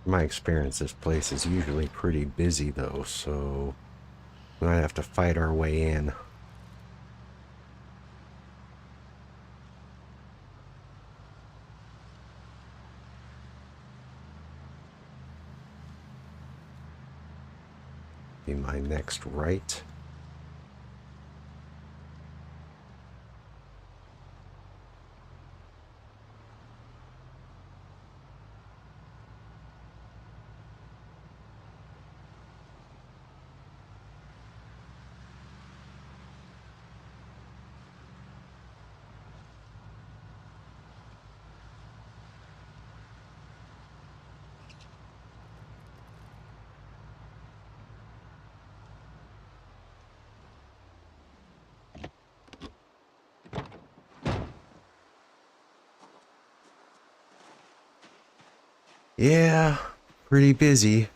In my experience, this place is usually pretty busy though, so we might have to fight our way in. Be my next right. Yeah, pretty busy.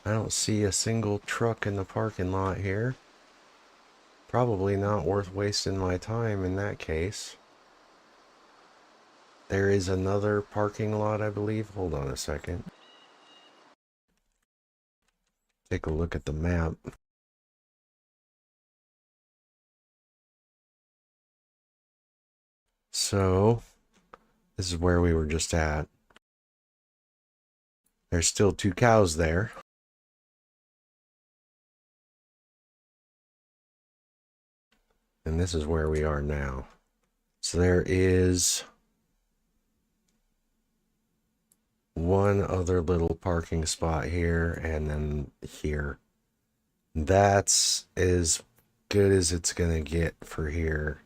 I don't see a single truck in the parking lot here. Probably not worth wasting my time in that case. There is another parking lot, I believe. Hold on a second. Take a look at the map. So, this is where we were just at. There's still 2 cows there. And this is where we are now. So there is one other little parking spot here, and then here. That's as good as it's gonna get for here.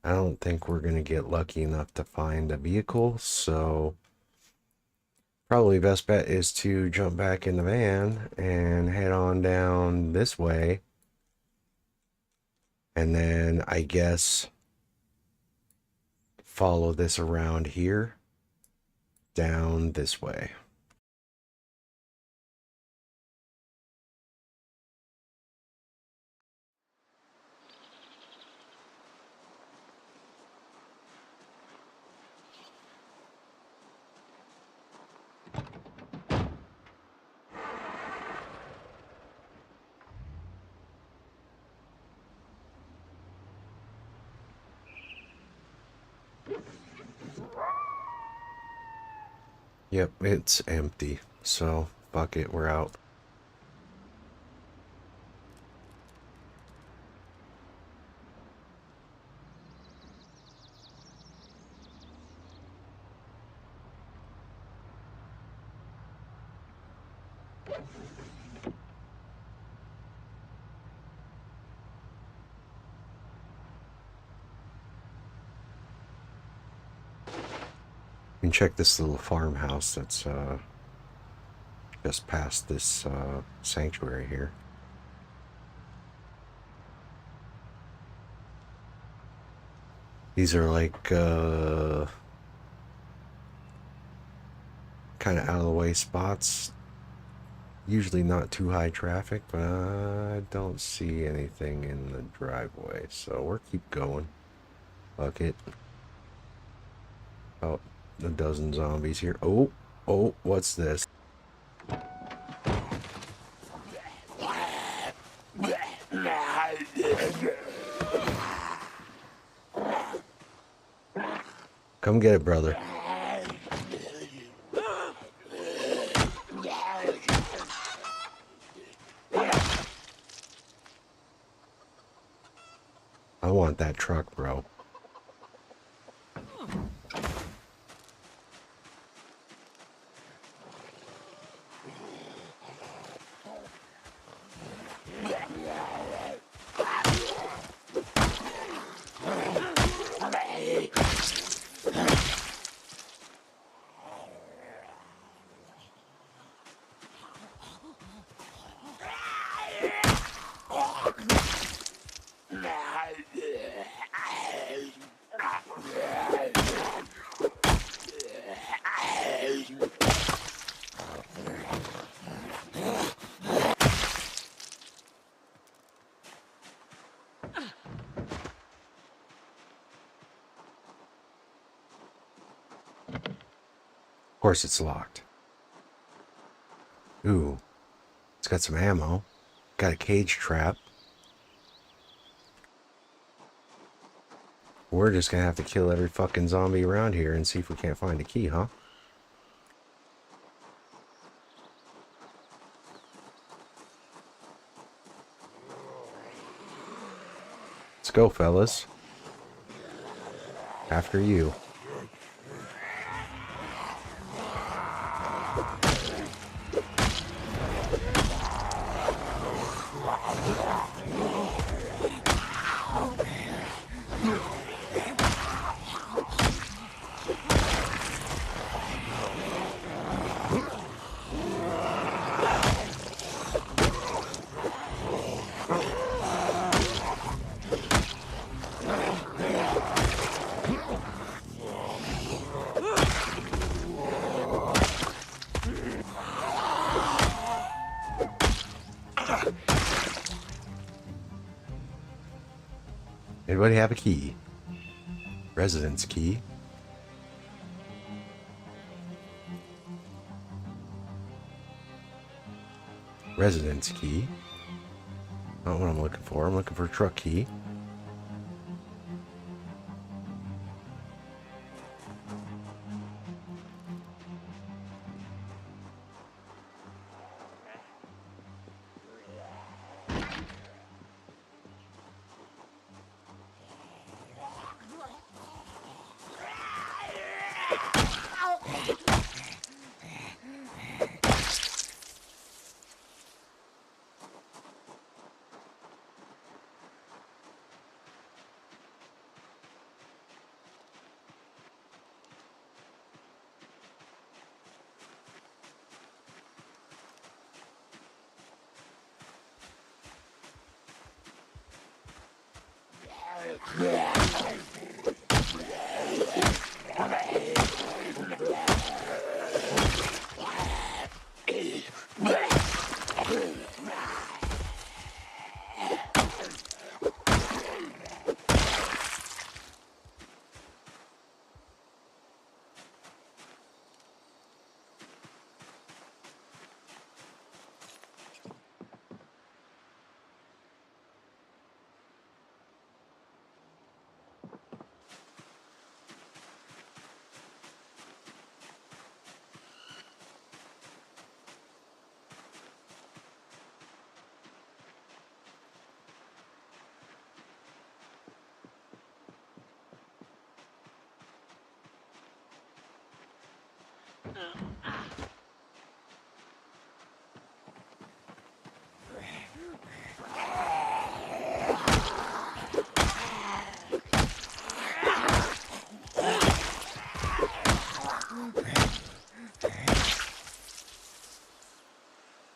I don't think we're gonna get lucky enough to find a vehicle, so probably best bet is to jump back in the van and head on down this way. And then I guess follow this around here down this way. Yep, it's empty. So, fuck it, we're out. You can check this little farmhouse that's just past this sanctuary here. These are like kind of out of the way spots. Usually not too high traffic, but I don't see anything in the driveway, so we'll keep going. Fuck it. Oh, a dozen zombies here. Oh, what's this? Come get it, brother. I want that truck, bro. Of course it's locked. Ooh, it's got some ammo. Got a cage trap. We're just gonna have to kill every fucking zombie around here and see if we can't find a key, huh? Let's go, fellas. After you. Anybody have a key? Residence key. Residence key. Not what I'm looking for. I'm looking for a truck key.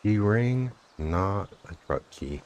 Key ring, not a truck key.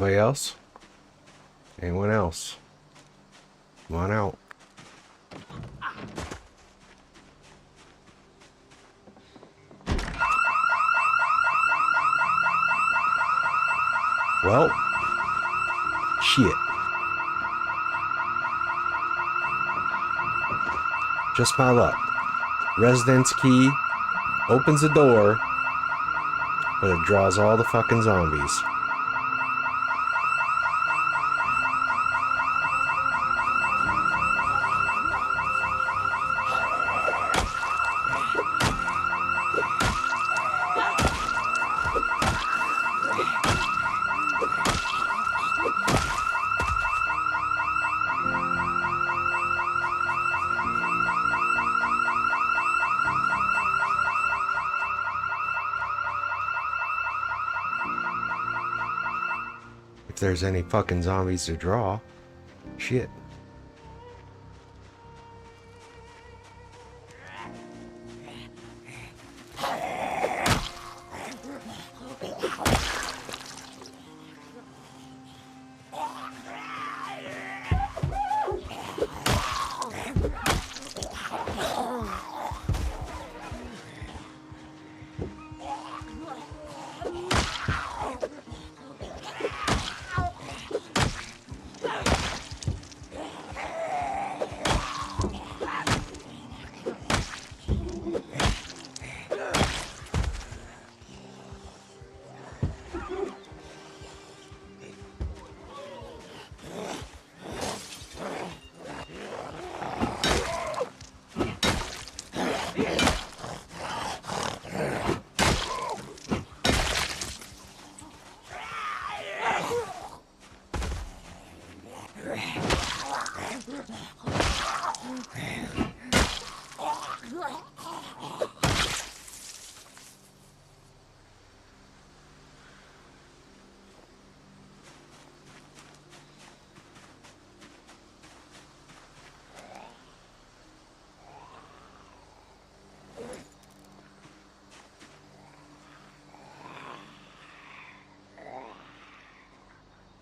Anybody else? Anyone else? Come on out. Well, shit. Just my luck. Residence key opens the door, but it draws all the fucking zombies. If there's any fucking zombies to draw. Shit.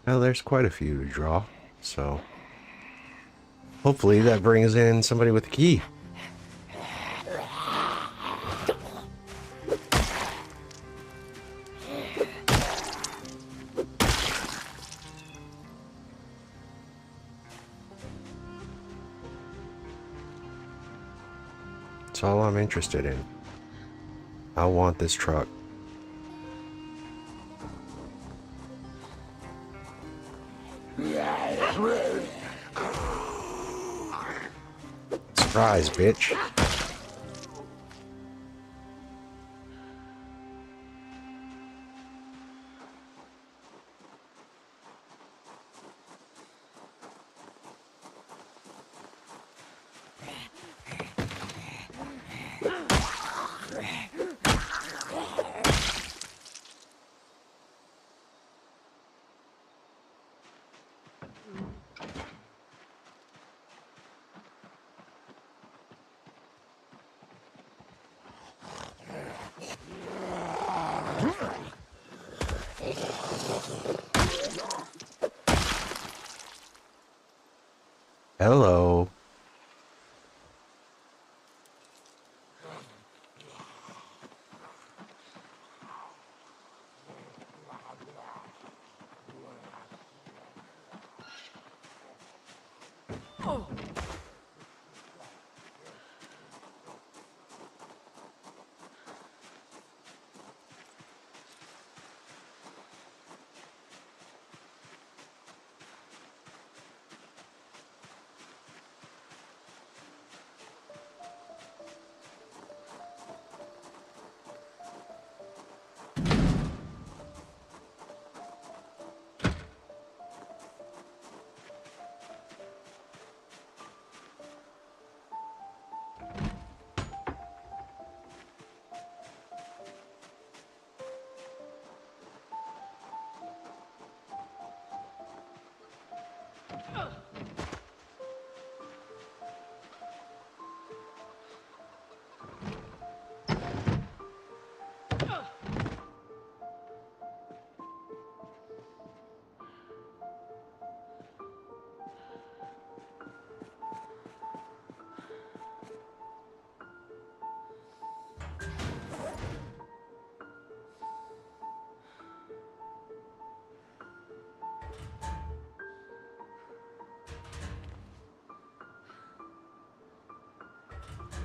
Well, there's quite a few to draw, so hopefully that brings in somebody with a key. That's all I'm interested in. I want this truck. Surprise, bitch. Hello.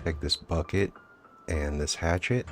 Take this bucket and this hatchet.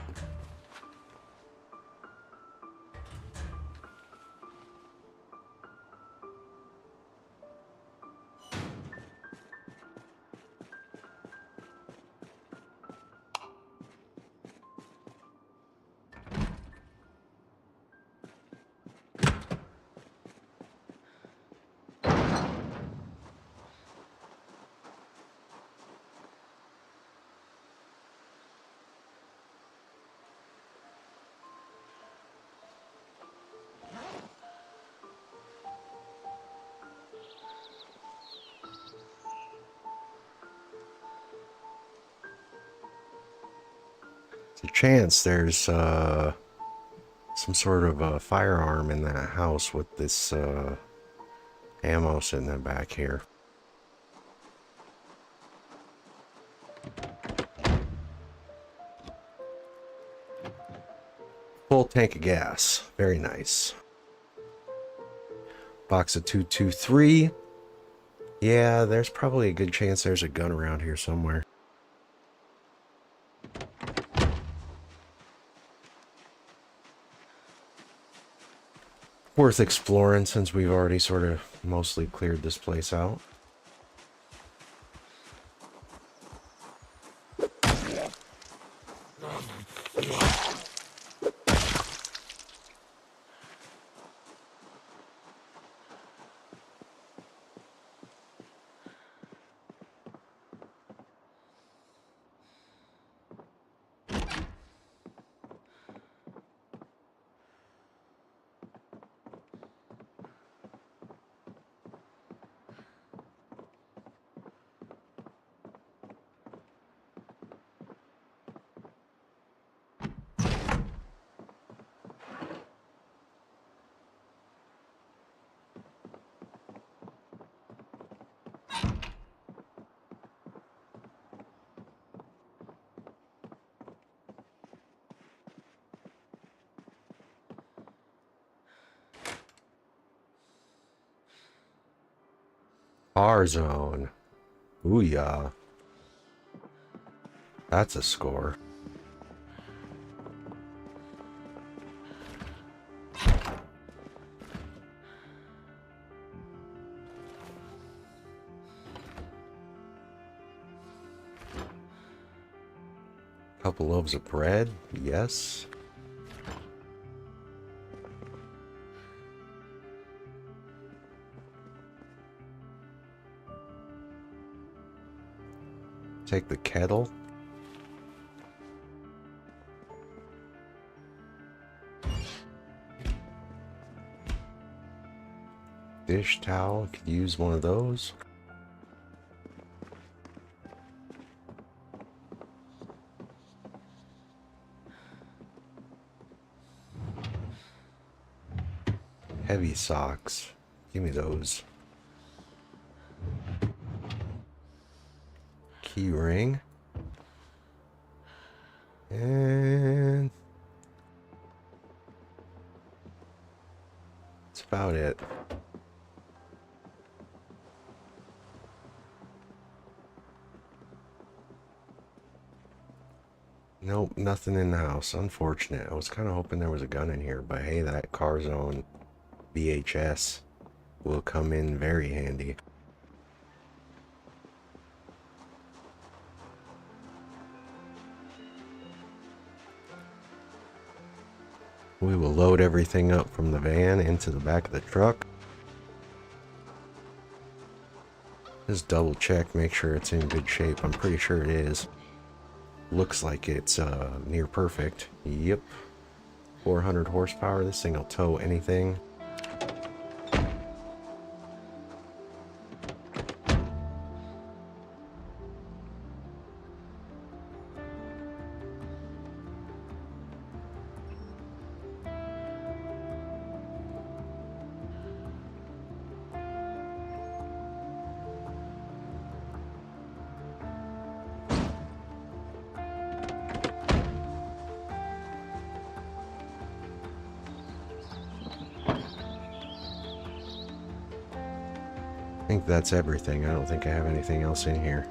There's a chance there's some sort of a firearm in that house with this ammo sitting in the back here. Full tank of gas. Very nice. Box of 223. Yeah, there's probably a good chance there's a gun around here somewhere. Worth exploring since we've already sort of mostly cleared this place out. R zone. Ooh, yeah. That's a score. Couple loaves of bread. Yes. Take the kettle. Dish towel. Could use one of those. Heavy socks. Give me those. Key ring. And that's about it. Nope, nothing in the house. Unfortunate. I was kind of hoping there was a gun in here, but hey, that car zone VHS will come in very handy. We will load everything up from the van into the back of the truck. Just double check, make sure it's in good shape. I'm pretty sure it is. Looks like it's near perfect. Yep. 400 horsepower. This thing will tow anything. I think that's everything. I don't think I have anything else in here.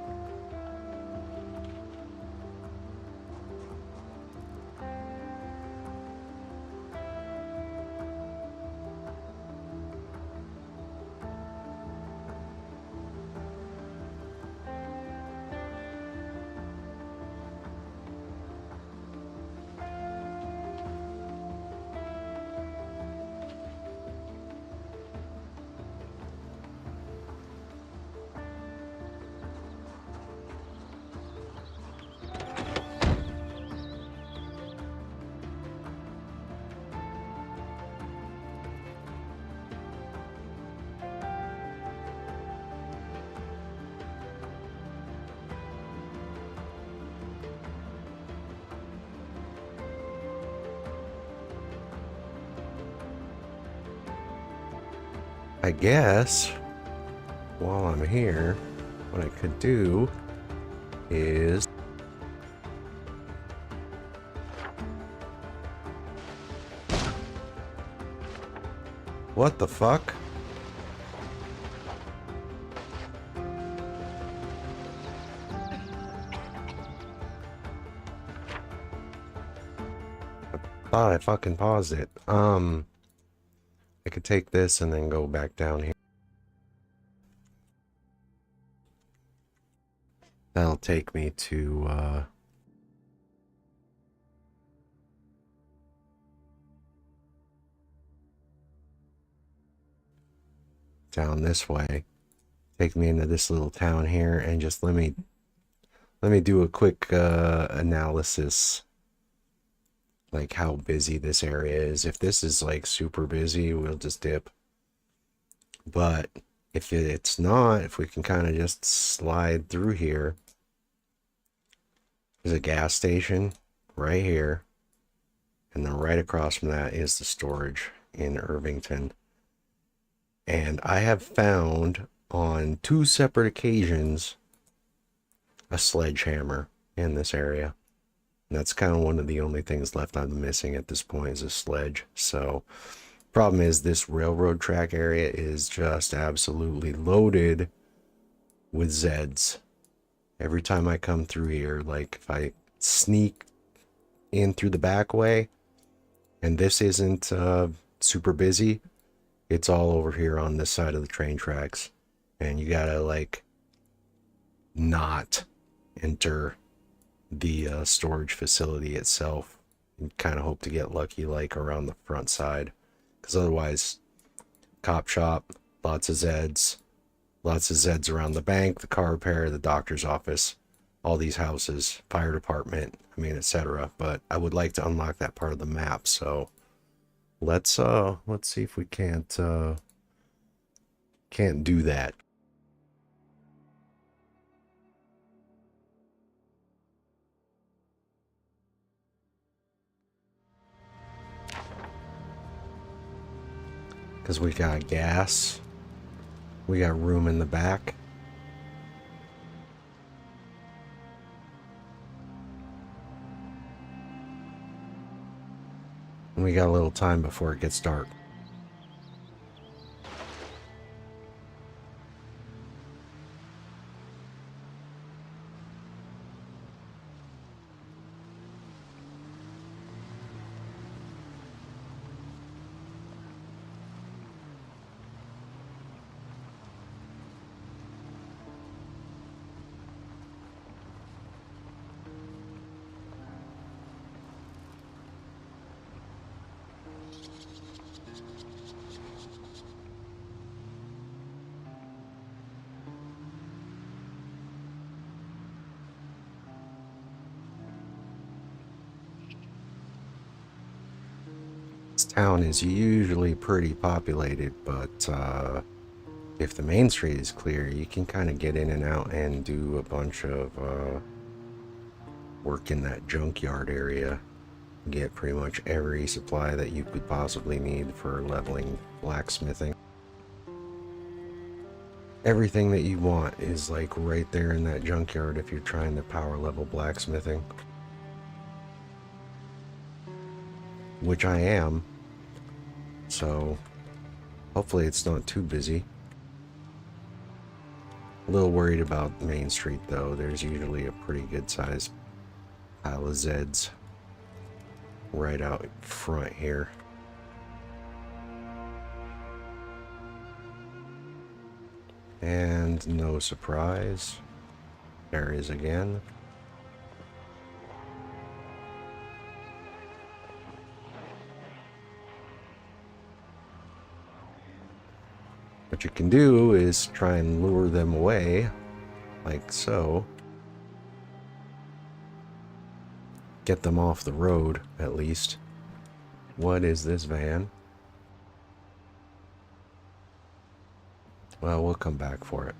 I guess while I'm here, what I could do is... What the fuck? Thought I fucking paused it. I could take this and then go back down here. That'll take me to, down this way. Take me into this little town here and just let me do a quick analysis, like how busy this area is. If this is like super busy, we'll just dip. But if it's not, if we can kind of just slide through here, there's a gas station right here, and then right across from that is the storage in Irvington. And I have found on 2 separate occasions a sledgehammer in this area. And that's kind of one of the only things left I'm missing at this point is a sledge. So problem is this railroad track area is just absolutely loaded with Zeds. Every time I come through here, like if I sneak in through the back way and this isn't super busy, it's all over here on this side of the train tracks. And you gotta like not enter the storage facility itself and kind of hope to get lucky like around the front side, because otherwise cop shop, lots of Zeds around the bank, the car repair, the doctor's office, all these houses, fire department, I mean, etc. But I would like to unlock that part of the map, so let's see if we can't do that. Because we got gas. We got room in the back. And we got a little time before it gets dark. This town is usually pretty populated, but if the main street is clear, you can kind of get in and out and do a bunch of work in that junkyard area. Get pretty much every supply that you could possibly need for leveling blacksmithing. Everything that you want is like right there in that junkyard if you're trying to power level blacksmithing. Which I am. So hopefully it's not too busy. A little worried about Main Street though. There's usually a pretty good sized pile of Zeds right out front here. And no surprise, there is again. What you can do is try and lure them away, like so. Get them off the road, at least. What is this van? Well, we'll come back for it.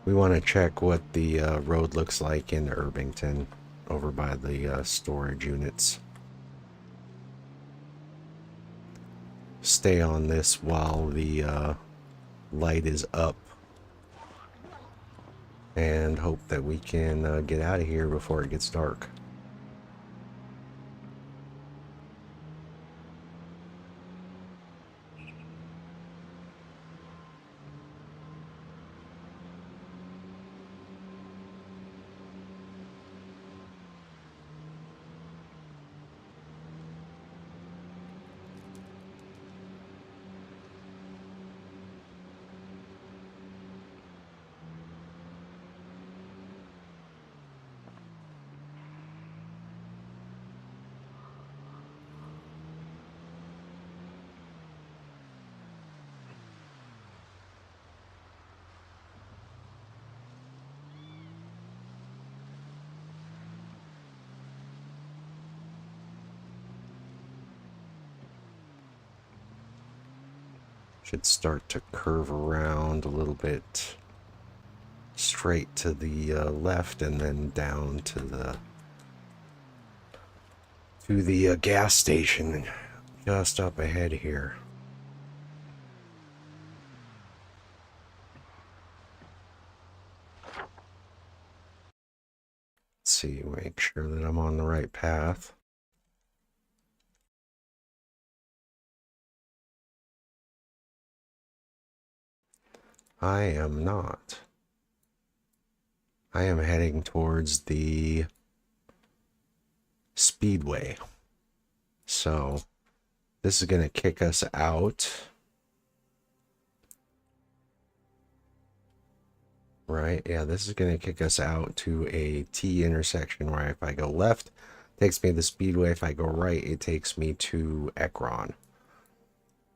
We want to check what the road looks like in Irvington, over by the storage units. stay on this while the light is up and hope that we can get out of here before it gets dark. Should start to curve around a little bit straight to the left and then down to the gas station just up ahead here. Let's see, make sure that I'm on the right path. I am not. I am heading towards the speedway. So this is going to kick us out. Right? Yeah, this is going to kick us out to a T intersection where if I go left, it takes me to the speedway. If I go right, it takes me to Ekron.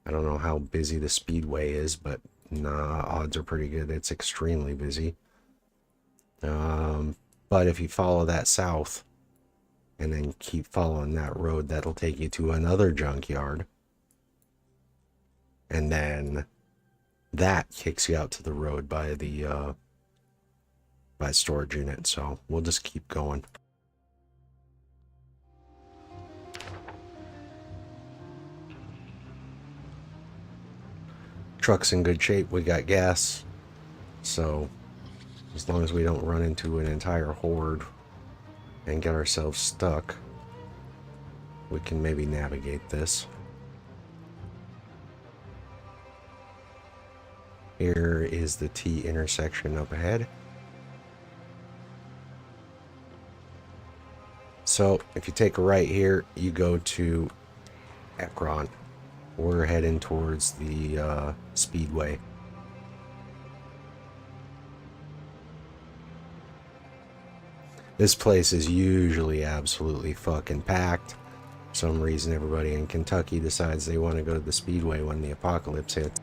I don't know how busy the speedway is, but nah, odds are pretty good. It's extremely busy. But if you follow that south and then keep following that road, that'll take you to another junkyard. And then that kicks you out to the road by the storage unit. So we'll just keep going. Truck's in good shape. We got gas. So as long as we don't run into an entire horde and get ourselves stuck, we can maybe navigate this. Here is the T intersection up ahead. So if you take a right here, you go to Ekron. We're heading towards the speedway. This place is usually absolutely fucking packed. For some reason, everybody in Kentucky decides they want to go to the speedway when the apocalypse hits.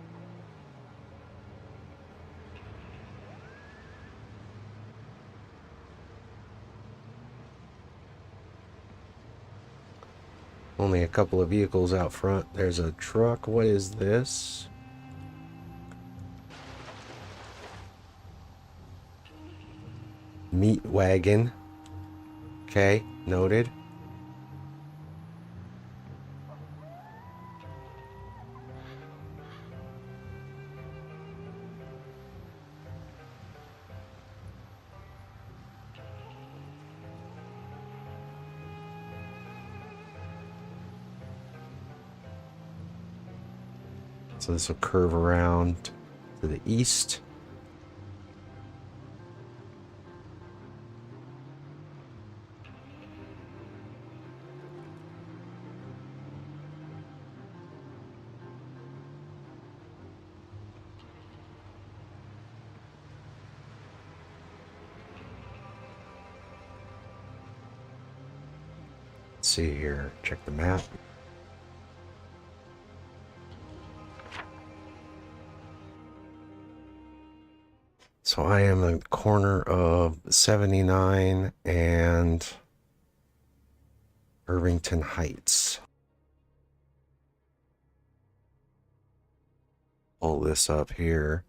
Only a couple of vehicles out front. There's a truck. What is this? Meat wagon. Okay, noted. So this will curve around to the east. Let's see here, check the map. So I am in the corner of 79 and Irvington Heights. Pull this up here.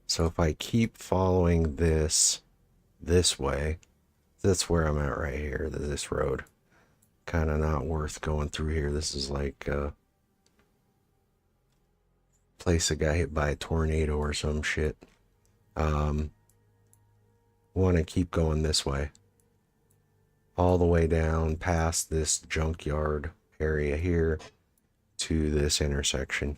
So if I keep following this way, that's where I'm at right here, this road. Kind of not worth going through here. This is like place that got hit by a tornado or some shit. Want to keep going this way. All the way down past this junkyard area here to this intersection.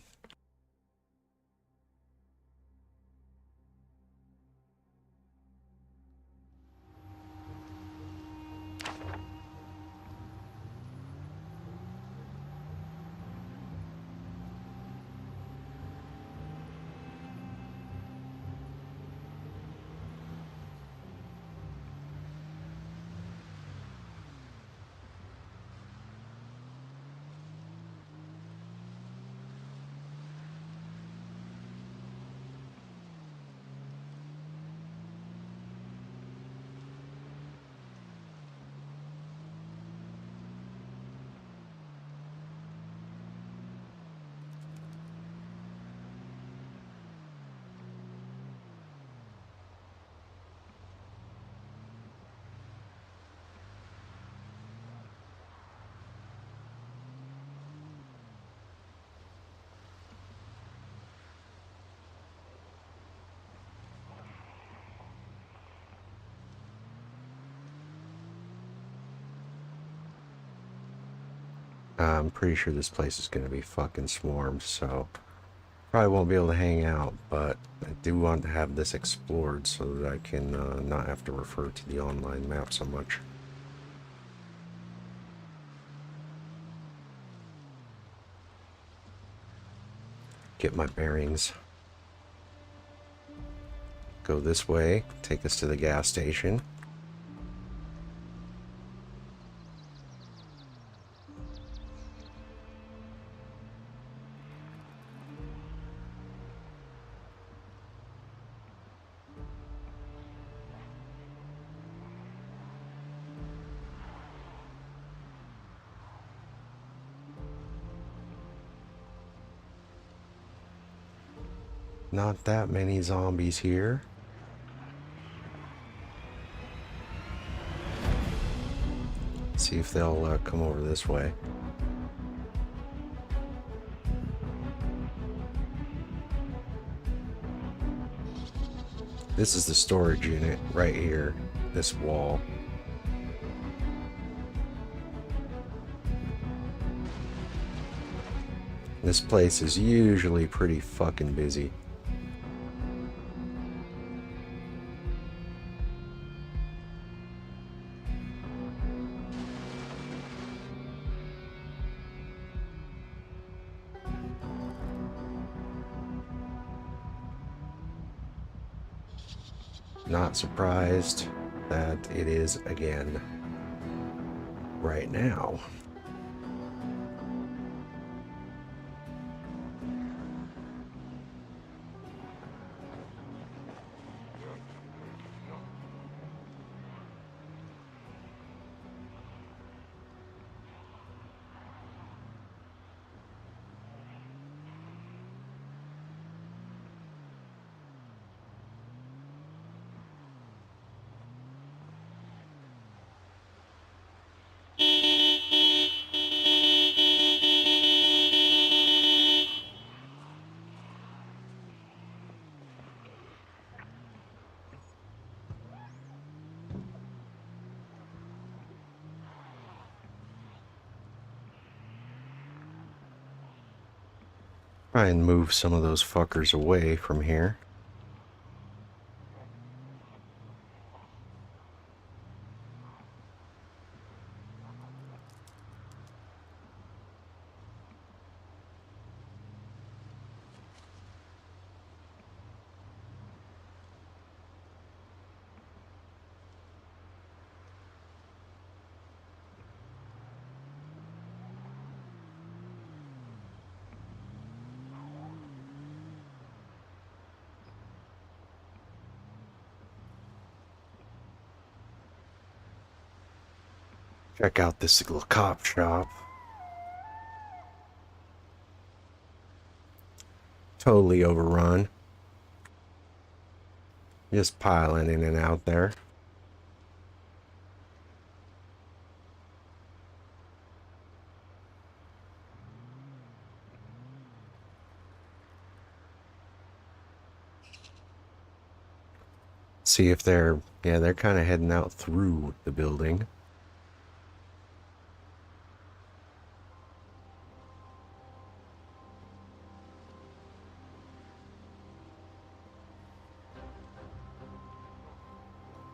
I'm pretty sure this place is going to be fucking swarmed, so probably won't be able to hang out, but I do want to have this explored so that I can not have to refer to the online map so much. Get my bearings. Go this way, take us to the gas station. Not that many zombies here. See if they'll come over this way. This is the storage unit right here, this wall. This place is usually pretty fucking busy. Not surprised that it is again right now. Try and move some of those fuckers away from here. Check out this little cop shop. Totally overrun. Just piling in and out there. see if they're kind of heading out through the building.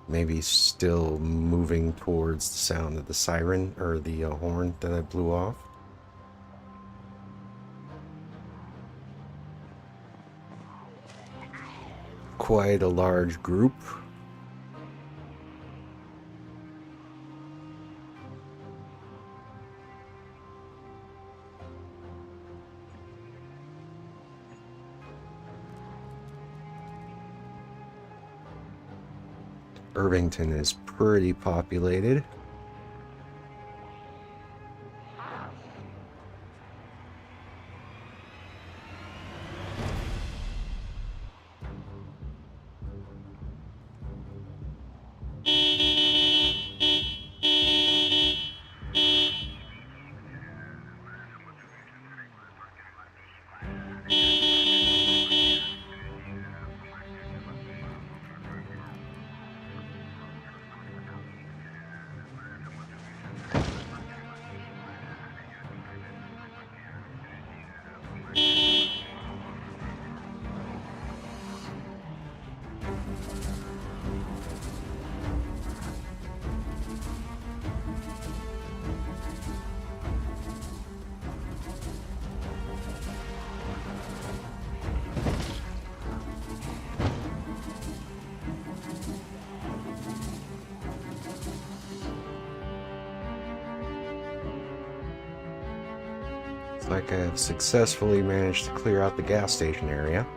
Maybe still moving towards the sound of the siren or the horn that I blew off. Quite a large group. Irvington is pretty populated. Looks like I've successfully managed to clear out the gas station area.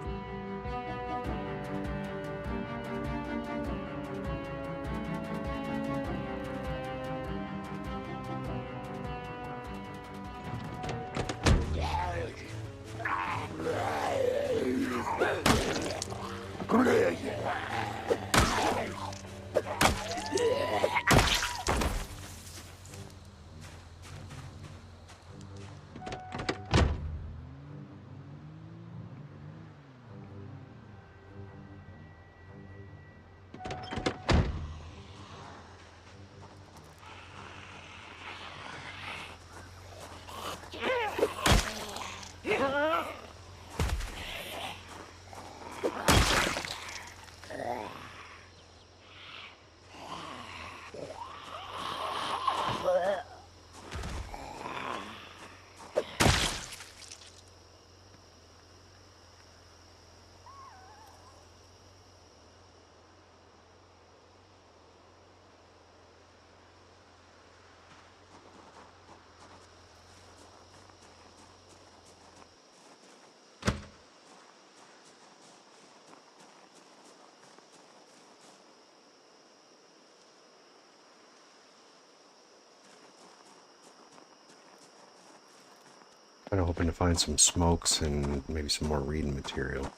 Kind of hoping to find some smokes and maybe some more reading material.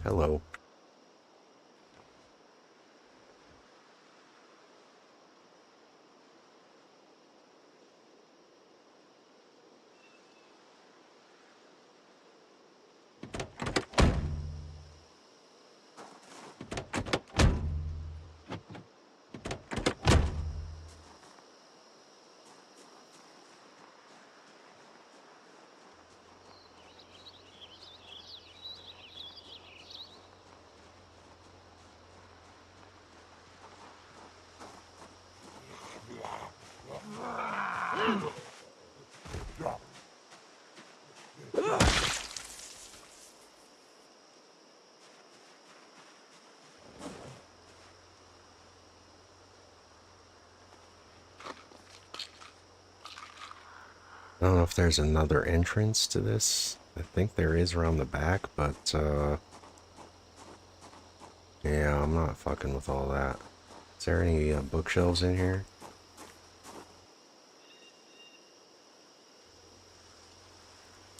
Hello. I don't know if there's another entrance to this. I think there is around the back, but yeah, I'm not fucking with all that. Is there any bookshelves in here?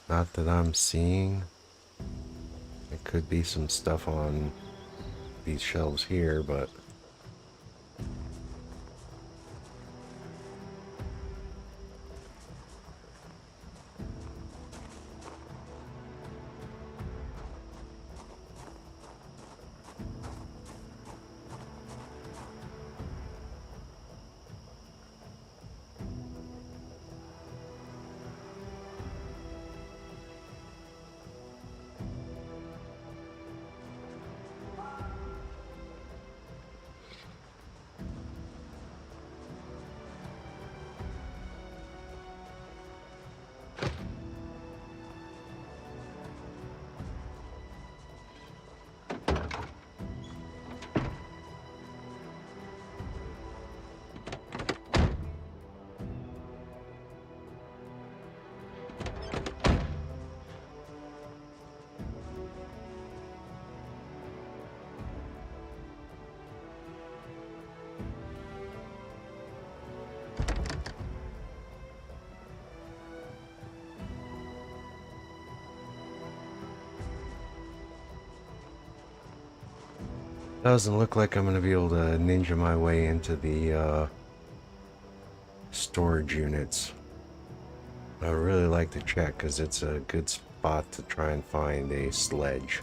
Not that I'm seeing. There could be some stuff on these shelves here, but Doesn't look like I'm going to be able to ninja my way into the storage units. I would really like to check because it's a good spot to try and find a sledge.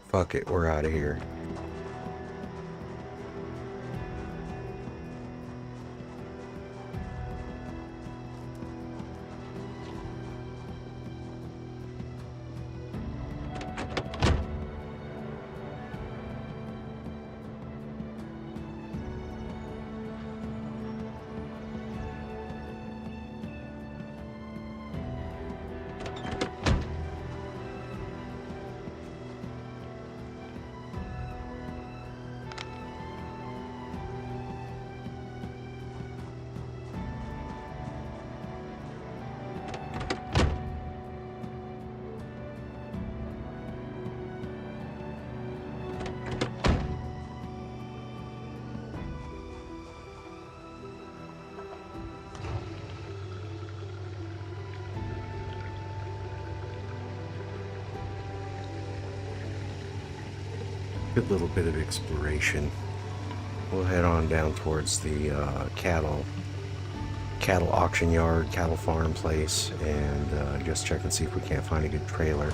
Fuck it, we're out of here. Good little bit of exploration. We'll head on down towards the cattle auction yard, cattle farm place, and just check and see if we can't find a good trailer.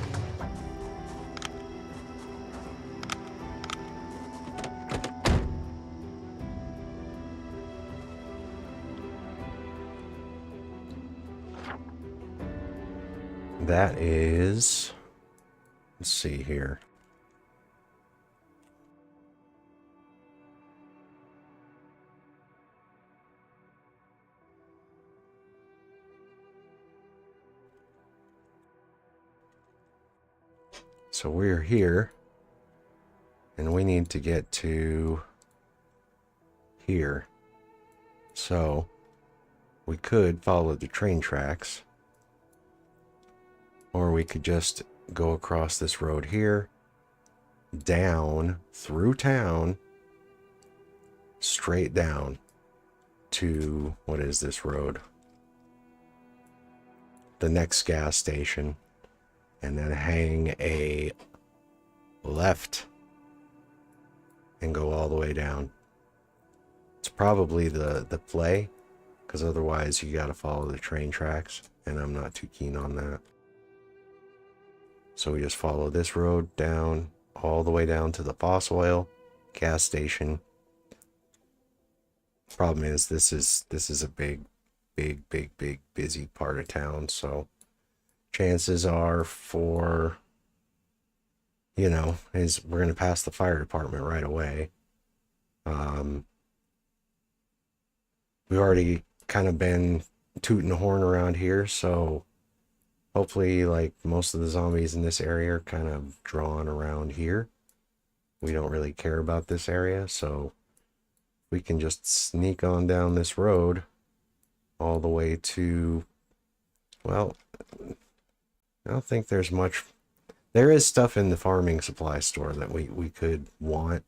That is, let's see here. So we're here, and we need to get to here. So we could follow the train tracks, or we could just go across this road here, down through town, straight down to, what is this road? The next gas station, and then hang a left and go all the way down. It's probably the play, because otherwise you got to follow the train tracks, and I'm not too keen on that. So we just follow this road down, all the way down to the fossil oil gas station. Problem is, this is a big busy part of town, so chances are for, you know, is we're gonna pass the fire department right away. We've already kind of been tooting the horn around here, so hopefully, like, most of the zombies in this area are kind of drawn around here. We don't really care about this area, so we can just sneak on down this road all the way to, well, I don't think there's much. There is stuff in the farming supply store that we could want,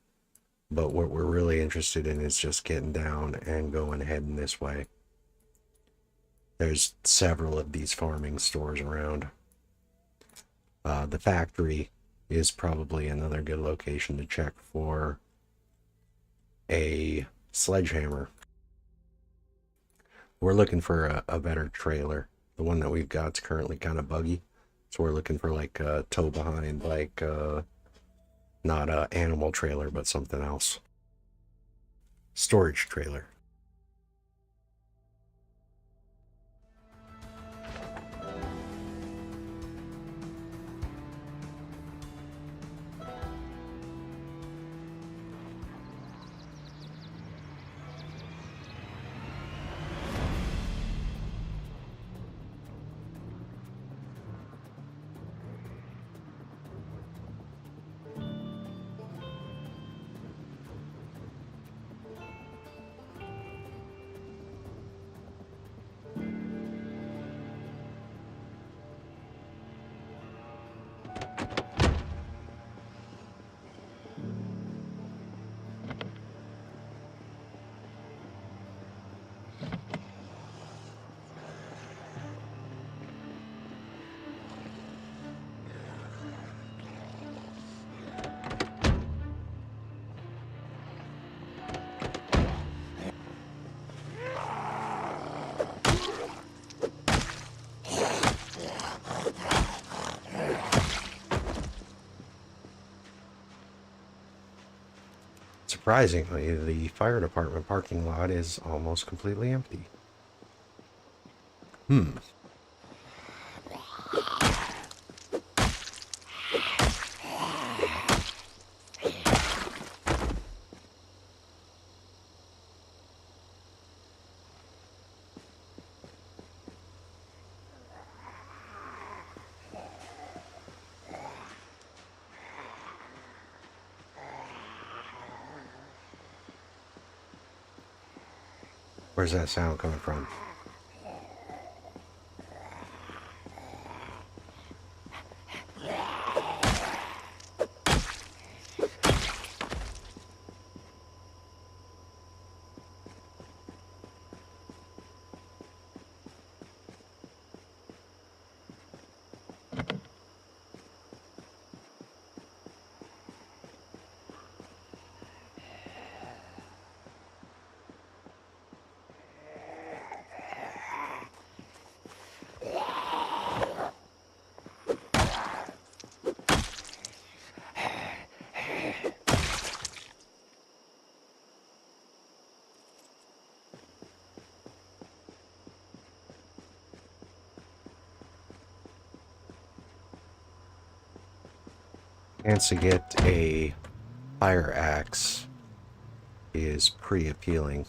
but what we're really interested in is just getting down and going heading this way. There's several of these farming stores around. The factory is probably another good location to check for a sledgehammer. We're looking for a better trailer. The one that we've got is currently kind of buggy, so we're looking for like a tow behind, like not a animal trailer, but something else. Storage trailer. Surprisingly, the fire department parking lot is almost completely empty. Where's that sound coming from? Chance to get a fire axe is pretty appealing.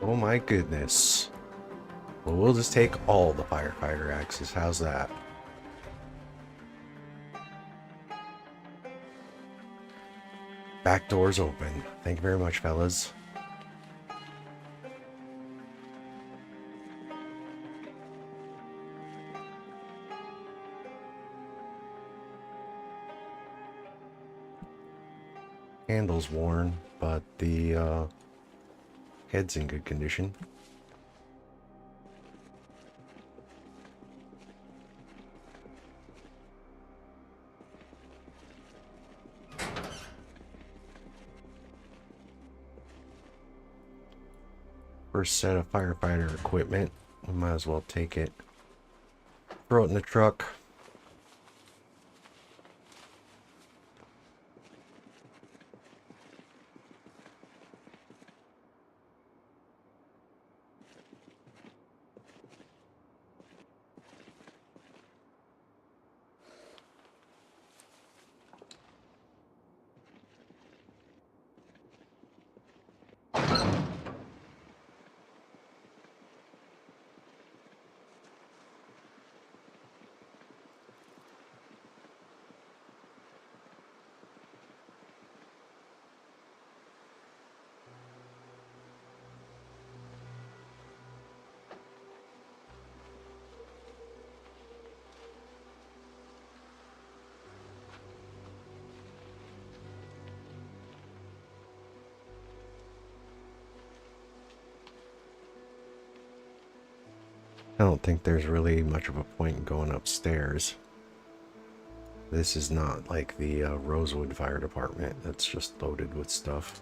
Oh my goodness. Well, we'll just take all the firefighter axes. How's that? Back door's open. Thank you very much, fellas. Handle's worn, but the head's in good condition. First set of firefighter equipment. We might as well take it. Throw it in the truck. I don't think there's really much of a point in going upstairs. This is not like the Rosewood Fire Department that's just loaded with stuff.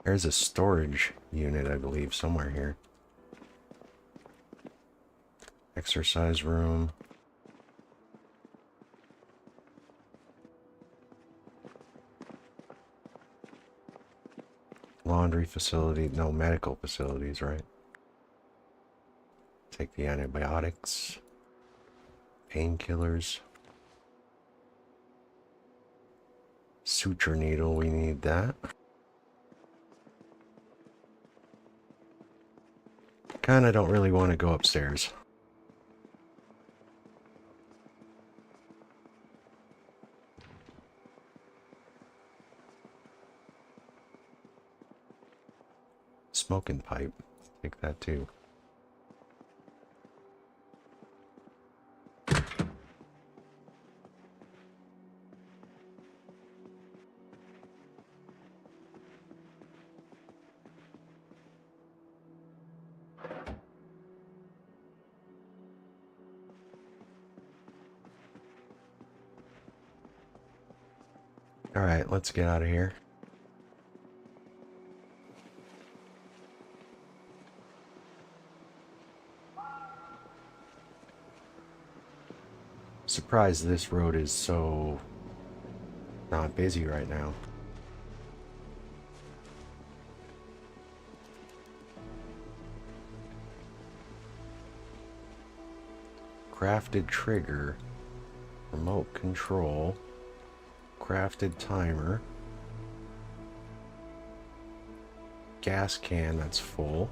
There's a storage unit, I believe, somewhere here. Exercise room. Laundry facility. No, medical facilities, right? Take the antibiotics. Painkillers. Suture needle, we need that. Kinda don't really want to go upstairs. Smoking pipe. Take that too. Alright, let's get out of here. Surprised this road is so not busy right now. Crafted trigger. Remote control. Crafted timer. Gas can that's full.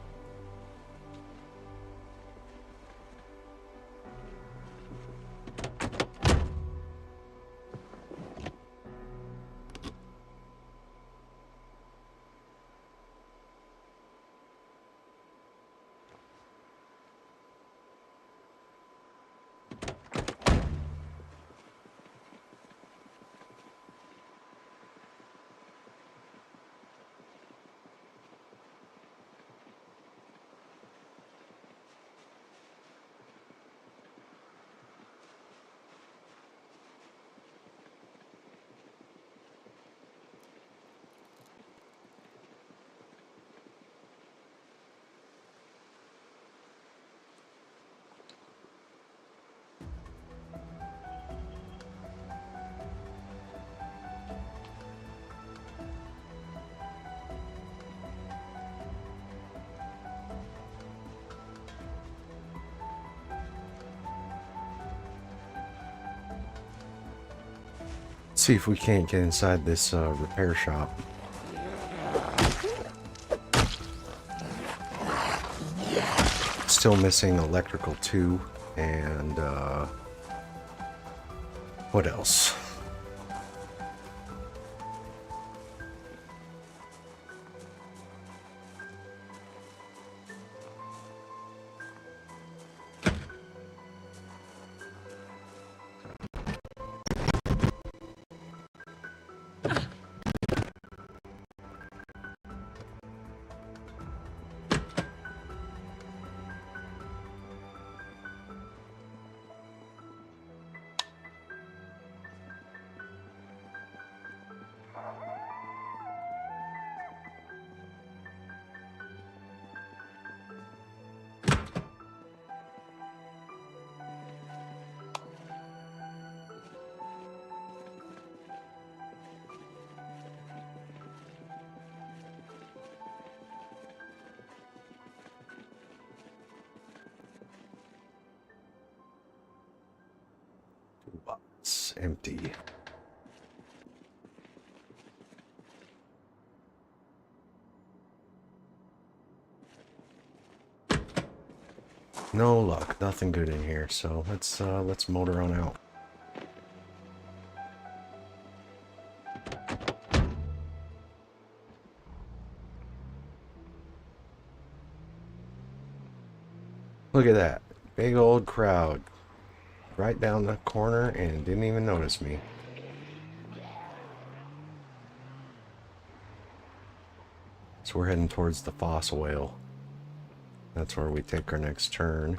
See if we can't get inside this repair shop. Still missing electrical 2 and what else? It's empty. No luck, nothing good in here, so let's motor on out. Look at that. Big old crowd. right down the corner and didn't even notice me. So we're heading towards the fossil whale. That's where we take our next turn.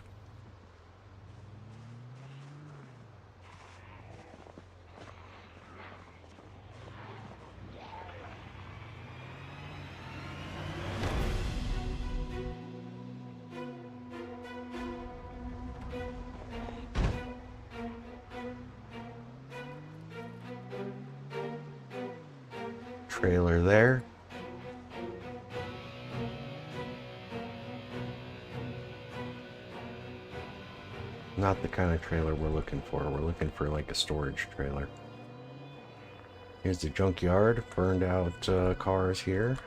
Trailer there. Not the kind of trailer we're looking for. We're looking for like a storage trailer. Here's the junkyard. Burned out cars here.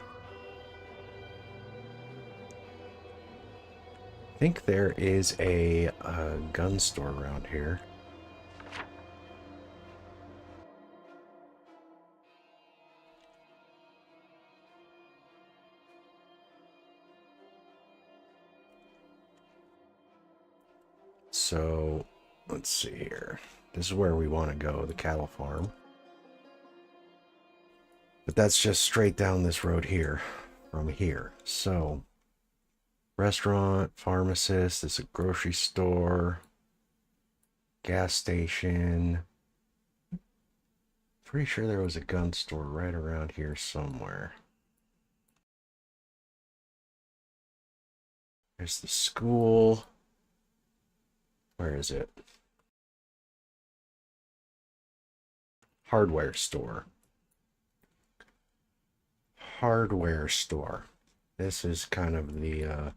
I think there is a gun store around here. So, let's see here. This is where we want to go, the cattle farm. But that's just straight down this road here, from here. So, restaurant, pharmacist, this is a grocery store, gas station. Pretty sure there was a gun store right around here somewhere. There's the school. Where is it? Hardware store. Hardware store. This is kind of the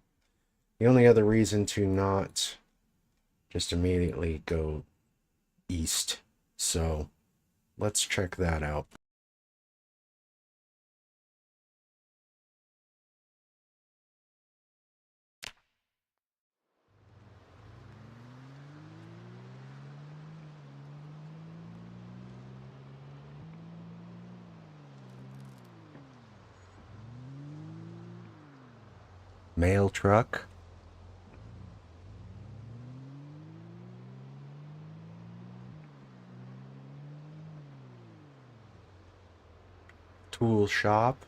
only other reason to not just immediately go east. So let's check that out. Mail truck. Tool shop.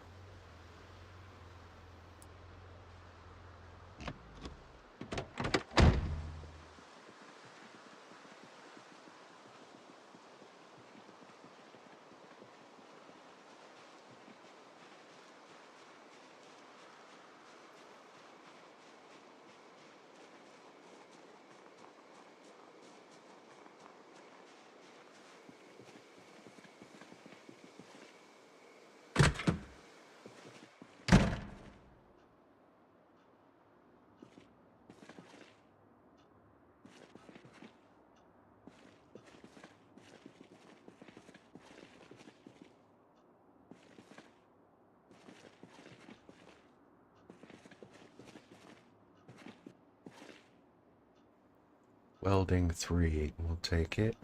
Welding 3, we'll take it.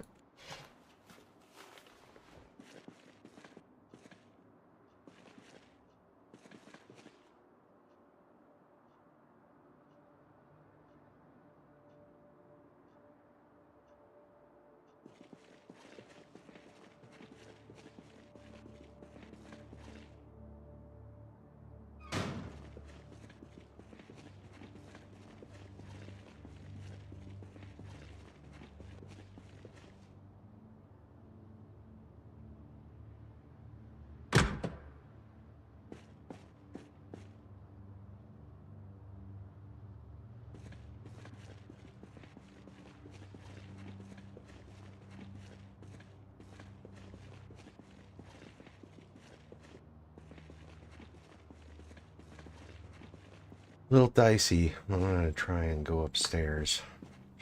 Little dicey. I'm gonna try and go upstairs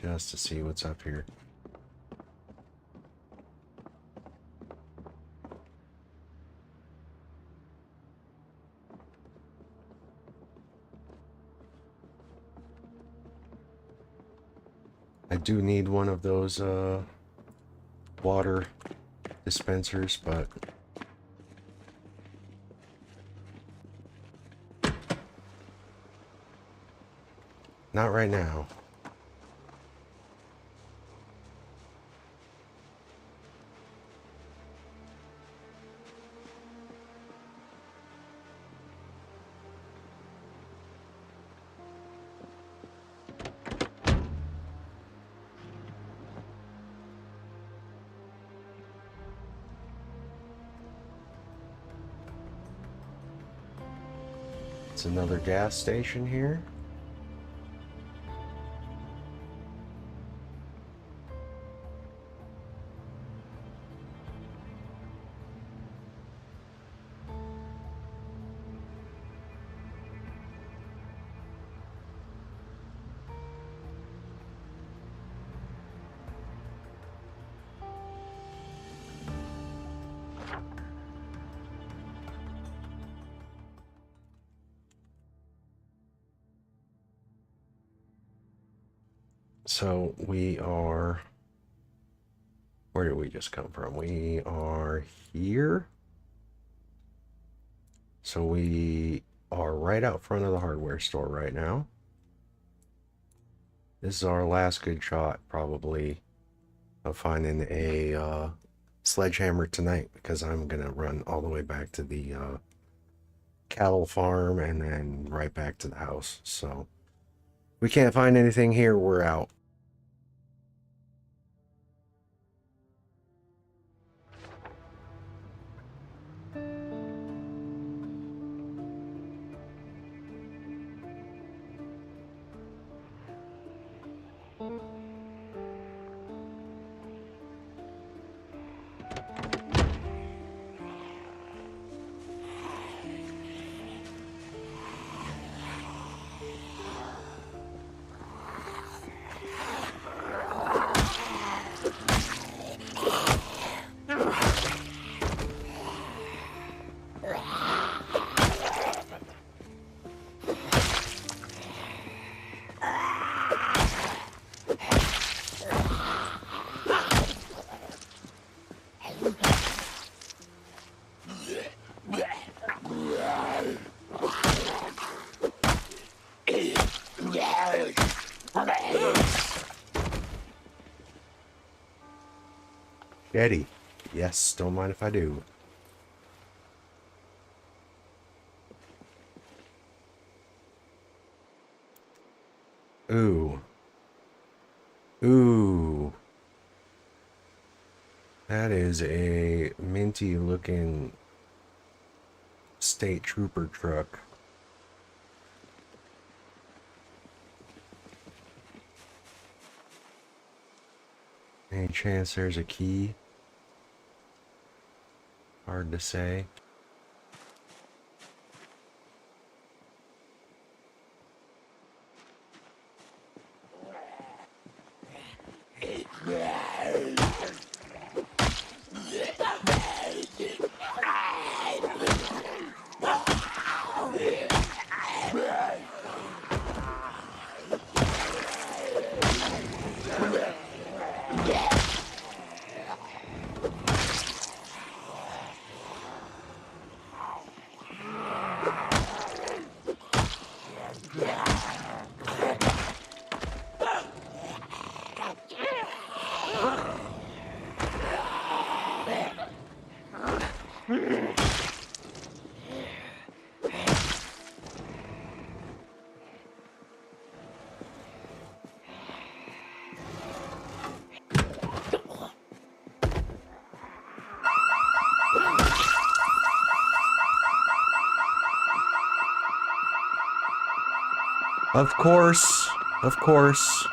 just to see what's up here. I do need one of those water dispensers, but not right now. It's another gas station here. So we are, where did we just come from? We are here. So we are right out front of the hardware store right now. This is our last good shot, probably, of finding a sledgehammer tonight, because I'm going to run all the way back to the cattle farm and then right back to the house. So we can't find anything here, we're out. Eddie, yes, don't mind if I do. Ooh. Ooh. That is a minty looking state trooper truck. Any chance there's a key? Hard to say. Of course, of course.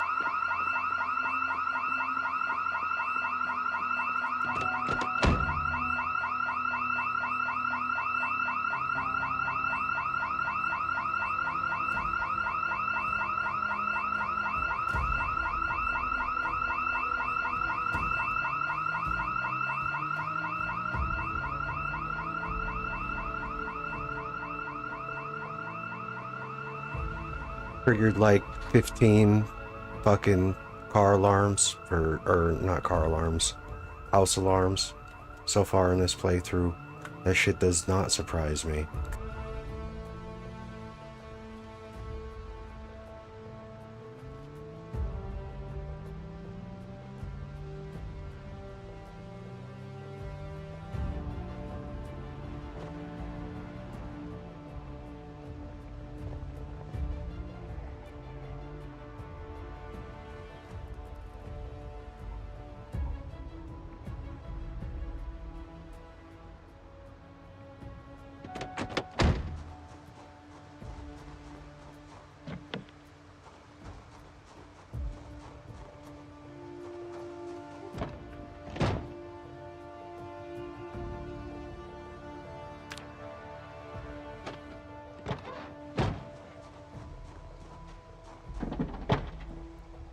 Triggered like 15 fucking car alarms, or not car alarms, house alarms so far in this playthrough. That shit does not surprise me.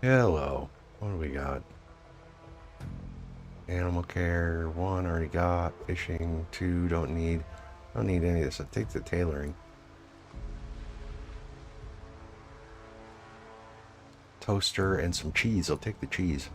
Hello. What do we got? Animal care, 1 already got. Fishing, 2 don't need. Don't need any of this. I'll take the tailoring. Toaster and some cheese. I'll take the cheese.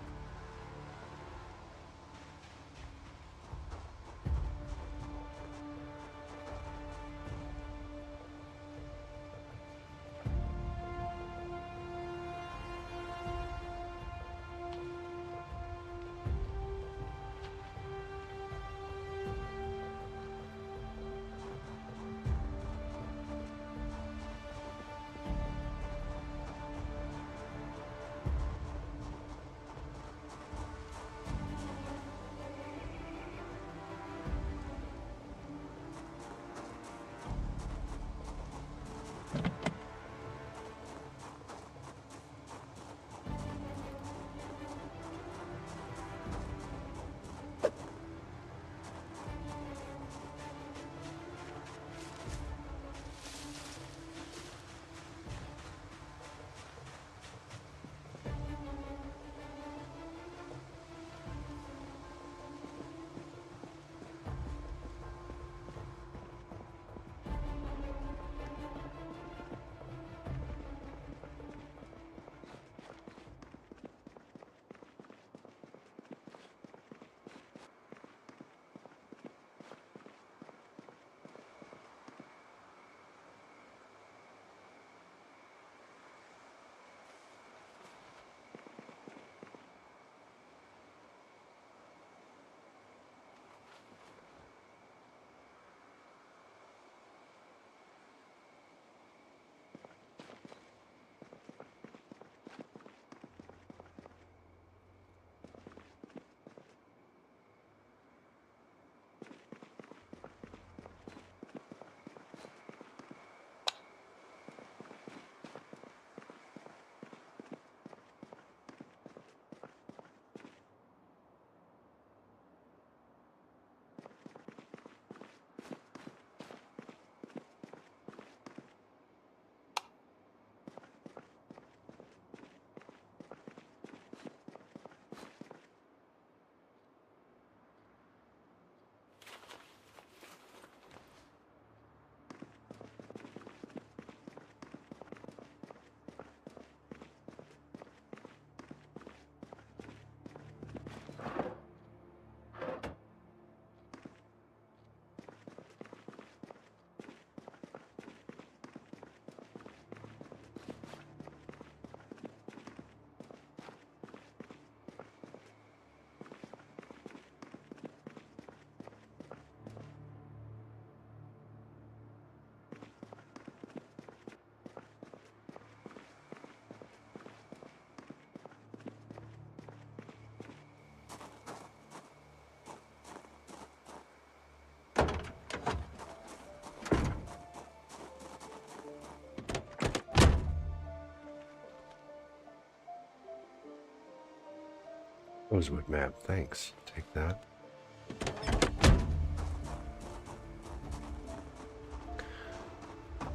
Rosewood map, thanks. Take that.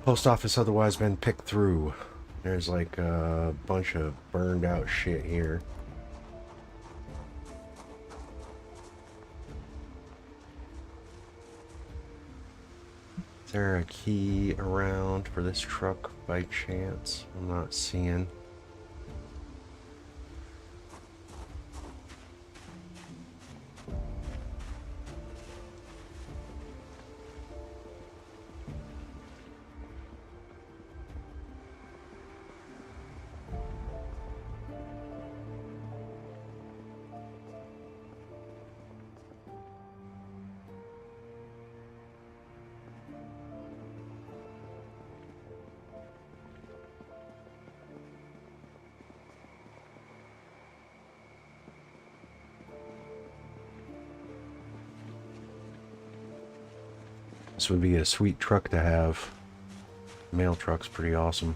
Post office otherwise been picked through. There's like a bunch of burned out shit here. Is there a key around for this truck by chance? I'm not seeing. This would be a sweet truck to have. Mail truck's pretty awesome.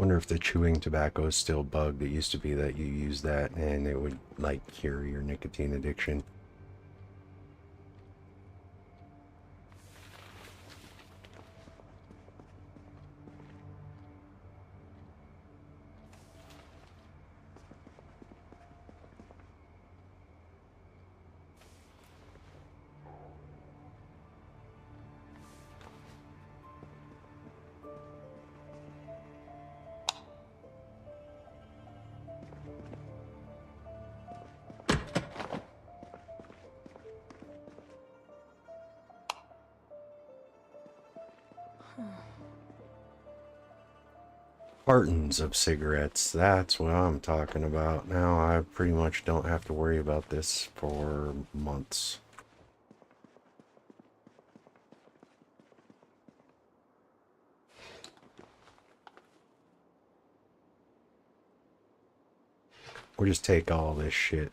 Wonder if the chewing tobacco is still bugged. It used to be that you use that and it would like cure your nicotine addiction. Cartons of cigarettes, that's what I'm talking about. Now I pretty much don't have to worry about this for months. Or just take all this shit.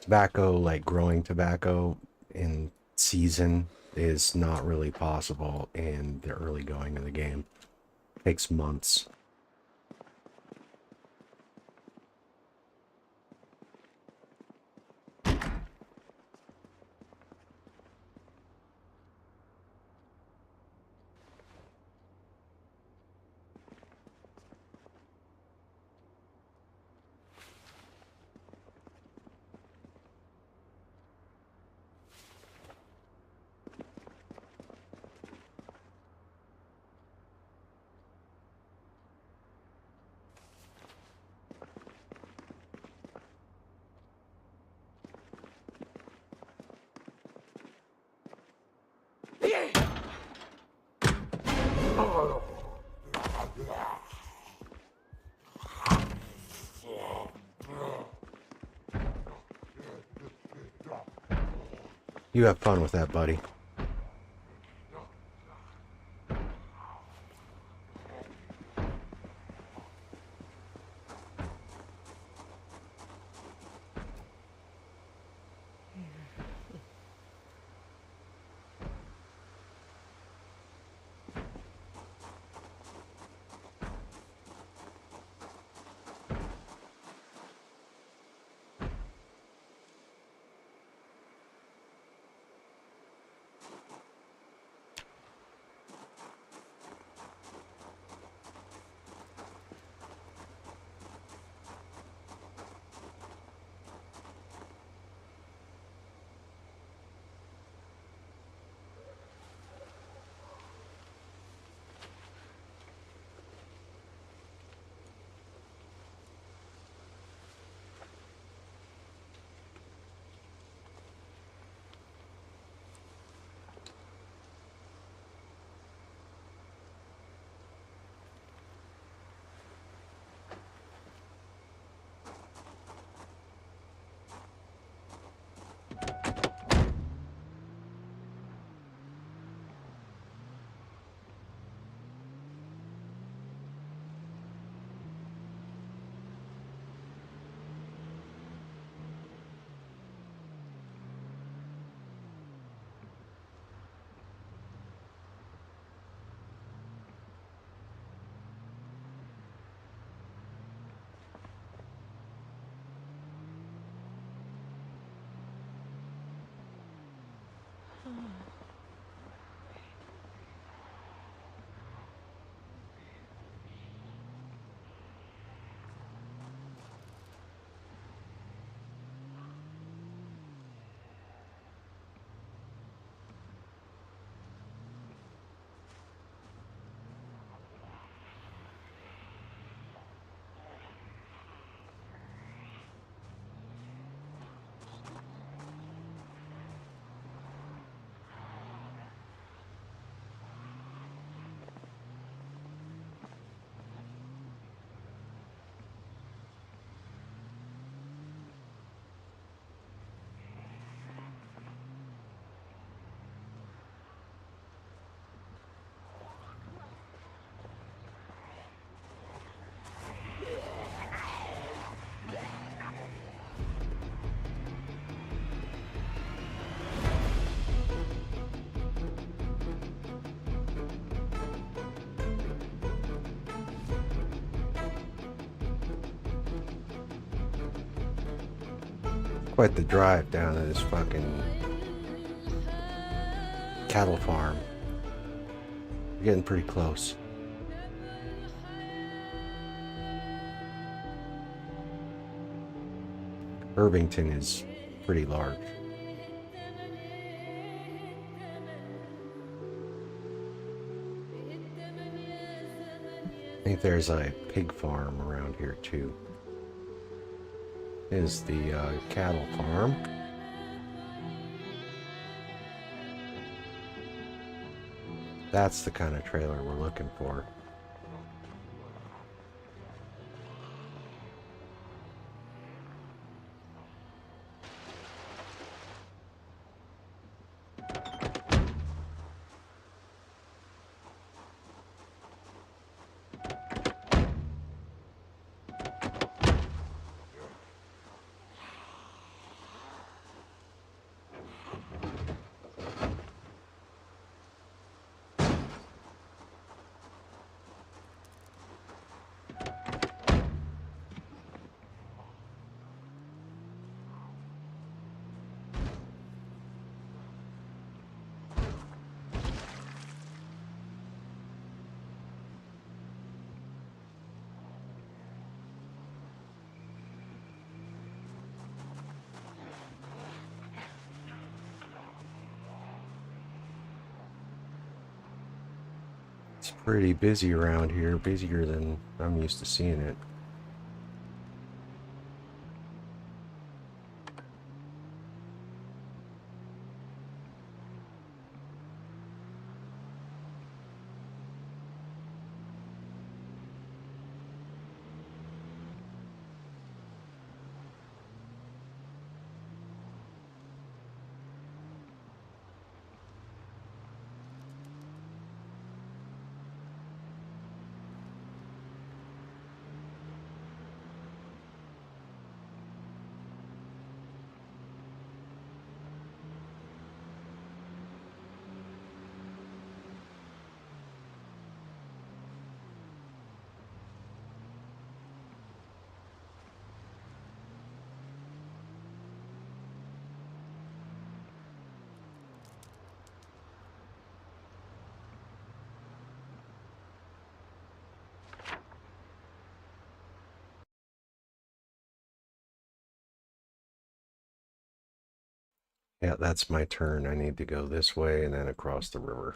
Tobacco, like growing tobacco in season, is not really possible in the early going of the game. It takes months. You have fun with that, buddy. Quite the drive down to this fucking cattle farm. We're getting pretty close. Irvington is pretty large. I think there's a pig farm around here too. Is the cattle farm. That's the kind of trailer we're looking for. It's pretty busy around here, busier than I'm used to seeing it. Yeah, that's my turn. I need to go this way and then across the river.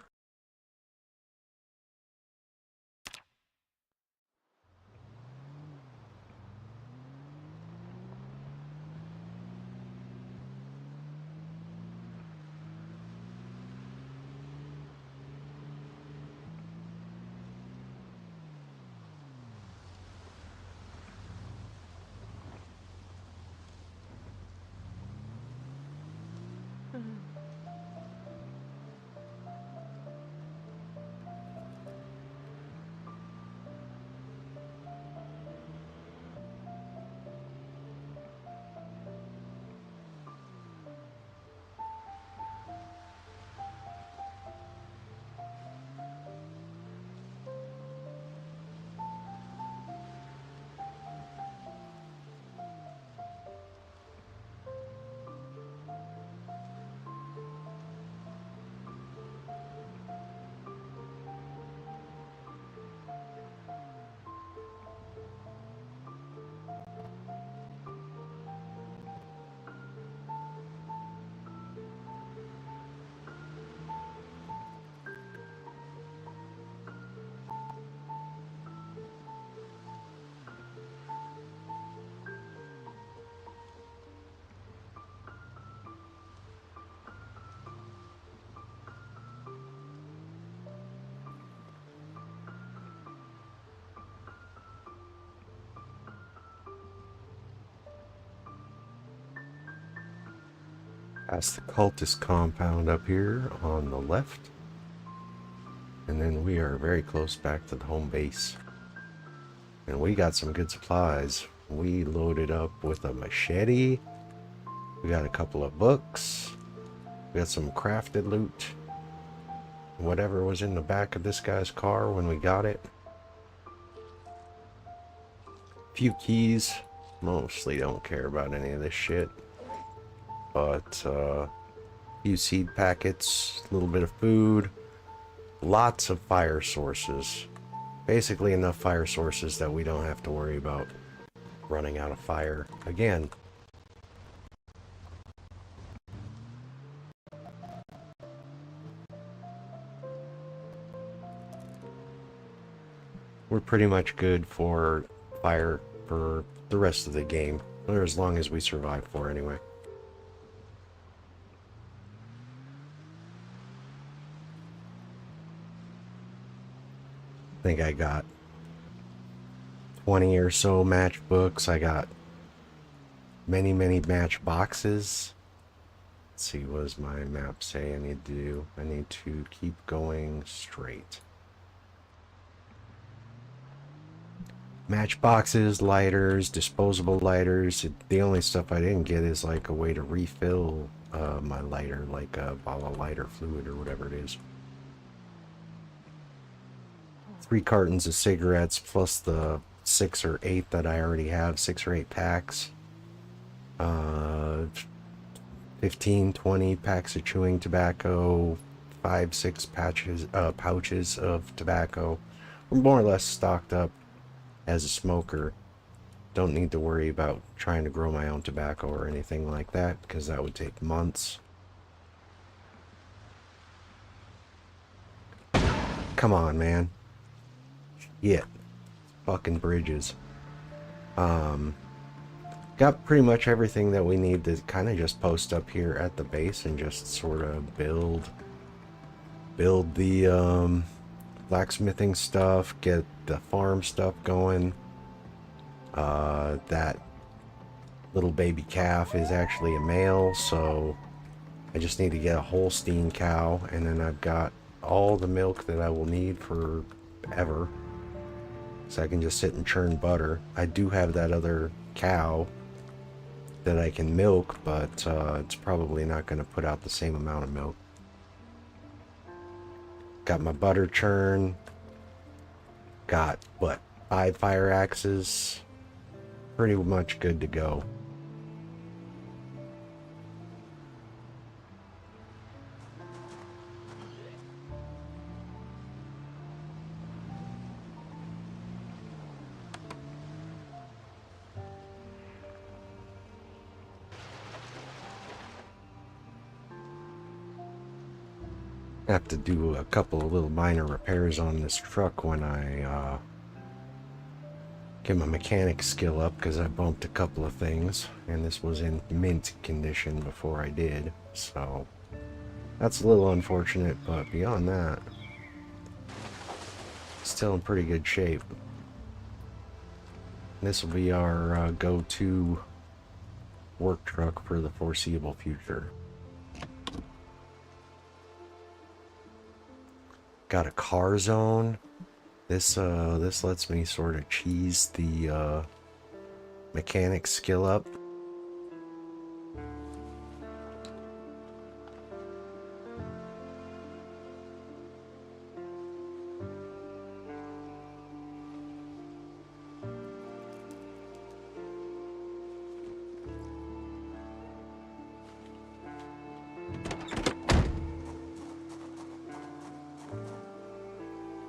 Past the cultist compound up here on the left. And then we are very close back to the home base. And we got some good supplies. We loaded up with a machete. We got a couple of books. We got some crafted loot. Whatever was in the back of this guy's car when we got it. A few keys. Mostly don't care about any of this shit. but a few seed packets, a little bit of food, lots of fire sources. Basically enough fire sources that we don't have to worry about running out of fire again. We're pretty much good for fire for the rest of the game, or as long as we survive for anyway. I think I got 20 or so matchbooks. I got many match boxes. Let's see, what does my map say I need to do? I need to keep going straight. Matchboxes, lighters, disposable lighters. The only stuff I didn't get is like a way to refill my lighter, like a bottle of lighter fluid or whatever it is. 3 cartons of cigarettes plus the 6 or 8 that I already have, 6 or 8 packs. 15, 20 packs of chewing tobacco, 5, 6 pouches of tobacco. We're more or less stocked up as a smoker. Don't need to worry about trying to grow my own tobacco or anything like that, because that would take months. Come on, man. Shit. Fucking bridges. Got pretty much everything that we need to kind of just post up here at the base and just sort of build the blacksmithing stuff, get the farm stuff going. That little baby calf is actually a male, so I just need to get a Holstein cow, and then I've got all the milk that I will need forever, so I can just sit and churn butter. I do have that other cow that I can milk, but it's probably not going to put out the same amount of milk. Got my butter churn. Got, what, 5 fire axes. Pretty much good to go. Have to do a couple of little minor repairs on this truck when I get my mechanic skill up, because I bumped a couple of things, and this was in mint condition before I did, so that's a little unfortunate, but beyond that, still in pretty good shape. This will be our go-to work truck for the foreseeable future. Got a car zone. This lets me sort of cheese the mechanic skill up.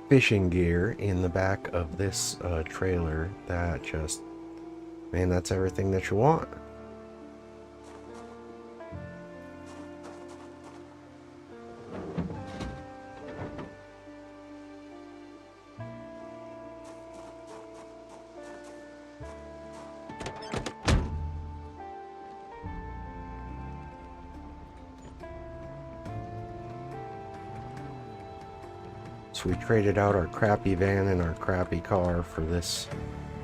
Fishing gear in the back of this trailer that just, man, that's everything that you want. So we traded out our crappy van and our crappy car for this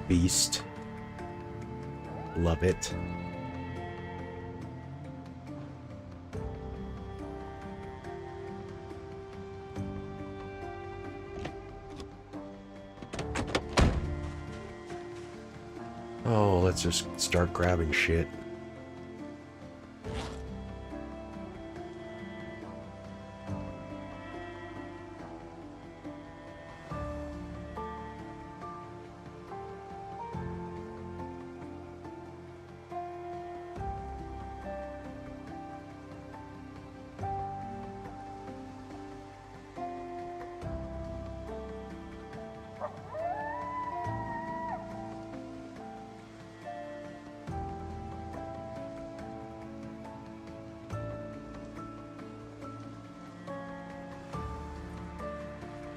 beast. Love it. Oh, let's just start grabbing shit.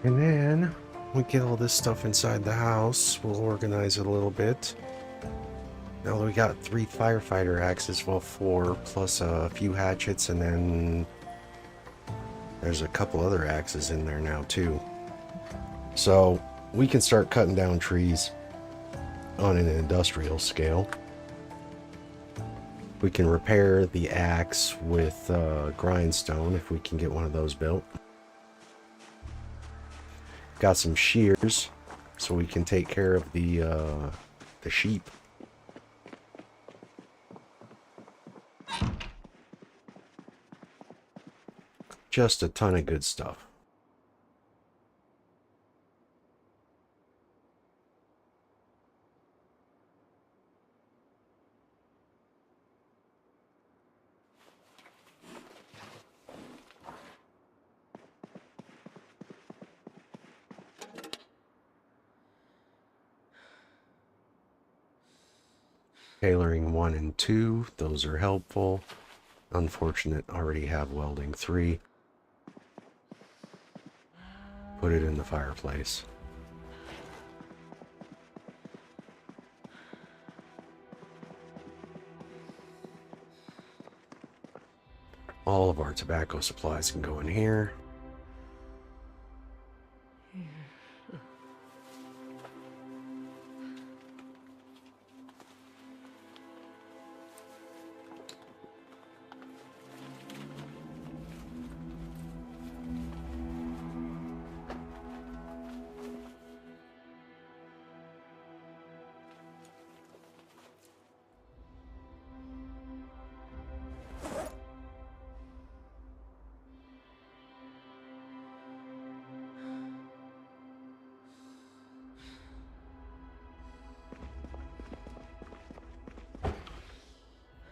And then we get all this stuff inside the house. We'll organize it a little bit. Now we got 3 firefighter axes, well 4, plus a few hatchets, and then there's a couple other axes in there now too. So we can start cutting down trees on an industrial scale. We can repair the axe with grindstone if we can get one of those built. Got some shears so we can take care of the sheep. Just a ton of good stuff. Tailoring 1 and 2, those are helpful. Unfortunate, already have welding 3. Put it in the fireplace. All of our tobacco supplies can go in here.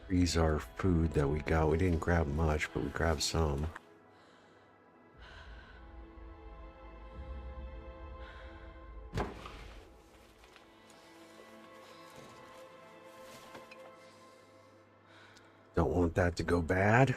These are food that we got. We didn't grab much, but we grabbed some. Don't want that to go bad.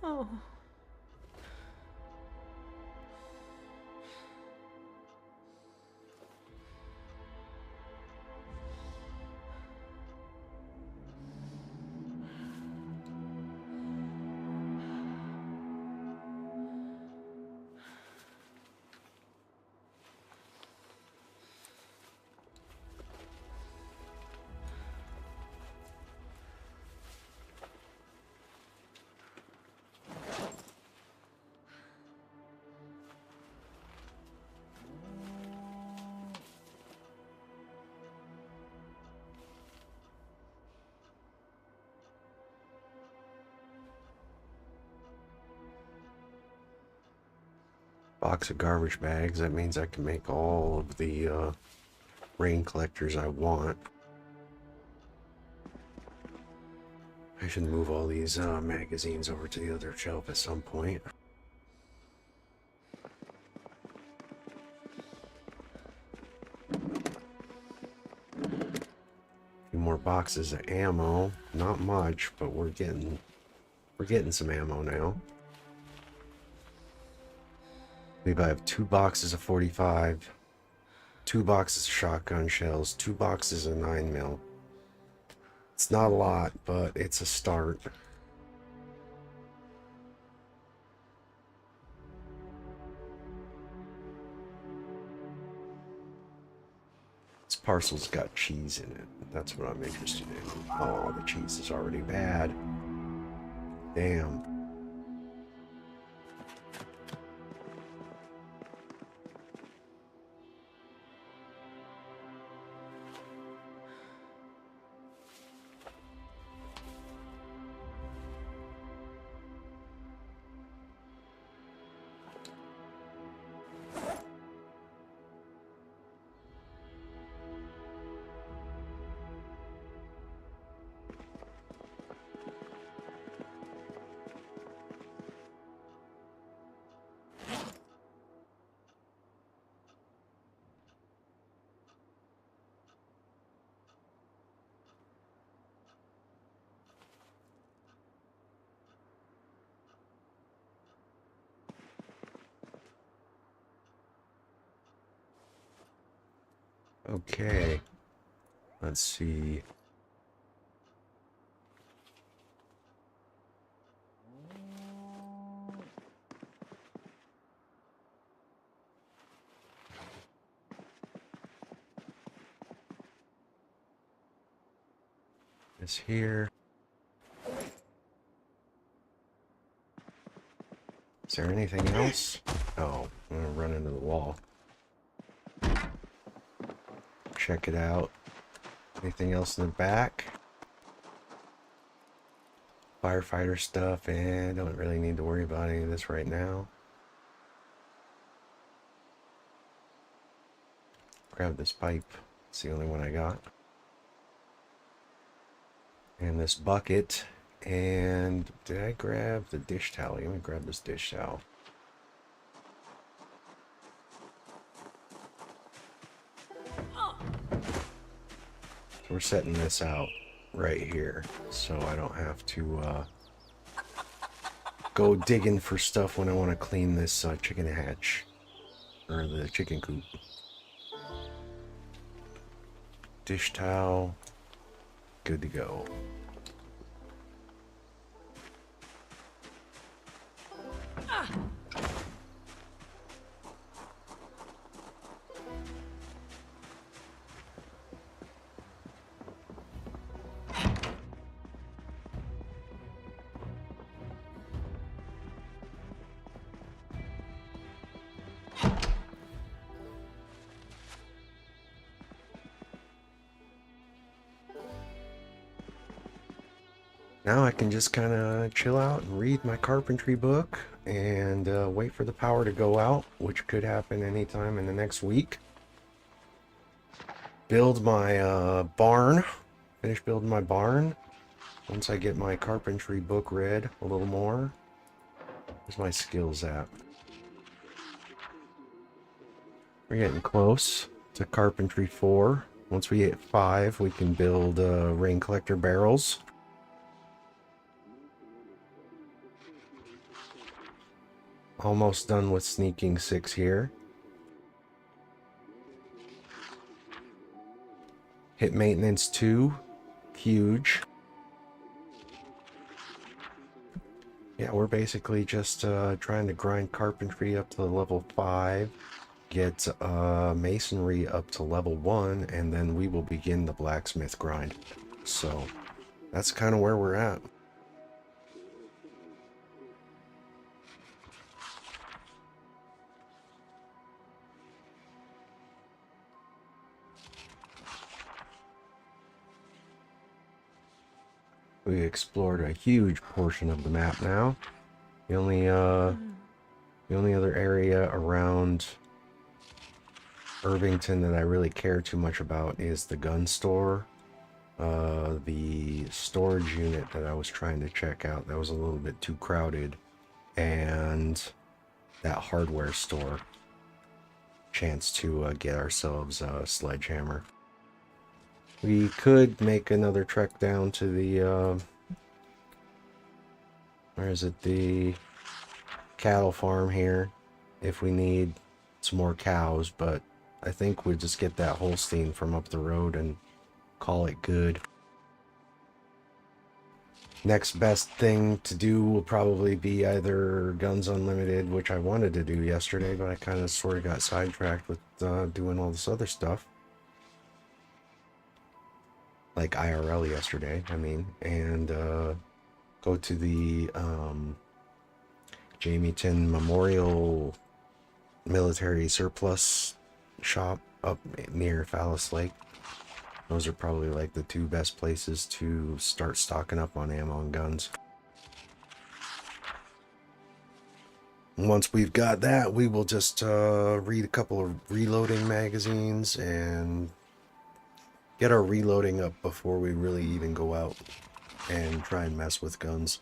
Oh. Box of garbage bags. That means I can make all of the rain collectors I want. I should move all these magazines over to the other shelf at some point. A few more boxes of ammo. Not much, but we're getting some ammo now. I believe I have 2 boxes of 45, 2 boxes of shotgun shells, 2 boxes of 9mm. It's not a lot, but it's a start. This parcel's got cheese in it. That's what I'm interested in. Oh, the cheese is already bad. Damn. Okay. Let's see. This here. Is there anything else? Oh, I'm gonna run into the wall. Check it out. Anything else in the back? Firefighter stuff, and don't really need to worry about any of this right now. Grab this pipe. It's the only one I got. And this bucket. And did I grab the dish towel? Let me grab this dish towel. So we're setting this out right here, so I don't have to go digging for stuff when I want to clean this chicken hatch, or the chicken coop. Dish towel, good to go. Now I can just kind of chill out and read my carpentry book and wait for the power to go out, which could happen anytime in the next week. Build my barn. Finish building my barn. Once I get my carpentry book read a little more. Where's my skills at? We're getting close to carpentry 4. Once we hit 5, we can build rain collector barrels. Almost done with sneaking 6 here. Hit maintenance 2. Huge. Yeah, we're basically just trying to grind carpentry up to level 5. Get masonry up to level 1. And then we will begin the blacksmith grind. So that's kind of where we're at. We explored a huge portion of the map now. The only other area around Irvington that I really care too much about is the gun store. The storage unit that I was trying to check out, that was a little bit too crowded. And that hardware store. Chance to get ourselves a sledgehammer. We could make another trek down to the, where is it, the cattle farm here, if we need some more cows, but I think we'll just get that Holstein from up the road and call it good. Next best thing to do will probably be either Guns Unlimited, which I wanted to do yesterday, but I kind of sort of got sidetracked with doing all this other stuff. Like IRL yesterday, I mean, and go to the Jamieton Memorial Military Surplus shop up near Fallis Lake. Those are probably like the 2 best places to start stocking up on ammo and guns. Once we've got that, we will just read a couple of reloading magazines and get our reloading up before we really even go out and try and mess with guns.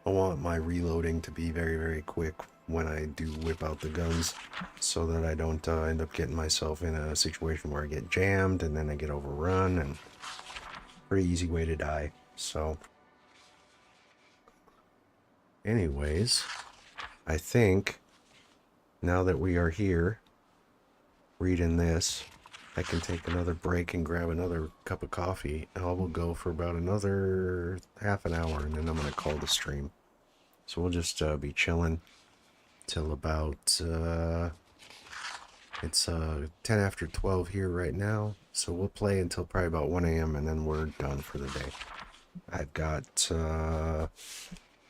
I want my reloading to be very, very quick when I do whip out the guns, so that I don't end up getting myself in a situation where I get jammed and then I get overrun, and pretty easy way to die. So anyways, I think now that we are here reading this, I can take another break and grab another cup of coffee. And I will go for about another half an hour, and then I'm going to call the stream. So we'll just be chilling till about, it's 10 after 12 here right now. So we'll play until probably about 1 a.m. and then we're done for the day. I've got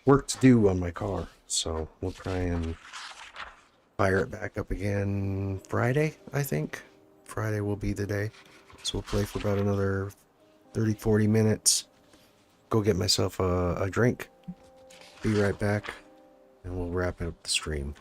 work to do on my car. So we'll try and fire it back up again Friday, I think. Friday will be the day. So we'll play for about another 30-40 minutes. Go get myself a drink. Be right back. And we'll wrap up the stream.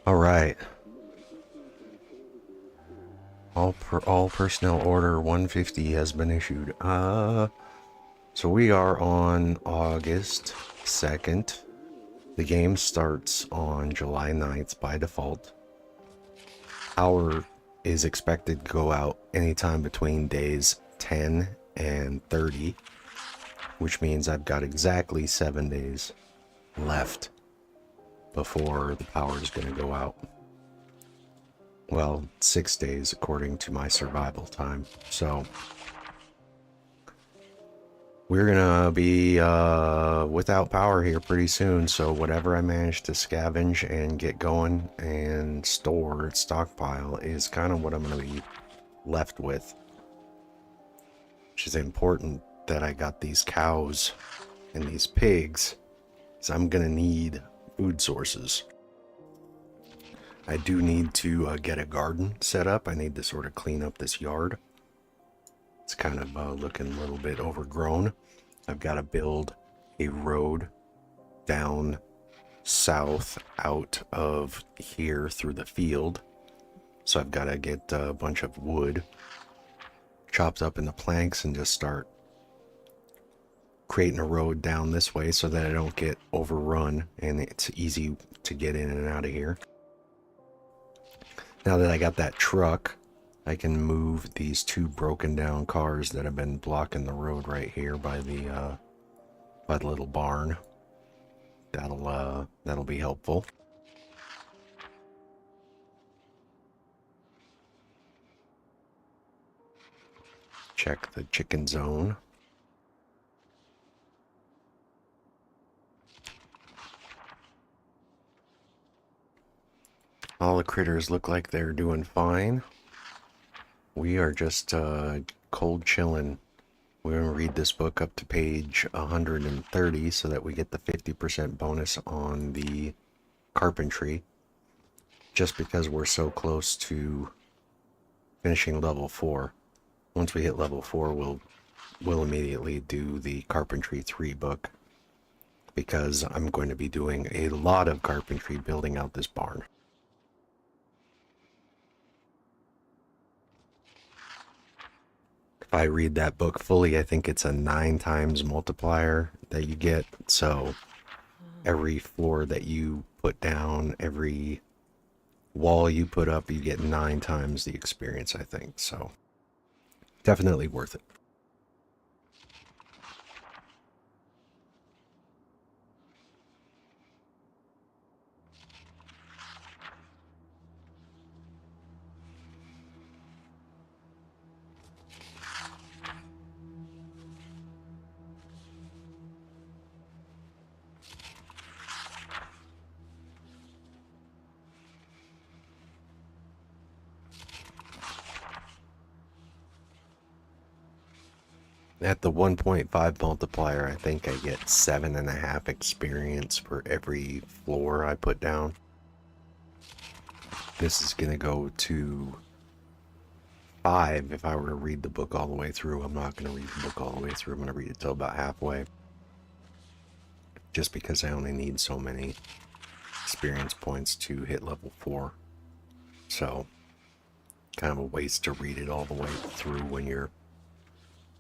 All right. All personnel order 150 has been issued. So we are on August 2nd. The game starts on July 9th by default. Power is expected to go out anytime between days 10 and 30, which means I've got exactly 7 days left before the power is going to go out. Well, 6 days according to my survival time. So we're gonna be without power here pretty soon, so whatever I manage to scavenge and get going and store, stockpile, is kind of what I'm gonna be left with. Which is important that I got these cows and these pigs, because I'm gonna need food sources. I do need to get a garden set up. I need to sort of clean up this yard. It's kind of looking a little bit overgrown. I've got to build a road down south out of here through the field. So I've got to get a bunch of wood chopped up into planks and just start creating a road down this way so that I don't get overrun and it's easy to get in and out of here. Now that I got that truck, I can move these 2 broken down cars that have been blocking the road right here by the little barn. That'll be helpful. Check the chicken zone. All the critters look like they're doing fine. We are just cold chilling. We're going to read this book up to page 130 so that we get the 50% bonus on the carpentry. Just because we're so close to finishing level 4. Once we hit level 4, we'll will immediately do the Carpentry 3 book because I'm going to be doing a lot of carpentry building out this barn. If I read that book fully, I think it's a 9 times multiplier that you get. So every floor that you put down, every wall you put up, you get 9 times the experience, I think. So definitely worth it. At the 1.5 multiplier, I think I get 7.5 experience for every floor I put down. This is going to go to 5 if I were to read the book all the way through. I'm not going to read the book all the way through. I'm going to read it till about halfway. Just because I only need so many experience points to hit level 4. So, kind of a waste to read it all the way through when you're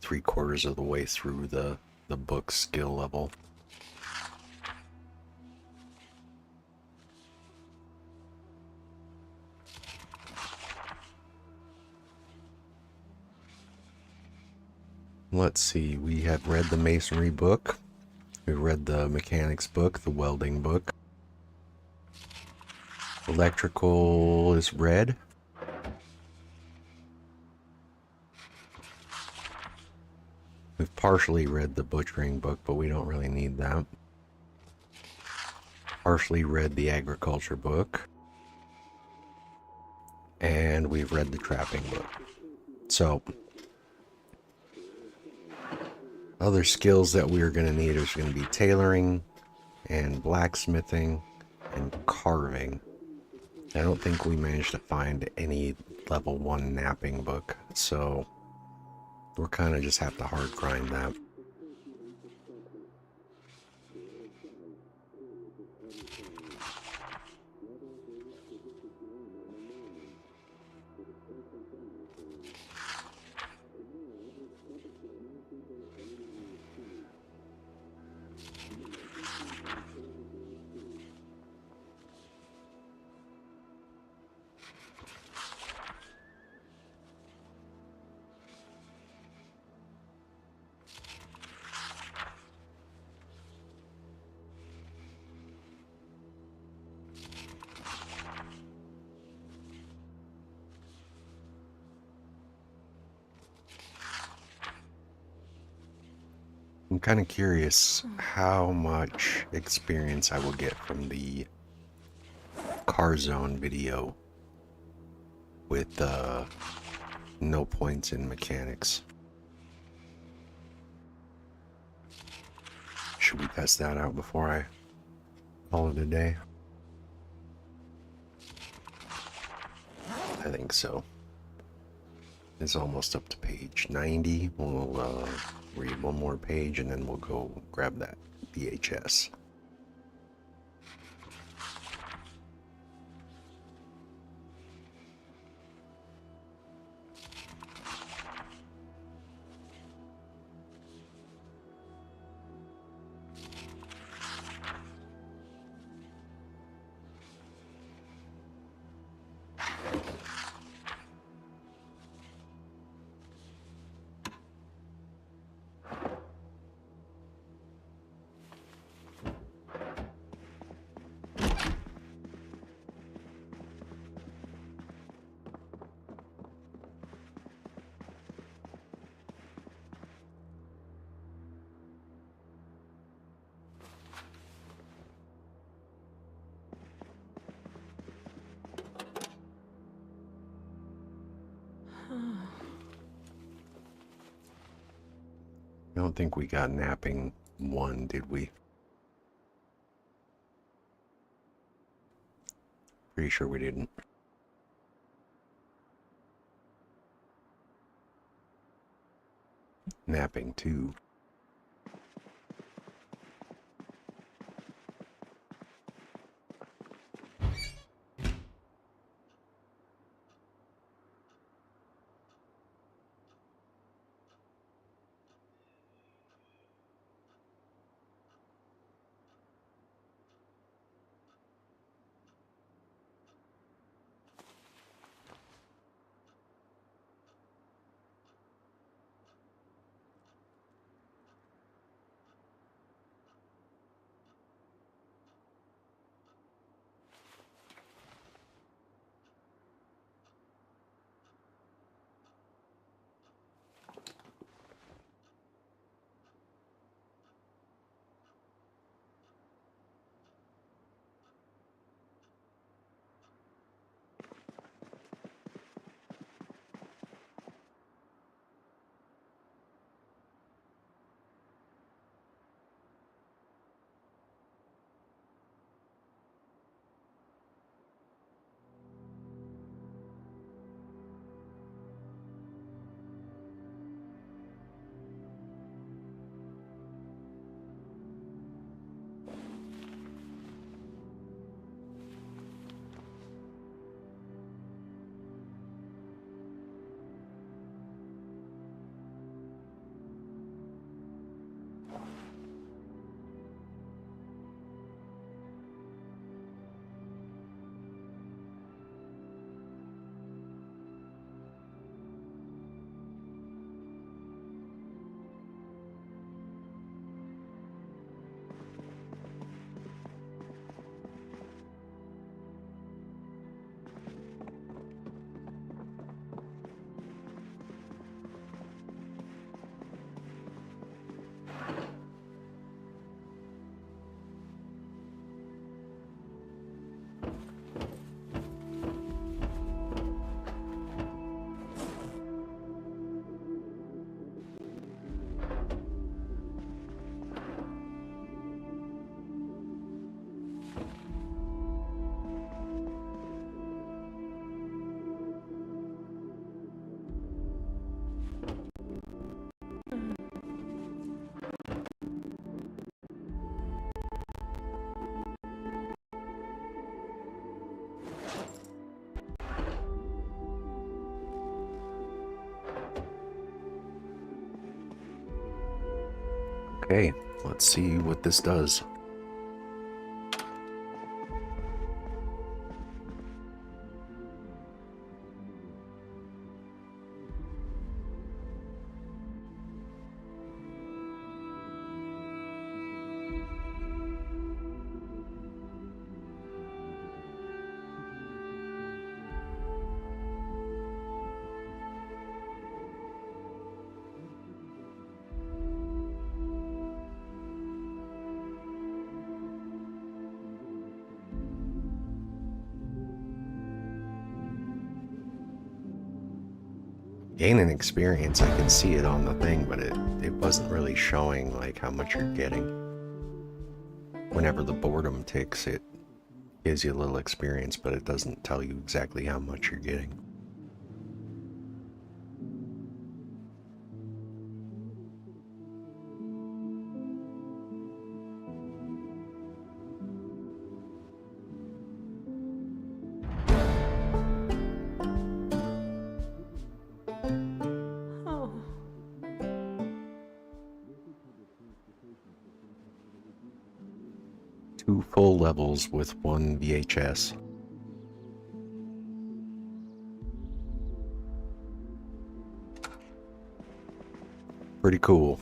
3/4 of the way through the book skill level. Let's see, we have read the masonry book. We read the mechanics book, the welding book. Electrical is read. We've partially read the butchering book, but we don't really need that. Partially read the agriculture book. And we've read the trapping book. So, other skills that we're going to need is going to be tailoring and blacksmithing and carving. I don't think we managed to find any level 1 napping book, so we'll kind of just have to hard grind that. I'm kind of curious how much experience I will get from the car zone video with no points in mechanics. Should we test that out before I call it a day? I think so. It's almost up to page 90. We'll read one more page and then we'll go grab that VHS. I don't think we got napping 1, did we? Pretty sure we didn't. napping too. Okay, let's see what this does. Gaining experience, I can see it on the thing, but it wasn't really showing like how much you're getting. Whenever the boredom ticks, it gives you a little experience, but it doesn't tell you exactly how much you're getting. Oh. 2 full levels with 1 VHS. Pretty cool.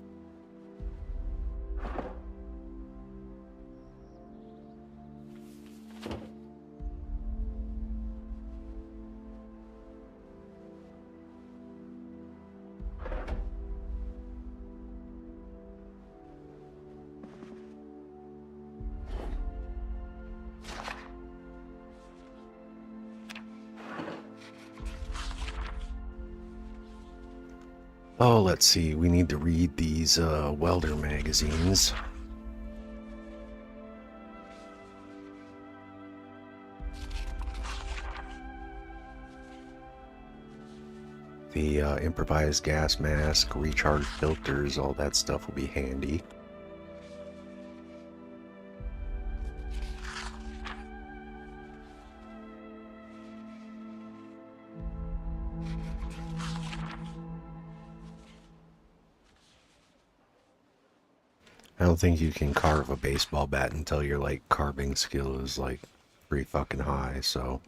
Oh, let's see. We need to read these welder magazines. The improvised gas mask, recharge filters, all that stuff will be handy. I don't think you can carve a baseball bat until your like carving skill is like pretty fucking high, so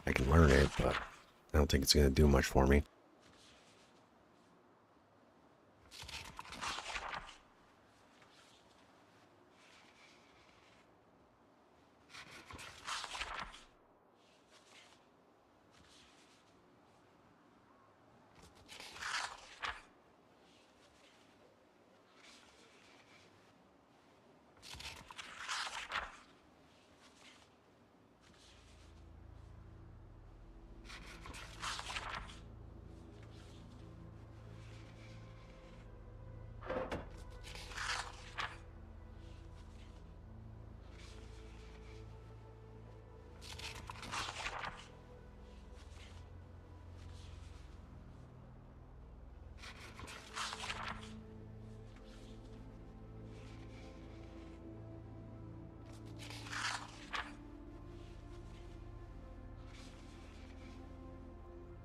I can learn it, but I don't think it's gonna do much for me.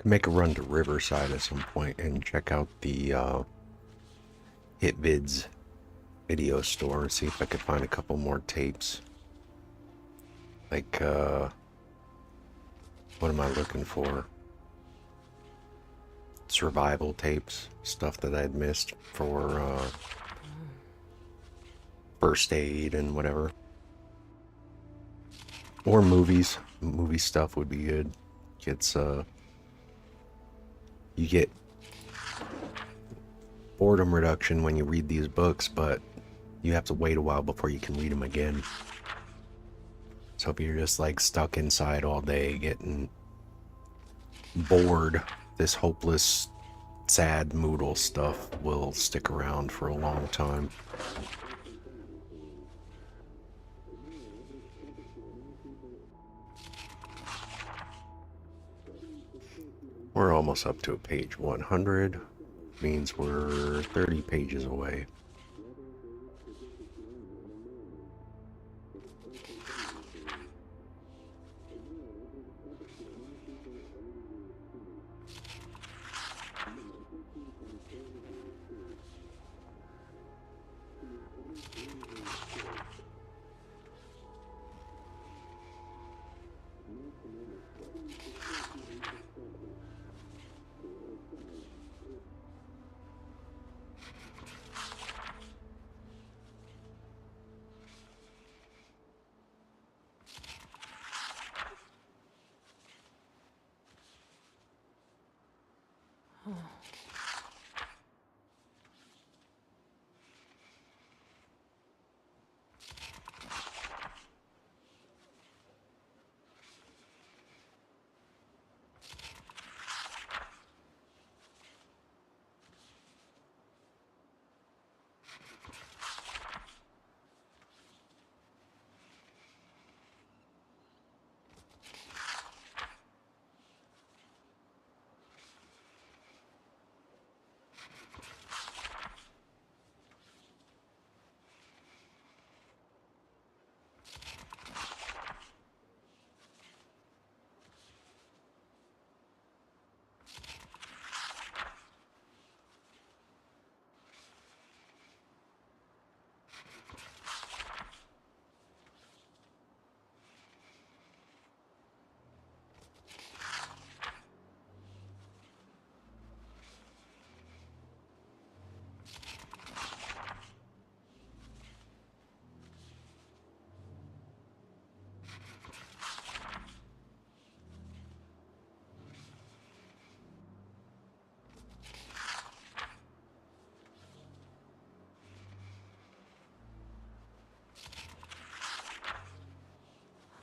Make a run to Riverside at some point and check out the HitVids video store and see if I could find a couple more tapes. Like, what am I looking for? Survival tapes, stuff that I'd missed for first aid and whatever. Or movies. Movie stuff would be good. Gets, you get boredom reduction when you read these books, but you have to wait a while before you can read them again. So if you're just like stuck inside all day getting bored, this hopeless, sad Moodle stuff will stick around for a long time. We're almost up to page 100, means we're 30 pages away.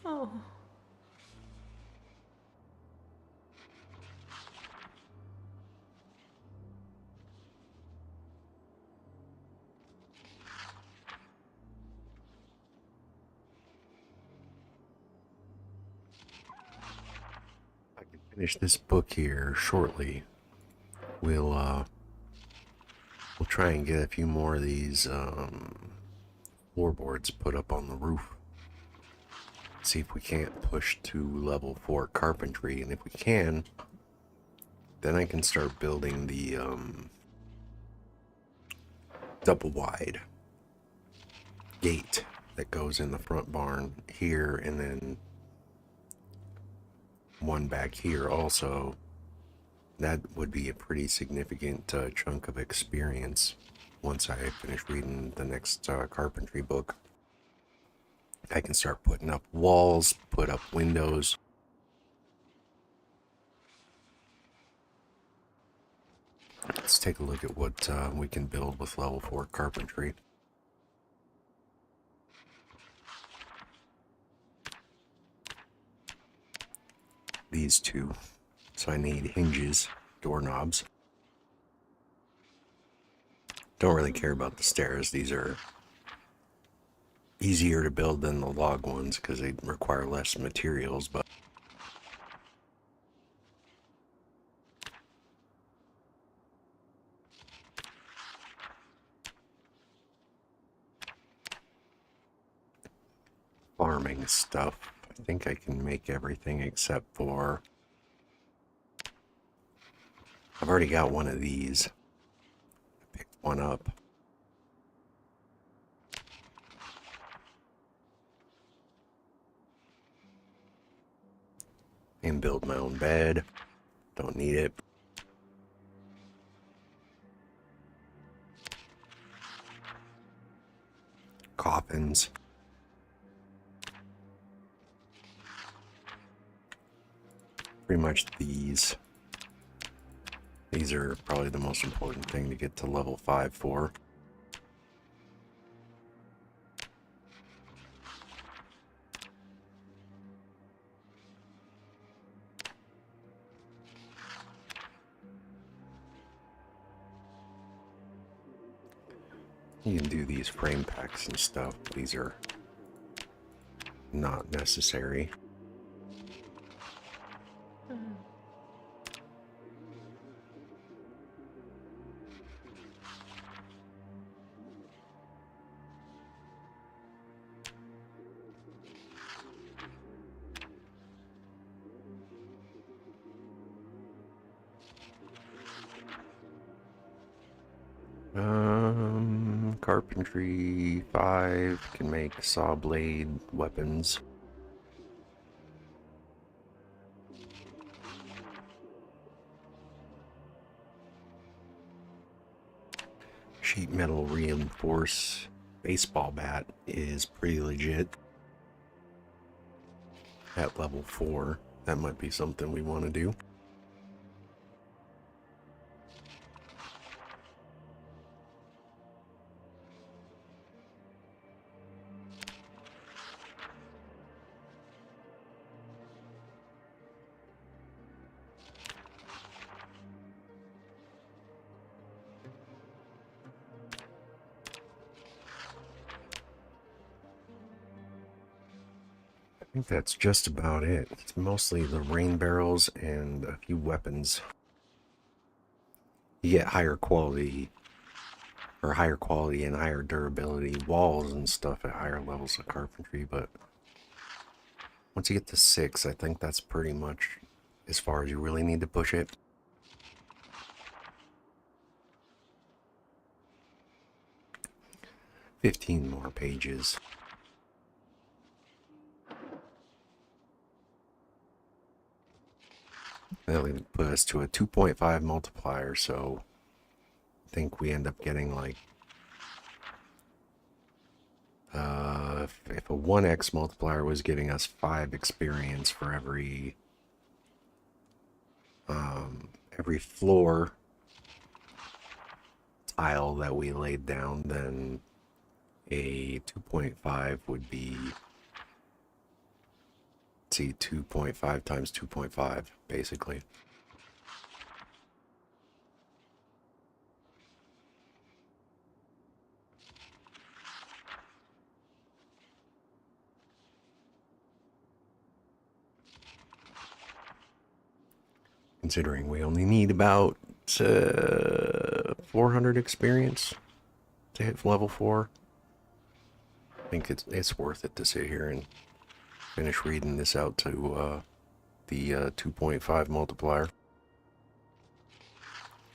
Oh. I can finish this book here shortly. we'll try and get a few more of these floorboards put up on the roof. See if we can't push to level 4 carpentry, and if we can, then I can start building the double wide gate that goes in the front barn here, and then one back here also. That would be a pretty significant chunk of experience once I finish reading the next carpentry book. I can start putting up walls, put up windows. Let's take a look at what we can build with level 4 carpentry. These two. So I need hinges, doorknobs. Don't really care about the stairs. These are easier to build than the log ones because they require less materials, but farming stuff, I think I can make everything except for I've already got one of these. I picked one up. And build my own bed. Don't need it. Coffins. Pretty much these. These are probably the most important thing to get to level 5 for. You can do these frame packs and stuff. These are not necessary. Carpentry 5 can make saw blade weapons. Sheet metal reinforce baseball bat is pretty legit. At level 4, that might be something we want to do. I think that's just about it. It's mostly the rain barrels and a few weapons. You get higher quality and higher durability walls and stuff at higher levels of carpentry, but once you get to 6, I think that's pretty much as far as you really need to push it. "15 more pages. That would put us to a 2.5 multiplier, so I think we end up getting like if a 1x multiplier was giving us 5 experience for every floor tile that we laid down, then a 2.5 would be, see, 2.5 times 2.5 basically. Considering we only need about 400 experience to hit level 4. I think it's worth it to sit here and finish reading this out to the 2.5 multiplier.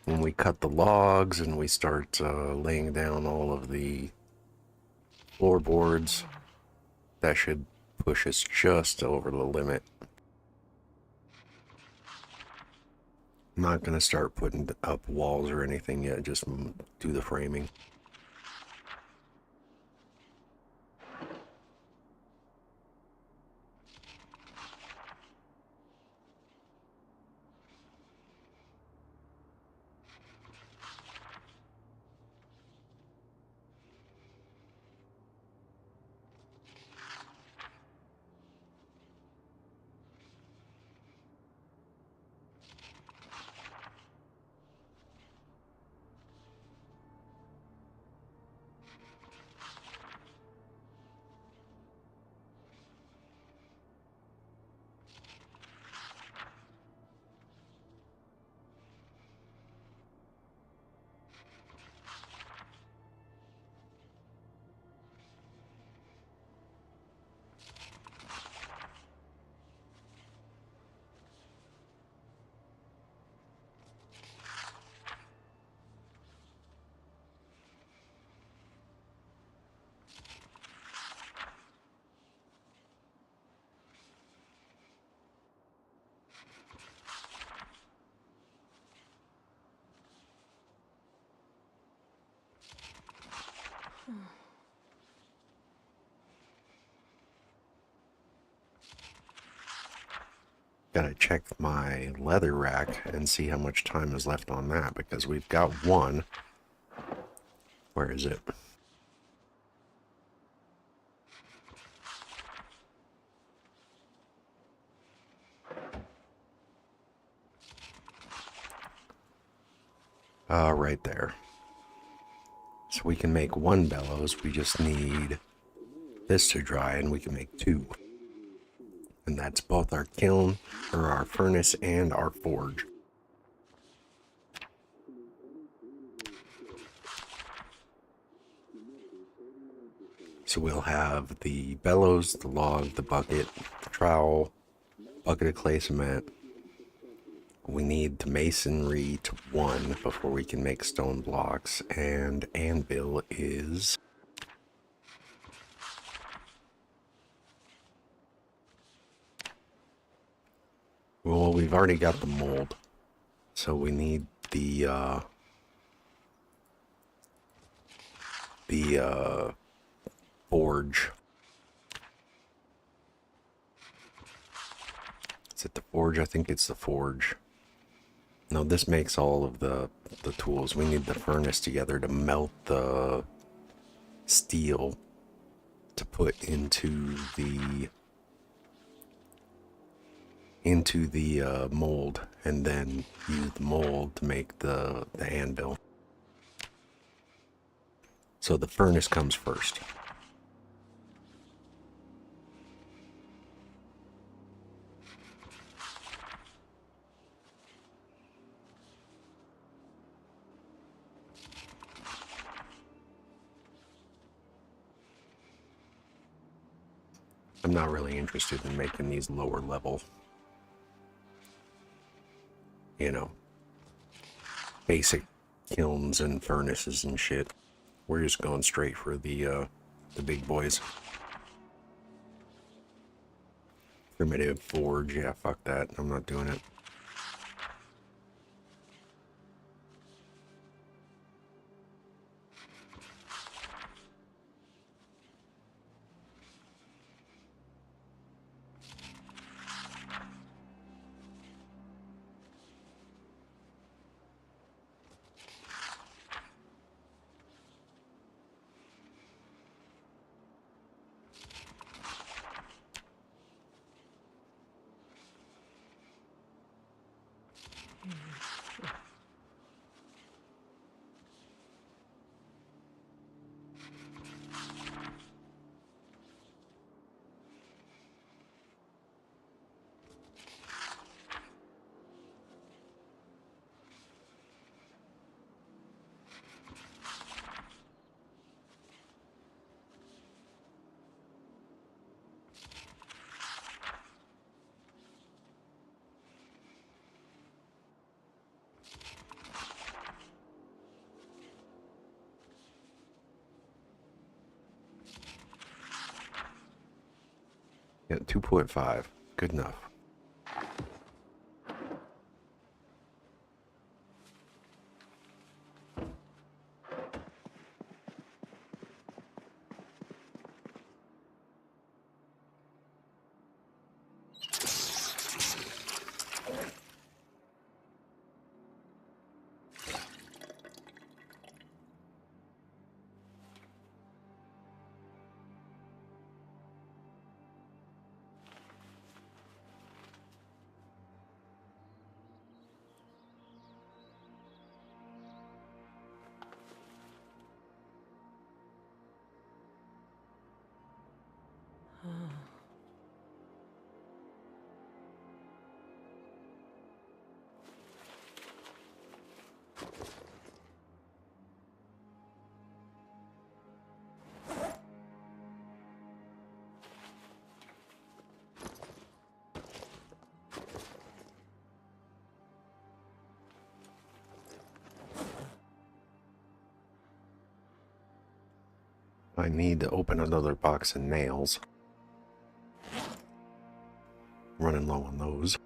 When we cut the logs and we start laying down all of the floorboards, that should push us just over the limit. I'm not going to start putting up walls or anything yet, just do the framing. Gotta check my leather rack and see how much time is left on that, because we've got one. Where is it? Right there. So we can make one bellows. We just need this to dry, and we can make two. And that's both our kiln, or our furnace, and our forge. So we'll have the bellows, the log, the bucket, the trowel, bucket of clay cement. We need the masonry to 1 before we can make stone blocks, and anvil is... Well, we've already got the mold, so we need the forge. Is it the forge? I think it's the forge. No, this makes all of the tools. We need the furnace together to melt the steel to put into the mold, and then use the mold to make the anvil. So the furnace comes first. I'm not really interested in making these lower level, you know, basic kilns and furnaces and shit. We're just going straight for the big boys. Primitive forge, yeah, fuck that. I'm not doing it. Yeah, 2.5. Good enough. I need to open another box of nails. Running low on those.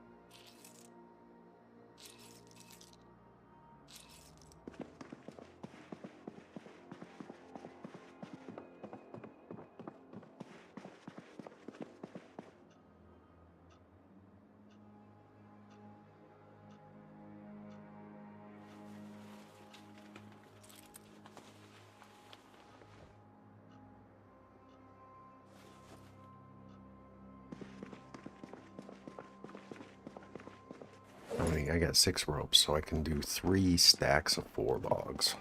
I got 6 ropes, so I can do 3 stacks of 4 logs.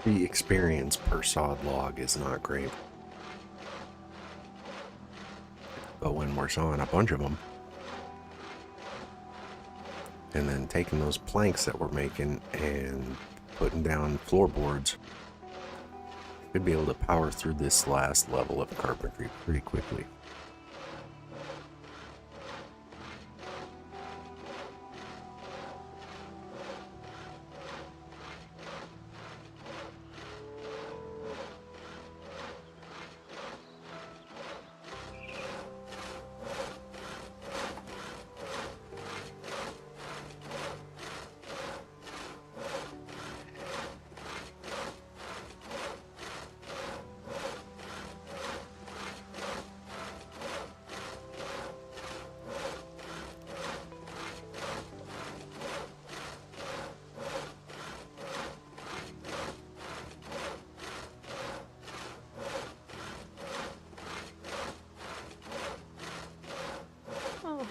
The experience per sawed log is not great. But when we're sawing a bunch of them, and then taking those planks that we're making and putting down floorboards, we'd be able to power through this last level of carpentry pretty quickly. Oh.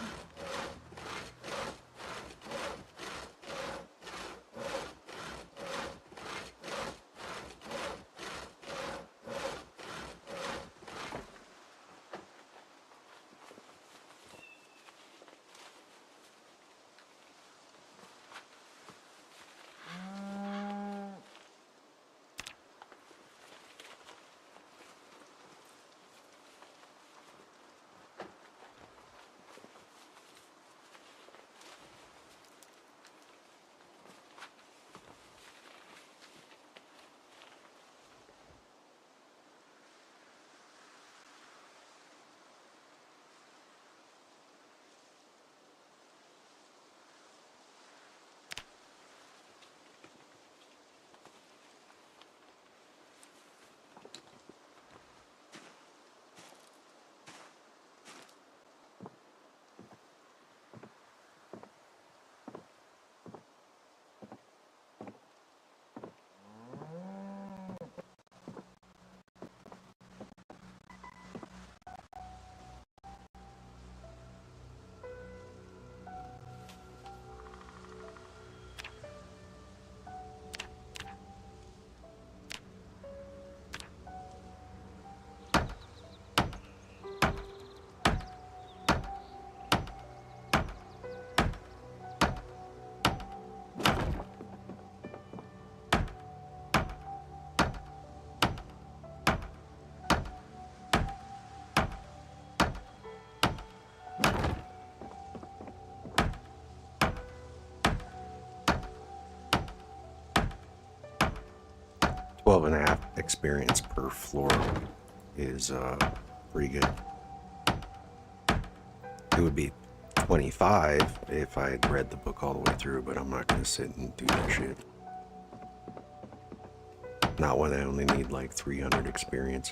12.5 experience per floor is pretty good. It would be 25 if I had read the book all the way through, but I'm not going to sit and do that shit. Not when I only need like 300 experience.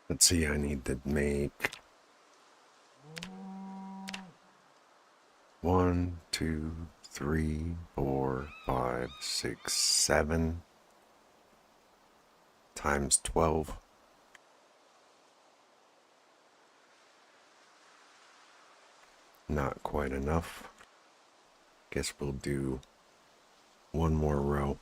Let's see, I need to make 1, 2, 3, 4, 5, 6, 7 times 12. Not quite enough. Guess we'll do one more row.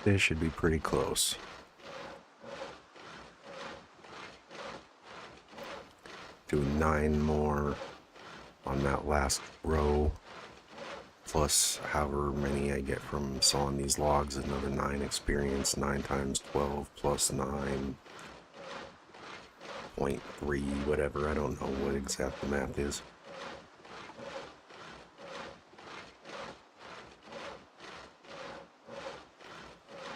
This should be pretty close. Do 9 more on that last row, plus however many I get from sawing these logs, another 9 experience. 9 times 12 plus 9.3, whatever. I don't know what exact the math is.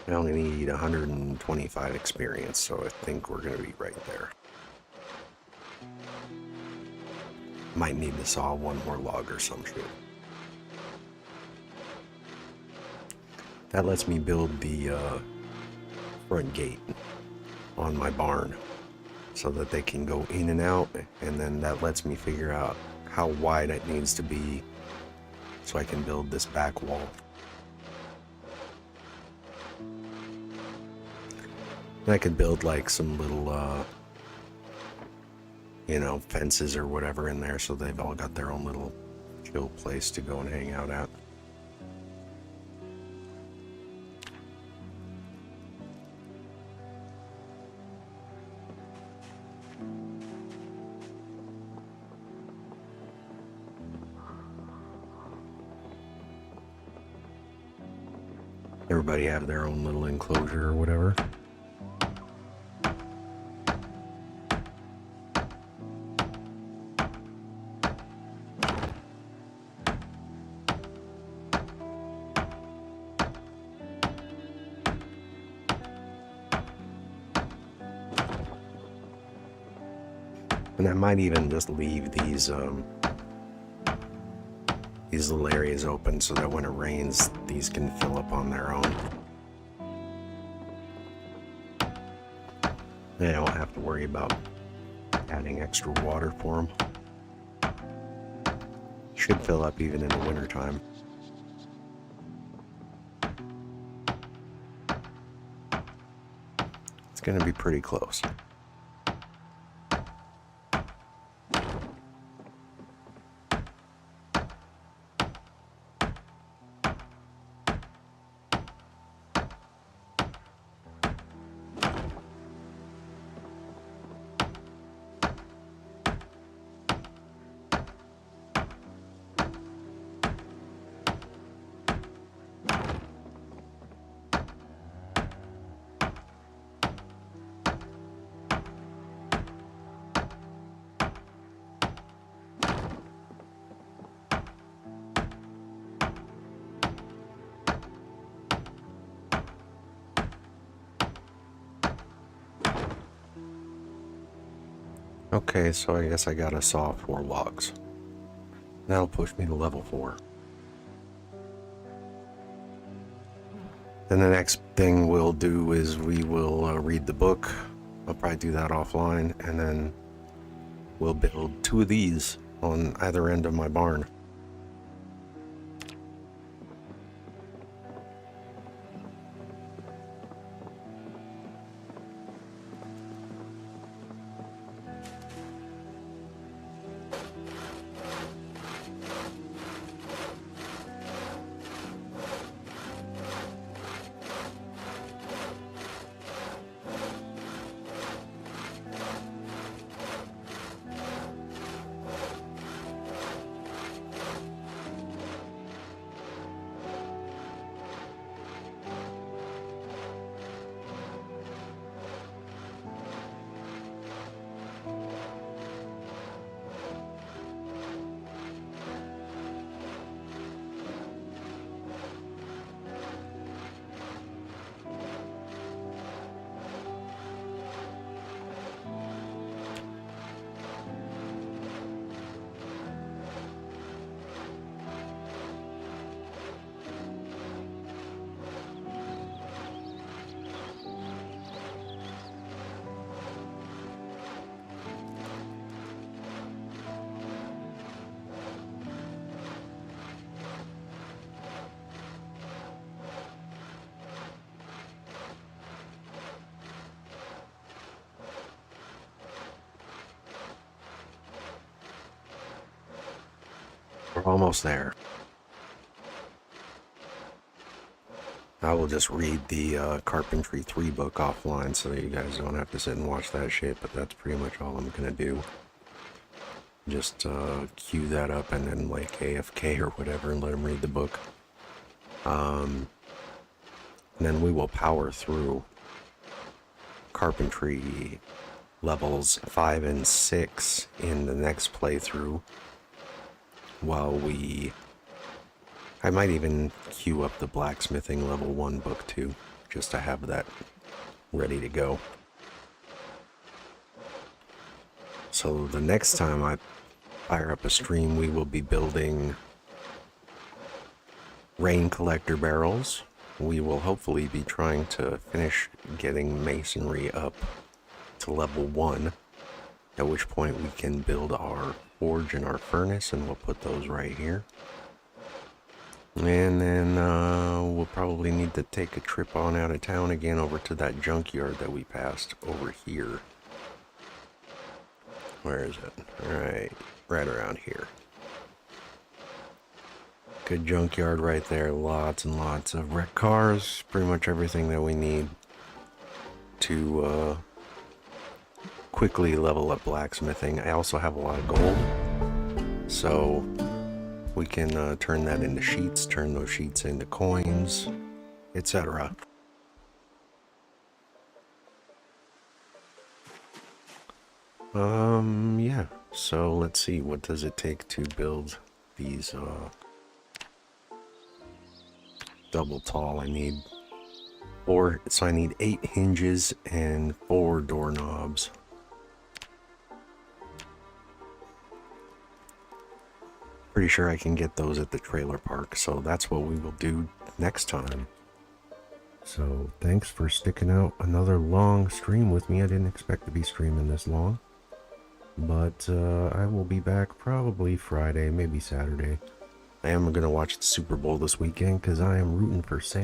I only need 125 experience, so I think we're going to be right there. Might need to saw one more log or some shit. That lets me build the front gate on my barn so that they can go in and out, and then that lets me figure out how wide it needs to be so I can build this back wall. And I could build like some little you know, fences or whatever in there so they've all got their own little chill place to go and hang out at. Everybody have their own little enclosure or whatever. And I might even just leave these little areas open so that when it rains, these can fill up on their own. They don't have to worry about adding extra water for them. Should fill up even in the wintertime. It's going to be pretty close. Okay, so I guess I gotta saw 4 logs. That'll push me to level 4. Then the next thing we'll do is we will read the book. I'll probably do that offline, and then we'll build 2 of these on either end of my barn. We're almost there. I will just read the Carpentry 3 book offline so you guys don't have to sit and watch that shit, but that's pretty much all I'm gonna do. Just queue that up and then like AFK or whatever and let him read the book. And then we will power through Carpentry levels 5 and 6 in the next playthrough while I might even queue up the blacksmithing level 1 book too, just to have that ready to go. So the next time I fire up a stream, we will be building rain collector barrels. We will hopefully be trying to finish getting masonry up to level 1, at which point we can build our forge and our furnace, and we'll put those right here. And then we'll probably need to take a trip on out of town again over to that junkyard that we passed over here. Where is it? Right around here. Good junkyard right there. Lots and lots of wrecked cars. Pretty much everything that we need to quickly level up blacksmithing. I also have a lot of gold, so we can turn that into sheets, turn those sheets into coins, etc. Yeah, so let's see, what does it take to build these double tall? I need 8 hinges and 4 doorknobs. Pretty sure I can get those at the trailer park, so that's what we will do next time. So thanks for sticking out another long stream with me. I didn't expect to be streaming this long, but I will be back probably Friday, maybe Saturday. I am going to watch the Super Bowl this weekend because I am rooting for Sam.